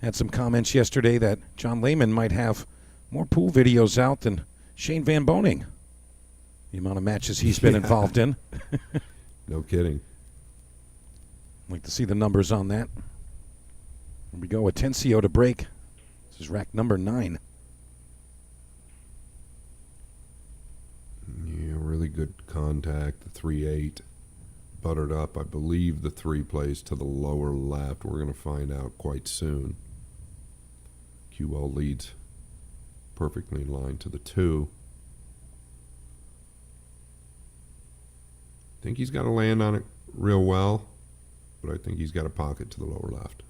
S2: Had some comments yesterday that John Lehman might have more pool videos out than Shane Van Boning. The amount of matches he's been involved in.
S1: No kidding.
S2: I'd like to see the numbers on that. Here we go, Atensio to break. This is rack number 9.
S1: Yeah, really good contact. The 3-8 buttered up. I believe the 3 plays to the lower left. We're going to find out quite soon. QL leads perfectly in line to the 2. I think he's got to land on it real well, but I think he's got a pocket to the lower left.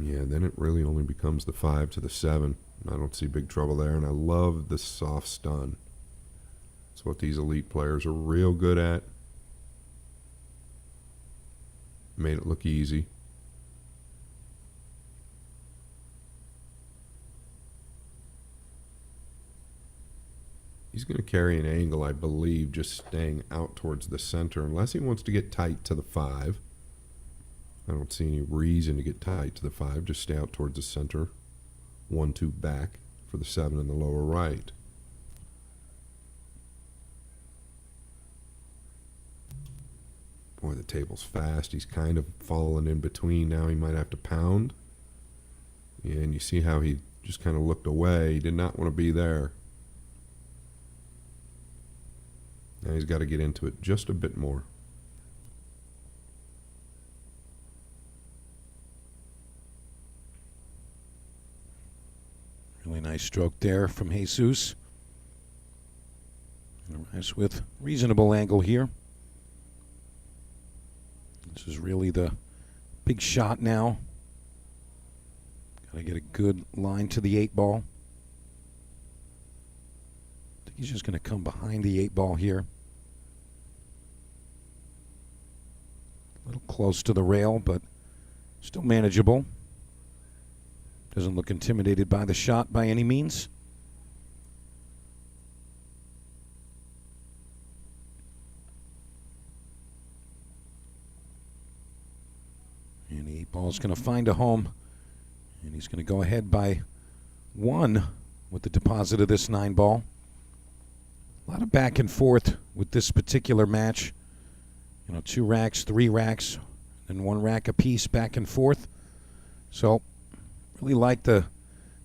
S1: Yeah, then it really only becomes the 5 to the 7. I don't see big trouble there, and I love the soft stun. It's what these elite players are real good at. Made it look easy. He's going to carry an angle, I believe, just staying out towards the center, unless he wants to get tight to the 5. I don't see any reason to get tight to the 5. Just stay out towards the center. 1-2 back for the 7 in the lower right. Boy, the table's fast. He's kind of falling in between. Now he might have to pound. Yeah, and you see how he just kind of looked away. He did not want to be there. Now he's got to get into it just a bit more.
S2: Really nice stroke there from Jesus. Arrives with reasonable angle here. This is really the big shot now. Got to get a good line to the 8 ball. I think he's just going to come behind the 8 ball here. A little close to the rail, but still manageable. Doesn't look intimidated by the shot by any means. And the 8 ball's going to find a home. And he's going to go ahead by 1 with the deposit of this 9 ball. A lot of back and forth with this particular match. 2 racks, 3 racks, and 1 rack apiece back and forth. So, really like the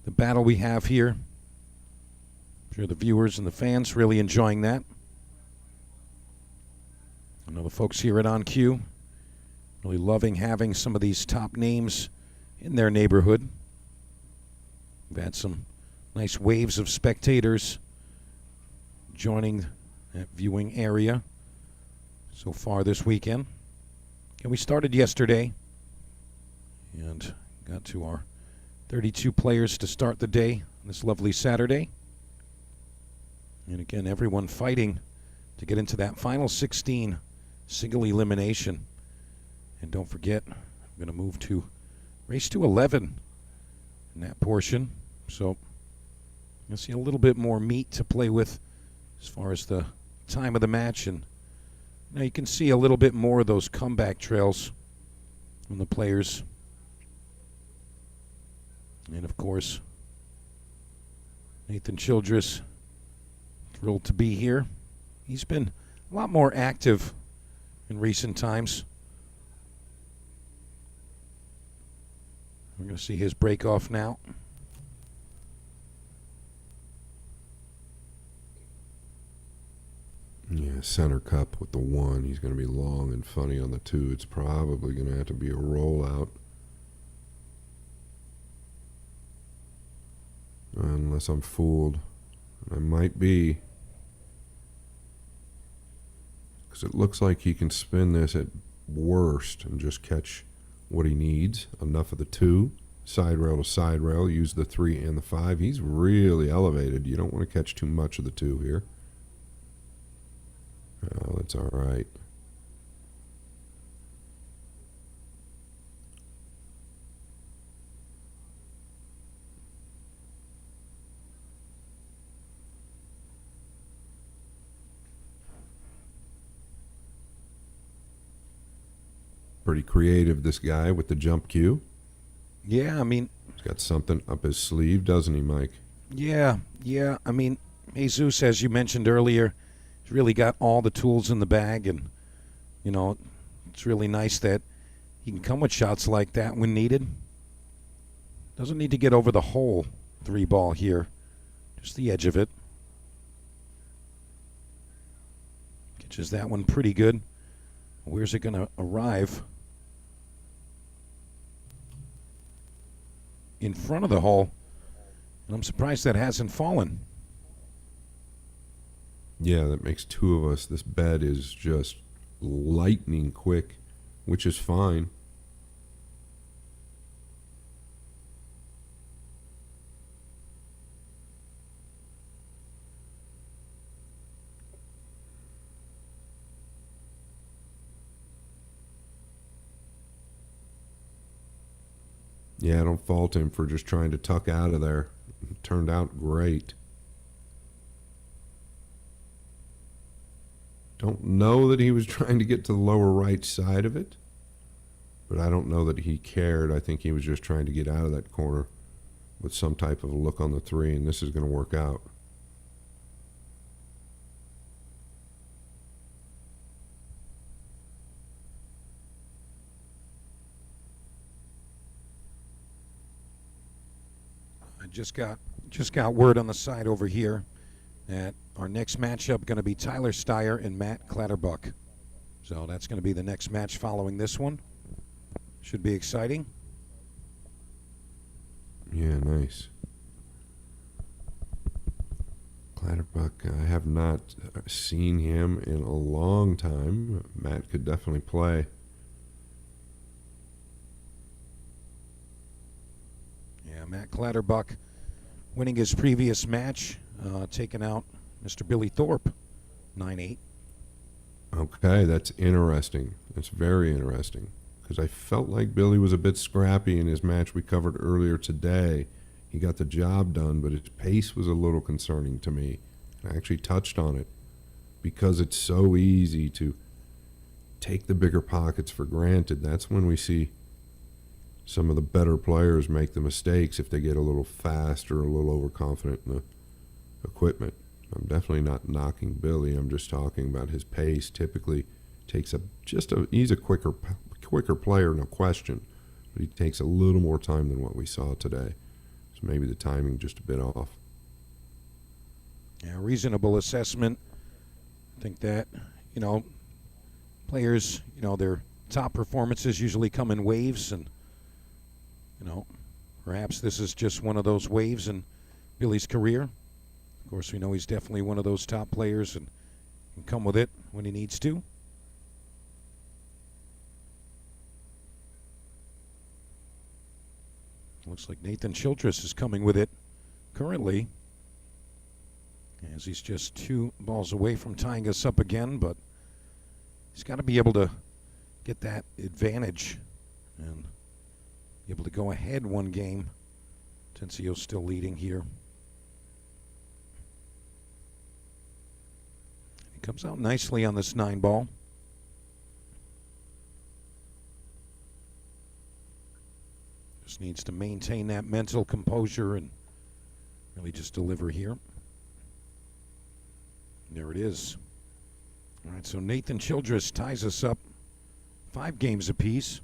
S2: battle we have here. I'm sure the viewers and the fans really enjoying that. I know the folks here at On Cue really loving having some of these top names in their neighborhood. We've had some nice waves of spectators joining that viewing area so far this weekend. And we started yesterday and got to our 32 players to start the day on this lovely Saturday. And again, everyone fighting to get into that final 16 single elimination. And don't forget, I'm going to move to race to 11 in that portion. So you'll see a little bit more meat to play with as far as the time of the match. And now you can see a little bit more of those comeback trails from the players. And of course, Nathan Childress, thrilled to be here. He's been a lot more active in recent times. We're going to see his break off now.
S1: Yeah, center cup with the 1. He's going to be long and funny on the 2. It's probably going to have to be a rollout. Unless I'm fooled. I might be. Because it looks like he can spin this at worst and just catch what he needs. Enough of the 2. Side rail to side rail. Use the 3 and the 5. He's really elevated. You don't want to catch too much of the 2 here. Oh, that's all right. Pretty creative, this guy, with the jump cue.
S2: Yeah, I mean,
S1: He's got something up his sleeve, doesn't he, Mike?
S2: yeah. I mean, Jesus, as you mentioned earlier, he's really got all the tools in the bag, and, it's really nice that he can come with shots like that when needed. Doesn't need to get over the whole 3 ball here, just the edge of it. Catches that one pretty good. Where's it going to arrive? In front of the hole. And I'm surprised that hasn't fallen.
S1: Yeah, that makes 2 of us. This bed is just lightning quick, which is fine. Yeah, I don't fault him for just trying to tuck out of there. It turned out great. Don't know that he was trying to get to the lower right side of it, but I don't know that he cared. I think he was just trying to get out of that corner with some type of a look on the 3, and this is going to work out.
S2: I just got word on the side over here that our next matchup going to be Tyler Steyer and Matt Clatterbuck. So that's going to be the next match following this one. Should be exciting.
S1: Yeah, nice. Clatterbuck, I have not seen him in a long time. Matt could definitely play.
S2: Yeah, Matt Clatterbuck winning his previous match, taking out Mr. Billy Thorpe, 9-8.
S1: Okay, that's interesting. That's very interesting. Because I felt like Billy was a bit scrappy in his match we covered earlier today. He got the job done, but his pace was a little concerning to me. I actually touched on it because it's so easy to take the bigger pockets for granted. That's when we see some of the better players make the mistakes if they get a little fast or a little overconfident in the equipment. I'm definitely not knocking Billy. I'm just talking about his pace. Typically takes he's a quicker player, no question, but he takes a little more time than what we saw today. So maybe the timing just a bit off.
S2: Yeah, reasonable assessment. I think that, players, their top performances usually come in waves, and, perhaps this is just one of those waves in Billy's career. Of course, we know he's definitely one of those top players and can come with it when he needs to. Looks like Nathan Childress is coming with it currently, as he's just 2 balls away from tying us up again, but he's got to be able to get that advantage and be able to go ahead 1 game. Atensio's still leading here. He comes out nicely on this 9 ball. Just needs to maintain that mental composure and really just deliver here. There it is. All right, so Nathan Childress ties us up 5 games apiece.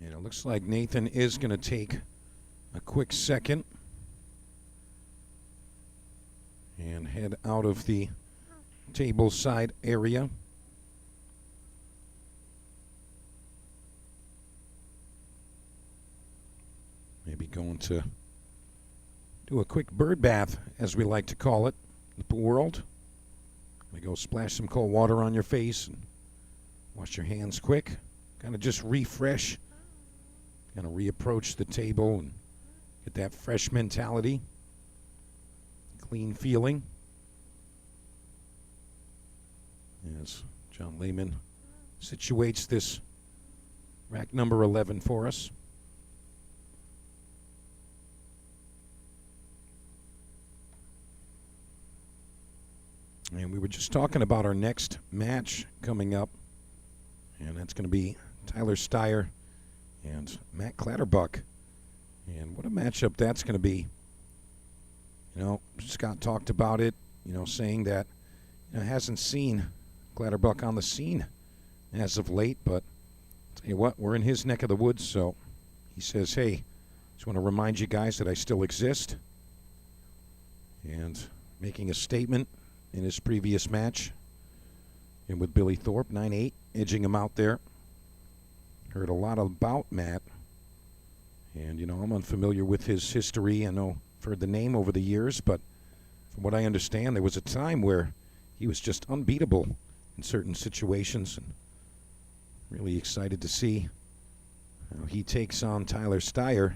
S2: And it looks like Nathan is going to take a quick second and head out of the table side area. Maybe going to do a quick bird bath, as we like to call it in the pool world. We go splash some cold water on your face and wash your hands quick. Kind of just refresh. Kind of reapproach the table and get that fresh mentality, clean feeling. As John Lehman situates this rack number 11 for us. And we were just talking about our next match coming up, and that's going to be Tyler Steyer and Matt Clatterbuck. And what a matchup that's going to be. Scott talked about it, saying that hasn't seen Clatterbuck on the scene as of late, but I'll tell you what, we're in his neck of the woods, so he says, hey, just want to remind you guys that I still exist. And making a statement in his previous match, and with Billy Thorpe, 9-8, edging him out there. Heard a lot about Matt, and I'm unfamiliar with his history. I know I've heard the name over the years, but from what I understand, there was a time where he was just unbeatable in certain situations, and really excited to see how he takes on Tyler Steyer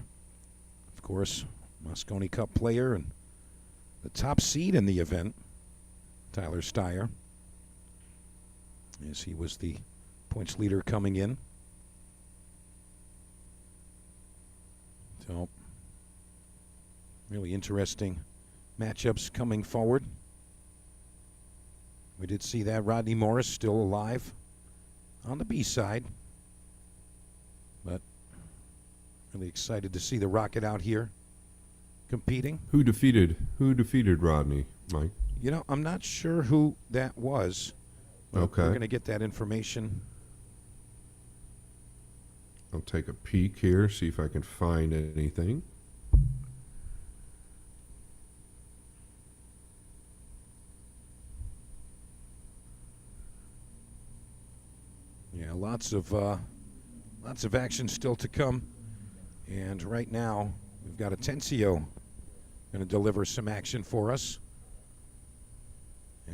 S2: course, Moscone Cup player and the top seed in the event, Tyler Steyer, as he was the points leader coming in. So, really interesting matchups coming forward. We did see that Rodney Morris still alive on the B side, but really excited to see the Rocket out here competing.
S1: Who defeated Rodney, Mike?
S2: You know, I'm not sure who that was. But
S1: Okay.
S2: We're going to get that information.
S1: I'll take a peek here, see if I can find anything.
S2: Yeah, lots of action still to come. And right now, we've got Atensio going to deliver some action for us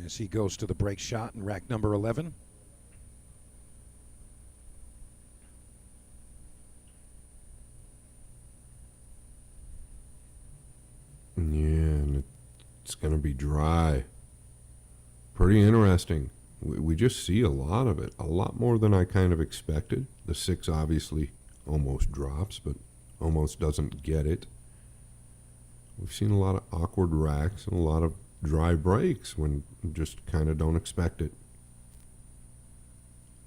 S2: as he goes to the break shot in rack number 11.
S1: Yeah, and it's going to be dry. Pretty interesting. We just see a lot of it, a lot more than I kind of expected. The 6 obviously almost drops, but almost doesn't get it. We've seen a lot of awkward racks and a lot of dry breaks when you just kind of don't expect it.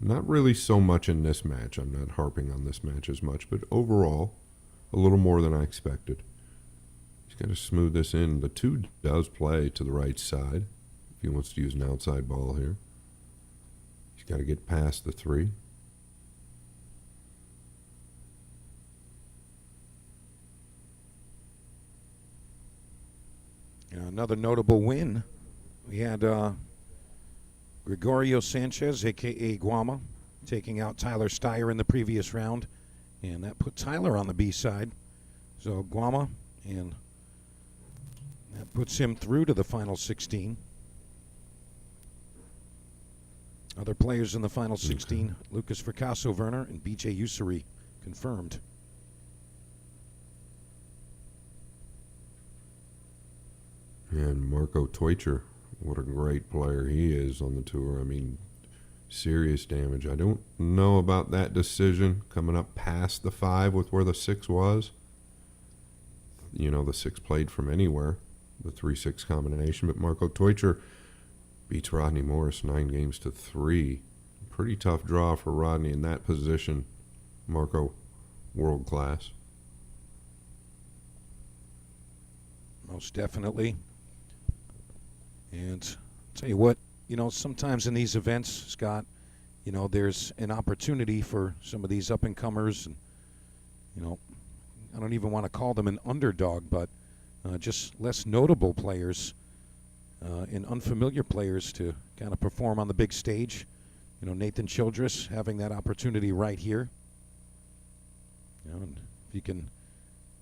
S1: Not really so much in this match. I'm not harping on this match as much, but overall, a little more than I expected. He's got to smooth this in. The 2 does play to the right side if he wants to use an outside ball here. He's got to get past the 3.
S2: Another notable win. We had Gregorio Sanchez, a.k.a. Guama, taking out Tyler Steyer in the previous round. And that put Tyler on the B side. So Guama, and that puts him through to the final 16. Other players in the final 16, Lucas Fracasso Werner and BJ Ussery, confirmed.
S1: And Marco Teutcher, what a great player he is on the tour. I mean, serious damage. I don't know about that decision coming up past the 5 with where the 6 was. You know, the 6 played from anywhere, the 3-6 combination. But Marco Teutcher beats Rodney Morris 9 games to 3. Pretty tough draw for Rodney in that position. Marco, world class.
S2: Most definitely. And I'll tell you what, you know, sometimes in these events, Scott, you know, there's an opportunity for some of these up-and-comers, and, you know, I don't even want to call them an underdog, but just less notable players and unfamiliar players to kind of perform on the big stage. You know, Nathan Childress having that opportunity right here. You know, and if you can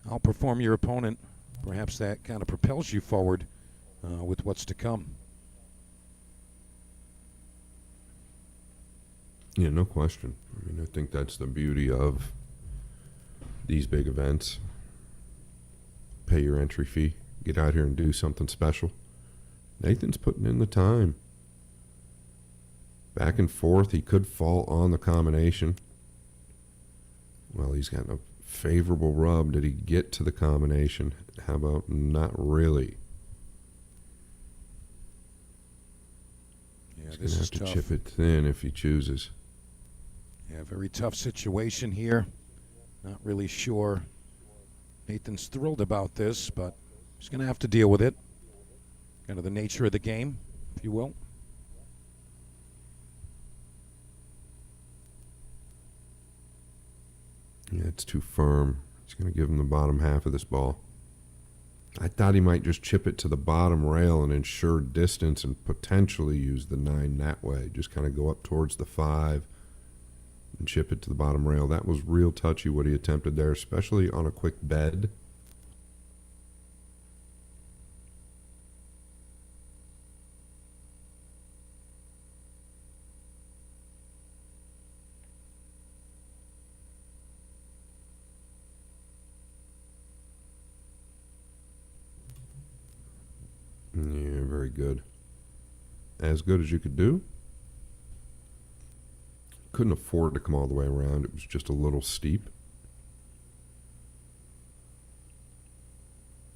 S2: outperform your opponent, perhaps that kind of propels you forward with what's to come.
S1: Yeah, no question. I mean, I think that's the beauty of these big events. Pay your entry fee, get out here and do something special. Nathan's putting in the time. Back and forth, he could fall on the combination. Well, he's got a favorable rub. Did he get to the combination? How about not really?
S2: Yeah,
S1: He's
S2: this
S1: going to
S2: is
S1: have to
S2: tough.
S1: chip it thin if he chooses.
S2: Yeah, very tough situation here. Not really sure Nathan's thrilled about this, but he's going to have to deal with it. Kind of the nature of the game, if you will.
S1: Yeah, it's too firm. He's going to give him the bottom half of this ball. I thought he might just chip it to the bottom rail and ensure distance and potentially use the 9 that way. Just kind of go up towards the 5 and chip it to the bottom rail. That was real touchy what he attempted there, especially on a quick bed. good. As good as you could do. Couldn't afford to come all the way around. It was just a little steep.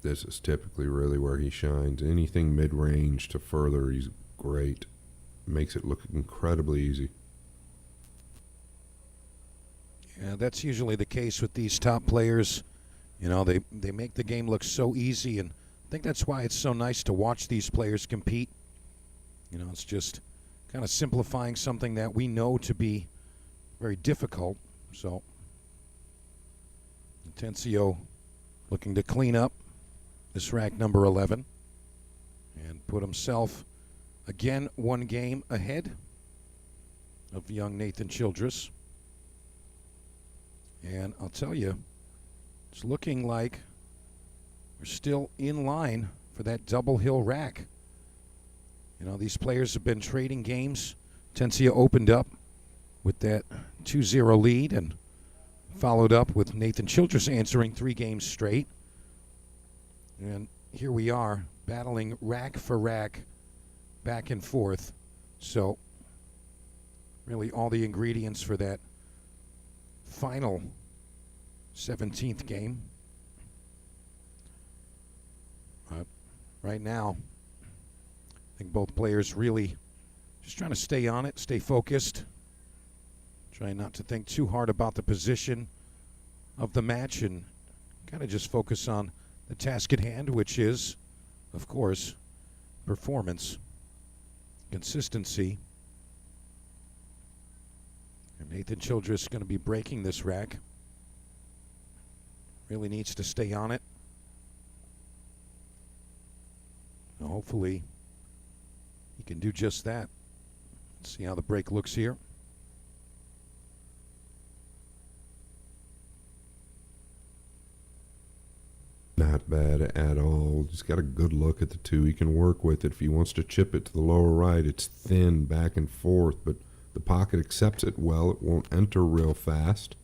S1: This is typically really where he shines. Anything mid-range to further, he's great. Makes it look incredibly easy.
S2: Yeah, that's usually the case with these top players. You know, they make the game look so easy, and I think that's why it's so nice to watch these players compete. You know, it's just kind of simplifying something that we know to be very difficult. So, Atensio looking to clean up this rack number 11 and put himself again one game ahead of young Nathan Childress. And I'll tell you, it's looking like we're still in line for that double hill rack. You know, these players have been trading games. Atensio opened up with that 2-0 lead and followed up with Nathan Childress answering 3 games straight. And here we are battling rack for rack, back and forth. So really all the ingredients for that final 17th game. Right now, I think both players really just trying to stay on it, stay focused, trying not to think too hard about the position of the match and kind of just focus on the task at hand, which is, of course, performance, consistency. And Nathan Childress is going to be breaking this rack. Really needs to stay on it. Now hopefully he can do just that. Let's see how the break looks here.
S1: Not bad at all. He's got a good look at the 2. He can work with it. If he wants to chip it to the lower right, it's thin back and forth, but the pocket accepts it well. It won't enter real fast.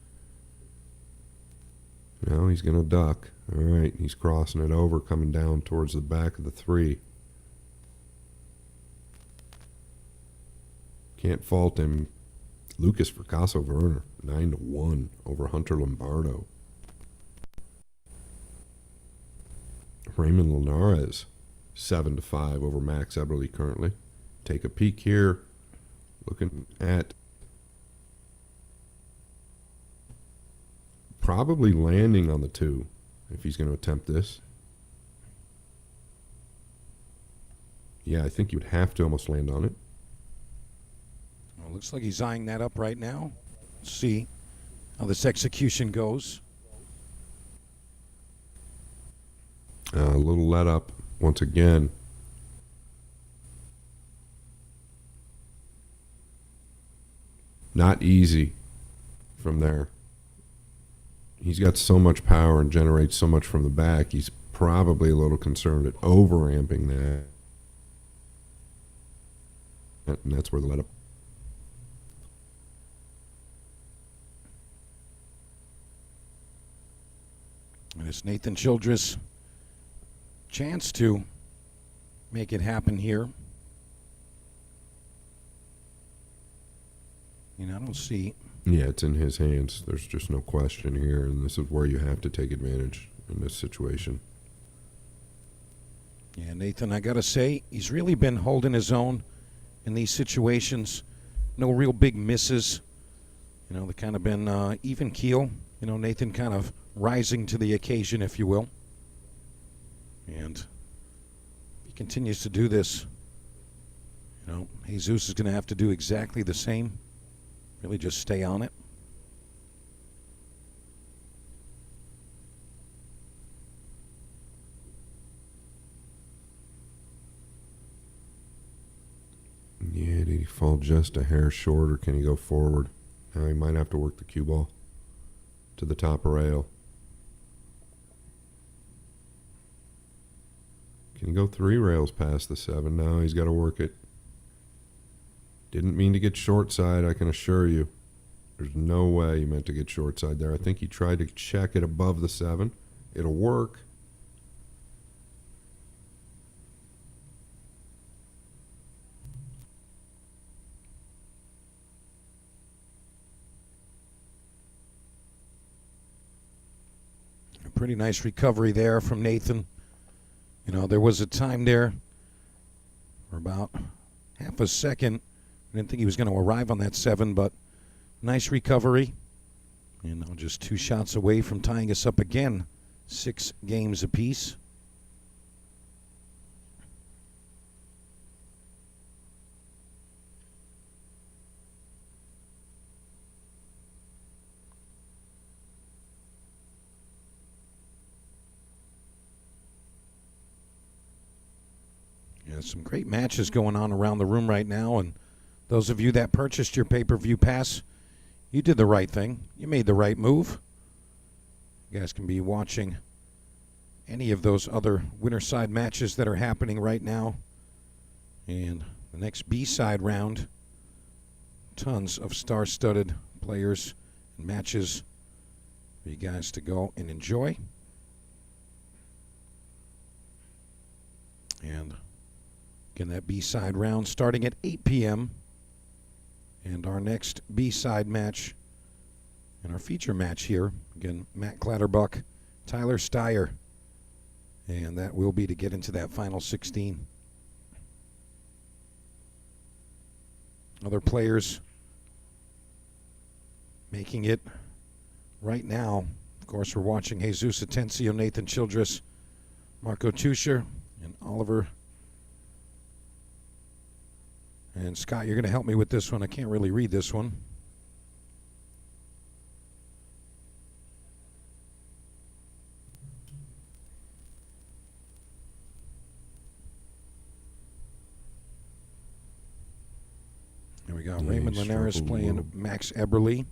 S1: Now he's going to duck. All right, he's crossing it over, coming down towards the back of the 3. Can't fault him. Lucas Fracasso Werner, 9-1 over Hunter Lombardo. Raymond Linares, 7-5 over Max Eberle currently. Take a peek here. Looking at probably landing on the 2 if he's going to attempt this. Yeah, I think you would have to almost land on it.
S2: Well, looks like he's eyeing that up right now. Let's see how this execution goes.
S1: A little let up once again. Not easy from there. He's got so much power and generates so much from the back. He's probably a little concerned at over-amping that. And that's where the let up.
S2: And it's Nathan Childress' chance to make it happen here. You know, I don't see.
S1: Yeah, it's in his hands. There's just no question here, and this is where you have to take advantage in this situation.
S2: Yeah, Nathan, I got to say, he's really been holding his own in these situations. No real big misses. You know, they kind of been even keel. You know, Nathan kind of rising to the occasion, if you will. And he continues to do this. You know, Jesus is going to have to do exactly the same. Really just stay on it.
S1: Yeah, did he fall just a hair short, or can he go forward? Now he might have to work the cue ball to the top rail. Can he go 3 rails past the 7? No, he's got to work it. Didn't mean to get short side, I can assure you. There's no way he meant to get short side there. I think he tried to check it above the 7. It'll work.
S2: pretty nice recovery there from Nathan. You know, there was a time there for about half a second. I didn't think he was going to arrive on that 7, but nice recovery. And now just 2 shots away from tying us up again. 6 games apiece. Yeah, some great matches going on around the room right now, and those of you that purchased your pay-per-view pass, you did the right thing. You made the right move. You guys can be watching any of those other winner side matches that are happening right now. And the next B-side round, tons of star-studded players and matches for you guys to go and enjoy. And again, that B-side round starting at 8 p.m. And our next B-side match and our feature match here, again, Matt Clatterbuck, Tyler Steyer. And that will be to get into that final 16. Other players making it right now. Of course, we're watching Jesus Atensio, Nathan Childress, Marco Tuscher, and Oliver. And Scott, you're going to help me with this one. I can't really read this one. Here we go.
S1: Yeah,
S2: Raymond
S1: he
S2: Linares
S1: struggled a
S2: playing
S1: little.
S2: Max Eberly,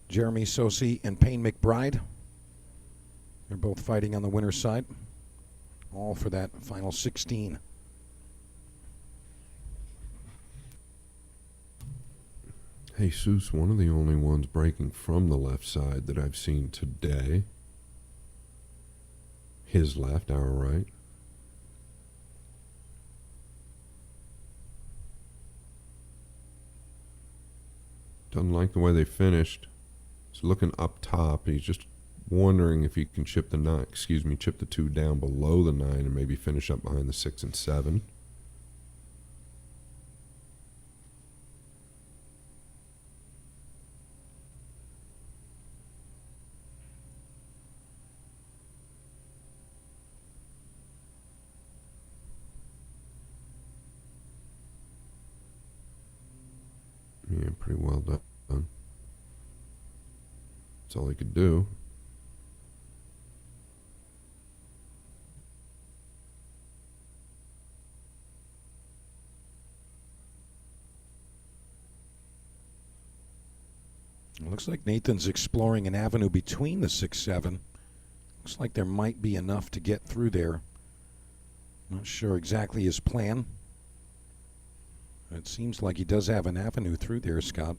S2: Jeremy Sosi, and Payne McBride. They're both fighting on the winner's side. All for that final 16.
S1: Jesus, one of the only ones breaking from the left side that I've seen today. His left, our right. Doesn't like the way they finished. He's looking up top. He's just wondering if he can chip the 2 down below the 9 and maybe finish up behind the 6 and 7. Yeah, pretty well done. That's all he could do.
S2: It looks like Nathan's exploring an avenue between the 6-7. Looks like there might be enough to get through there. Not sure exactly his plan. It seems like he does have an avenue through there, Scott.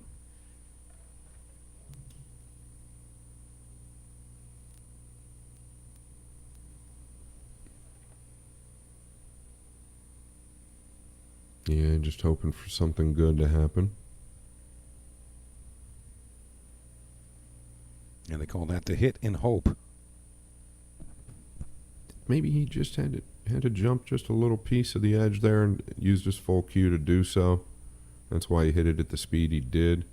S1: Yeah, just hoping for something good to happen.
S2: And they call that the hit in hope.
S1: Maybe he just had to jump just a little piece of the edge there and used his full cue to do so. That's why he hit it at the speed he did.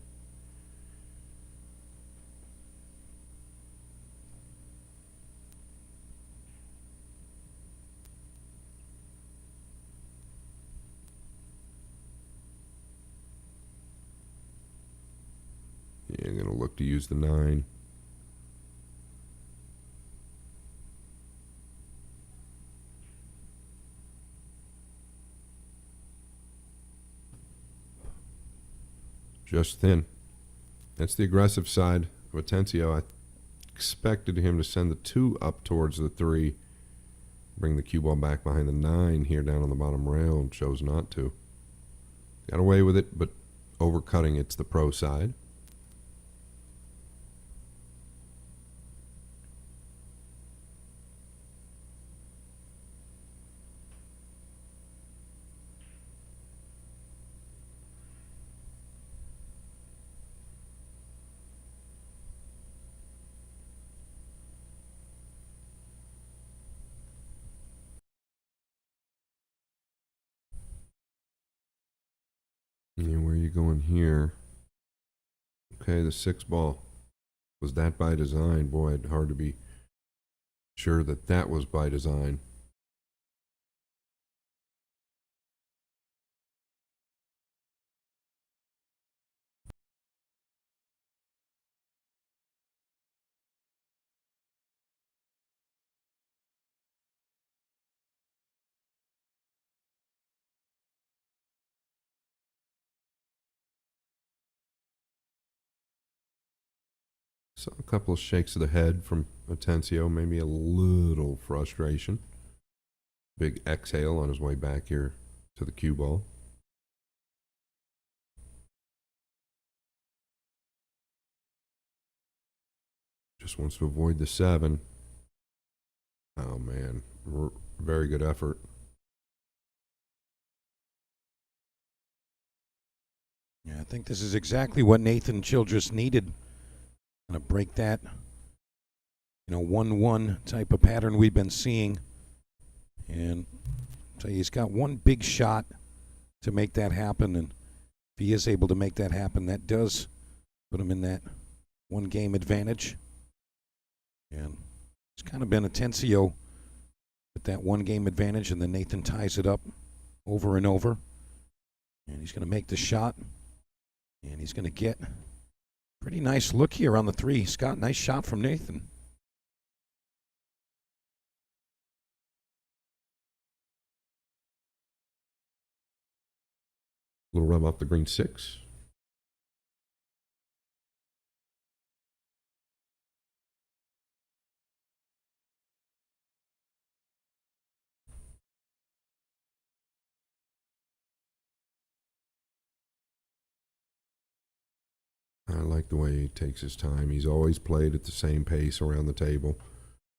S1: Yeah, going to look to use the 9. Just thin. That's the aggressive side of Atensio. I expected him to send the 2 up towards the 3. Bring the cue ball back behind the 9 here down on the bottom rail, and chose not to. Got away with it, but overcutting it's the pro side. Yeah, where are you going here? Okay, the 6 ball. Was that by design? Boy, it's hard to be sure that that was by design. So a couple of shakes of the head from Atensio, maybe a little frustration. Big exhale on his way back here to the cue ball. Just wants to avoid the 7. Oh man, very good effort.
S2: Yeah, I think this is exactly what Nathan Childress needed. Gonna break that, 1-1 type of pattern we've been seeing. And I'll tell you, he's got one big shot to make that happen. And if he is able to make that happen, that does put him in that 1-game advantage. And it's kind of been Atensio with that 1-game advantage, and then Nathan ties it up over and over. And he's going to make the shot, and he's going to get pretty nice look here on the 3. Scott, nice shot from Nathan.
S1: Little rub off the green 6. I like the way he takes his time. He's always played at the same pace around the table.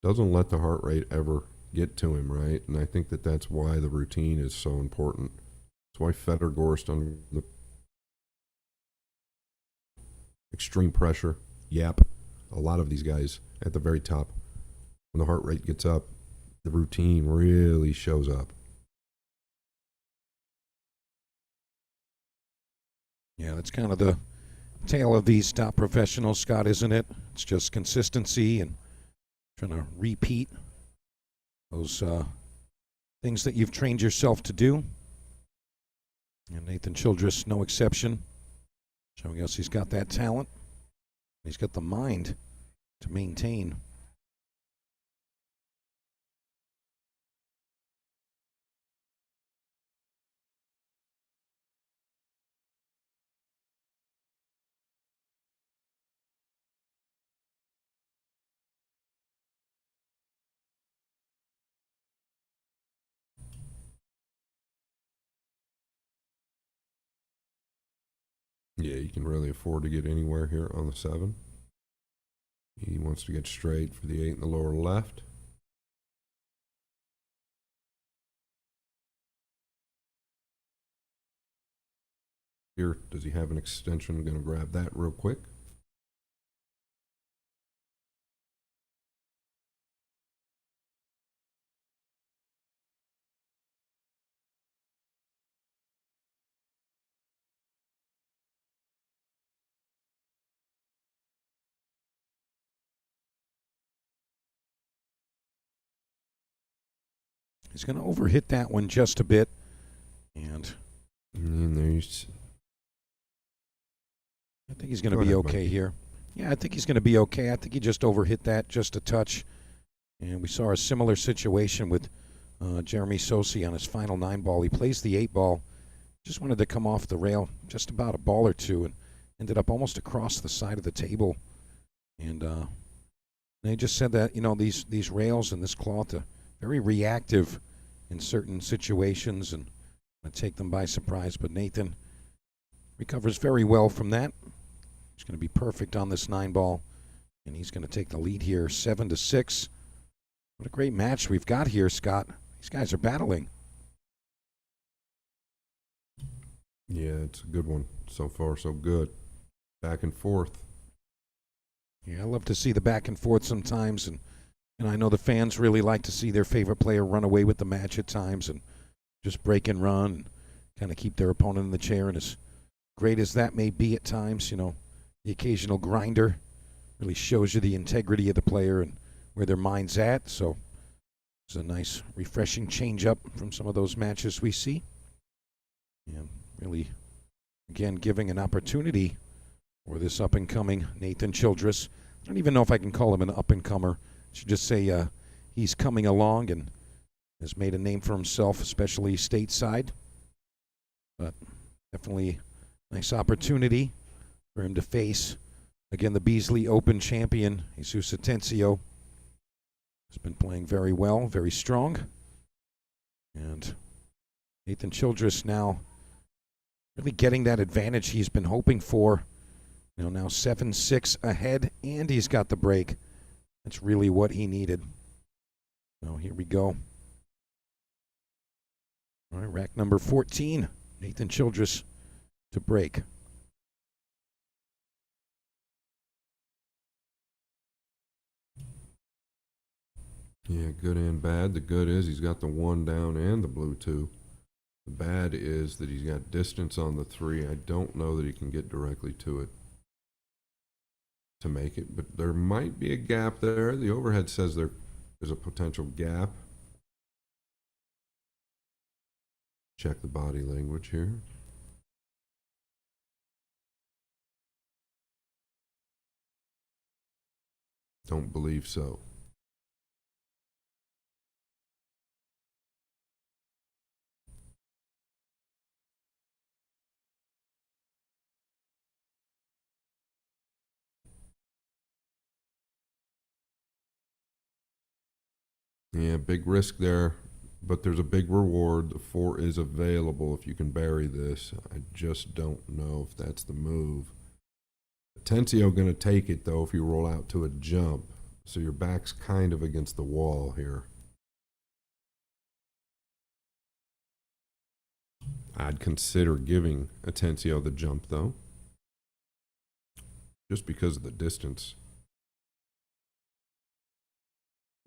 S1: Doesn't let the heart rate ever get to him, right? And I think that that's why the routine is so important. That's why Federgorst, under the extreme pressure, a lot of these guys at the very top, when the heart rate gets up, the routine really shows up.
S2: Yeah, that's kind of the tale of these top professionals, Scott, isn't it? It's just consistency and trying to repeat those things that you've trained yourself to do. And Nathan Childress, no exception, showing us he's got that talent. He's got the mind to maintain.
S1: Yeah, you can really afford to get anywhere here on the 7. He wants to get straight for the 8 in the lower left. Here, does he have an extension? I'm going to grab that real quick.
S2: He's going to overhit that one just a bit. And
S1: there's...
S2: I think he's going to be okay here. Yeah, I think he's going to be okay. I think he just overhit that just a touch. And we saw a similar situation with Jeremy Sosi on his final 9 ball. He plays the 8 ball. Just wanted to come off the rail just about a ball or two and ended up almost across the side of the table. And they just said that, these rails and this cloth are very reactive in certain situations and take them by surprise. But Nathan recovers very well from that. He's going to be perfect on this 9 ball, and he's going to take the lead here, 7-6. What a great match we've got here, Scott. These guys are battling.
S1: Yeah, it's a good one. So far, so good. Back and forth.
S2: Yeah, I love to see the back and forth sometimes, and I know the fans really like to see their favorite player run away with the match at times and just break and run and kind of keep their opponent in the chair. And as great as that may be at times, the occasional grinder really shows you the integrity of the player and where their mind's at. So it's a nice, refreshing change-up from some of those matches we see. And really, again, giving an opportunity for this up-and-coming Nathan Childress. I don't even know if I can call him an up-and-comer. I should just say he's coming along and has made a name for himself, especially stateside. But definitely a nice opportunity for him to face, again, the Beasley Open champion, Jesus Atensio. Has been playing very well, very strong. And Nathan Childress now really getting that advantage he's been hoping for. Now 7-6 ahead, and he's got the break. That's really what he needed. So here we go. All right, rack number 14, Nathan Childress to break.
S1: Yeah, good and bad. The good is he's got the 1 down and the blue 2. The bad is that he's got distance on the 3. I don't know that he can get directly to it to make it, but there might be a gap there. The overhead says there's a potential gap. Check the body language here. Don't believe so. Yeah, big risk there, but there's a big reward. The 4 is available if you can bury this. I just don't know if that's the move. Atensio going to take it, though, if you roll out to a jump. So your back's kind of against the wall here. I'd consider giving Atensio the jump, though, just because of the distance.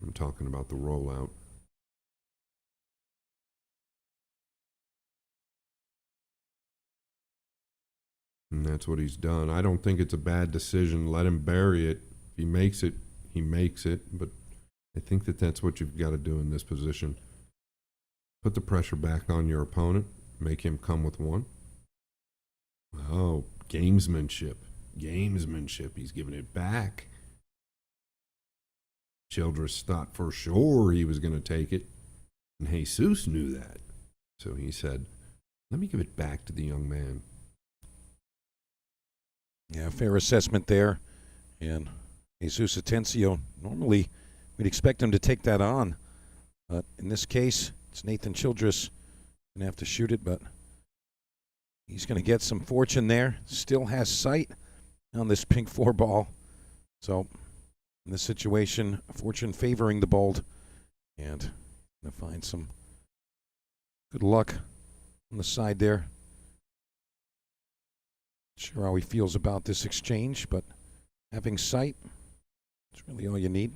S1: I'm talking about the rollout. And that's what he's done. I don't think it's a bad decision. Let him bury it. If he makes it, he makes it. But I think that that's what you've got to do in this position. Put the pressure back on your opponent. Make him come with 1. Oh, gamesmanship. Gamesmanship. He's giving it back. Childress thought for sure he was going to take it, and Jesus knew that. So he said, let me give it back to the young man.
S2: Yeah, fair assessment there. And Jesus Atensio, normally we'd expect him to take that on. But in this case, it's Nathan Childress going to have to shoot it, but he's going to get some fortune there. Still has sight on this pink 4 ball. So in this situation, fortune favoring the bold, and going to find some good luck on the side there. Not sure how he feels about this exchange, but having sight, it's really all you need.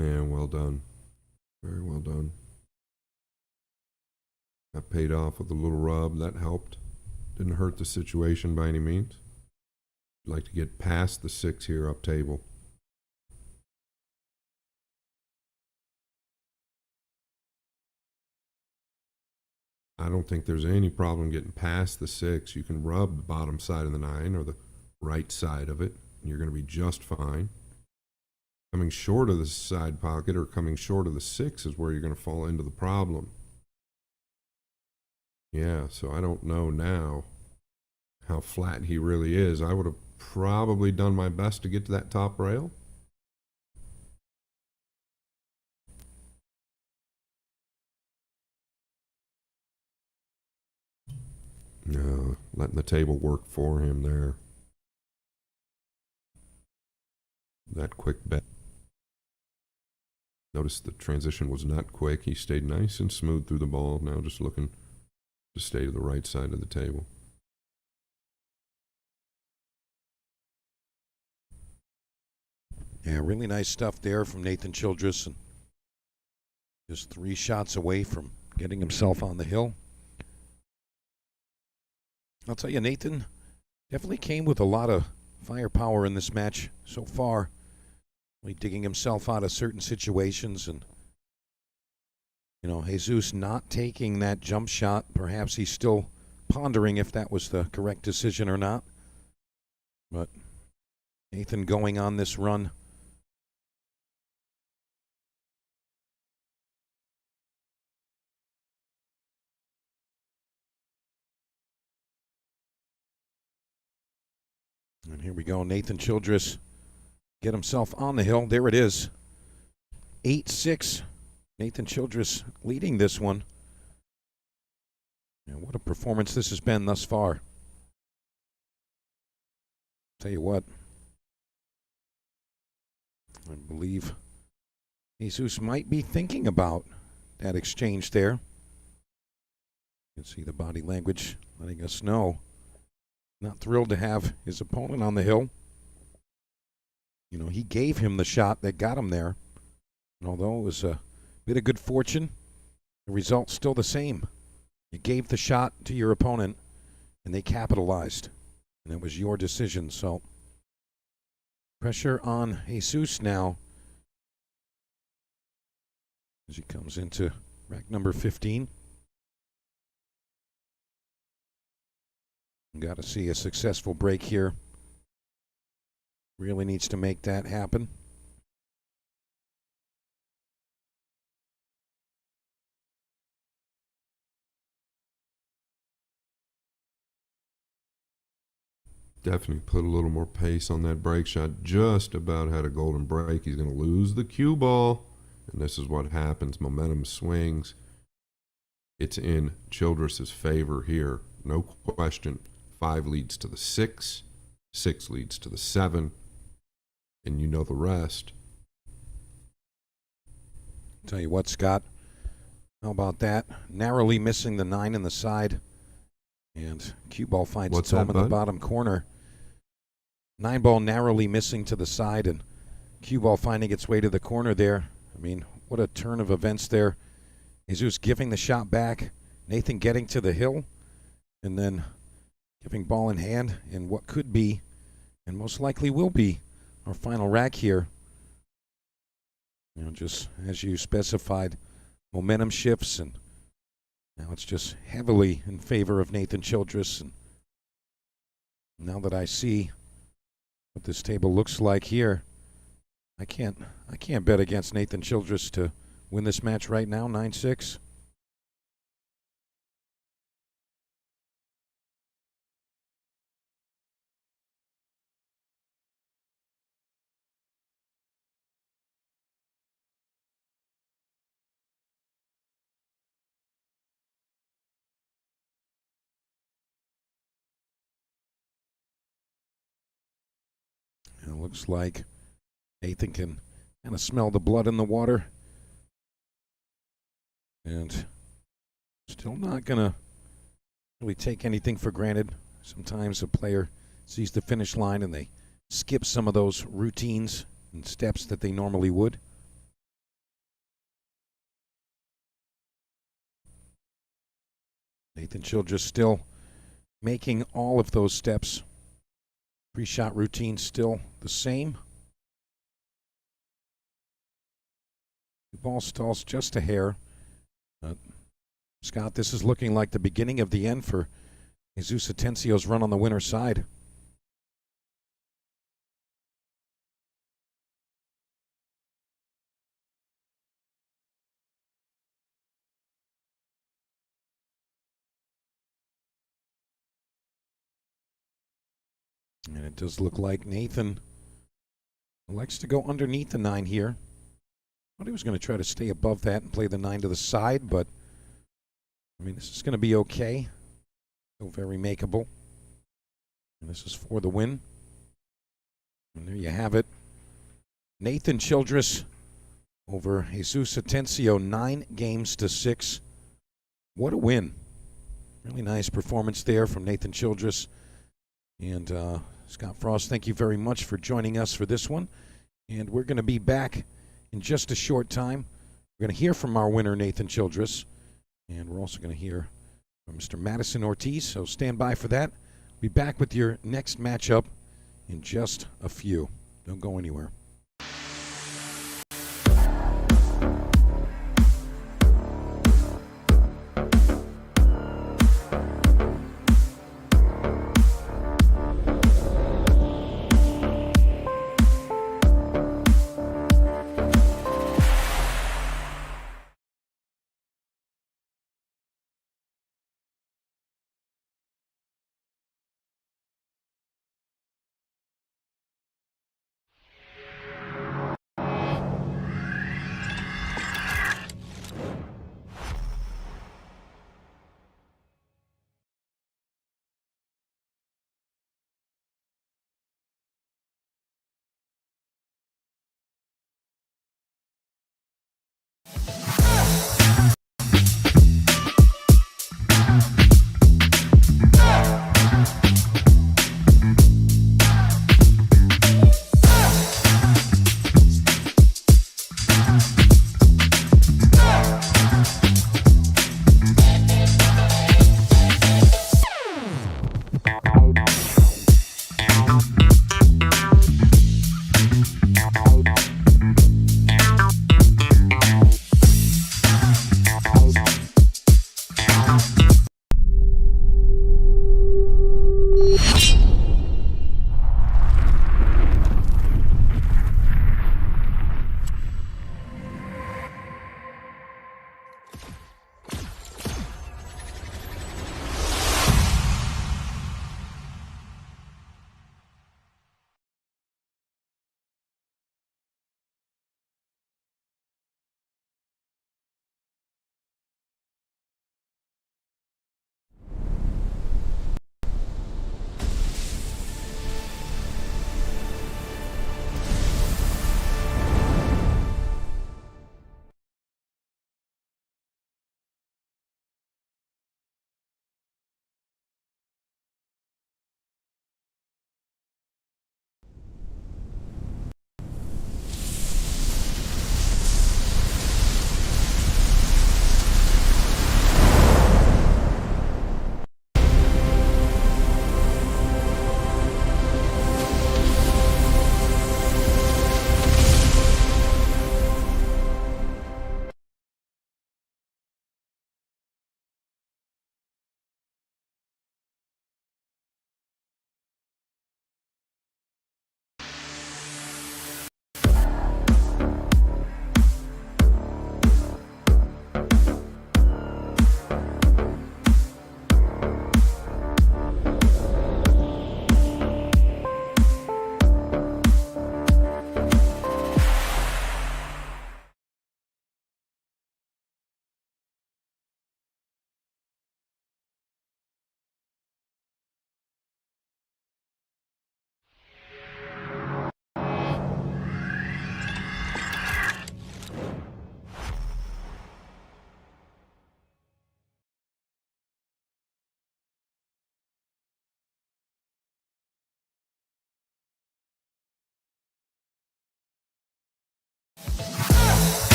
S1: Yeah, well done. Very well done. That paid off with a little rub. That helped. Didn't hurt the situation by any means. I'd like to get past the 6 here up table. I don't think there's any problem getting past the 6. You can rub the bottom side of the 9 or the right side of it, and you're going to be just fine. Coming short of the side pocket or coming short of the 6 is where you're going to fall into the problem. Yeah, so I don't know now how flat he really is. I would have probably done my best to get to that top rail. No, letting the table work for him there. That quick bet. Notice the transition was not quick. He stayed nice and smooth through the ball. Now just looking to stay to the right side of the table.
S2: Yeah, really nice stuff there from Nathan Childress, and just 3 shots away from getting himself on the hill. I'll tell you, Nathan definitely came with a lot of firepower in this match so far. Really digging himself out of certain situations, and Jesus not taking that jump shot. Perhaps he's still pondering if that was the correct decision or not. But Nathan going on this run. And here we go, Nathan Childress get himself on the hill. There it is. 8-6. Nathan Childress leading this one. And what a performance this has been thus far. Tell you what, I believe Jesus might be thinking about that exchange there. You can see the body language letting us know. Not thrilled to have his opponent on the hill. He gave him the shot that got him there. And although it was a bit of good fortune, the result's still the same. You gave the shot to your opponent, and they capitalized. And it was your decision. So pressure on Jesus now as he comes into rack number 15. Got to see a successful break here. Really needs to make that happen.
S1: Definitely put a little more pace on that break shot. Just about had a golden break. He's going to lose the cue ball. And this is what happens. Momentum swings. It's in Childress's favor here. No question. 5 leads to the 6. 6 leads to the 7. And you know the rest.
S2: Tell you what, Scott. How about that? Narrowly missing the 9 in the side. And cue ball finds its home in the bottom corner. 9 ball narrowly missing to the side, and cue ball finding its way to the corner there. I mean, what a turn of events there. Jesus giving the shot back. Nathan getting to the hill. And then giving ball in hand in what could be, and most likely will be, our final rack here. Just as you specified, momentum shifts, and now it's just heavily in favor of Nathan Childress. And now that I see what this table looks like here, I can't bet against Nathan Childress to win this match right now, 9-6. It looks like Nathan can kind of smell the blood in the water. And still not going to really take anything for granted. Sometimes a player sees the finish line and they skip some of those routines and steps that they normally would. Nathan Childress still making all of those steps. Pre-shot routine still the same. The ball stalls just a hair. Scott, this is looking like the beginning of the end for Jesus Atensio's run on the winner's side. And it does look like Nathan likes to go underneath the 9 here. I thought he was going to try to stay above that and play the 9 to the side, but I mean, this is going to be okay. Still very makeable. And this is for the win. And there you have it. Nathan Childress over Jesus Atensio, 9 games to 6. What a win. Really nice performance there from Nathan Childress. And Scott Frost, thank you very much for joining us for this one. And we're going to be back in just a short time. We're going to hear from our winner, Nathan Childress. And we're also going to hear from Mr. Madison Ortiz. So stand by for that. Be back with your next matchup in just a few. Don't go anywhere.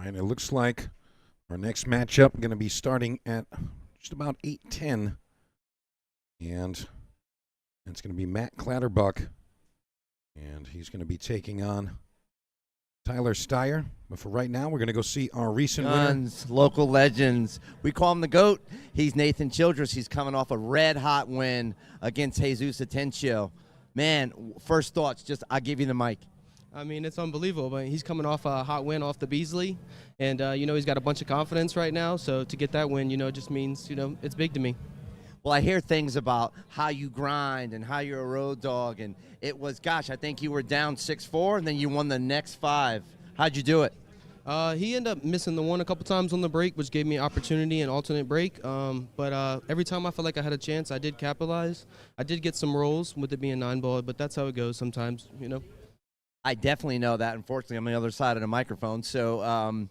S2: right, it looks like our next matchup going to be starting at just about 8:10, and it's going to be Matt Clatterbuck, and he's going to be taking on Tyler Steyer. But for right now, we're going to go see our recent winner.
S3: Guns, local legends. We call him the GOAT. He's Nathan Childress. He's coming off a red-hot win against Jesus Atensio. Man, first thoughts, I'll give you the mic.
S8: I mean, it's unbelievable. But he's coming off a hot win off the Beasley, and he's got a bunch of confidence right now. So to get that win, just means it's big to me.
S3: Well, I hear things about how you grind and how you're a road dog, and it was, I think you were down 6-4, and then you won the next 5. How'd you do it?
S8: He ended up missing the one a couple times on the break, which gave me opportunity and alternate break. But every time I felt like I had a chance, I did capitalize. I did get some rolls with it being 9-ball, but that's how it goes sometimes,
S3: I definitely know that. Unfortunately, I'm on the other side of the microphone. So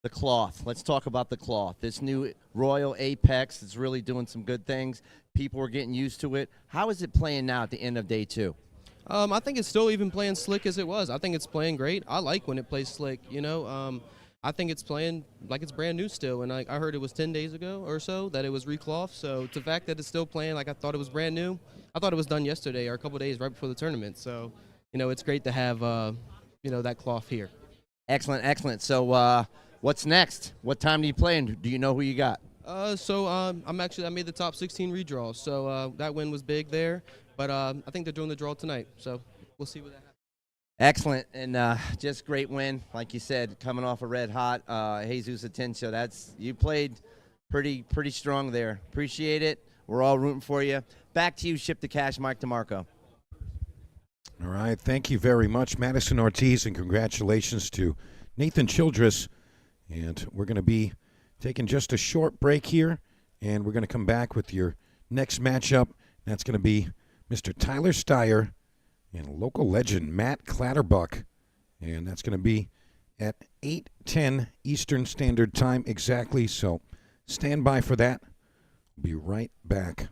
S3: the cloth. Let's talk about the cloth. This new Royal Apex is really doing some good things. People are getting used to it. How is it playing now at the end of day 2?
S8: I think it's still even playing slick as it was. I think it's playing great. I like when it plays slick, I think it's playing like it's brand new still. And I heard it was 10 days ago or so that it was reclothed. So the fact that it's still playing like I thought it was brand new, I thought it was done yesterday or a couple days right before the tournament. So, it's great to have, that cloth here.
S3: Excellent, excellent. So what's next? What time do you play, and do you know who you got?
S8: I made the top 16 redraws, so that win was big there. But I think they're doing the draw tonight, so we'll see what that happens.
S3: Excellent, and just great win, like you said, coming off a red hot Jesus Atensio. You played pretty strong there. Appreciate it. We're all rooting for you. Back to you, Ship the Cash, Mike DeMarco.
S2: All right, thank you very much, Madison Ortiz, and congratulations to Nathan Childress. And we're going to be taking just a short break here, and we're going to come back with your next matchup. That's going to be Mr. Tyler Steyer and local legend Matt Clatterbuck. And that's going to be at 8:10 Eastern Standard Time exactly. So stand by for that. We'll be right back.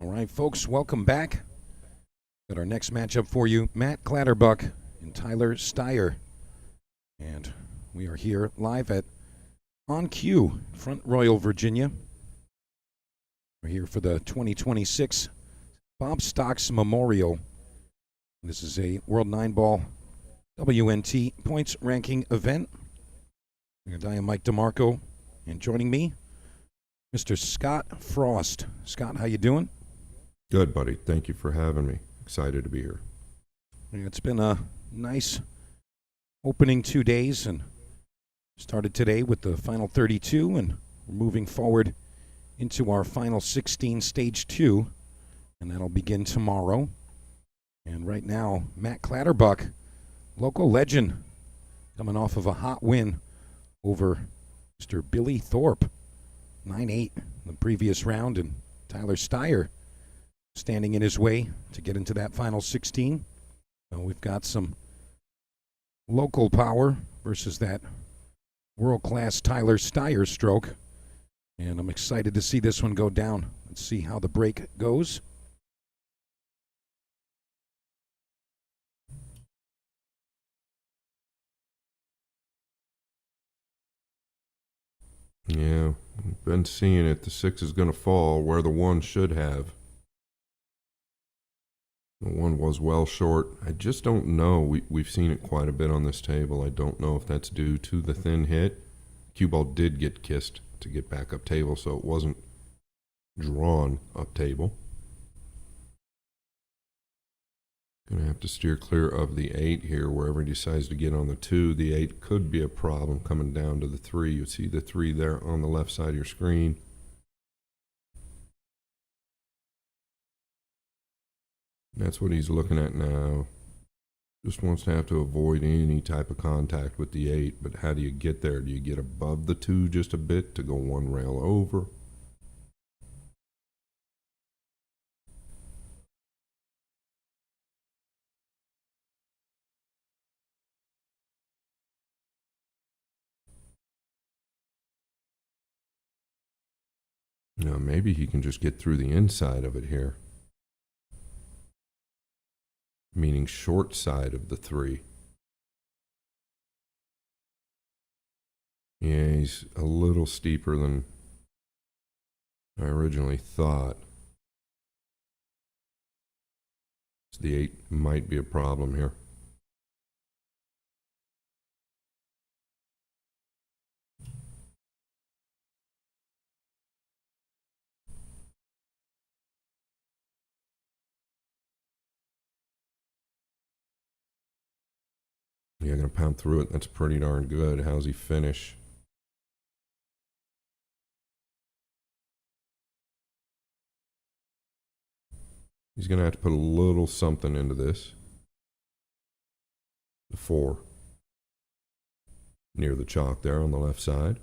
S2: All right, folks, welcome back. Got our next matchup for you, Matt Clatterbuck and Tyler Steyer. And we are here live at On Cue, Front Royal, Virginia. We're here for the 2026 Bob Stocks Memorial. This is a World 9-Ball WNT points ranking event. And I am Mike DeMarco, and joining me, Mr. Scott Frost. Scott, how you doing?
S1: Good, buddy. Thank you for having me. Excited to be here.
S2: It's been a nice opening 2 days, and started today with the final 32, and we're moving forward into our final 16, stage 2, and that'll begin tomorrow. And right now, Matt Clatterbuck, local legend, coming off of a hot win over Mr. Billy Thorpe, 9-8 in the previous round, and Tyler Steyer standing in his way to get into that final 16. So we've got some local power versus that world-class Tyler Steyer stroke. And I'm excited to see this one go down. Let's see how the break goes.
S1: Yeah, we've been seeing it. The 6 is going to fall where the 1 should have. The 1 was well short. I just don't know. We've seen it quite a bit on this table. I don't know if that's due to the thin hit. Cue ball did get kissed to get back up table, so it wasn't drawn up table. Gonna have to steer clear of the 8 here. Wherever he decides to get on the 2, the 8 could be a problem coming down to the 3. You see the 3 there on the left side of your screen. That's what he's looking at now. Just wants to have to avoid any type of contact with the 8, but how do you get there? Do you get above the 2 just a bit to go 1 rail over? Now maybe he can just get through the inside of it here. Meaning short side of the 3. Yeah, he's a little steeper than I originally thought. So the 8 might be a problem here. Yeah, gonna pound through it. That's pretty darn good. How's he finish? He's gonna have to put a little something into this. The 4. Near the chalk there on the left side.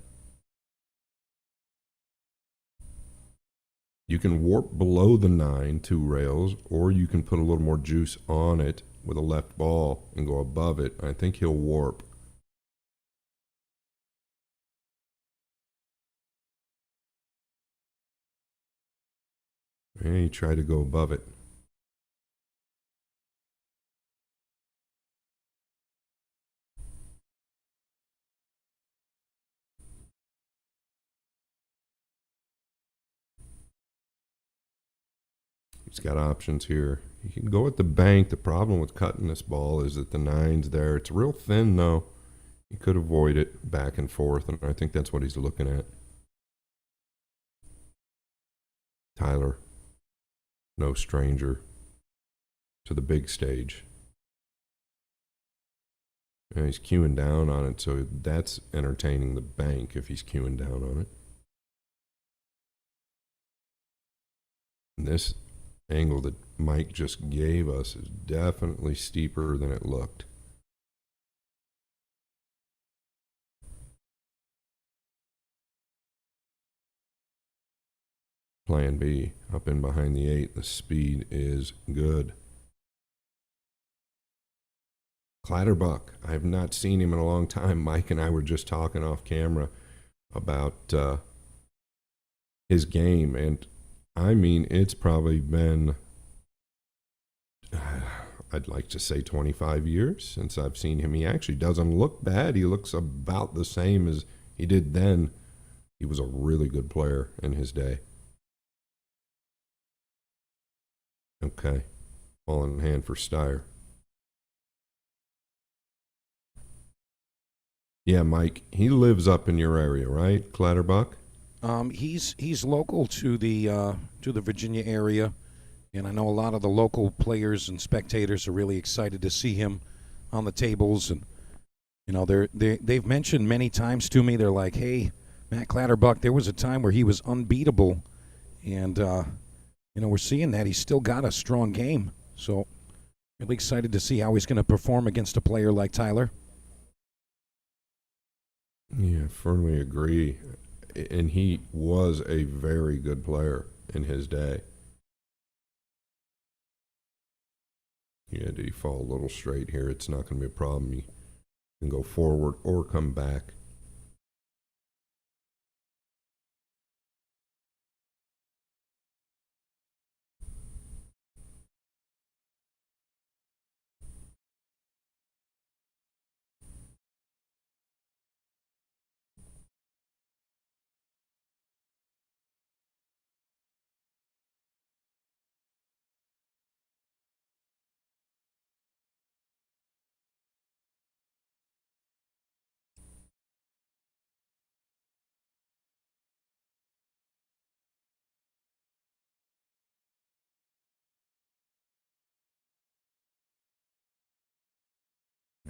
S1: You can warp below the 9 2 rails, or you can put a little more juice on it with a left ball and go above it. I think he'll warp. And he tried to go above it. He's got options here. He can go at the bank. The problem with cutting this ball is that the 9's there. It's real thin, though. He could avoid it back and forth, and I think that's what he's looking at. Tyler, no stranger to the big stage. And he's queuing down on it, so that's entertaining the bank if he's queuing down on it. And this angle that Mike just gave us is definitely steeper than it looked. Plan B, up in behind the 8, the speed is good. Clatterbuck, I have not seen him in a long time. Mike and I were just talking off camera about his game, and I mean, it's probably been, I'd like to say 25 years since I've seen him. He actually doesn't look bad. He looks about the same as he did then. He was a really good player in his day. Okay. Ball in hand for Steyer. Yeah, Mike, he lives up in your area, right? Clatterbuck?
S2: He's local to the Virginia area, and I know a lot of the local players and spectators are really excited to see him on the tables. And you know, they've mentioned many times to me, they're like, "Hey, Matt Clatterbuck, there was a time where he was unbeatable, and you know, we're seeing that he's still got a strong game. So, really excited to see how he's going to perform against a player like Tyler."
S1: Yeah, firmly agree. And he was a very good player in his day. Yeah, did he fall a little straight here? It's not going to be a problem. He can go forward or come back.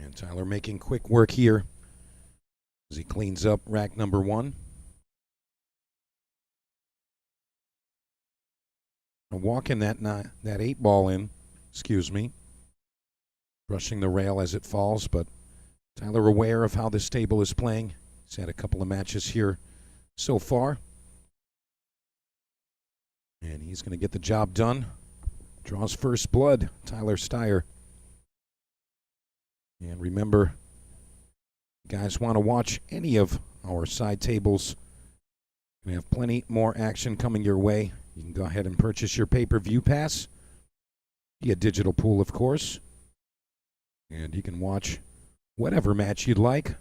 S2: And Tyler making quick work here as he cleans up rack number 1. Walking that 8 ball in, excuse me, brushing the rail as it falls, but Tyler aware of how this table is playing. He's had a couple of matches here so far. And he's going to get the job done. Draws first blood, Tyler Steyer. And remember, you guys want to watch any of our side tables. We have plenty more action coming your way. You can go ahead and purchase your pay-per-view pass. Be a digital pool, of course. And you can watch whatever match you'd like.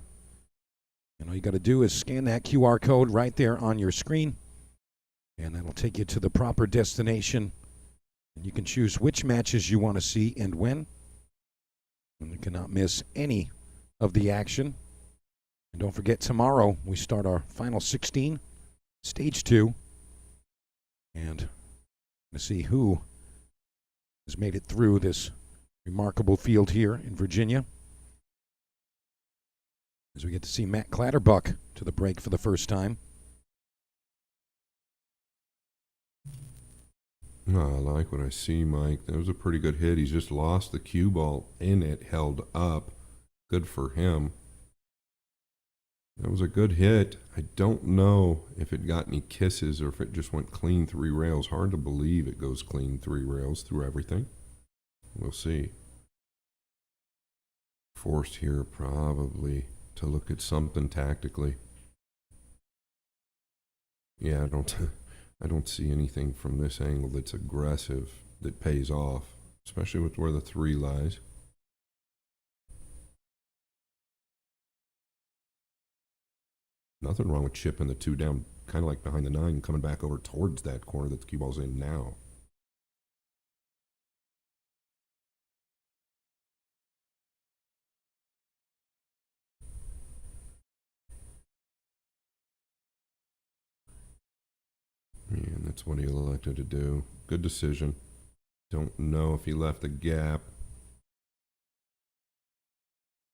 S2: And all you got to do is scan that QR code right there on your screen. And that'll take you to the proper destination. And you can choose which matches you want to see and when. And you cannot miss any of the action. And don't forget, tomorrow we start our final 16, stage 2. And to see who has made it through this remarkable field here in Virginia. As we get to see Matt Clatterbuck to the break for the first time.
S1: No, I like what I see, Mike. That was a pretty good hit. He's just lost the cue ball in it, held up. Good for him. That was a good hit. I don't know if it got any kisses or if it just went clean 3 rails. Hard to believe it goes clean 3 rails through everything. We'll see. Forced here probably to look at something tactically. Yeah, I don't see anything from this angle that's aggressive that pays off, especially with where the 3 lies. Nothing wrong with chipping the 2 down, kind of like behind the 9 and coming back over towards that corner that the cue ball's in now. And that's what he elected to do. Good decision. Don't know if he left a gap.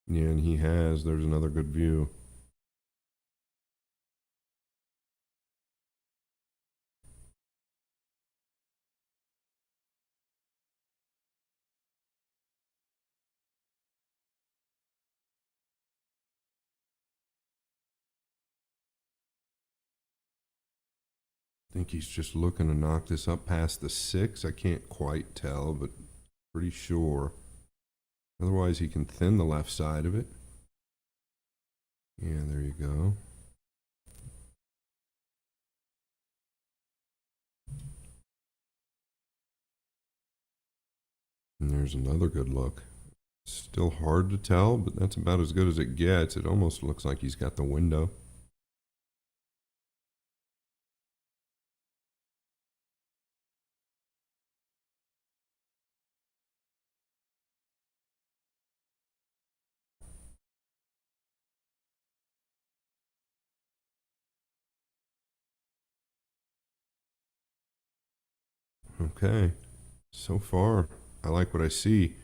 S1: Yeah, and he has. There's another good view. I think he's just looking to knock this up past the 6. I can't quite tell, but pretty sure. Otherwise, he can thin the left side of it. Yeah, there you go. And there's another good look. Still hard to tell, but that's about as good as it gets. It almost looks like he's got the window. Okay. So far, I like what I see.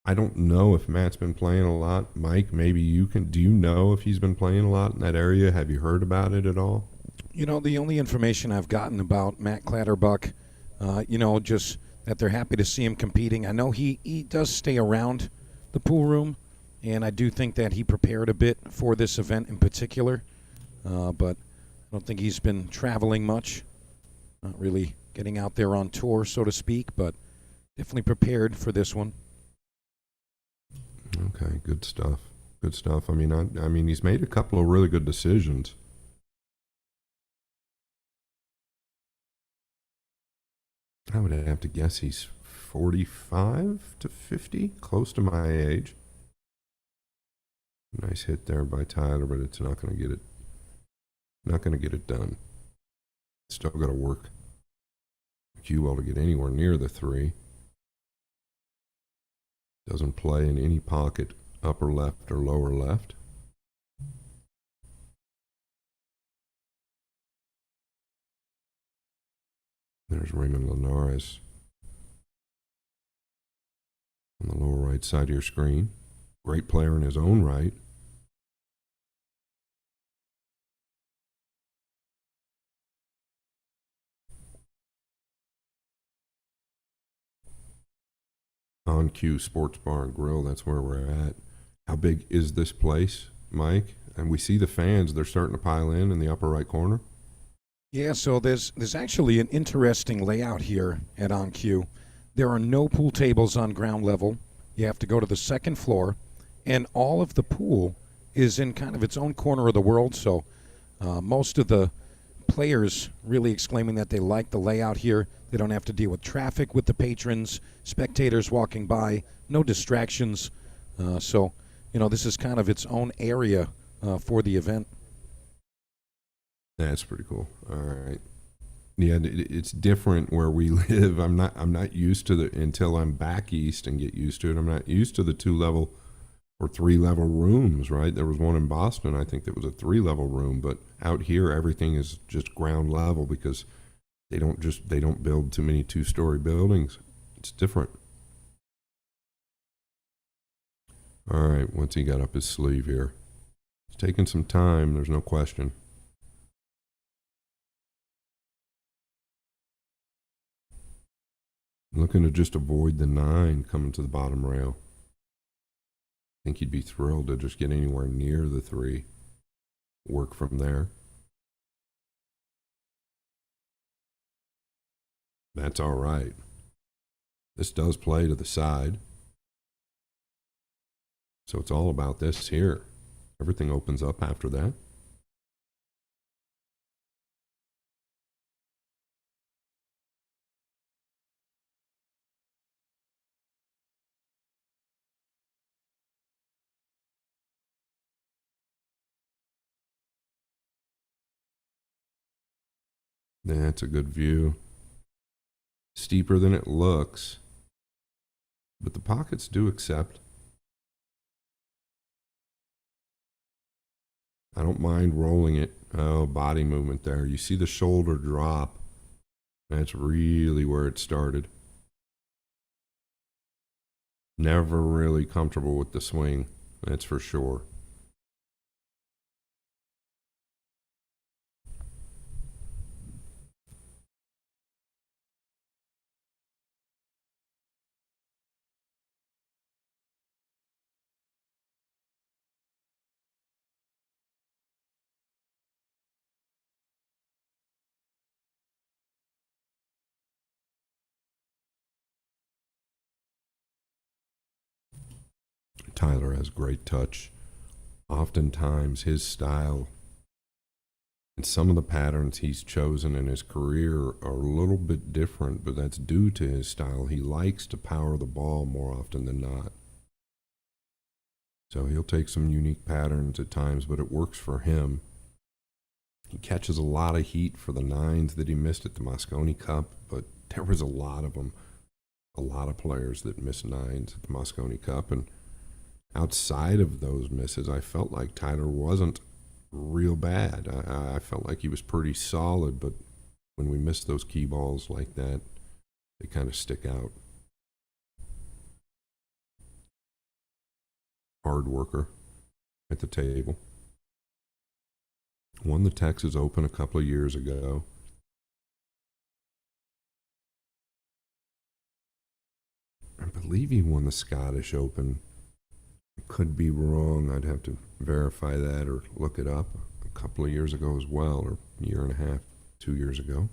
S1: I don't know if Matt's been playing a lot. Mike, maybe you can. Do you know if he's been playing a lot in that area? Have you heard about it at all?
S2: You know, the only information I've gotten about Matt Clatterbuck, just that they're happy to see him competing. I know he does stay around the pool room, and I do think that he prepared a bit for this event in particular, but I don't think he's been traveling much, not really getting out there on tour, so to speak, but definitely prepared for this one.
S1: Okay, good stuff. Good stuff. I mean, he's made a couple of really good decisions. I would have to guess he's 45 to 50, close to my age. Nice hit there by Tyler, but it's not going to get it. Not going to get it done. Still got to work cue ball to get anywhere near the 3. Doesn't play in any pocket, upper left or lower left. There's Raymond Linares on the lower right side of your screen. Great player in his own right. On Cue Sports Bar and Grill, that's where we're at. How big is this place, Mike? And we see the fans, they're starting to pile in the upper right corner.
S2: Yeah, so there's actually an interesting layout here at On Cue. There are no pool tables on ground level. You have to go to the second floor, and all of the pool is in kind of its own corner of the world, so most of the players really exclaiming that they like the layout here. They don't have to deal with traffic with the patrons, spectators walking by, no distractions. So, this is kind of its own area for the event.
S1: That's pretty cool. All right. Yeah, it's different where we live. I'm not used to until I'm back east and get used to it. I'm not used to the 2-level or 3-level rooms, right? There was one in Boston, I think, that was a 3-level room, but out here everything is just ground level because they don't build too many 2-story buildings. It's different. All right, what's he got up his sleeve here? It's taking some time, there's no question. Looking to just avoid the 9 coming to the bottom rail. I think he'd be thrilled to just get anywhere near the 3. Work from there. That's all right. This does play to the side. So it's all about this here. Everything opens up after that. That's a good view. Steeper than it looks, but the pockets do accept. I don't mind rolling it. Oh, body movement there. You see the shoulder drop. That's really where it started. Never really comfortable with the swing, that's for sure. Tyler has great touch. Oftentimes his style And some of the patterns he's chosen in his career are a little bit different, but that's due to his style. He likes to power the ball more often than not. So he'll take some unique patterns at times, but it works for him. He catches a lot of heat for the nines that he missed at the Moscone Cup, but there was a lot of them. A lot of players that missed nines at the Moscone Cup, and outside of those misses, I felt like Tyler wasn't real bad. I felt like he was pretty solid, but when we miss those key balls like that, they kind of stick out. Hard worker at the table. Won the Texas Open a couple of years ago. I believe he won the Scottish Open. Could be wrong. I'd have to verify that or look it up. A couple of years ago as well, or a year and a half, 2 years ago.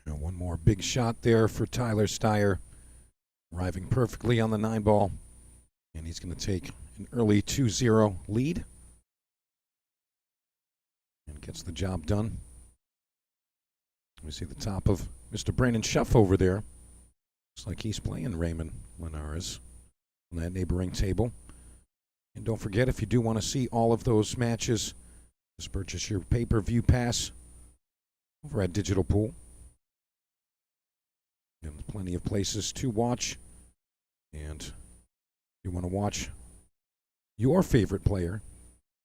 S2: And one more big shot there for Tyler Steyer, arriving perfectly on the 9-ball. And he's going to take an early 2-0 lead. And gets the job done. We see the top of Mr. Brandon Schuff over there. Looks like he's playing Raymond Linares on that neighboring table. And don't forget, if you do want to see all of those matches, just purchase your pay-per-view pass over at Digital Pool. And plenty of places to watch. And if you want to watch your favorite player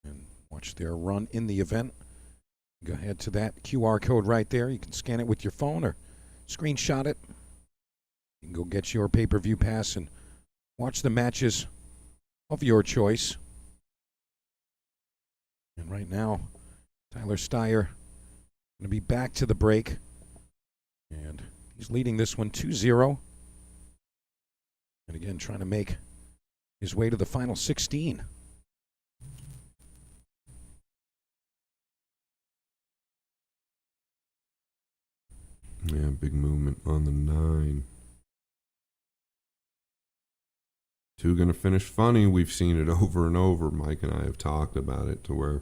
S2: and watch their run in the event, go ahead to that QR code right there. You can scan it with your phone or screenshot it. You can go get your pay-per-view pass and watch the matches of your choice. And right now, Tyler Steyer going to be back to the break. And he's leading this one 2-0. And again, trying to make his way to the final 16.
S1: Yeah, big movement on the 9. 2 going to finish funny. We've seen it over and over. Mike and I have talked about it to where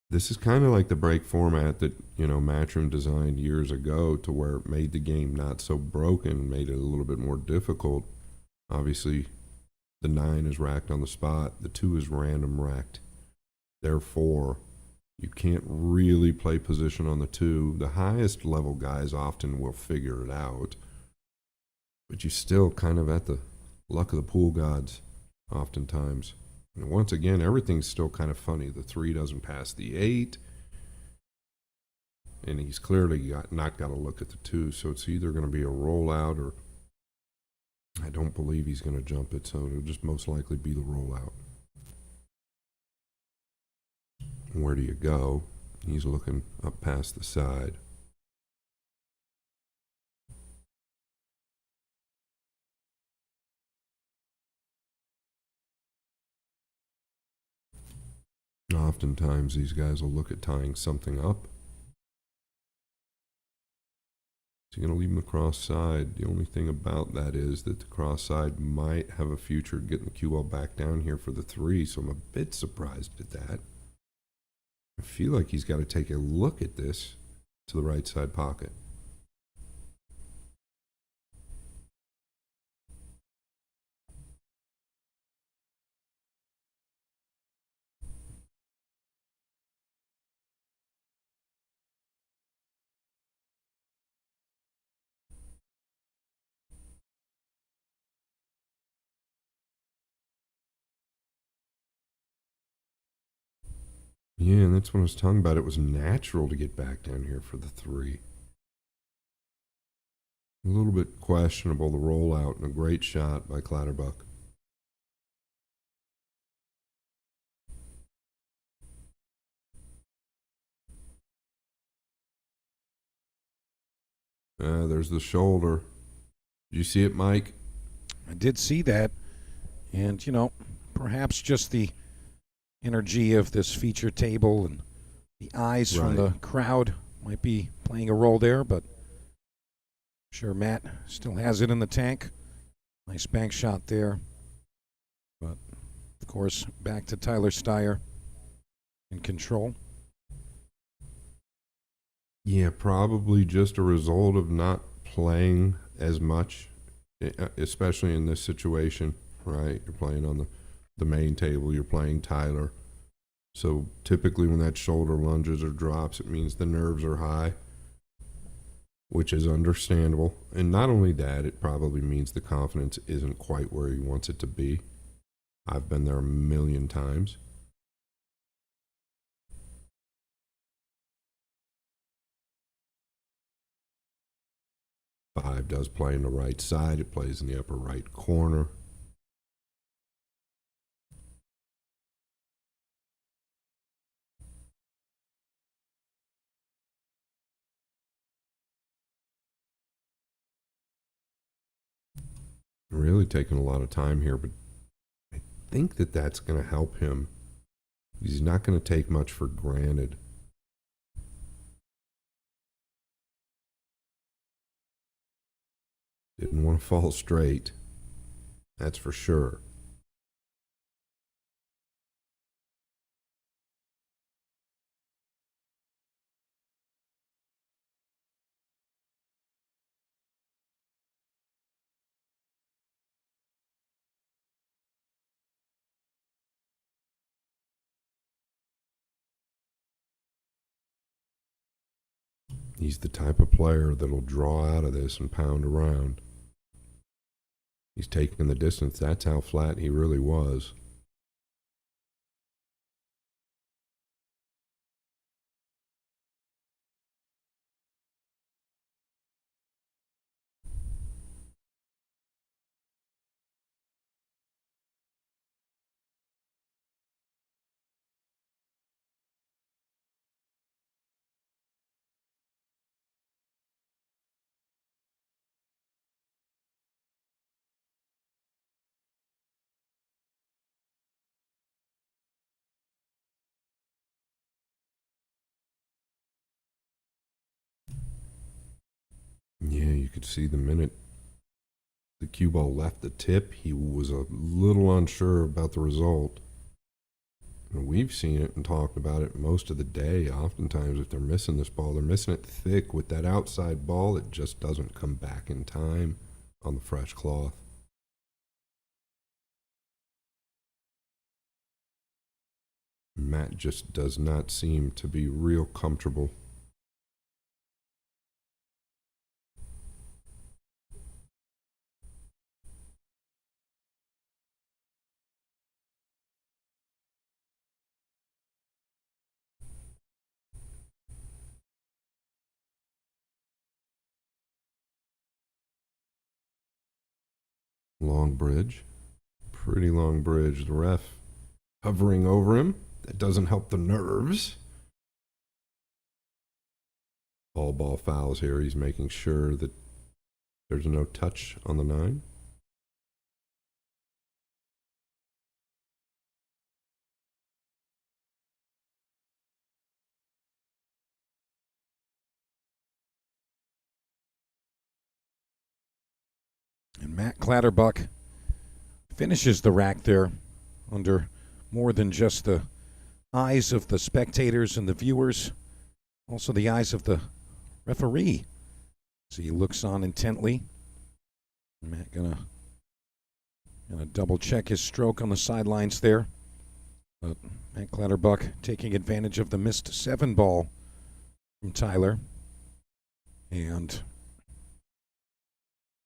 S1: this is kind of like the break format that, Matchroom designed years ago to where it made the game not so broken, made it a little bit more difficult. Obviously, the 9 is racked on the spot. The 2 is random racked. Therefore, you can't really play position on the 2. The highest level guys often will figure it out. But you still kind of at the luck of the pool gods oftentimes. And once again, everything's still kind of funny. The 3 doesn't pass the 8. And he's clearly not got to look at the 2. So it's either going to be a rollout or I don't believe he's going to jump it. So it'll just most likely be the rollout. Where do you go? He's looking up past the side. Oftentimes these guys will look at tying something up. Is he going to leave him the cross side? The only thing about that is that the cross side might have a future getting the cue ball back down here for the 3, so I'm a bit surprised at that. I feel like he's got to take a look at this to the right side pocket. Yeah, and that's what I was talking about. It was natural to get back down here for the 3. A little bit questionable, the rollout, and a great shot by Clatterbuck. There's the shoulder. Did you see it, Mike?
S2: I did see that. And, perhaps just the energy of this feature table and the eyes from the crowd might be playing a role there, but I'm sure Matt still has it in the tank. Nice bank shot there. But, of course, back to Tyler Steyer in control.
S1: Yeah, probably just a result of not playing as much, especially in this situation, right? You're playing on the main table, you're playing Tyler. So typically when that shoulder lunges or drops, it means the nerves are high, which is understandable. And not only that, it probably means the confidence isn't quite where he wants it to be. I've been there a million times. Five does play in the right side. It plays in the upper right corner. Really taking a lot of time here, but I think that that's going to help him. He's not going to take much for granted. Didn't want to fall straight. That's for sure. He's the type of player that'll draw out of this and pound around. He's taking the distance. That's how flat he really was. Yeah, you could see the minute the cue ball left the tip, he was a little unsure about the result. And we've seen it and talked about it most of the day. Oftentimes, if they're missing this ball, they're missing it thick with that outside ball. It just doesn't come back in time on the fresh cloth. Matt just does not seem to be real comfortable. Long bridge. Pretty long bridge. The ref hovering over him. That doesn't help the nerves. All ball fouls here. He's making sure that there's no touch on the 9.
S2: And Matt Clatterbuck finishes the rack there under more than just the eyes of the spectators and the viewers, also the eyes of the referee. So he looks on intently. Matt gonna double check his stroke on the sidelines there. But Matt Clatterbuck taking advantage of the missed 7 ball from Tyler. And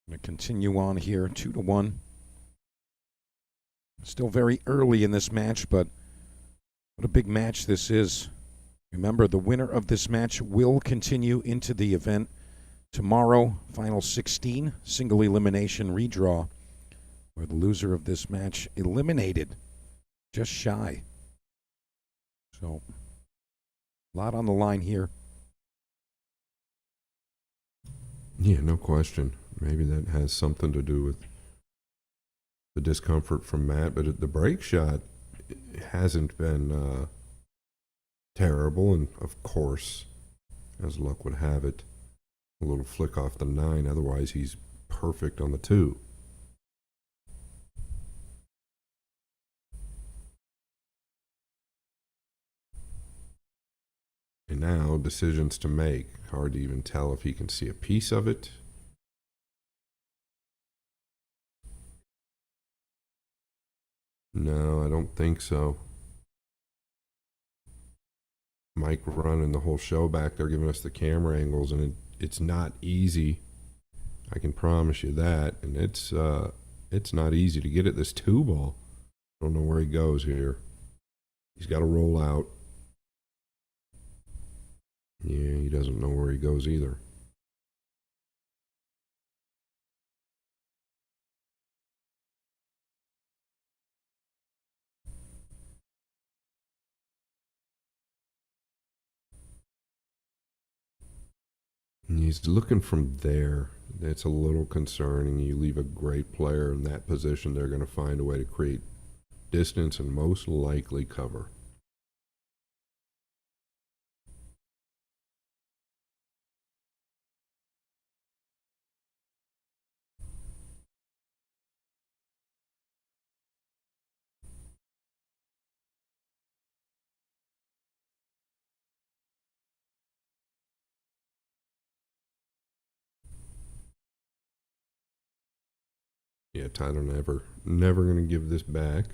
S2: going to continue on here, 2-1. Still very early in this match, but What a big match this is. Remember, the winner of this match will continue into the event tomorrow. Final 16, single elimination redraw, where the loser of this match eliminated, just shy. So, a lot on the line here.
S1: Yeah, no question. Maybe that has something to do with the discomfort from Matt, but the break shot hasn't been terrible, and of course, as luck would have it, a little flick off the 9. Otherwise, he's perfect on the 2. And now, decisions to make. Hard to even tell if he can see a piece of it. No, I don't think so. Mike running the whole show back there, giving us the camera angles, and it's not easy. I can promise you that. And it's not easy to get at this 2 ball. I don't know where he goes here. He's got to roll out. Yeah, he doesn't know where he goes either. And he's looking from there. That's a little concerning. You leave a great player in that position, they're going to find a way to create distance and most likely cover. Yeah, Tyler never going to give this back.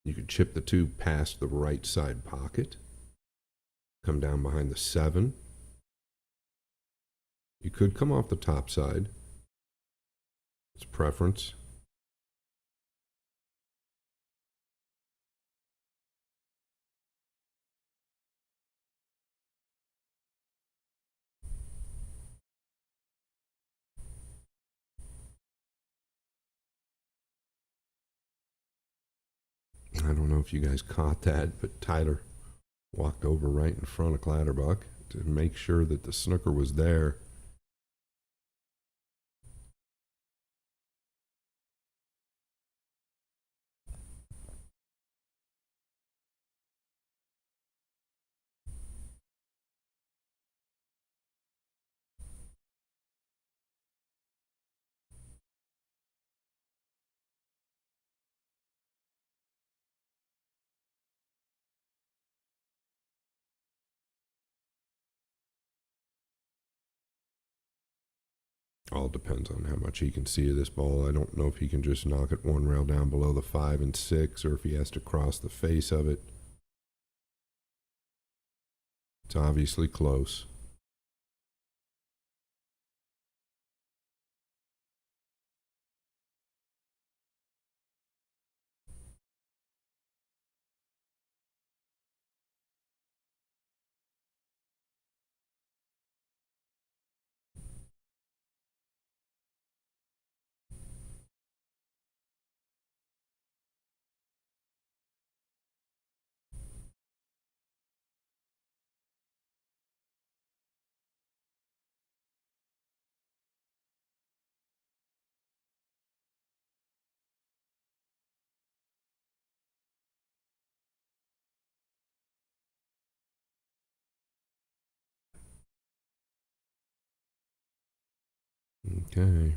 S1: You could chip the 2 past the right side pocket. Come down behind the 7. You could come off the top side. It's preference. I don't know if you guys caught that, but Tyler walked over right in front of Clatterbuck to make sure that the snooker was there. All depends on how much he can see of this ball. I don't know if he can just knock it 1 rail down below the 5 and 6, or if he has to cross the face of it. It's obviously close. Okay.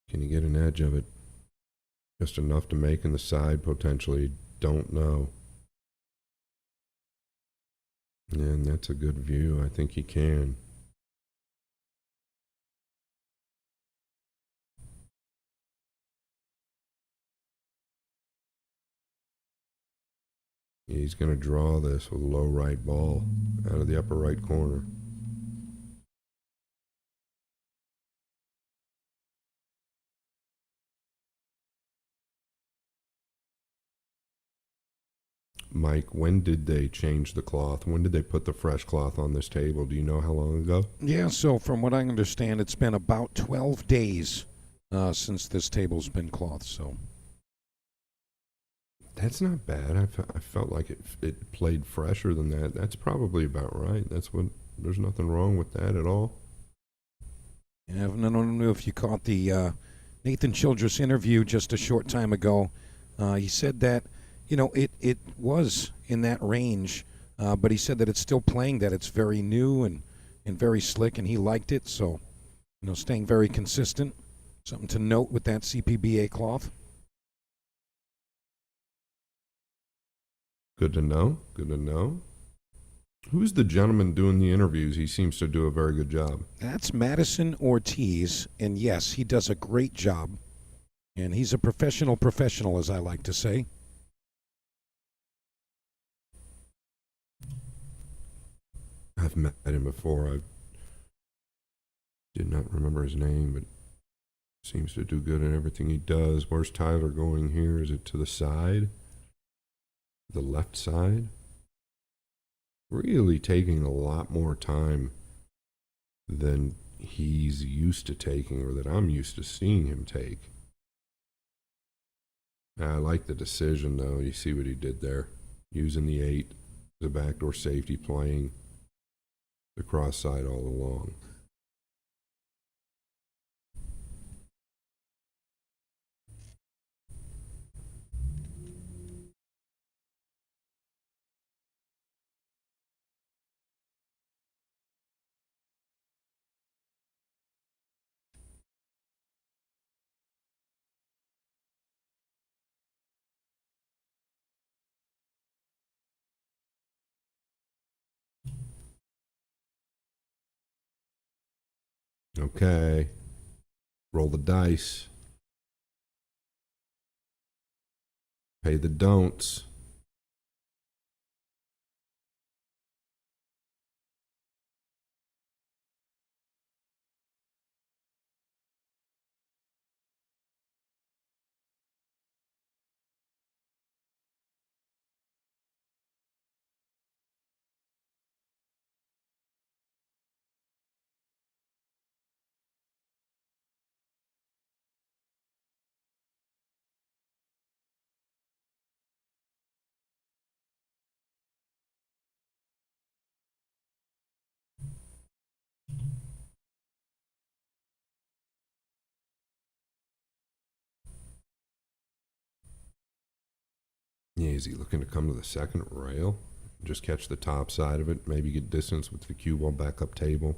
S1: Can you get an edge of it? Just enough to make in the side, potentially. Don't know. And that's a good view. I think he can. He's going to draw this with a low right ball out of the upper right corner. Mike, when did they change the cloth? When did they put the fresh cloth on this table? Do you know how long ago?
S2: Yeah, so from what I understand, it's been about 12 days since this table's been clothed, so.
S1: That's not bad. I felt like it played fresher than that. That's probably about right. There's nothing wrong with that at all.
S2: Yeah, I don't know if you caught the Nathan Childress interview just a short time ago. He said that, it was in that range, but he said that it's still playing, that it's very new and very slick, and he liked it. So, staying very consistent. Something to note with that CPBA cloth.
S1: Good to know. Good to know. Who's the gentleman doing the interviews? He seems to do a very good job.
S2: That's Madison Ortiz, and yes, he does a great job. And he's a professional, as I like to say.
S1: I've met him before. I did not remember his name, but seems to do good in everything he does. Where's Tyler going here? Is it to the side? The left side? Really taking a lot more time than he's used to taking, or that I'm used to seeing him take. I like the decision, though. You see what he did there. Using the 8, the backdoor safety, playing the cross side all along. Okay. Roll the dice. Pay the don'ts. Yeah, is he looking to come to the second rail? Just catch the top side of it, maybe get distance with the cue ball back up table.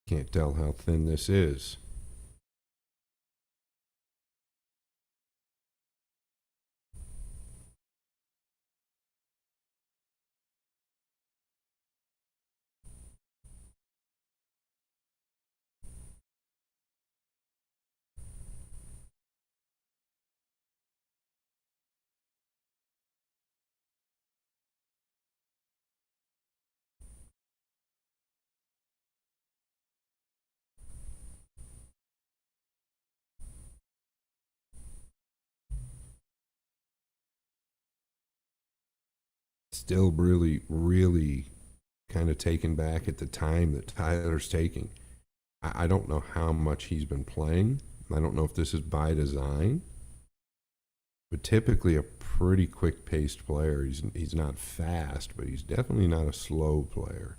S1: Can't tell how thin this is. Still really kind of taken back at the time that Tyler's taking. I don't know how much he's been playing. I don't know if this is by design, but typically a pretty quick-paced player. He's not fast, but he's definitely not a slow player.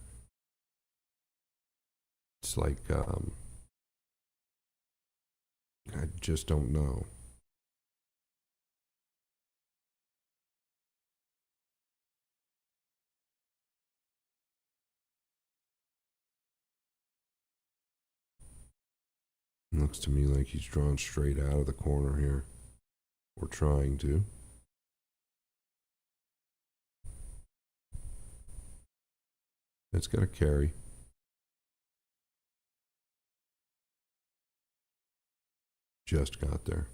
S1: It's like I just don't know. Looks to me like he's drawn straight out of the corner here. Or trying to. It's got a carry. Just got there.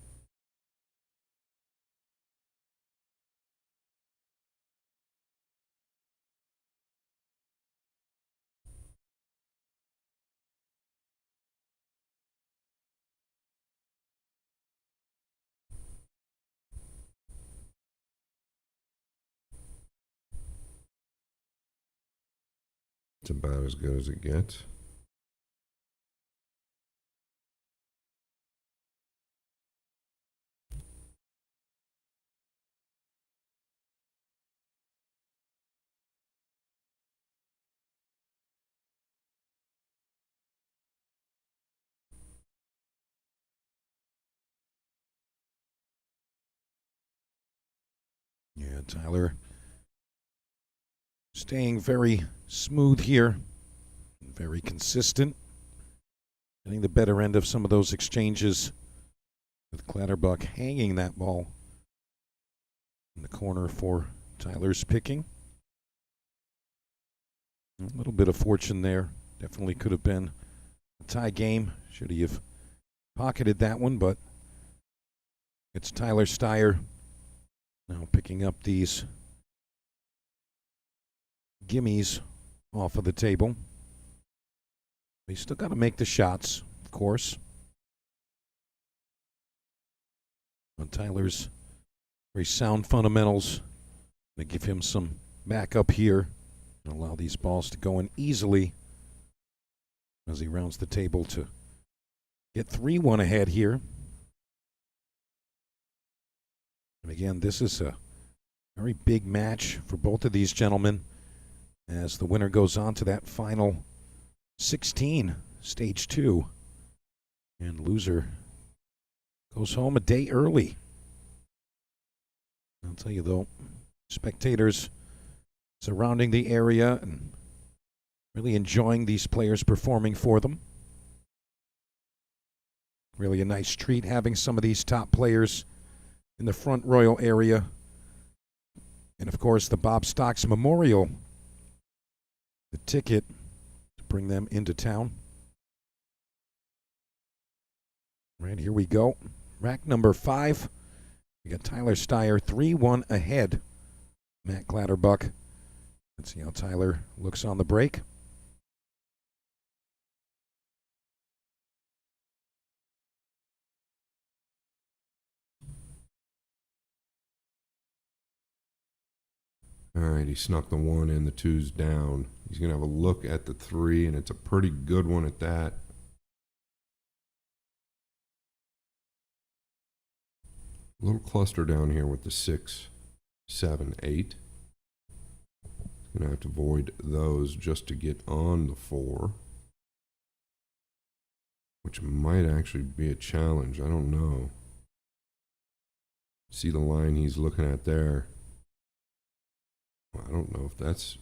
S1: It's about as good as it gets.
S2: Yeah, Tyler staying very smooth here, very consistent, getting the better end of some of those exchanges with Clatterbuck hanging that ball in the corner for Tyler's picking. A little bit of fortune there. Definitely could have been a tie game. Should he have pocketed that one, but it's Tyler Steyer now picking up these gimmies off of the table. He's still got to make the shots, of course. But Tyler's very sound fundamentals. They give him some backup here and allow these balls to go in easily as he rounds the table to get 3-1 ahead here. And again, this is a very big match for both of these gentlemen as the winner goes on to that final 16, stage 2. And loser goes home a day early. I'll tell you though, spectators surrounding the area and really enjoying these players performing for them. Really a nice treat having some of these top players in the front royal area. And of course the Bob Stocks Memorial, the ticket to bring them into town. Right, here we go. Rack number 5. We got Tyler Steyer 3-1 ahead. Matt Clatterbuck. Let's see how Tyler looks on the break.
S1: All right, he snuck the 1 in, the 2's down. He's going to have a look at the 3, and it's a pretty good one at that. A little cluster down here with the 6, 7, 8. Going to have to avoid those just to get on the 4, which might actually be a challenge. I don't know. See the line he's looking at there. I don't know if that's...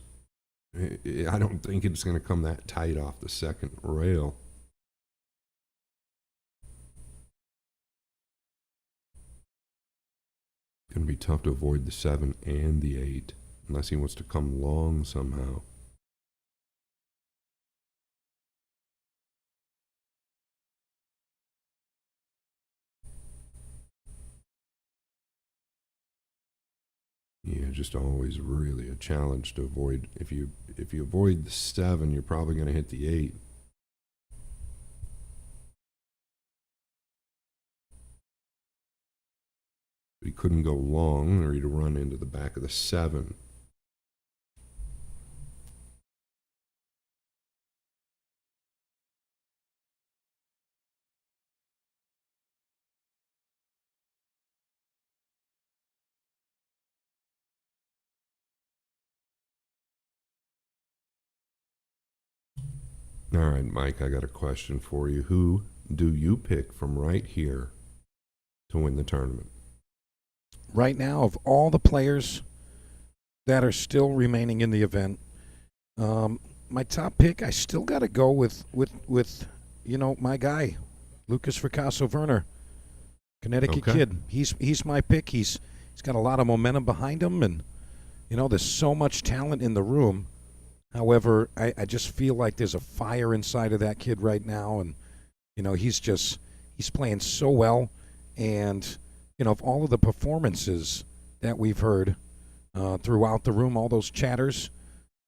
S1: I don't think it's going to come that tight off the second rail. Going to be tough to avoid the 7 and the 8 unless he wants to come long somehow. Yeah, just always really a challenge to avoid. If you avoid the 7, you're probably going to hit the 8. But he couldn't go long, or he'd run into the back of the 7. All right, Mike, I got a question for you. Who do you pick from right here to win the tournament?
S2: Right now, of all the players that are still remaining in the event, my top pick, I still got to go with my guy, Lucas Fracasso-Werner, Connecticut
S1: Okay.
S2: kid. He's my pick. He's got a lot of momentum behind him, and there's so much talent in the room. However, I just feel like there's a fire inside of that kid right now, and he's playing so well, and of all of the performances that we've heard throughout the room, all those chatters,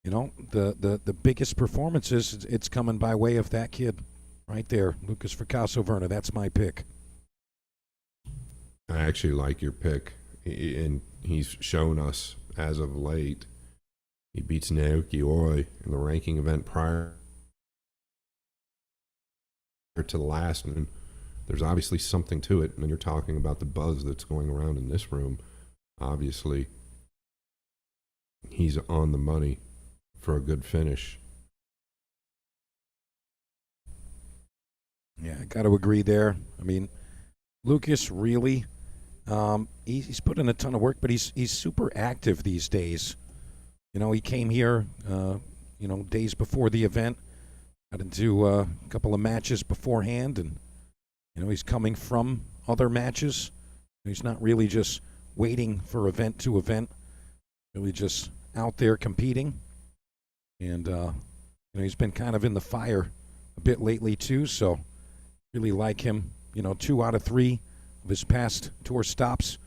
S2: the biggest performances, it's coming by way of that kid right there, Lucas Fracasso-Werner. That's my pick.
S1: I actually like your pick, and he's shown us as of late. He beats Naoki Oi in the ranking event prior to the last, and there's obviously something to it. And you're talking about the buzz that's going around in this room. Obviously, he's on the money for a good finish.
S2: Yeah, I got to agree there. I mean, Lucas really, he's put in a ton of work, but he's super active these days. He came here, days before the event, got into a couple of matches beforehand, and he's coming from other matches. He's not really just waiting for event to event, really just out there competing. And he's been kind of in the fire a bit lately too, so really like him. 2 out of 3 of his past tour stops,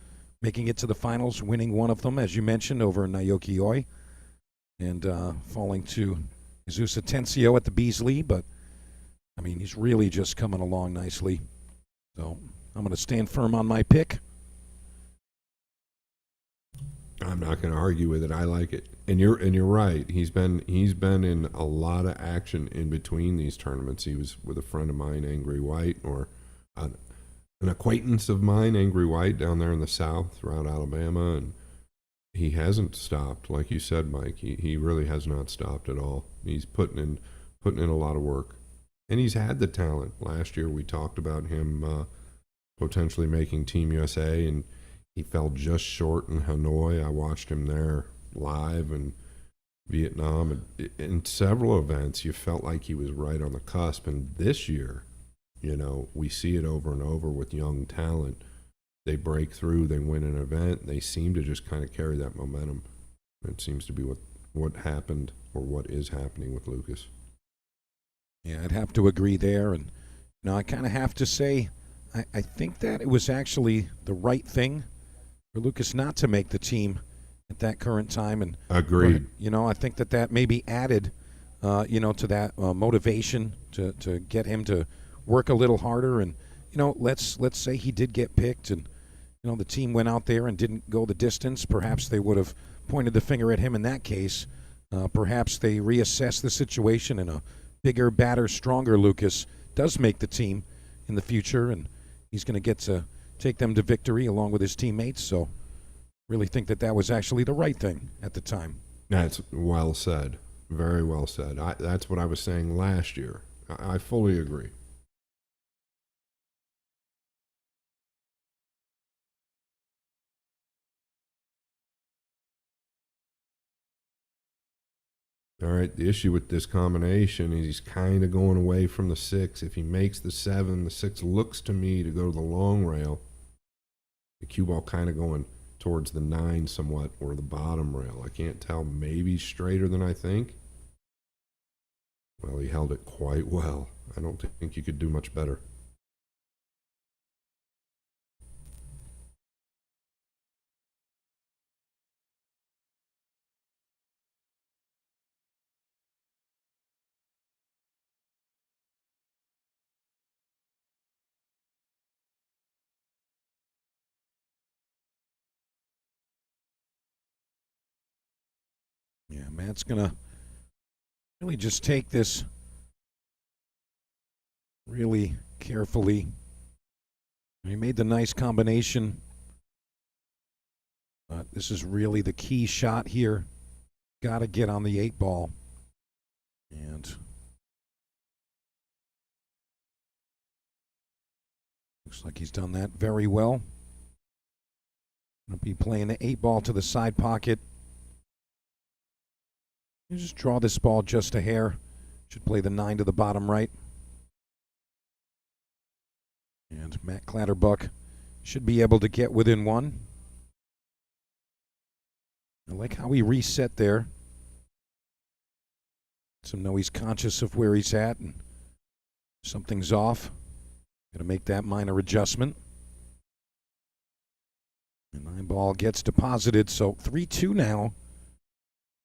S2: making it to the finals, winning one of them, as you mentioned, over Naoki Oi, and falling to Jesus Atensio at the Beasley. But I mean, he's really just coming along nicely. So I'm going to stand firm on my pick.
S1: I'm not going to argue with it. I like it, and you're right. He's been in a lot of action in between these tournaments. He was with a friend of mine, Angry White, or an acquaintance of mine, Angry White, down there in the south, throughout Alabama, and he hasn't stopped. Like you said, Mike, he really has not stopped at all. He's putting in a lot of work, and he's had the talent. Last year we talked about him potentially making Team USA, and he fell just short in Hanoi. I watched him there live in Vietnam, and in several events you felt like he was right on the cusp. And this year, we see it over and over with young talent. They break through, they win an event, they seem to just kind of carry that momentum. It seems to be what happened, or what is happening with Lucas.
S2: Yeah, I'd have to agree there. And I kind of have to say, I think that it was actually the right thing for Lucas not to make the team at that current time. And
S1: Agreed.
S2: I think that maybe added, to that motivation to get him to work a little harder. And let's say he did get picked, and the team went out there and didn't go the distance. Perhaps they would have pointed the finger at him in that case. Perhaps they reassess the situation, and a bigger, badder, stronger Lucas does make the team in the future, and he's going to get to take them to victory along with his teammates. So really think that was actually the right thing at the time.
S1: That's well said. Very well said. That's what I was saying last year. I fully agree. All right, the issue with this combination is he's kind of going away from the 6. If he makes the 7, the 6 looks to me to go to the long rail. The cue ball kind of going towards the 9 somewhat, or the bottom rail. I can't tell. Maybe straighter than I think. Well, he held it quite well. I don't think you could do much better.
S2: Yeah, Matt's going to really just take this really carefully. He made the nice combination, but this is really the key shot here. Got to get on the 8 ball. And Looks like he's done that very well. Going to be playing the 8-ball to the side pocket. You just draw this ball just a hair. Should play the 9 to the bottom right. And Matt Clatterbuck should be able to get within 1. I like how he reset there. So now he's conscious of where he's at and something's off. Got to make that minor adjustment. And 9-ball gets deposited, so 3-2 now.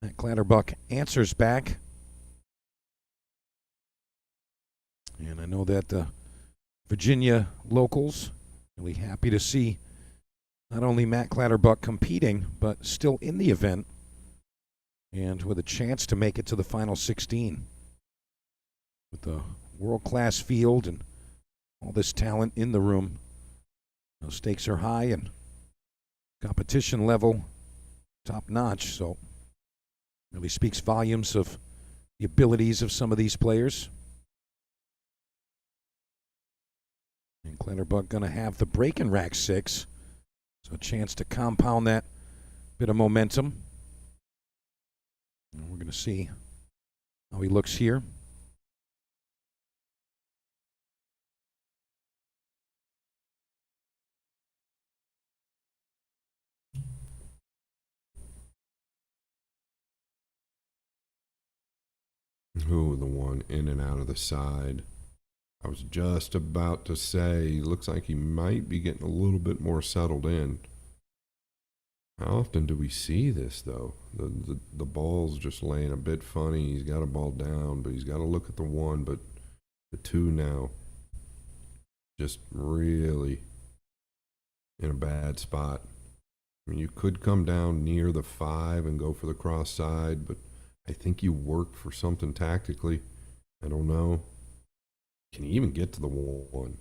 S2: Matt Clatterbuck answers back. And I know that the Virginia locals really happy to see not only Matt Clatterbuck competing, but still in the event and with a chance to make it to the final 16. With the world-class field and all this talent in the room, the stakes are high and competition level top-notch, so really speaks volumes of the abilities of some of these players. And Clatterbuck going to have the break in rack 6, so a chance to compound that bit of momentum. And we're going to see how he looks here.
S1: Ooh, the one in and out of the side. I was just about to say, looks like he might be getting a little bit more settled in. How often do we see this, though? The ball's just laying a bit funny. He's got a ball down, but he's got to look at the 1. But the 2 now, just really in a bad spot. I mean, you could come down near the 5 and go for the cross side, but I think you work for something tactically. I don't know. Can he even get to the 1?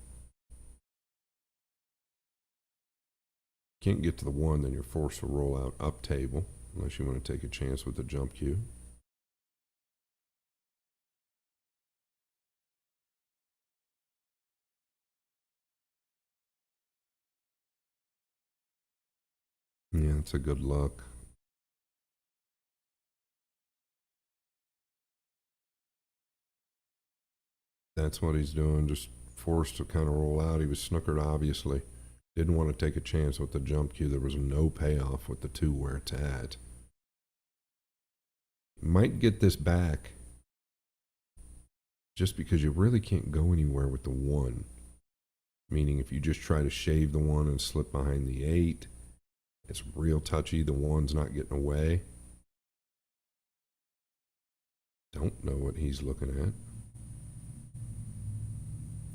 S1: Can't get to the 1, then you're forced to roll out up table, unless you want to take a chance with the jump cue. Yeah, it's a good look. That's what he's doing, just forced to kind of roll out. He was snookered, obviously. Didn't want to take a chance with the jump cue. There was no payoff with the 2 where it's at. Might get this back just because you really can't go anywhere with the 1. Meaning if you just try to shave the 1 and slip behind the 8, it's real touchy. The 1's not getting away. Don't know what he's looking at.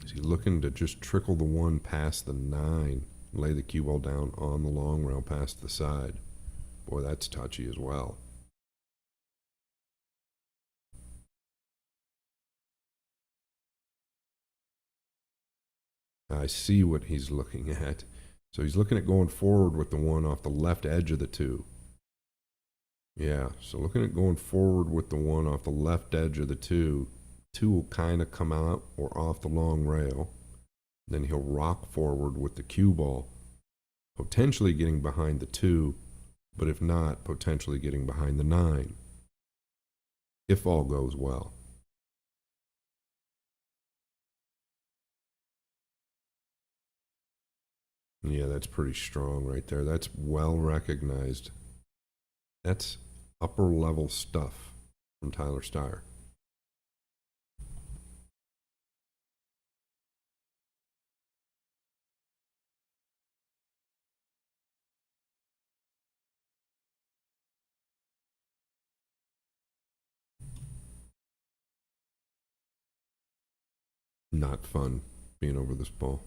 S1: Is he looking to just trickle the 1 past the 9, lay the cue ball down on the long rail past the side? Boy, that's touchy as well. I see what he's looking at. So he's looking at going forward with the 1 off the left edge of the 2. Yeah, so looking at going forward with the 1 off the left edge of the 2. 2 will kind of come out or off the long rail. Then he'll rock forward with the cue ball, potentially getting behind the 2, but if not, potentially getting behind the 9, if all goes well. Yeah, that's pretty strong right there. That's well recognized. That's upper level stuff from Tyler Steyer. Not fun being over this ball.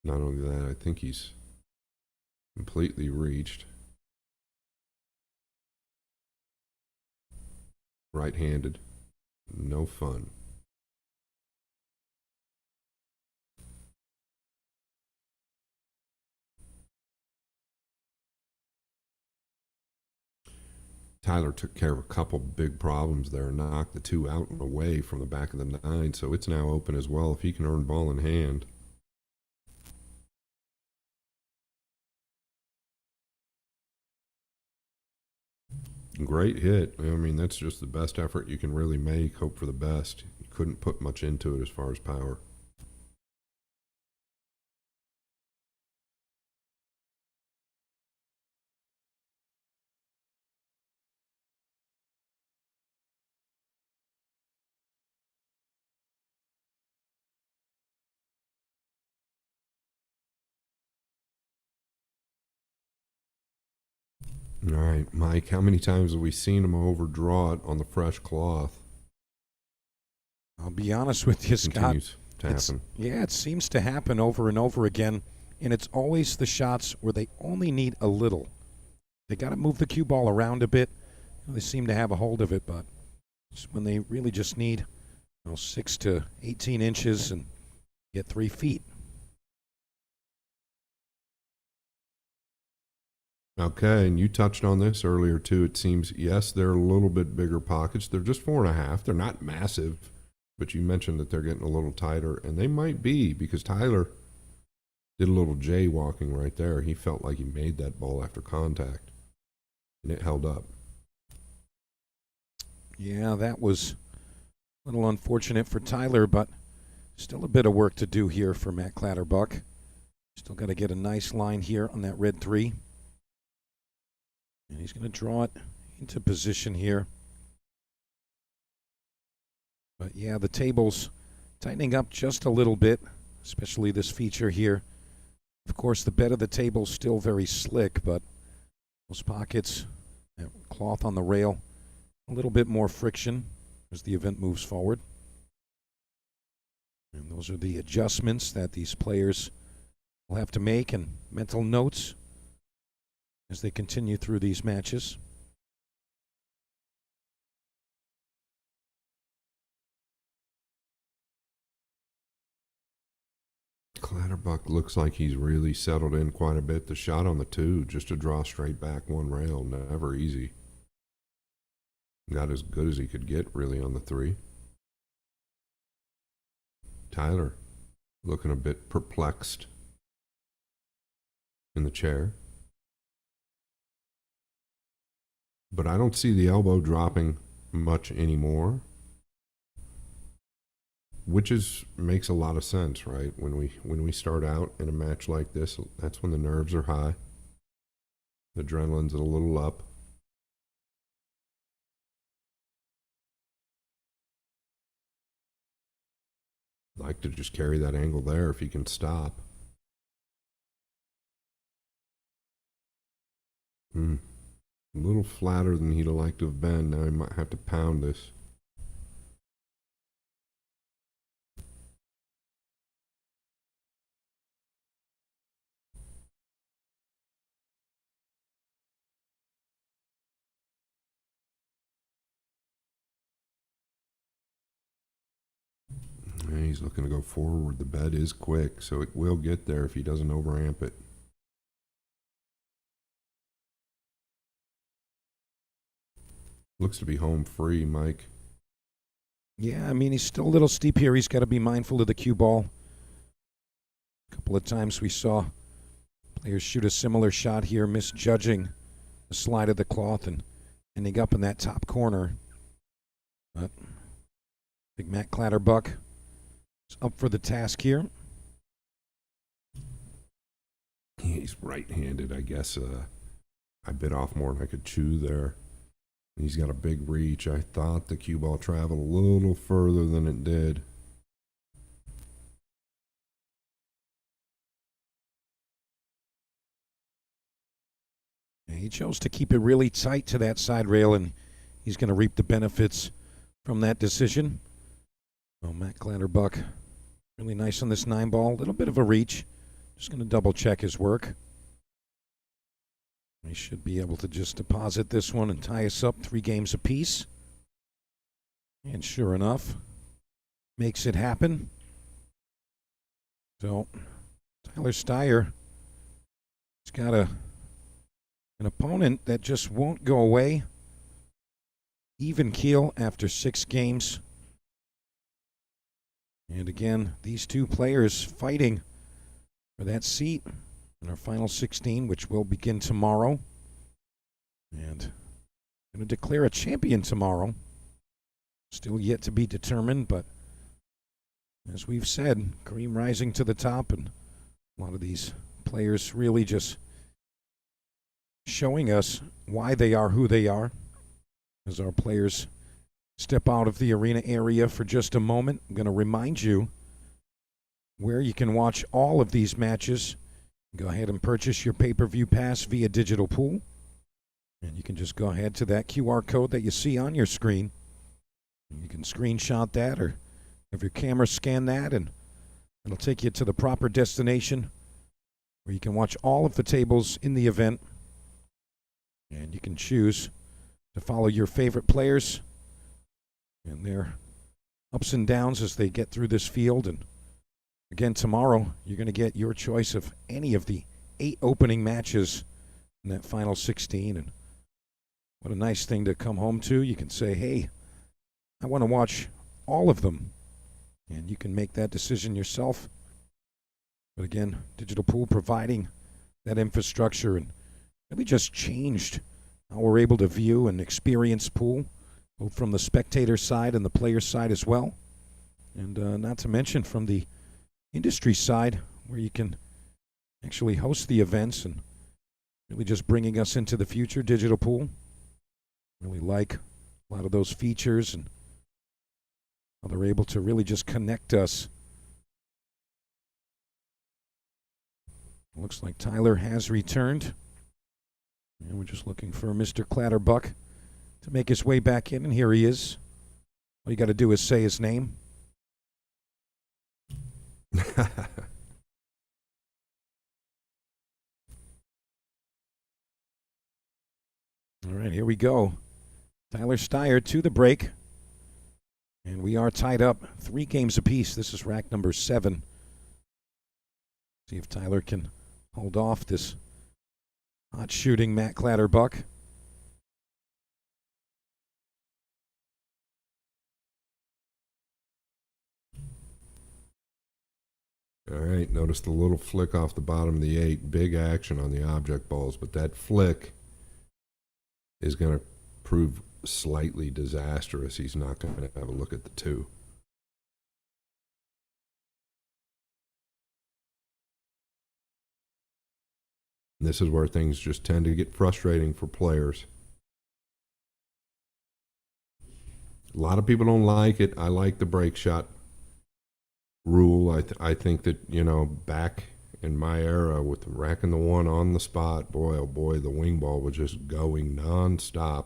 S1: Not only that, I think he's completely reached. Right-handed. No fun. Tyler took care of a couple big problems there and knocked the 2 out and away from the back of the 9, so it's now open as well if he can earn ball in hand. Great hit. I mean, that's just the best effort you can really make. Hope for the best. You couldn't put much into it as far as power. All right, Mike, how many times have we seen him overdraw it on the fresh cloth?
S2: I'll be honest with you, Scott.
S1: Continues to happen.
S2: Yeah, it seems to happen over and over again, and it's always the shots where they only need a little. They got to move the cue ball around a bit. They seem to have a hold of it, but it's when they really just need 6 to 18 inches and get 3 feet.
S1: Okay, and you touched on this earlier too. It seems, yes, they're a little bit bigger pockets. They're just 4.5. They're not massive, but you mentioned that they're getting a little tighter, and they might be because Tyler did a little jaywalking right there. He felt like he made that ball after contact, and it held up.
S2: Yeah, that was a little unfortunate for Tyler, but still a bit of work to do here for Matt Clatterbuck. Still got to get a nice line here on that red 3. And he's going to draw it into position here. But yeah, the table's tightening up just a little bit, especially this feature here. Of course, the bed of the table's still very slick, but those pockets, that cloth on the rail, a little bit more friction as the event moves forward. And those are the adjustments that these players will have to make, and mental notes as they continue through these matches.
S1: Clatterbuck looks like he's really settled in quite a bit. The shot on the 2, just to draw straight back one rail, never easy. Got as good as he could get, really, on the 3. Tyler looking a bit perplexed in the chair. But I don't see the elbow dropping much anymore, which makes a lot of sense, right? When we start out in a match like this, that's when the nerves are high, the adrenaline's a little up. Like to just carry that angle there if he can stop. A little flatter than he'd like to have been. Now he might have to pound this. And he's looking to go forward. The bed is quick, so it will get there if he doesn't overamp it. Looks to be home free, Mike.
S2: Yeah, I mean, he's still a little steep here. He's got to be mindful of the cue ball. A couple of times we saw players shoot a similar shot here, misjudging the slide of the cloth and ending up in that top corner. But big Matt Clatterbuck is up for the task here.
S1: He's right-handed, I guess. I bit off more than I could chew there. He's got a big reach. I thought the cue ball traveled a little further than it did.
S2: He chose to keep it really tight to that side rail, and he's going to reap the benefits from that decision. Oh, Matt Clatterbuck, really nice on this 9 ball. A little bit of a reach. Just going to double check his work. He should be able to just deposit this one and tie us up 3 games apiece. And sure enough, makes it happen. So, Tyler Steyer has got an opponent that just won't go away. even keel after 6 games. And again, these two players fighting for that seat in our final 16, which will begin tomorrow. And going to declare a champion tomorrow. Still yet to be determined, but as we've said, cream rising to the top, and a lot of these players really just showing us why they are who they are. As our players step out of the arena area for just a moment, I'm going to remind you where you can watch all of these matches. Go ahead and purchase your pay-per-view pass via Digital Pool. And you can just go ahead to that QR code that you see on your screen. You can screenshot that or have your camera scan that, and it'll take you to the proper destination where you can watch all of the tables in the event. And you can choose to follow your favorite players and their ups and downs as they get through this field. And again, tomorrow, you're going to get your choice of any of the 8 opening matches in that final 16. And what a nice thing to come home to. You can say, hey, I want to watch all of them. And you can make that decision yourself. But again, Digital Pool providing that infrastructure and really just changed how we're able to view and experience pool, both from the spectator side and the player side as well. And not to mention from the industry side, where you can actually host the events and really just bringing us into the future. Digital Pool, really like a lot of those features and how they're able to really just connect us. Looks like Tyler has returned. And we're just looking for Mr. Clatterbuck to make his way back in, and here he is. All you got to do is say his name. All right, here we go. Tyler Steyer to the break. And we are tied up 3 games apiece. This is rack number 7. See if Tyler can hold off this hot shooting Matt Clatterbuck.
S1: All right, notice the little flick off the bottom of the 8. Big action on the object balls, but that flick is going to prove slightly disastrous. He's not going to have a look at the 2. This is where things just tend to get frustrating for players. A lot of people don't like it. I like the break shot rule. I think that, you know, back in my era with racking the 1 on the spot, boy, oh boy, the wing ball was just going nonstop.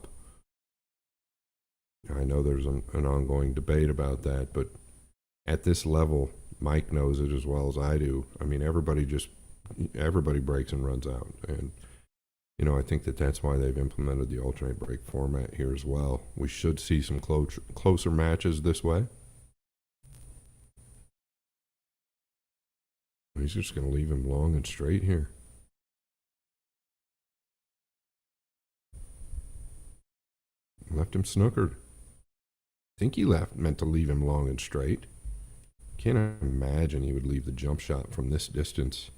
S1: I know there's an ongoing debate about that, but at this level, Mike knows it as well as I do. I mean, everybody breaks and runs out. And, you know, I think that that's why they've implemented the alternate break format here as well. We should see some closer matches this way. He's just going to leave him long and straight here. Left him snookered. I think he meant to leave him long and straight. Can't imagine he would leave the jump shot from this distance.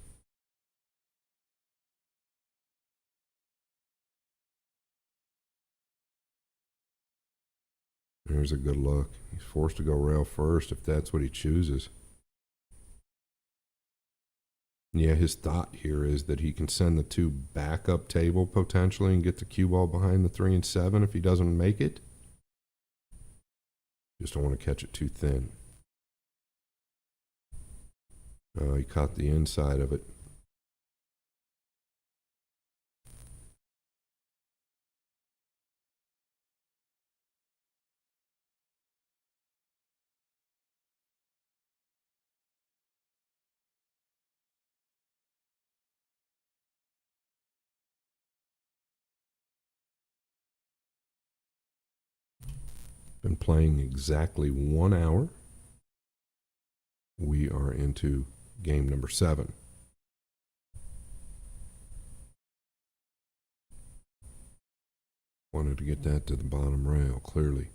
S1: There's a good look. He's forced to go rail first if that's what he chooses. Yeah, his thought here is that he can send the 2 back up table potentially and get the cue ball behind the 3 and 7 if he doesn't make it. Just don't want to catch it too thin. Oh, he caught the inside of it. Been playing exactly 1 hour. We are into game number 7. Wanted to get that to the bottom rail, clearly.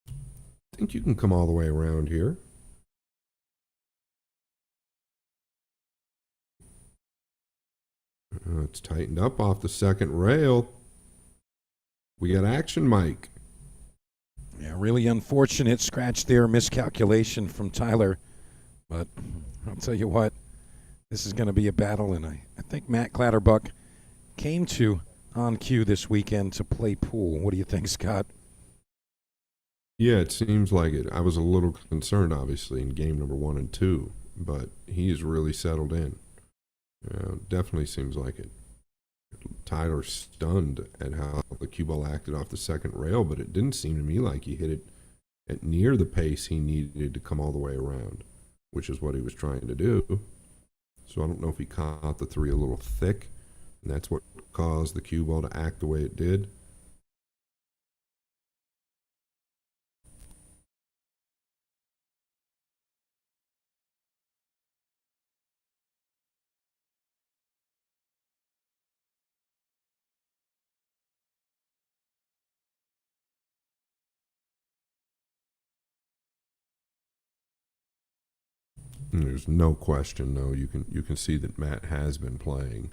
S1: I think you can come all the way around here. It's tightened up off the second rail. We got action, Mike.
S2: Yeah, really unfortunate scratch there, miscalculation from Tyler. But I'll tell you what, this is going to be a battle, and I think Matt Clatterbuck came to On Cue this weekend to play pool. What do you think, Scott?
S1: Yeah, it seems like it. I was a little concerned, obviously, in game number 1 and 2, but he's really settled in. Definitely seems like it. Tyler stunned at how the cue ball acted off the second rail, but it didn't seem to me like he hit it at near the pace he needed to come all the way around, which is what he was trying to do. So I don't know if he caught the 3 a little thick, and that's what caused the cue ball to act the way it did. And there's no question, though. You can see that Matt has been playing.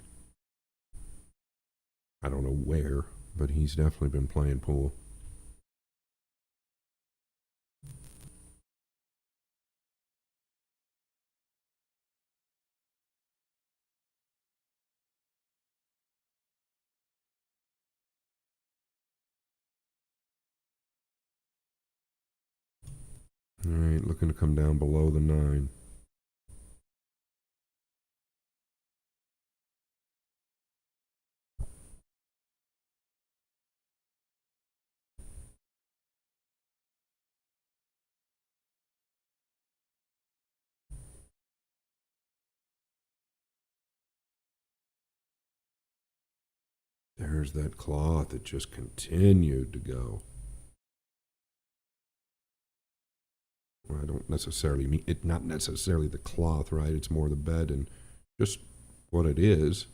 S1: I don't know where, but he's definitely been playing pool. All right, looking to come down below the 9. There's that cloth that just continued to go. Well, I don't necessarily mean it, not necessarily the cloth, right? It's more the bed and just what it is.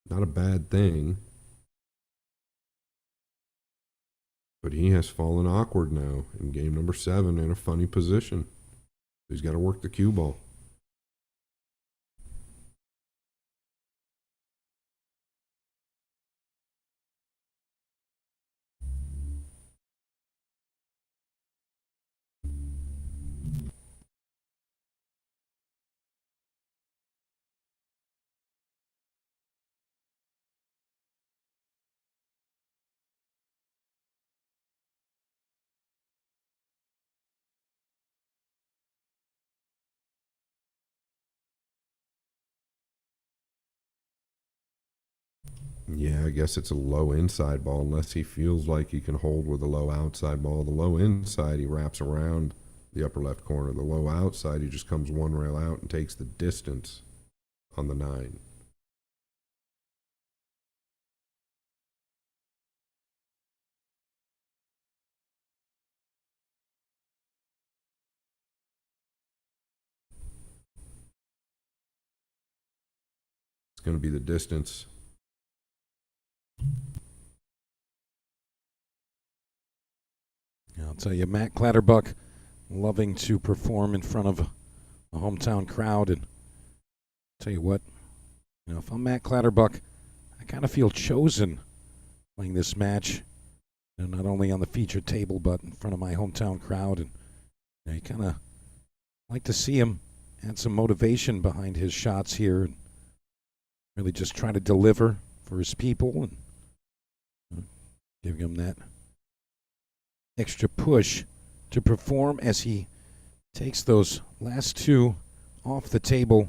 S1: Not a bad thing. But he has fallen awkward now in game number 7 in a funny position. He's got to work the cue ball. Yeah, I guess it's a low inside ball unless he feels like he can hold with a low outside ball. The low inside, he wraps around the upper left corner. The low outside, he just comes one rail out and takes the distance on the 9. It's going to be the distance.
S2: I'll tell you, Matt Clatterbuck loving to perform in front of a hometown crowd. And tell you what, if I'm Matt Clatterbuck, I kind of feel chosen playing this match. Not only on the featured table, but in front of my hometown crowd. And you kind of like to see him add some motivation behind his shots here and really just try to deliver for his people and give him that extra push to perform as he takes those last 2 off the table.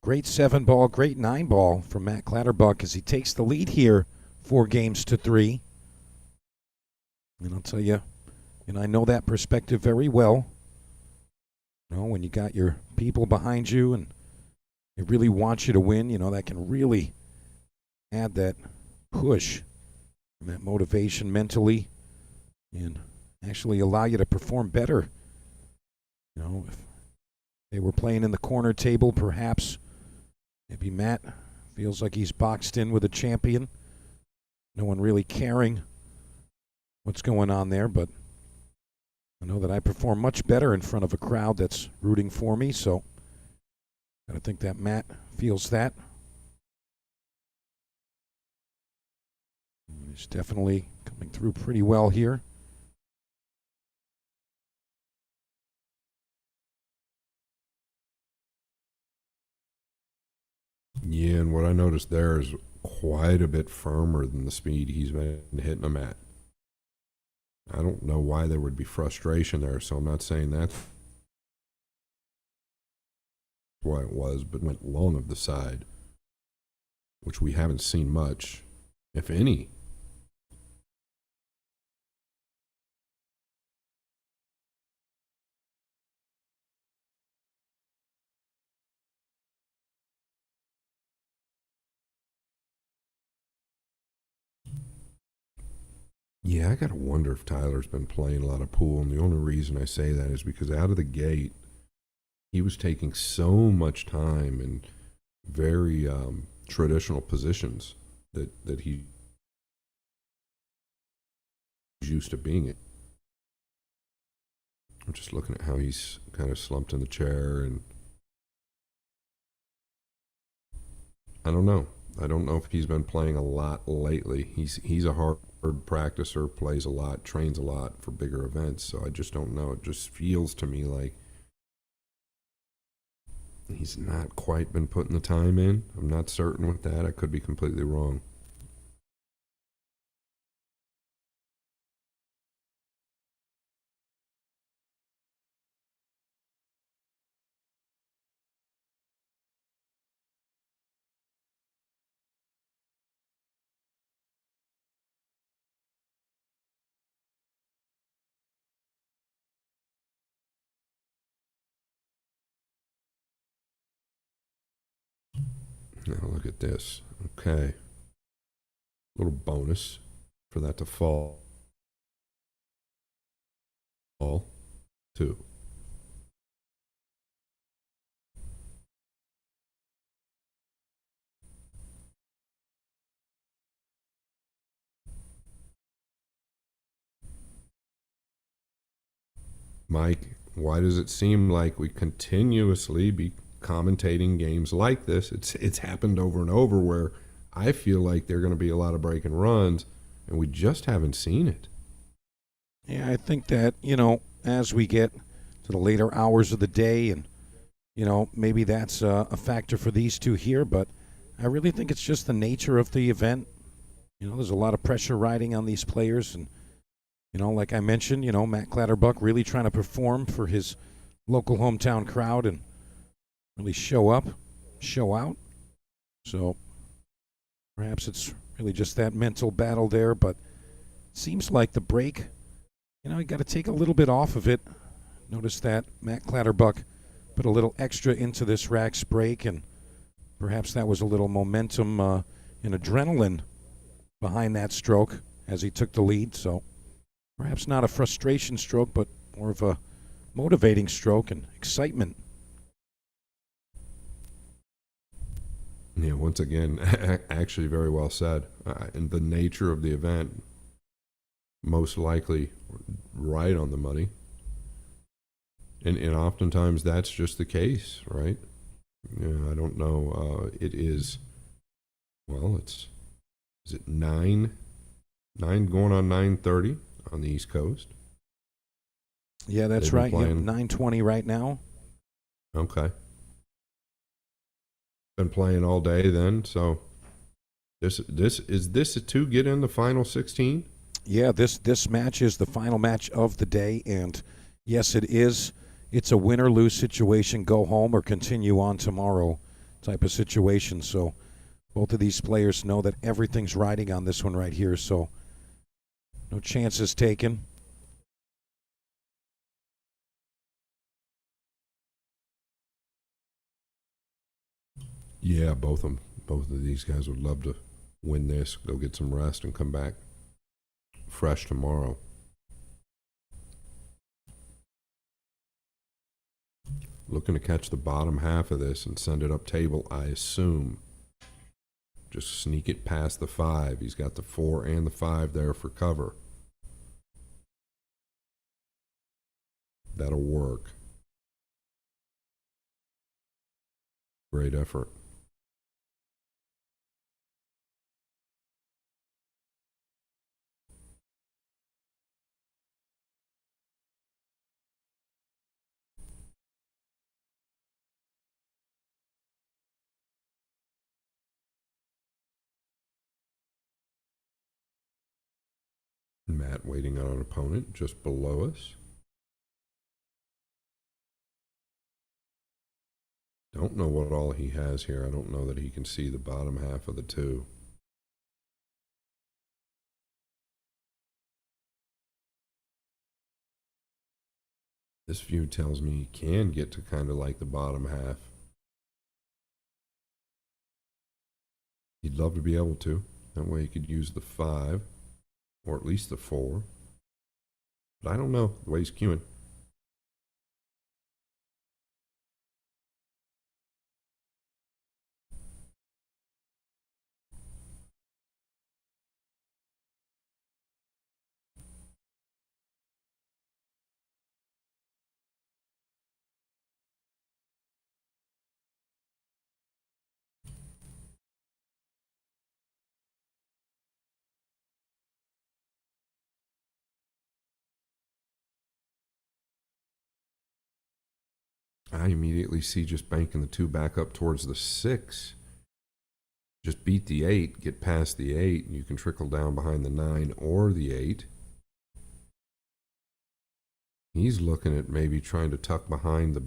S2: Great 7-ball, great 9-ball from Matt Clatterbuck as he takes the lead here 4-3. And I'll tell you, I know that perspective very well. You know, when you got your people behind you and they really want you to win, you know, that can really add that push and that motivation mentally and actually allow you to perform better. You know, if they were playing in the corner table, perhaps maybe Matt feels like he's boxed in with a champion. No one really caring what's going on there, but I know that I perform much better in front of a crowd that's rooting for me, so I think that Matt feels that. He's definitely coming through pretty well here.
S1: Yeah, and what I noticed there is quite a bit firmer than the speed he's been hitting them at. I don't know why there would be frustration there, so I'm not saying that's why it was, but went long of the side, which we haven't seen much, if any. Yeah, I gotta wonder if Tyler's been playing a lot of pool, and the only reason I say that is because out of the gate, he was taking so much time in very traditional positions that he's used to being in. I'm just looking at how he's kind of slumped in the chair, and I don't know. I don't know if he's been playing a lot lately. He's a hard practicer, plays a lot, trains a lot for bigger events, so I just don't know. It just feels to me like he's not quite been putting the time in. I'm not certain with that. I could be completely wrong. Now look at this. Okay. Little bonus for that to fall. Fall. 2. Mike, why does it seem like we continuously be commentating games like this? It's happened over and over where I feel like there are going to be a lot of breaking runs, and we just haven't seen it.
S2: Yeah, I think that, you know, as we get to the later hours of the day, and, you know, maybe that's a factor for these two here, but I really think it's just the nature of the event. You know, there's a lot of pressure riding on these players, and, you know, like I mentioned, you know, Matt Clatterbuck really trying to perform for his local hometown crowd and really show up, show out. So perhaps it's really just that mental battle there, but it seems like the break, you know, you got to take a little bit off of it. Notice that Matt Clatterbuck put a little extra into this Rax break, and perhaps that was a little momentum and adrenaline behind that stroke as he took the lead. So perhaps not a frustration stroke, but more of a motivating stroke and excitement.
S1: Yeah, once again, actually very well said. And the nature of the event, most likely right on the money. And oftentimes that's just the case, right? Yeah, I don't know. It is, well, is it 9 going on 9:30 on the East Coast?
S2: Yeah, that's right. 9:20 right now.
S1: Okay. Been playing all day then, so this to get in the final 16?
S2: Yeah, this match is the final match of the day, and yes, it is. It's a win or lose situation, go home or continue on tomorrow type of situation. So both of these players know that everything's riding on this one right here, so no chances taken.
S1: Yeah, both of these guys would love to win this, go get some rest, and come back fresh tomorrow. Looking to catch the bottom half of this and send it up table, I assume. Just sneak it past the 5. He's got the 4 and the 5 there for cover. That'll work. Great effort. Matt waiting on an opponent just below us. Don't know what all he has here. I don't know that he can see the bottom half of the 2. This view tells me he can get to kind of like the bottom half. He'd love to be able to. That way he could use the 5, or at least the 4. But I don't know the way he's queuing. I immediately see just banking the 2 back up towards the 6. Just beat the 8, get past the 8, and you can trickle down behind the 9 or the 8. He's looking at maybe trying to tuck behind the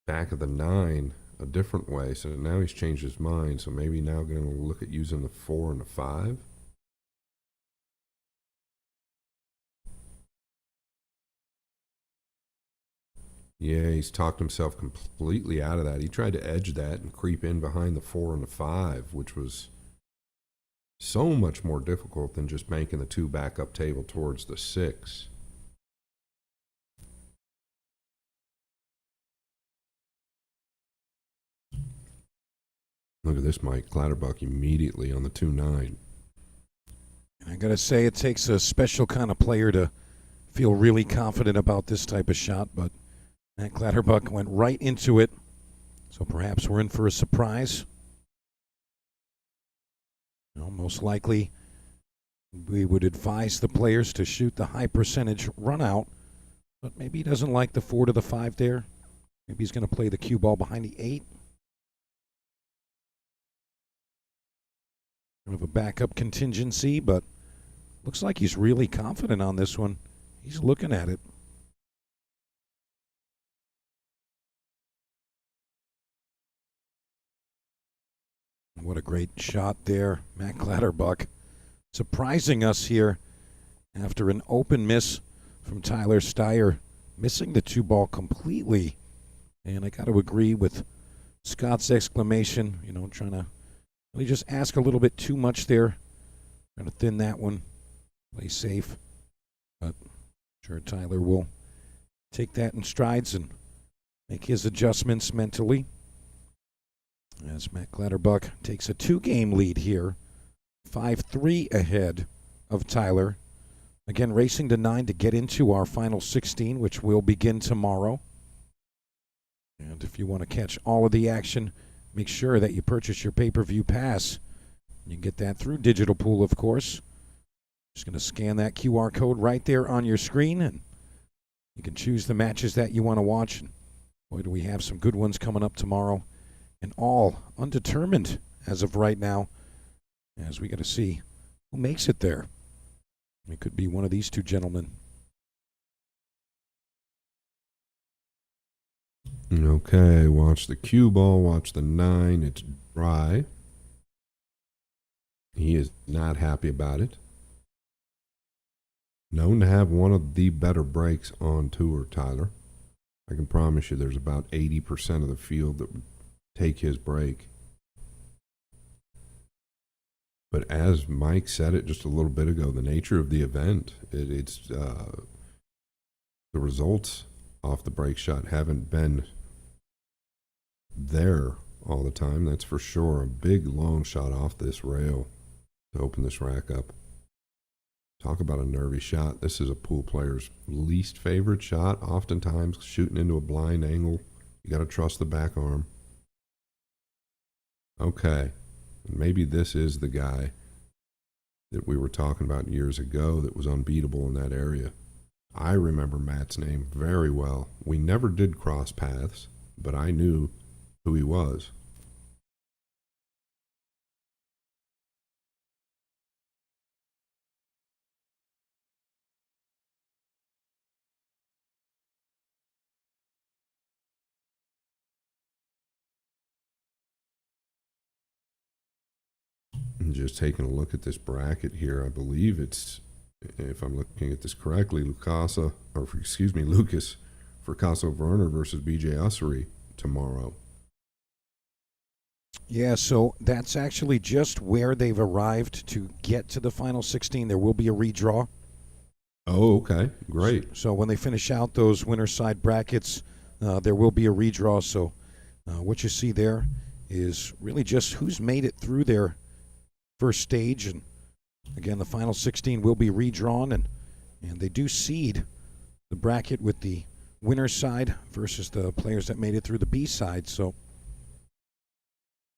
S1: back of the 9 a different way. So now he's changed his mind. So maybe now going to look at using the 4 and the 5. Yeah, he's talked himself completely out of that. He tried to edge that and creep in behind the 4 and the 5, which was so much more difficult than just banking the 2 back up table towards the 6. Look at this, Mike. Clatterbuck immediately on the 2-9.
S2: I got to say, it takes a special kind of player to feel really confident about this type of shot, but that Clatterbuck went right into it, so perhaps we're in for a surprise. Well, most likely, we would advise the players to shoot the high percentage run out, but maybe he doesn't like the 4 to the 5 there. Maybe he's going to play the cue ball behind the 8. Kind of a backup contingency, but looks like he's really confident on this one. He's looking at it. What a great shot there, Matt Clatterbuck. Surprising us here after an open miss from Tyler Steyer, missing the 2 ball completely. And I got to agree with Scott's exclamation, trying to really just ask a little bit too much there. Trying to thin that one, play safe. But I'm sure Tyler will take that in strides and make his adjustments mentally. As Matt Clatterbuck takes a 2-game lead here, 5-3 ahead of Tyler. Again, racing to 9 to get into our final 16, which will begin tomorrow. And if you want to catch all of the action, make sure that you purchase your pay-per-view pass. You can get that through Digital Pool, of course. Just going to scan that QR code right there on your screen, and you can choose the matches that you want to watch. Boy, do we have some good ones coming up tomorrow. And all undetermined as of right now, as we got to see who makes it there. It could be one of these 2 gentlemen.
S1: Okay, watch the cue ball, watch the 9. It's dry. He is not happy about it. Known to have one of the better breaks on tour, Tyler. I can promise you there's about 80% of the field that would take his break. But as Mike said it just a little bit ago, the nature of the event, it's the results off the break shot haven't been there all the time, that's for sure. A big long shot off this rail to open this rack up. Talk about a nervy shot. This is a pool player's least favorite shot. Oftentimes shooting into a blind angle. You got to trust the back arm. Okay. Maybe this is the guy that we were talking about years ago that was unbeatable in that area. I remember Matt's name very well. We never did cross paths, but I knew who he was. And just taking a look at this bracket here, I believe it's, if I'm looking at this correctly, Lucas Fracasso-Werner versus BJ Ussery tomorrow.
S2: Yeah, so that's actually just where they've arrived to get to the final 16. There will be a redraw.
S1: Oh, okay. Great.
S2: So when they finish out those winner side brackets, there will be a redraw. So what you see there is really just who's made it through their first stage. And again, the final 16 will be redrawn, and they do seed the bracket with the winner side versus the players that made it through the B side. So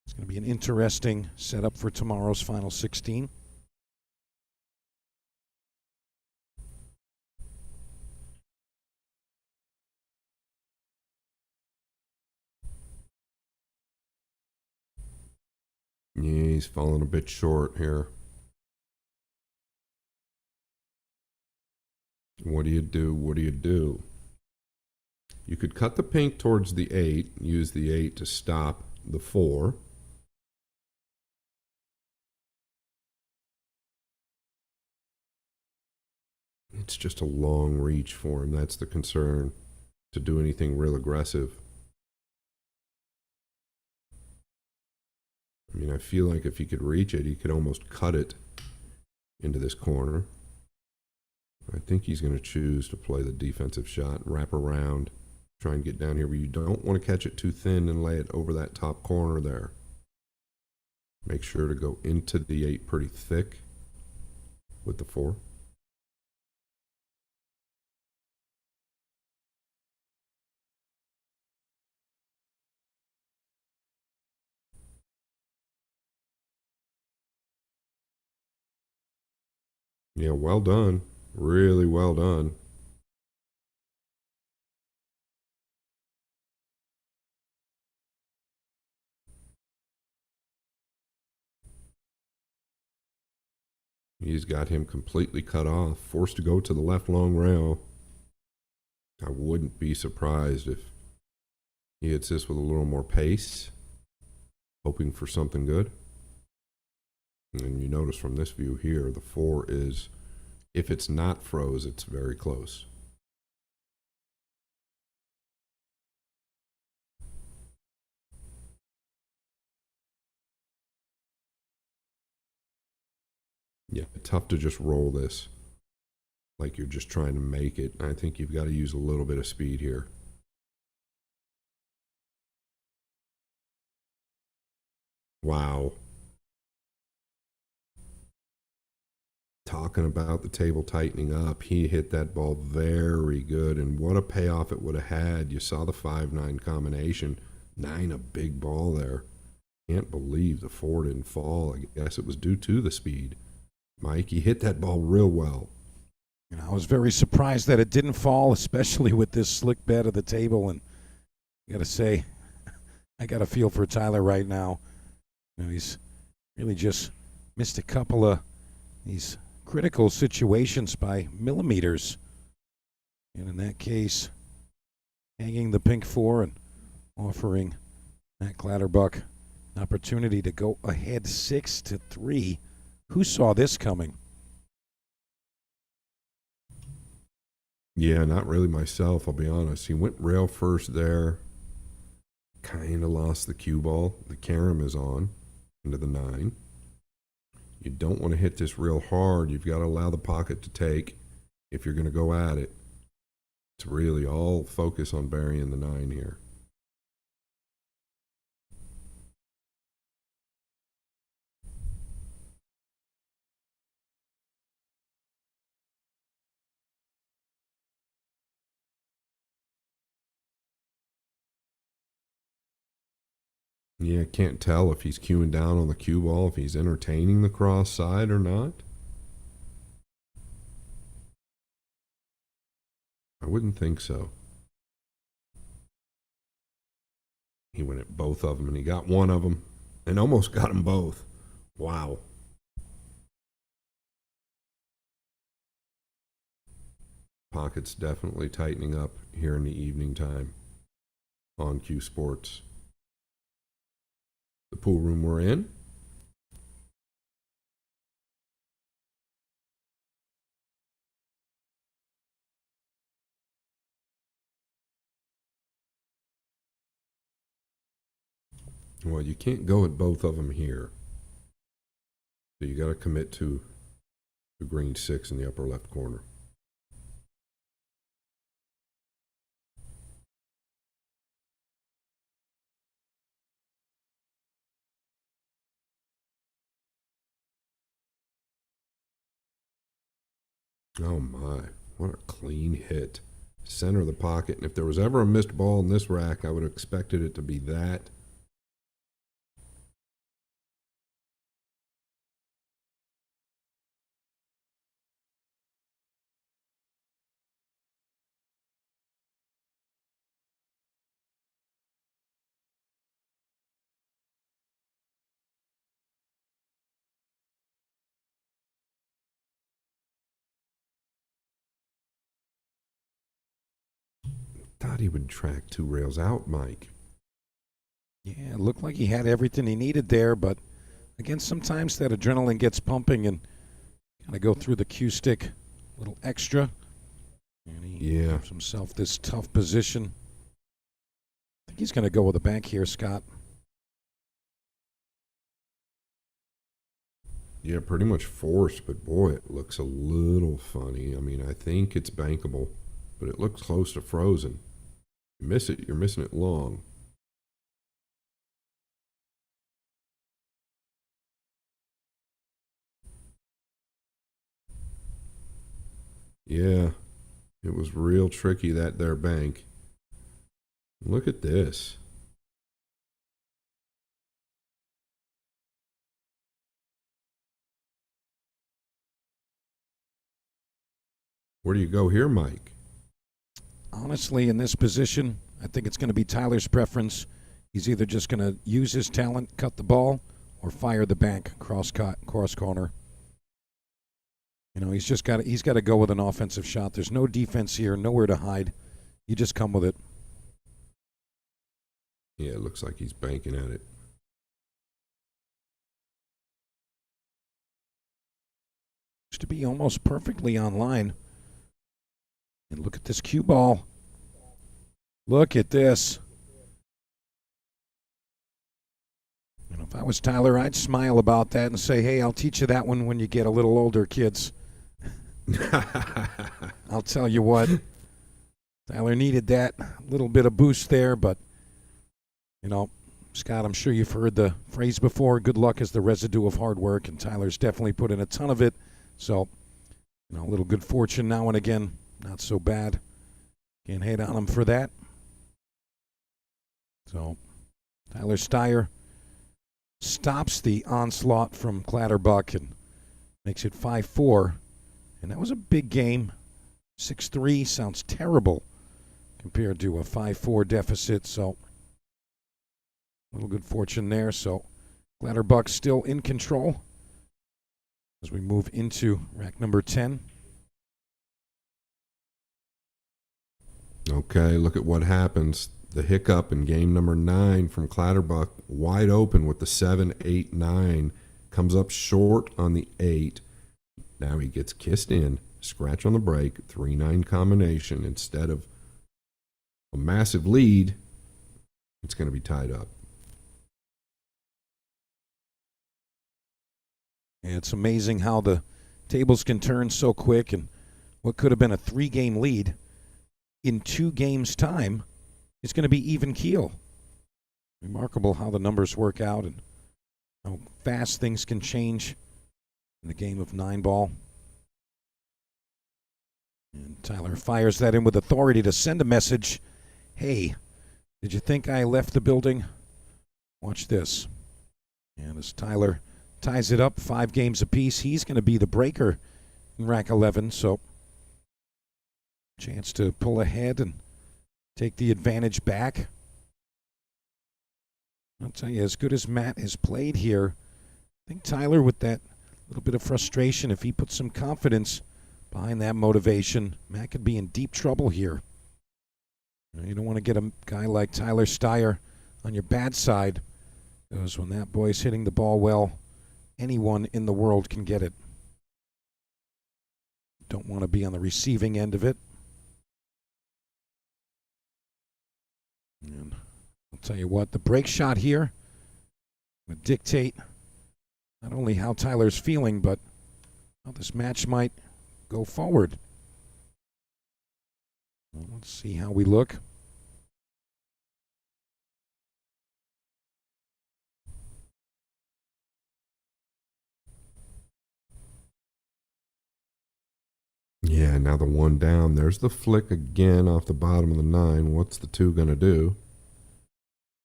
S2: it's going to be an interesting setup for tomorrow's final 16.
S1: Yeah, he's falling a bit short here. What do you do? What do you do? You could cut the pink towards the 8, use the 8 to stop the 4. It's just a long reach for him. That's the concern, to do anything real aggressive. I mean, I feel like if he could reach it, he could almost cut it into this corner. I think he's going to choose to play the defensive shot, wrap around, try and get down here, but you don't want to catch it too thin and lay it over that top corner there. Make sure to go into the 8 pretty thick with the 4. Yeah, well done. Really well done. He's got him completely cut off, forced to go to the left long rail. I wouldn't be surprised if he hits this with a little more pace, hoping for something good. And you notice from this view here, the 4 is, if it's not froze, it's very close. Yeah, tough to just roll this like you're just trying to make it. I think you've got to use a little bit of speed here. Wow. Talking about the table tightening up, he hit that ball very good, and what a payoff it would have had. You saw the 5-9 combination. 9, a big ball there. Can't believe the 4 didn't fall. I guess it was due to the speed. Mike, he hit that ball real well.
S2: And I was very surprised that it didn't fall, especially with this slick bed of the table. And I got to say, I got a feel for Tyler right now. You know, he's really just missed a couple of these critical situations by millimeters. And in that case, hanging the pink 4 and offering Matt Clatterbuck an opportunity to go ahead 6-3. Who saw this coming?
S1: Yeah, not really myself, I'll be honest. He went rail first there. Kind of lost the cue ball. The carom is on into the 9. You don't want to hit this real hard. You've got to allow the pocket to take if you're going to go at it. It's really all focus on burying the 9 here. Yeah, can't tell if he's cueing down on the cue ball, if he's entertaining the cross side or not. I wouldn't think so. He went at both of them, and he got one of them, and almost got them both. Wow. Pocket's definitely tightening up here in the evening time on Q Sports. The pool room we're in. Well, you can't go at both of them here. So you got to commit to the green 6 in the upper left corner. Oh my, what a clean hit. Center of the pocket, and if there was ever a missed ball in this rack, I would have expected it to be that. Thought he would track 2 rails out, Mike.
S2: Yeah, it looked like he had everything he needed there, but again, sometimes that adrenaline gets pumping and kind of go through the cue stick a little extra. And he gives himself this tough position. I think he's going to go with a bank here, Scott.
S1: Yeah, pretty much forced, but boy, it looks a little funny. I mean, I think it's bankable, but it looks close to frozen. You miss it, you're missing it long. Yeah, it was real tricky, that there bank. Look at this. Where do you go here, Mike?
S2: Honestly, in this position, I think it's going to be Tyler's preference. He's either just going to use his talent, cut the ball, or fire the bank, cross corner. You know, he's got to go with an offensive shot. There's no defense here, nowhere to hide. You just come with it.
S1: Yeah, it looks like he's banking at it.
S2: Looks to be almost perfectly on line. And look at this cue ball. Look at this. And if I was Tyler, I'd smile about that and say, hey, I'll teach you that one when you get a little older, kids. I'll tell you what. Tyler needed that little bit of boost there, but, you know, Scott, I'm sure you've heard the phrase before, good luck is the residue of hard work, and Tyler's definitely put in a ton of it. So, you know, a little good fortune now and again. Not so bad. Can't hate on him for that. So, Tyler Steyer stops the onslaught from Clatterbuck and makes it 5-4. And that was a big game. 6-3 sounds terrible compared to a 5-4 deficit. So, a little good fortune there. So, Clatterbuck still in control as we move into rack number 10.
S1: Okay, look at what happens. The hiccup in game number 9 from Clatterbuck, wide open with the 7, 8, 9. Comes up short on the 8. Now he gets kissed in, scratch on the break, 3-9 combination. Instead of a massive lead, it's going to be tied up.
S2: And it's amazing how the tables can turn so quick, and what could have been a 3-game lead in 2 games' time is going to be even keel. Remarkable how the numbers work out and how fast things can change in the game of 9-ball. And Tyler fires that in with authority to send a message. Hey, did you think I left the building? Watch this. And as Tyler ties it up, 5 games apiece, he's going to be the breaker in rack 11. So chance to pull ahead and take the advantage back. I'll tell you, as good as Matt has played here, I think Tyler, with that little bit of frustration, if he puts some confidence behind that motivation, Matt could be in deep trouble here. You don't want to get a guy like Tyler Steyer on your bad side, because when that boy's hitting the ball well, anyone in the world can get it. Don't want to be on the receiving end of it. And I'll tell you what, the break shot here would dictate not only how Tyler's feeling, but how this match might go forward. Well, let's see how we look.
S1: Yeah, now the 1 down. There's the flick again off the bottom of the 9. What's the 2 going to do?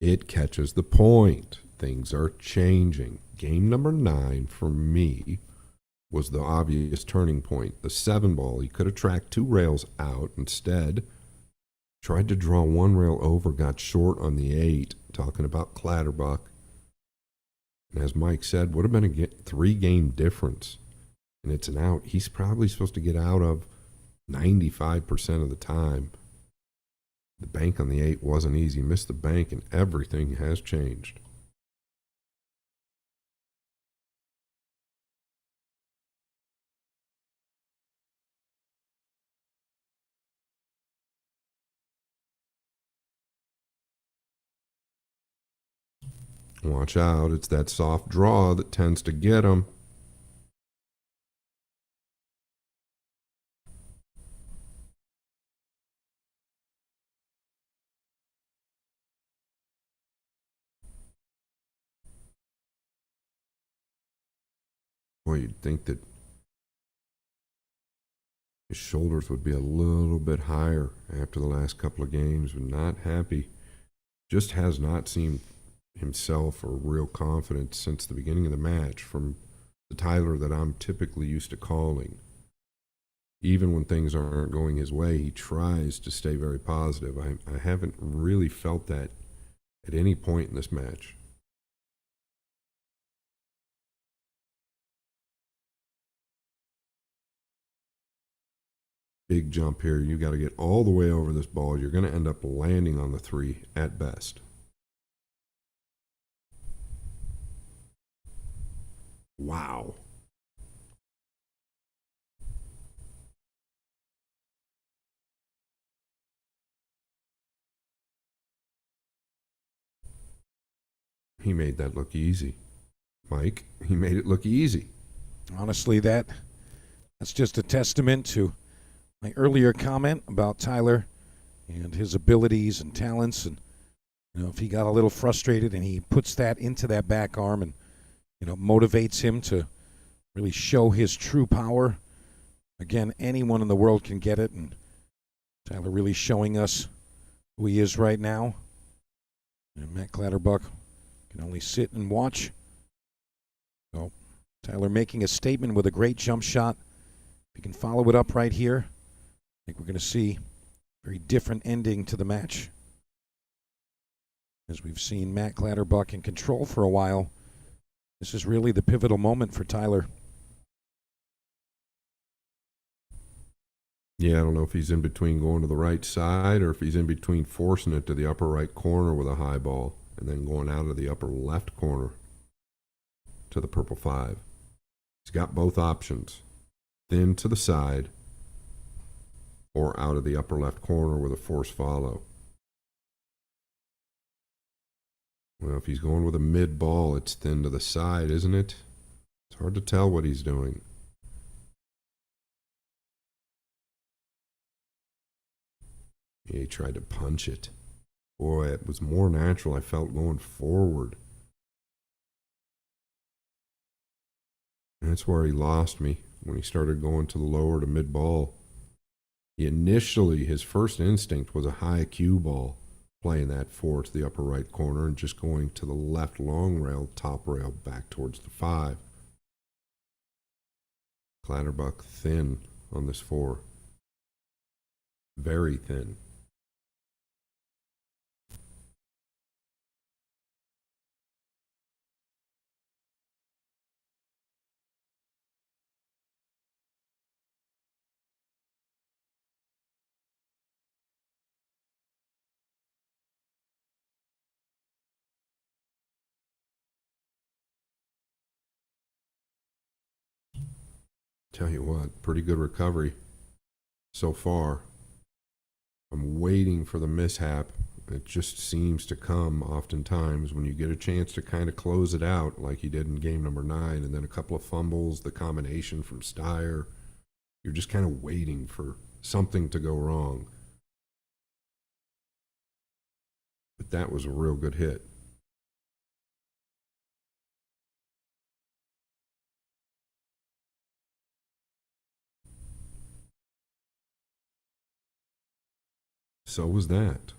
S1: It catches the point. Things are changing. Game number 9 for me was the obvious turning point. The 7-ball, he could have tracked 2 rails out. Instead, tried to draw 1 rail over, got short on the 8, talking about Clatterbuck. And as Mike said, would have been a 3-game difference. And it's an out he's probably supposed to get out of 95% of the time. The bank on the 8 wasn't easy. Missed the bank, and everything has changed. Watch out. It's that soft draw that tends to get him. Boy, you'd think that his shoulders would be a little bit higher after the last couple of games, but not happy. Just has not seen himself or real confidence since the beginning of the match from the Tyler that I'm typically used to calling. Even when things aren't going his way, he tries to stay very positive. I haven't really felt that at any point in this match. Big jump here. You got to get all the way over this ball. You're going to end up landing on the 3 at best. Wow. He made that look easy. Mike, he made it look easy.
S2: Honestly, that's just a testament to my earlier comment about Tyler and his abilities and talents. And, if he got a little frustrated and he puts that into that back arm and, motivates him to really show his true power. Again, anyone in the world can get it. And Tyler really showing us who he is right now. And Matt Clatterbuck can only sit and watch. So Tyler making a statement with a great jump shot. If he can follow it up right here, I think we're going to see a very different ending to the match. As we've seen Matt Clatterbuck in control for a while, this is really the pivotal moment for Tyler.
S1: Yeah, I don't know if he's in between going to the right side or if he's in between forcing it to the upper right corner with a high ball and then going out of the upper left corner to the purple 5. He's got both options. Thin to the side or out of the upper left corner with a force follow. Well, if he's going with a mid ball, it's thin to the side, isn't it? It's hard to tell what he's doing. Yeah, he tried to punch it. Boy, it was more natural, I felt, going forward. And that's where he lost me, when he started going to the lower to mid ball. Initially, his first instinct was a high cue ball, playing that 4 to the upper right corner and just going to the left long rail, top rail, back towards the 5. Clatterbuck thin on this 4. Very thin. Tell you what, pretty good recovery so far. I'm waiting for the mishap. It just seems to come oftentimes when you get a chance to kind of close it out like he did in game number 9, and then a couple of fumbles, the combination from Steyer. You're just kind of waiting for something to go wrong. But that was a real good hit. So was that.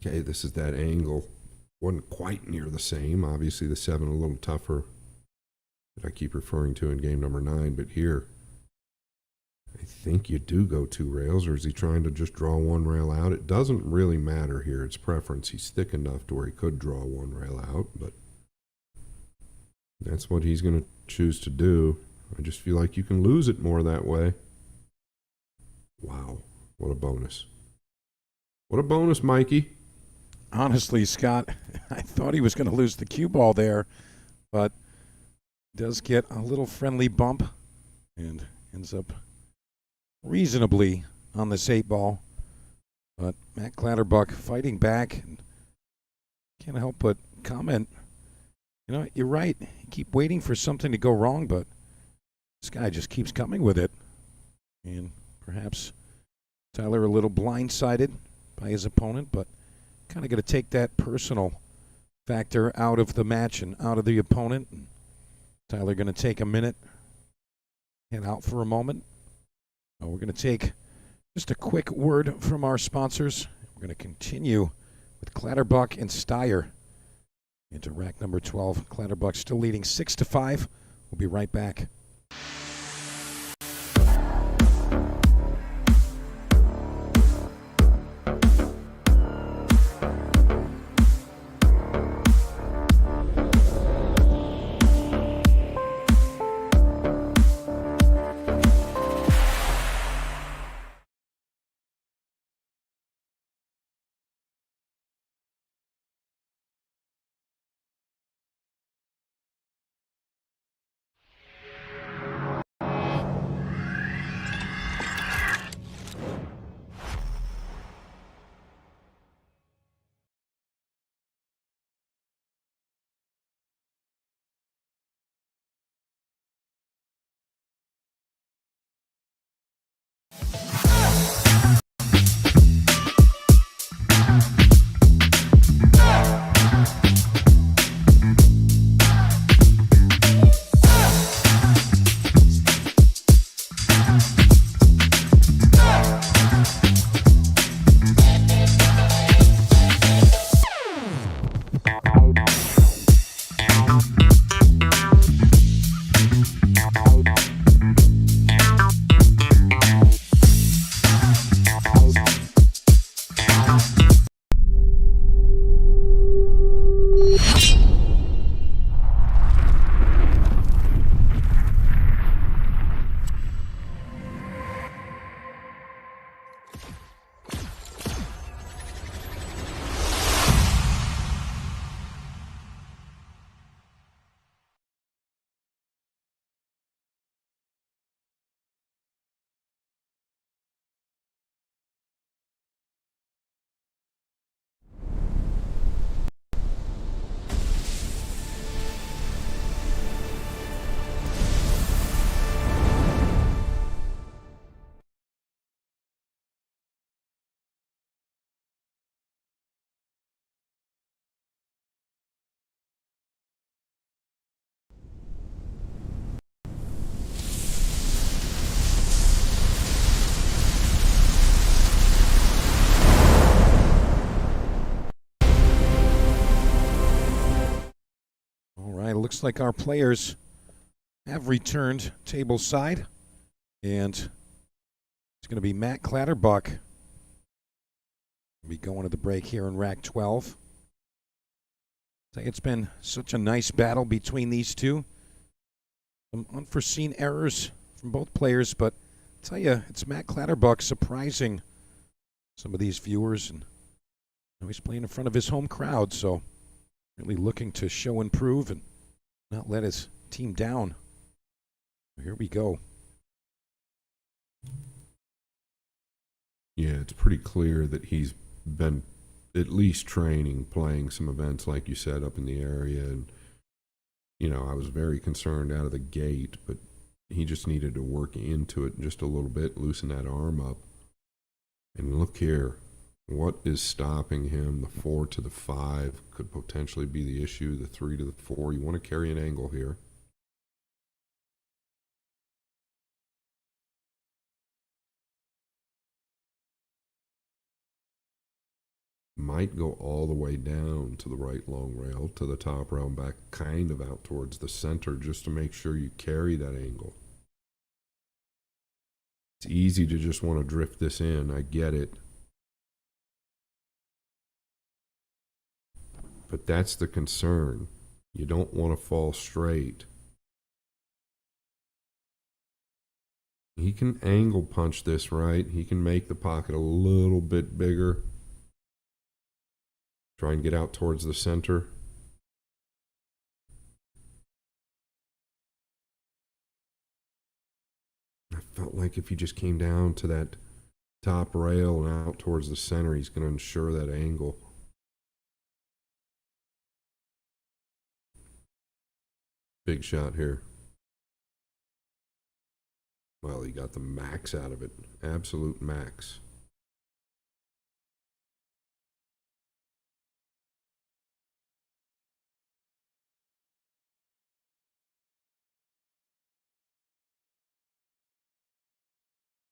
S1: Okay, this is that angle. Wasn't quite near the same. Obviously, the 7 a little tougher that I keep referring to in game number 9. But here, I think you do go 2 rails, or is he trying to just draw 1 rail out? It doesn't really matter here. It's preference. He's thick enough to where he could draw 1 rail out, but that's what he's going to choose to do. I just feel like you can lose it more that way. Wow, what a bonus. What a bonus, Mikey.
S2: Honestly, Scott, I thought he was going to lose the cue ball there, but does get a little friendly bump and ends up reasonably on this 8 ball. But Matt Clatterbuck fighting back, and can't help but comment, you know, you're right. You keep waiting for something to go wrong, but this guy just keeps coming with it. And perhaps Tyler a little blindsided by his opponent, but kind of going to take that personal factor out of the match and out of the opponent. And Tyler going to take a minute, head out for a moment. We're going to take just a quick word from our sponsors. We're going to continue with Clatterbuck and Steyer into rack number 12. Clatterbuck still leading 6-5. We'll be right back. looks like our players have returned table side, and it's going to be Matt Clatterbuck. Be going to the break here in rack 12. It's been such a nice battle between these two. Some unforeseen errors from both players, but I tell you, it's Matt Clatterbuck surprising some of these viewers, and he's playing in front of his home crowd, so really looking to show and prove and not let his team down. Here we go.
S1: Yeah, it's pretty clear that he's been at least training, playing some events, like you said, up in the area. And, I was very concerned out of the gate, but he just needed to work into it just a little bit, loosen that arm up. And look here. What is stopping him? The 4 to the 5 could potentially be the issue. The 3 to the 4. You want to carry an angle here. Might go all the way down to the right long rail, to the top rail, and back kind of out towards the center, just to make sure you carry that angle. It's easy to just want to drift this in. I get it. But that's the concern. You don't want to fall straight. He can angle punch this right. He can make the pocket a little bit bigger. Try and get out towards the center. I felt like if he just came down to that top rail and out towards the center, he's going to ensure that angle. Big shot here. Well, he got the max out of it. Absolute max.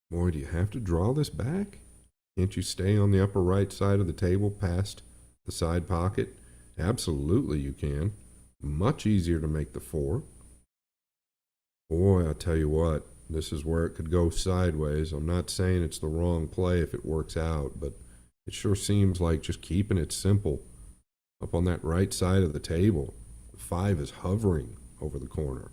S1: Boy, do you have to draw this back? Can't you stay on the upper right side of the table past the side pocket? Absolutely you can. Much easier to make the 4. Boy, I tell you what, this is where it could go sideways. I'm not saying it's the wrong play if it works out, but it sure seems like just keeping it simple up on that right side of the table. The 5 is hovering over the corner.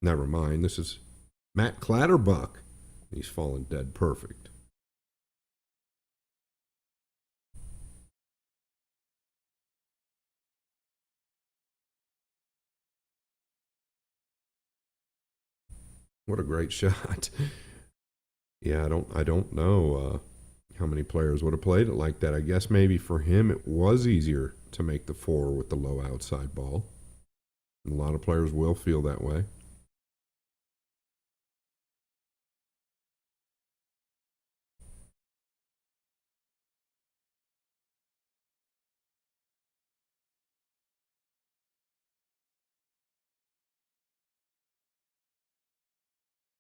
S1: Never mind, this is Matt Clatterbuck. He's fallen dead perfect. What a great shot. Yeah, I don't know how many players would have played it like that. I guess maybe for him it was easier to make the 4 with the low outside ball. And a lot of players will feel that way.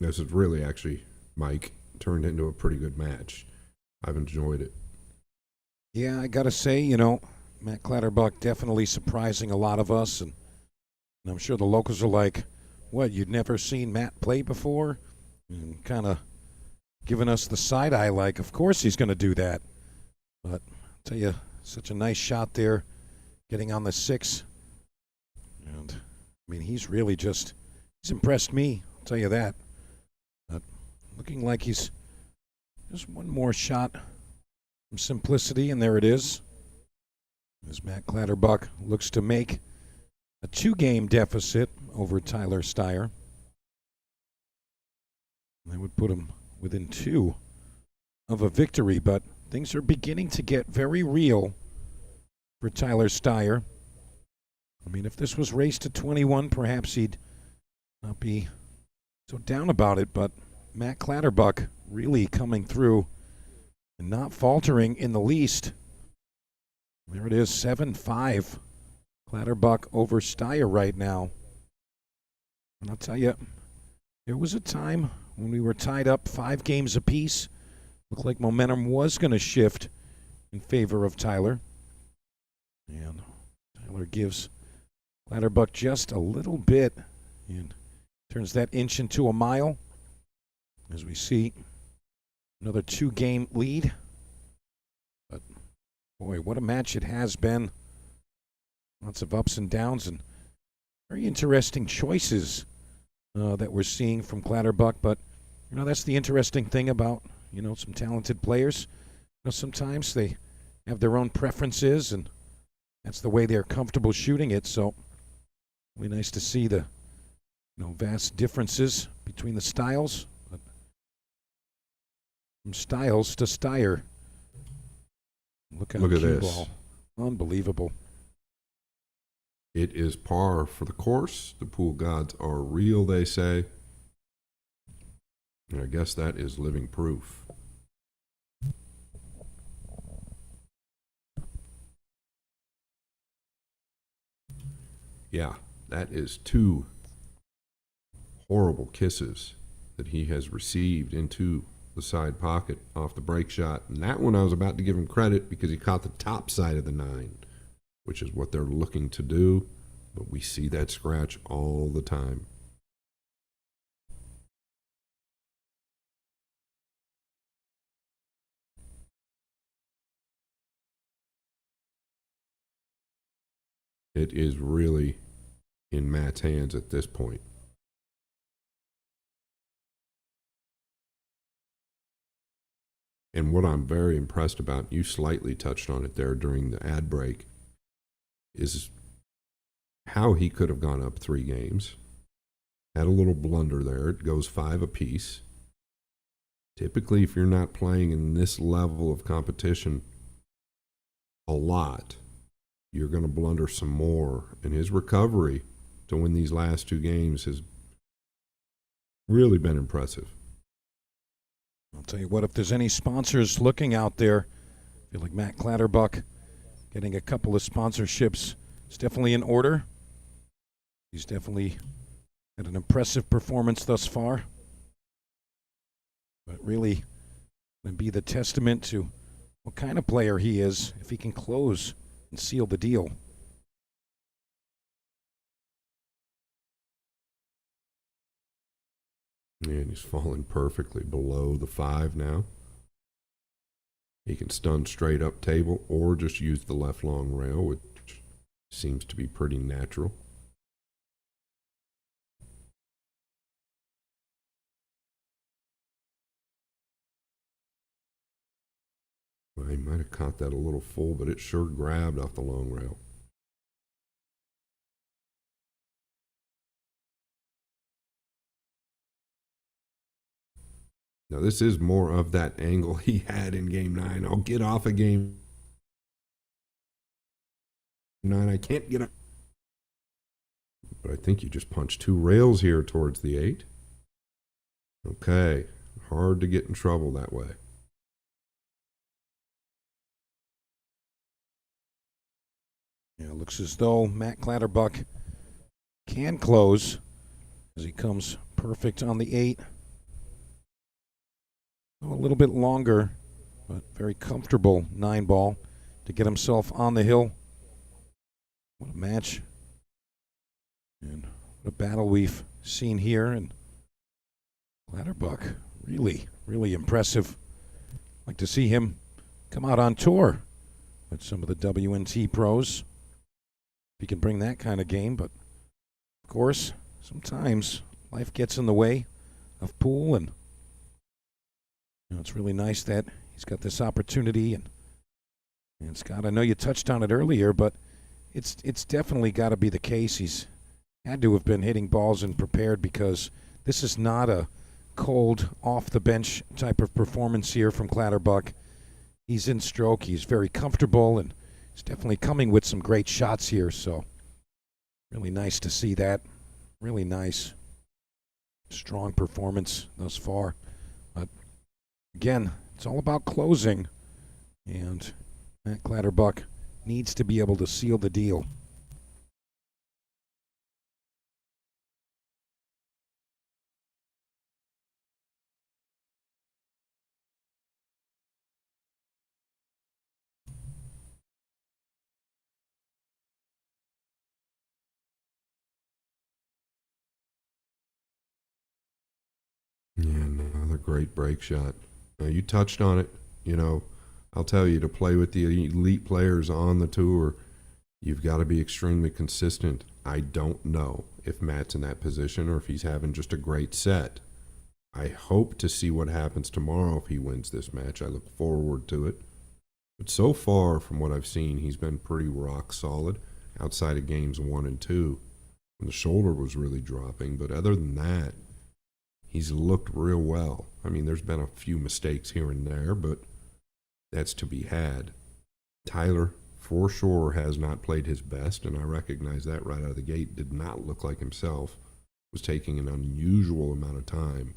S1: This is really actually, Mike, turned into a pretty good match. I've enjoyed it.
S2: Yeah, I got to say, Matt Clatterbuck definitely surprising a lot of us. And I'm sure the locals are like, what, you'd never seen Matt play before? And kind of giving us the side eye like, of course he's going to do that. But I'll tell you, such a nice shot there, getting on the 6. And, he's really he's impressed me, I'll tell you that. Looking like he's just one more shot from simplicity, and there it is. As Matt Clatterbuck looks to make a 2-game deficit over Tyler Steyer. That would put him within 2 of a victory, but things are beginning to get very real for Tyler Steyer. If this was raced to 21, perhaps he'd not be so down about it, but Matt Clatterbuck really coming through and not faltering in the least. There it is, 7-5. Clatterbuck over Steyer right now. And I'll tell you, there was a time when we were tied up 5 games apiece. Looked like momentum was going to shift in favor of Tyler. And Tyler gives Clatterbuck just a little bit and turns that inch into a mile as we see another 2-game lead. But boy, what a match it has been. Lots of ups and downs and very interesting choices that we're seeing from Clatterbuck. But, that's the interesting thing about, some talented players. Sometimes they have their own preferences, and that's the way they're comfortable shooting it. So, really nice to see the, vast differences between the styles. But from styles to Steyer. Look at
S1: this.
S2: Ball. Unbelievable.
S1: It is par for the course. The pool gods are real, they say. And I guess that is living proof. Yeah, that is 2 horrible kisses that he has received into the side pocket off the break shot. And that one I was about to give him credit because he caught the top side of the 9, which is what they're looking to do. But we see that scratch all the time. It is really in Matt's hands at this point. And what I'm very impressed about, you slightly touched on it there during the ad break, is how he could have gone up 3 games. Had a little blunder there. It goes 5 apiece. Typically, if you're not playing in this level of competition a lot, you're going to blunder some more. And his recovery to win these last 2 games has really been impressive.
S2: I'll tell you what, if there's any sponsors looking out there, I feel like Matt Clatterbuck getting a couple of sponsorships is definitely in order. He's definitely had an impressive performance thus far. But really, going to be the testament to what kind of player he is if he can close and seal the deal.
S1: And he's falling perfectly below the 5 now. He can stun straight up table or just use the left long rail, which seems to be pretty natural. Well, he might have caught that a little full, but it sure grabbed off the long rail. Now, this is more of that angle he had in Game 9. I'll get off of Game 9. I can't get up. But I think you just punched 2 rails here towards the 8. Okay. Hard to get in trouble that way.
S2: Yeah, it looks as though Matt Clatterbuck can close as he comes perfect on the 8. A little bit longer, but very comfortable 9 ball to get himself on the hill. What a match. And what a battle we've seen here. And Clatterbuck, really, really impressive. Like to see him come out on tour with some of the WNT pros. If he can bring that kind of game, but of course, sometimes life gets in the way of pool, and it's really nice that he's got this opportunity. And Scott, I know you touched on it earlier, but it's definitely got to be the case. He's had to have been hitting balls and prepared, because this is not a cold, off-the-bench type of performance here from Clatterbuck. He's in stroke. He's very comfortable, and he's definitely coming with some great shots here. So really nice to see that. Really nice, strong performance thus far. But again, it's all about closing, and Matt Clatterbuck needs to be able to seal the deal.
S1: great break shot. Now, you touched on it. You know, I'll tell you, to play with the elite players on the tour, you've got to be extremely consistent. I don't know if Matt's in that position or if he's having just a great set. I hope to see what happens tomorrow if he wins this match. I look forward to it. But so far, from what I've seen, he's been pretty rock solid outside of games 1 and 2. When the shoulder was really dropping. But other than that, he's looked real well. I mean, there's been a few mistakes here and there, but that's to be had. Tyler, for sure, has not played his best, and I recognize that right out of the gate. Did not look like himself. Was taking an unusual amount of time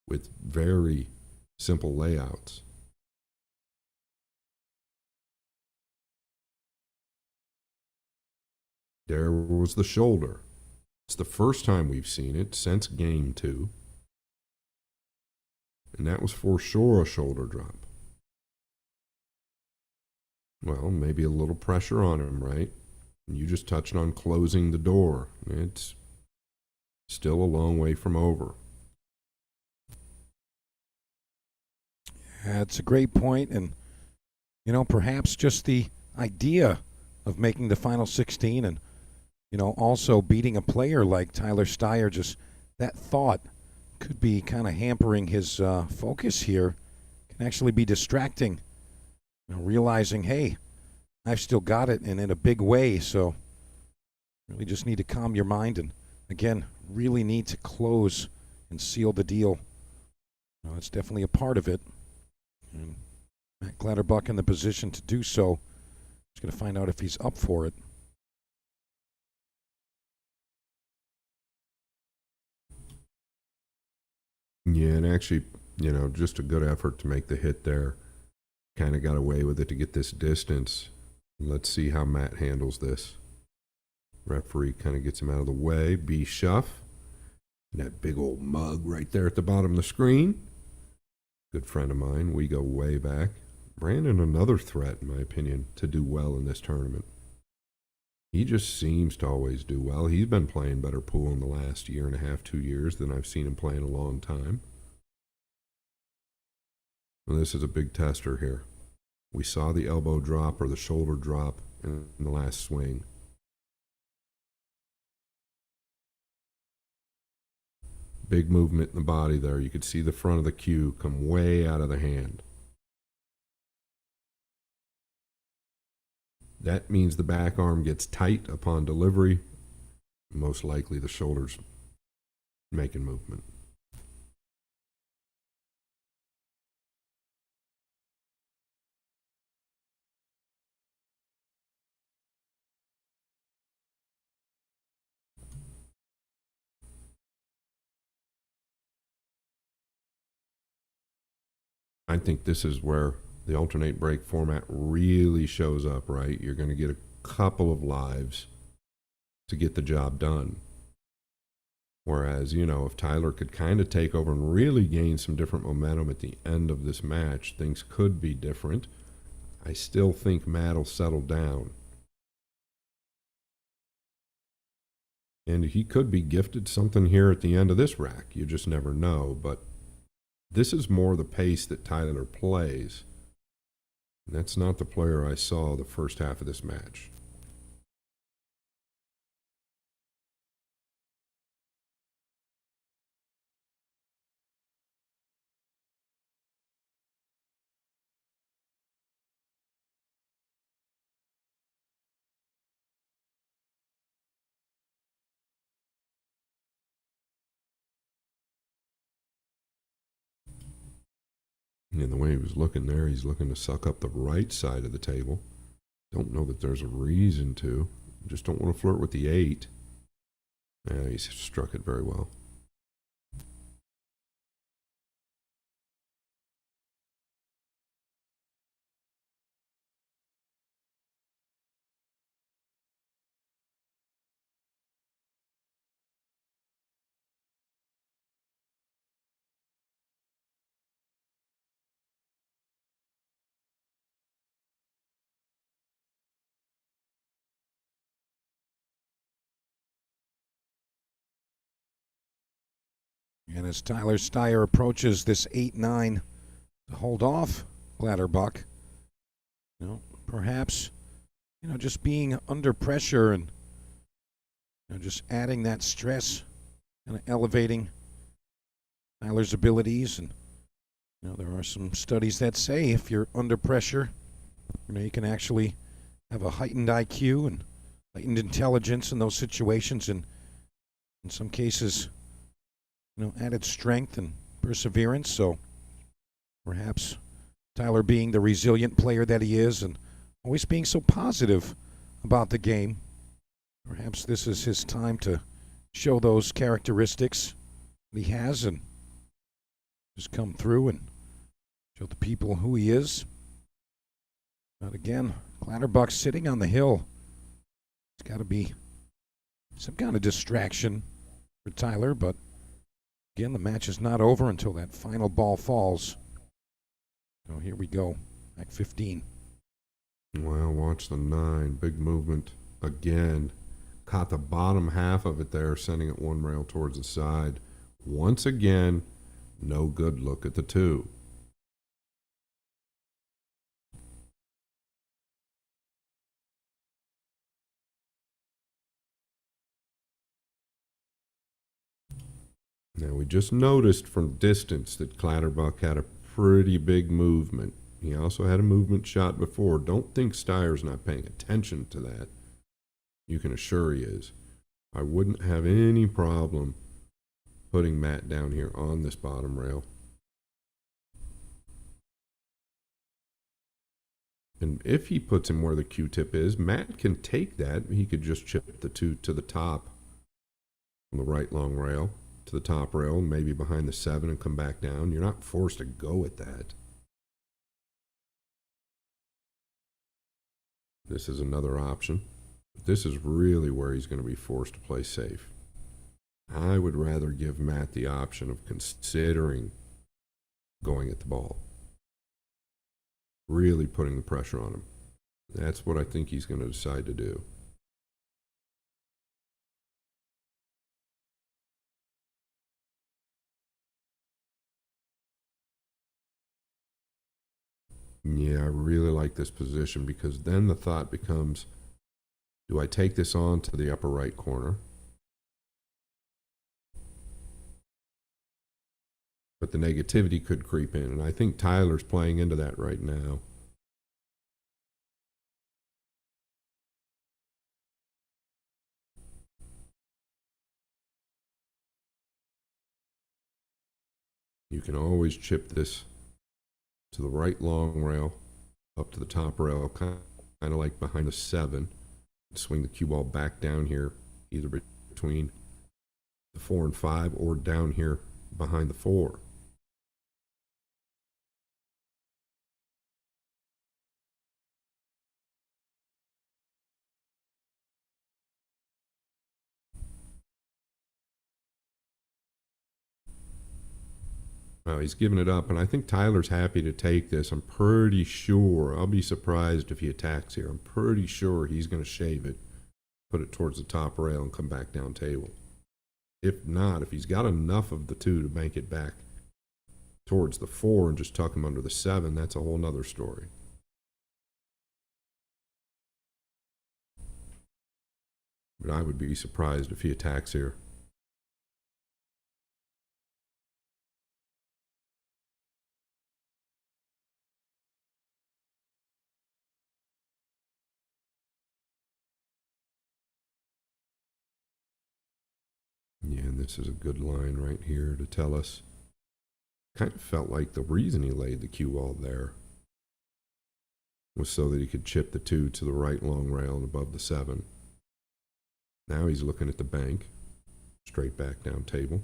S1: with very simple layouts. There was the shoulder. It's the first time we've seen it since game 2. And that was for sure a shoulder drop. Well, maybe a little pressure on him, right? And you just touched on closing the door. It's still a long way from over.
S2: That's a great point, and perhaps just the idea of making the final 16 and also beating a player like Tyler Steyer, just that thought could be kind of hampering his focus here. Can actually be distracting. Realizing, hey, I've still got it, and in a big way. So really just need to calm your mind, and again, really need to close and seal the deal. It's definitely a part of it. And Matt Clatterbuck in the position to do so. He's going to find out if he's up for it.
S1: Yeah, and actually, just a good effort to make the hit there. Kind of got away with it to get this distance. Let's see how Matt handles this. Referee kind of gets him out of the way. B. Shuff. And that big old mug right there at the bottom of the screen. Good friend of mine. We go way back. Brandon, another threat, in my opinion, to do well in this tournament. He just seems to always do well. He's been playing better pool in the last year and a half, 2 years than I've seen him play in a long time. Well, this is a big tester here. We saw the elbow drop or the shoulder drop in the last swing. Big movement in the body there. You could see the front of the cue come way out of the hand. That means the back arm gets tight upon delivery. Most likely the shoulder's making movement. I think this is where the alternate break format really shows up, right? You're going to get a couple of lives to get the job done. Whereas, if Tyler could kind of take over and really gain some different momentum at the end of this match, things could be different. I still think Matt will settle down. And he could be gifted something here at the end of this rack. You just never know. But this is more the pace that Tyler plays. And that's not the player I saw the first half of this match. And the way he was looking there, he's looking to suck up the right side of the table. Don't know that there's a reason to. Just don't want to flirt with the 8. Yeah, he's struck it very well.
S2: And as Tyler Steyer approaches this 8-9 to hold off Clatterbuck, perhaps, just being under pressure and just adding that stress, kind of elevating Tyler's abilities. And there are some studies that say if you're under pressure, you can actually have a heightened IQ and heightened intelligence in those situations, and in some cases, added strength and perseverance. So perhaps Tyler, being the resilient player that he is and always being so positive about the game, perhaps this is his time to show those characteristics that he has and just come through and show the people who he is. But again, Clatterbuck sitting on the hill. It's got to be some kind of distraction for Tyler, but again, the match is not over until that final ball falls. So here we go, back 15.
S1: Well, watch the 9. Big movement again. Caught the bottom half of it there, sending it one rail towards the side. Once again, no good look at the 2. Now, we just noticed from distance that Clatterbuck had a pretty big movement. He also had a movement shot before. Don't think Steyer's not paying attention to that. You can assure he is. I wouldn't have any problem putting Matt down here on this bottom rail. And if he puts him where the Q-tip is, Matt can take that. He could just chip the 2 to the top on the right long rail, to the top rail, maybe behind the 7 and come back down. You're not forced to go at that. This is another option. This is really where he's going to be forced to play safe. I would rather give Matt the option of considering going at the ball. Really putting the pressure on him. That's what I think he's going to decide to do. Yeah, I really like this position because then the thought becomes, do I take this on to the upper right corner? But the negativity could creep in, and I think Tyler's playing into that right now. You can always chip this to the right long rail, up to the top rail, kind of like behind the 7. Swing the cue ball back down here, either between the 4 and 5 or down here behind the 4. Well, he's giving it up, and I think Tyler's happy to take this. I'm pretty sure. I'll be surprised if he attacks here. I'm pretty sure he's going to shave it, put it towards the top rail, and come back down table. If not, if he's got enough of the 2 to bank it back towards the 4 and just tuck him under the 7, that's a whole nother story. But I would be surprised if he attacks here. Yeah, and this is a good line right here to tell us. Kind of felt like the reason he laid the cue ball there was so that he could chip the 2 to the right long rail and above the 7. Now he's looking at the bank, straight back down table.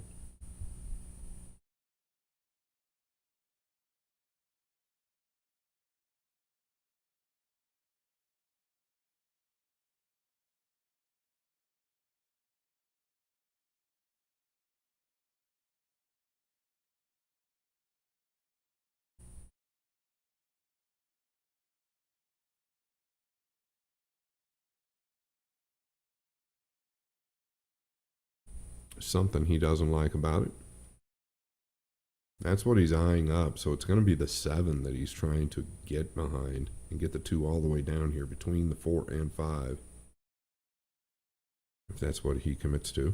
S1: Something he doesn't like about it. That's what he's eyeing up, so it's going to be the 7 that he's trying to get behind and get the 2 all the way down here between the 4 and 5. If that's what he commits to.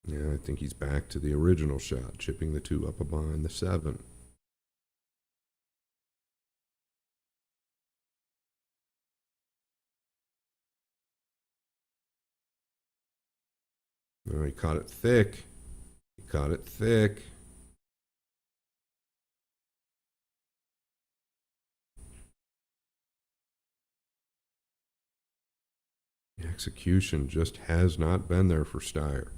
S1: Yeah, I think he's back to the original shot, chipping the 2 up behind the 7. Oh, he caught it thick. He caught it thick. The execution just has not been there for Steyer.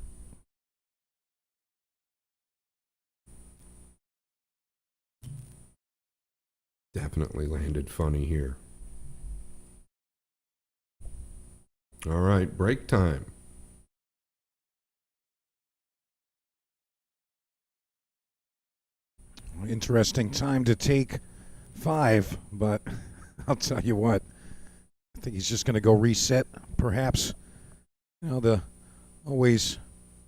S1: Definitely landed funny here. All right, break time.
S2: Interesting time to take 5, but I'll tell you what, I think he's just going to go reset, perhaps. You know, the always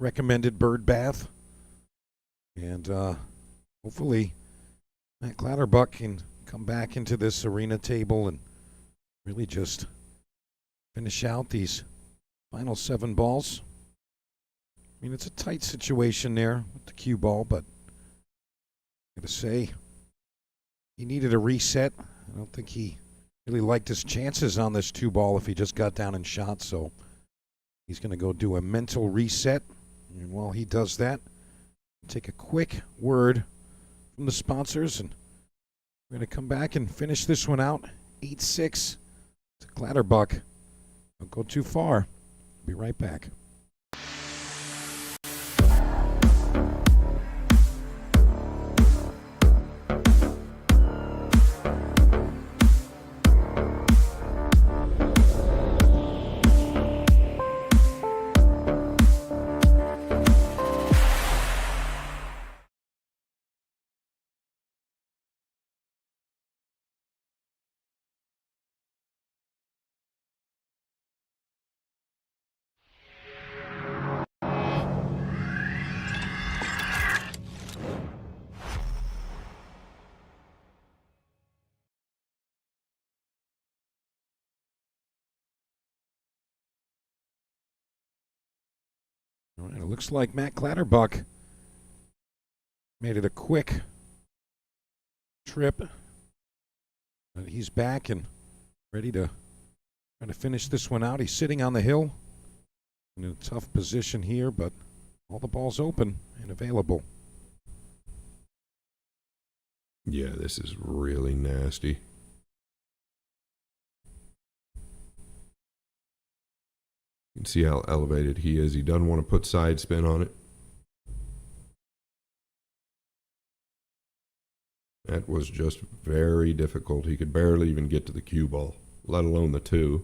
S2: recommended bird bath. And hopefully Matt Clatterbuck can come back into this arena table and really just finish out these final 7 balls. I mean, it's a tight situation there with the cue ball, but I gotta say, he needed a reset. I don't think he really liked his chances on this 2 ball if he just got down and shot, so he's gonna go do a mental reset. And while he does that, take a quick word from the sponsors, and we're gonna come back and finish this one out. 8-6 to Clatterbuck. Don't go too far. Be right back. All right, it looks like Matt Clatterbuck made it a quick trip. But he's back and ready to try to finish this one out. He's sitting on the hill in a tough position here, but all the balls open and available.
S1: Yeah, this is really nasty. You can see how elevated he is. He doesn't want to put side spin on it. That was just very difficult. He could barely even get to the cue ball, let alone the 2.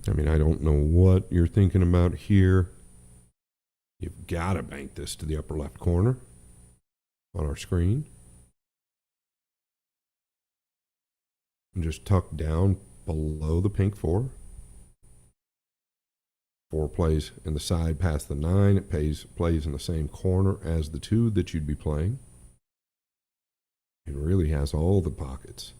S1: I mean, I don't know what you're thinking about here. You've got to bank this to the upper left corner on our screen. And just tuck down below the pink 4. 4 plays in the side past the 9. It plays in the same corner as the 2 that you'd be playing. It really has all the pockets.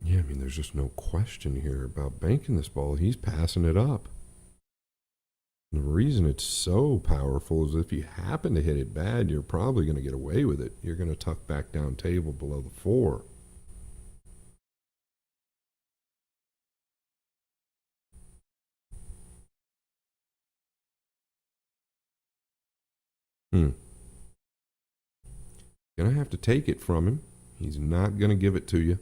S1: Yeah, I mean, there's just no question here about banking this ball. He's passing it up. And the reason it's so powerful is if you happen to hit it bad, you're probably going to get away with it. You're going to tuck back down table below the 4. Gonna have to take it from him. He's not going to give it to you.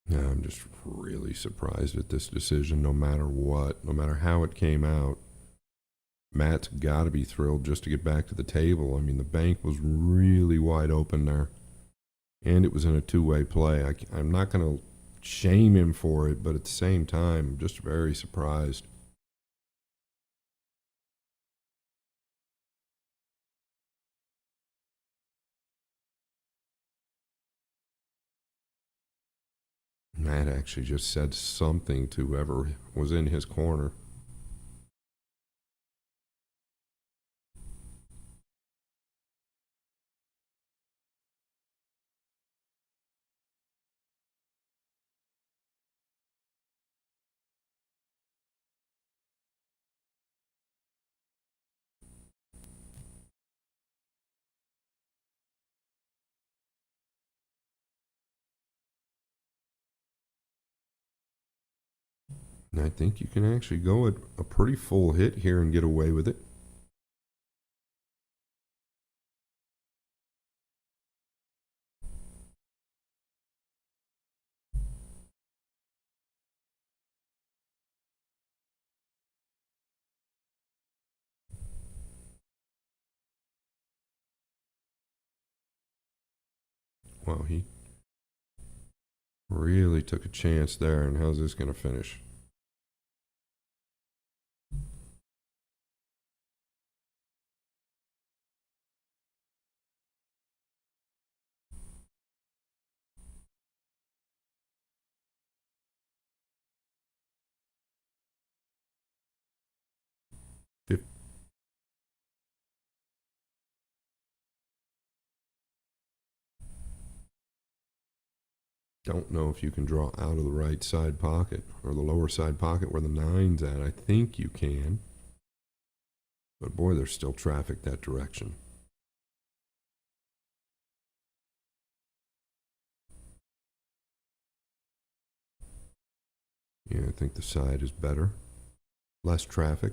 S1: Yeah, I'm just really surprised at this decision, no matter what, no matter how it came out. Matt's got to be thrilled just to get back to the table. I mean, the bank was really wide open there, and it was in a two-way play. I'm not going to shame him for it, but at the same time, I'm just very surprised. Matt actually just said something to whoever was in his corner. And I think you can actually go at a pretty full hit here and get away with it. Wow, he really took a chance there, and how's this going to finish? Don't know if you can draw out of the right side pocket or the lower side pocket where the 9's at. I think you can. But boy, there's still traffic that direction. Yeah, I think the side is better. Less traffic.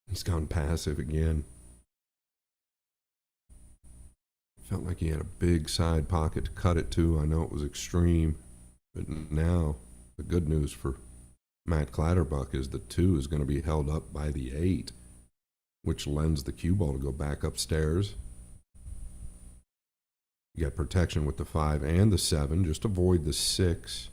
S1: He's gone passive again. Felt like he had a big side pocket to cut it to. I know it was extreme, but now the good news for Matt Clatterbuck is the 2 is going to be held up by the 8, which lends the cue ball to go back upstairs. You got protection with the 5 and the 7. Just avoid the 6.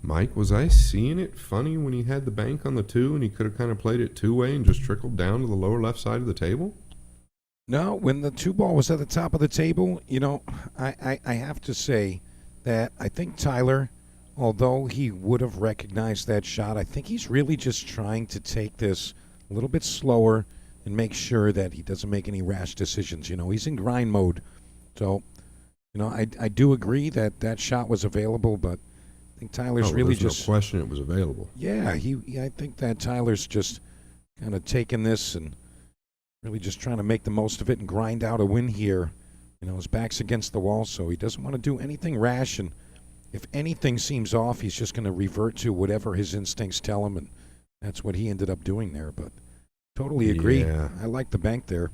S1: Mike, was I seeing it funny when he had the bank on the 2 and he could have kind of played it two-way and just trickled down to the lower left side of the table?
S2: No, when the 2 ball was at the top of the table, you know, I have to say that I think Tyler, although he would have recognized that shot, I think he's really just trying to take this a little bit slower and make sure that he doesn't make any rash decisions. You know, he's in grind mode. So, you know, I do agree that that shot was available, but I think Tyler's really just...
S1: no question it was available.
S2: Yeah, I think that Tyler's just kind of taking this and really just trying to make the most of it and grind out a win here. You know, his back's against the wall, so he doesn't want to do anything rash. And if anything seems off, he's just going to revert to whatever his instincts tell him, and that's what he ended up doing there. But Totally agree.
S1: Yeah.
S2: I like the bank there.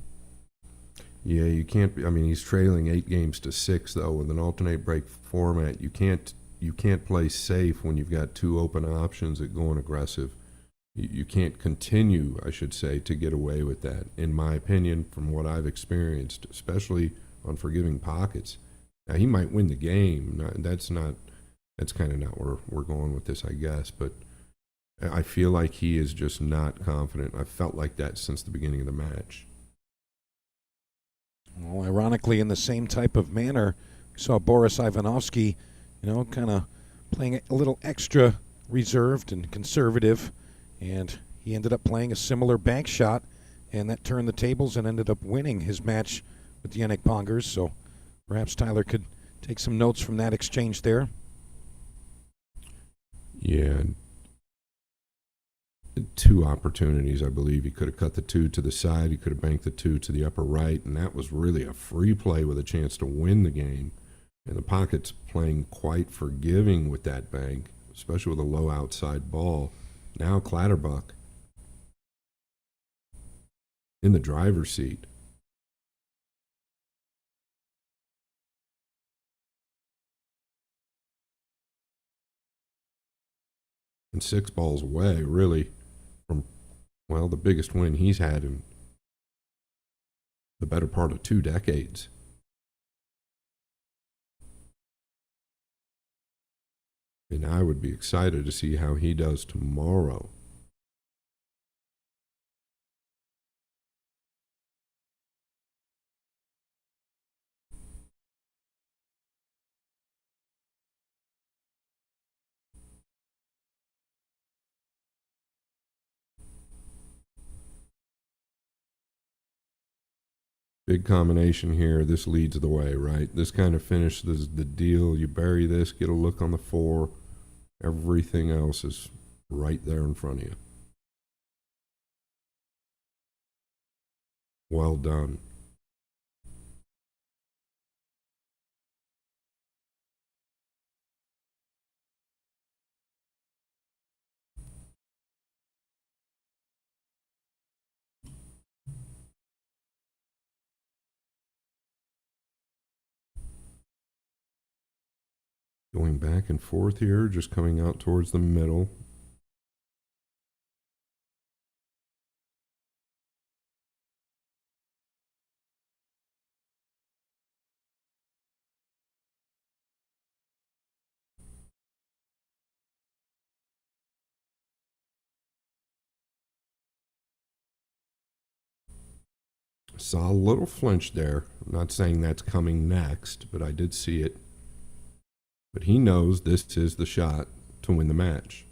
S1: Yeah, you can't. I mean, he's trailing 8-6 though. With an alternate break format, you can't play safe when you've got two open options at going aggressive. You can't continue, I should say, to get away with that. In my opinion, from what I've experienced, especially on forgiving pockets. Now he might win the game. That's kind of not where we're going with this, I guess. But I feel like he is just not confident. I've felt like that since the beginning of the match.
S2: Well, ironically, in the same type of manner, we saw Boris Ivanovski, kind of playing a little extra reserved and conservative, and he ended up playing a similar bank shot, and that turned the tables and ended up winning his match with Yanick Pongers. So perhaps Tyler could take some notes from that exchange there.
S1: Yeah. Two opportunities, I believe. He could have cut the two to the side. He could have banked the two to the upper right, and that was really a free play with a chance to win the game. And the pocket's playing quite forgiving with that bank, especially with a low outside ball. Now Clatterbuck in the driver's seat. And 6 balls away, really, from, well, the biggest win he's had in the better part of 2 decades. And I would be excited to see how he does tomorrow. Big combination here. This leads the way, right? This kind of finishes the deal. You bury this, get a look on the 4. Everything else is right there in front of you. Well done. Going back and forth here, just coming out towards the middle. Saw a little flinch there. I'm not saying that's coming next, but I did see it. But he knows this is the shot to win the match.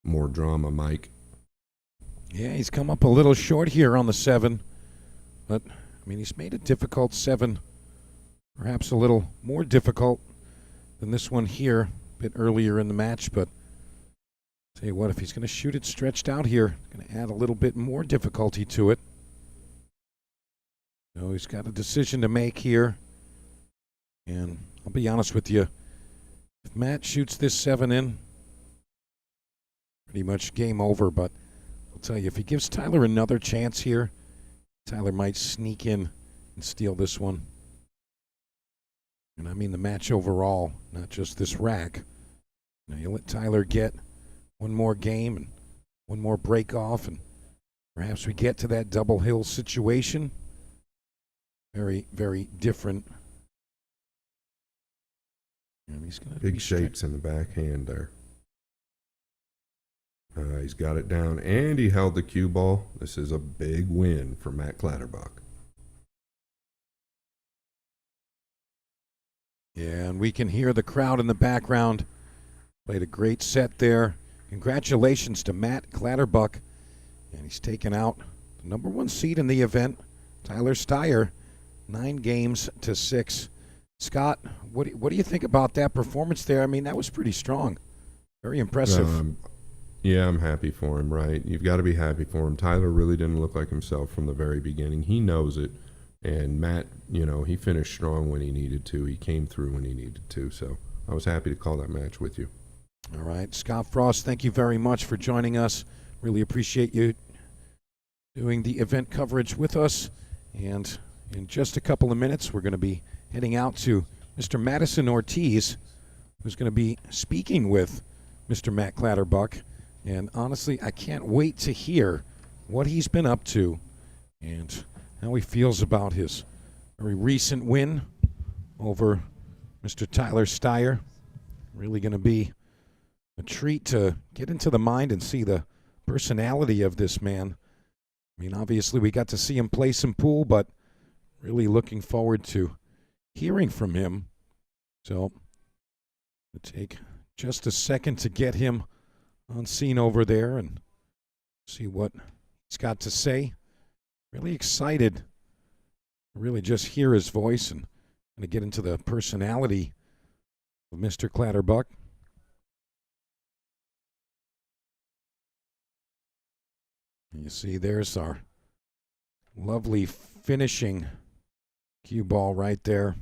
S1: More drama, Mike.
S2: Yeah, he's come up a little short here on the 7. But, I mean, he's made a difficult 7 perhaps a little more difficult than this one here a bit earlier in the match. But tell you what, if he's going to shoot it stretched out here, going to add a little bit more difficulty to it. So he's got a decision to make here. And I'll be honest with you, if Matt shoots this 7 in, pretty much game over. But I'll tell you, if he gives Tyler another chance here, Tyler might sneak in and steal this one. And I mean the match overall, not just this rack. Now you let Tyler get one more game and one more break off, and perhaps we get to that double hill situation. Very, very different. And he's gonna
S1: Big shapes in the backhand there. He's got it down, and he held the cue ball. This is a big win for Matt Clatterbuck.
S2: Yeah, and we can hear the crowd in the background. Played a great set there. Congratulations to Matt Clatterbuck. And he's taken out the number 1 seed in the event, Tyler Steyer, 9-6. Scott, what do you think about that performance there? I mean, that was pretty strong. Very impressive.
S1: Yeah, I'm happy for him, right? You've got to be happy for him. Tyler really didn't look like himself from the very beginning. He knows it. And Matt, he finished strong when he needed to. He came through when he needed to. So I was happy to call that match with you.
S2: All right, Scott Frost, thank you very much for joining us. Really appreciate you doing the event coverage with us. And in just a couple of minutes, we're going to be heading out to Mr. Madison Ortiz, who's going to be speaking with Mr. Matt Clatterbuck. And honestly, I can't wait to hear what he's been up to and how he feels about his very recent win over Mr. Tyler Steyer. Really going to be a treat to get into the mind and see the personality of this man. I mean, obviously we got to see him play some pool, but really looking forward to hearing from him. So it'll take just a second to get him on scene over there and see what he's got to say. Really excited to really just hear his voice and to get into the personality of Mr. Clatterbuck. You see, there's our lovely finishing cue ball right there.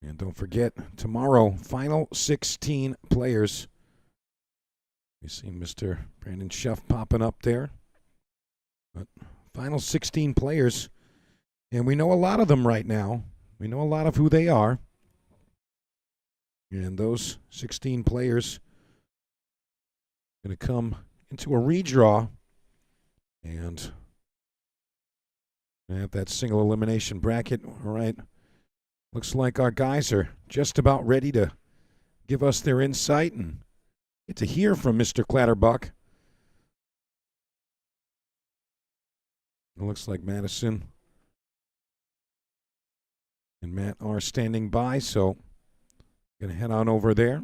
S2: And don't forget, tomorrow, final 16 players. You see Mr. Brandon Schuff popping up there. But final 16 players. And we know a lot of them right now. We know a lot of who they are. And those 16 players are going to come into a redraw. And at that single elimination bracket, all right. Looks like our guys are just about ready to give us their insight and get to hear from Mr. Clatterbuck. It looks like Madison and Matt are standing by, so going to head on over there.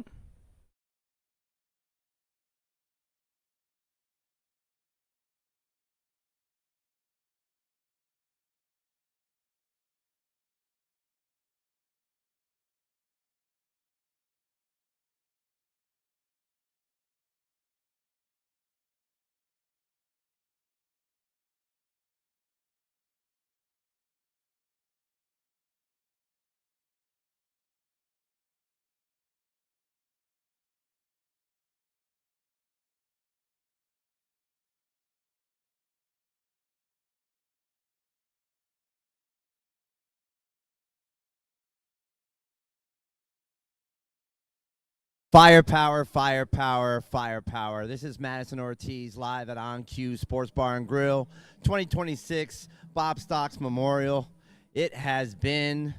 S3: Firepower, firepower, firepower. This is Madison Ortiz live at On Cue Sports Bar and Grill, 2026 Bob Stocks Memorial. It has been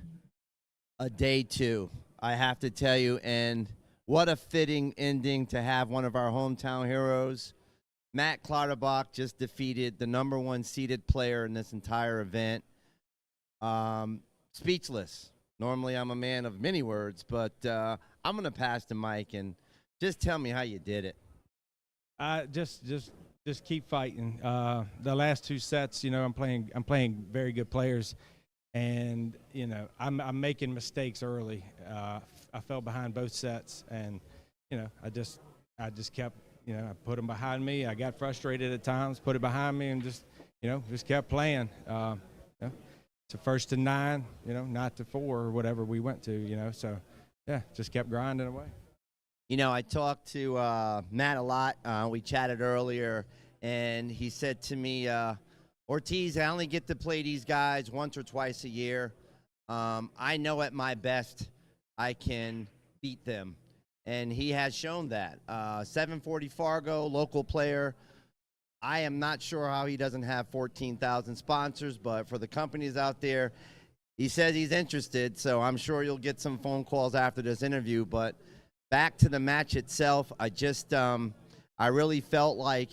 S3: a day two, I have to tell you, and what a fitting ending to have one of our hometown heroes. Matt Clatterbuck just defeated the #1 seeded player in this entire event. Speechless. Normally I'm a man of many words, but I'm going to pass the mic and just tell me how you did it.
S9: Just keep fighting. The last two sets, I'm playing very good players, and I'm making mistakes early. I fell behind both sets, and I just kept I put them behind me. I got frustrated at times, put it behind me, and just kept playing. To first to 9, not to 4 or whatever we went to, so yeah, just kept grinding away.
S3: I talked to Matt a lot. We chatted earlier, and he said to me, Ortiz, I only get to play these guys once or twice a year. I know at my best I can beat them, and he has shown that. 740 Fargo, local player. I am not sure how he doesn't have 14,000 sponsors, but for the companies out there, he says he's interested, so I'm sure you'll get some phone calls after this interview. But back to the match itself, I really felt like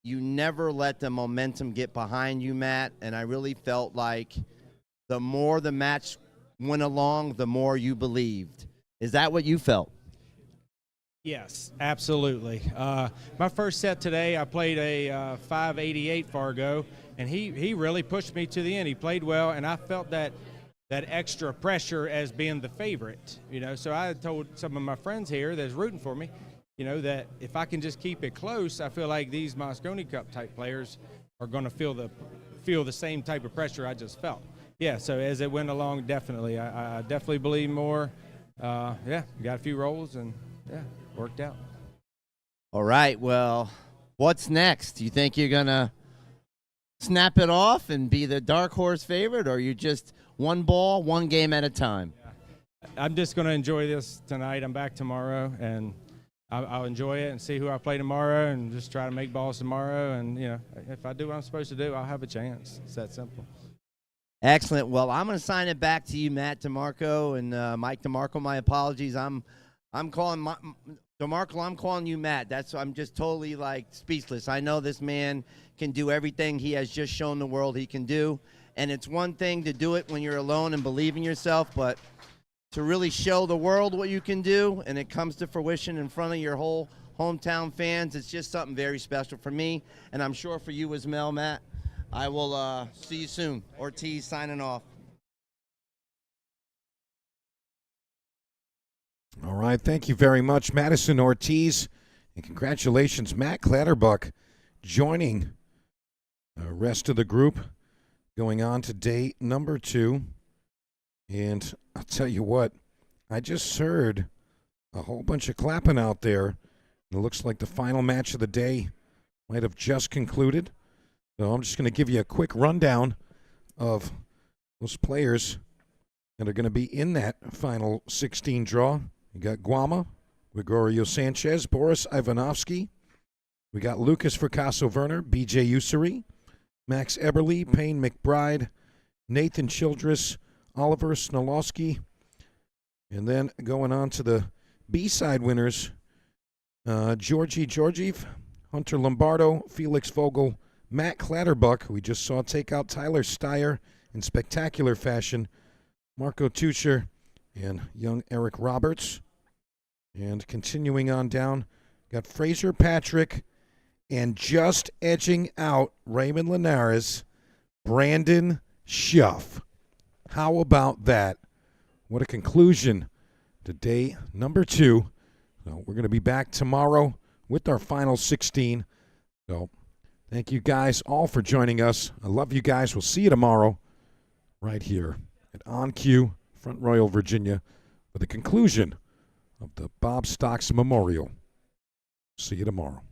S3: you never let the momentum get behind you, Matt, and I really felt like the more the match went along, the more you believed. Is that what you felt?
S9: Yes, absolutely. My first set today, I played a 588 Fargo, and he really pushed me to the end. He played well, and I felt that extra pressure as being the favorite. So I told some of my friends here that's rooting for me, that if I can just keep it close, I feel like these Moscone Cup type players are going to feel feel the same type of pressure I just felt. Yeah, so as it went along, definitely. I definitely believe more. Yeah, got a few rolls, and, yeah, worked out.
S3: All right, well, what's next? Do you think you're going to snap it off and be the dark horse favorite, or you just one ball, one game at a time?
S9: I'm just going to enjoy this tonight. I'm back tomorrow, and I'll enjoy it and see who I play tomorrow and just try to make balls tomorrow. And, you know, if I do what I'm supposed to do, I'll have a chance. It's that simple.
S3: Excellent. Well, I'm going to sign it back to you, Matt DeMarco, and Mike DeMarco. My apologies. I'm calling DeMarco. I'm calling you Matt. I'm just totally like speechless. I know this man can do everything he has just shown the world he can do, and it's one thing to do it when you're alone and believe in yourself, but to really show the world what you can do, and it comes to fruition in front of your whole hometown fans, it's just something very special for me, and I'm sure for you as well, Matt. I will see you soon. Ortiz signing off.
S2: All right, thank you very much, Madison Ortiz, and congratulations, Matt Clatterbuck, joining the rest of the group, going on to day number 2. And I'll tell you what, I just heard a whole bunch of clapping out there. It looks like the final match of the day might have just concluded. So I'm just going to give you a quick rundown of those players that are going to be in that final 16 draw. You got Guama, Gregorio Sanchez, Boris Ivanovski. We got Lucas Fracasso-Werner, BJ Ussery, Max Eberle, Payne McBride, Nathan Childress, Oliver Snolowski. And then going on to the B-side winners, Georgie Georgiev, Hunter Lombardo, Felix Vogel, Matt Clatterbuck, who we just saw take out Tyler Steyer in spectacular fashion, Marco Tucher, and young Eric Roberts. And continuing on down, got Fraser Patrick, and just edging out Raymond Linares, Brandon Schuff. How about that? What a conclusion to day number 2. So we're going to be back tomorrow with our final 16. So thank you guys all for joining us. I love you guys. We'll see you tomorrow right here at On Cue, Front Royal, Virginia, for the conclusion of the Bob Stocks Memorial. See you tomorrow.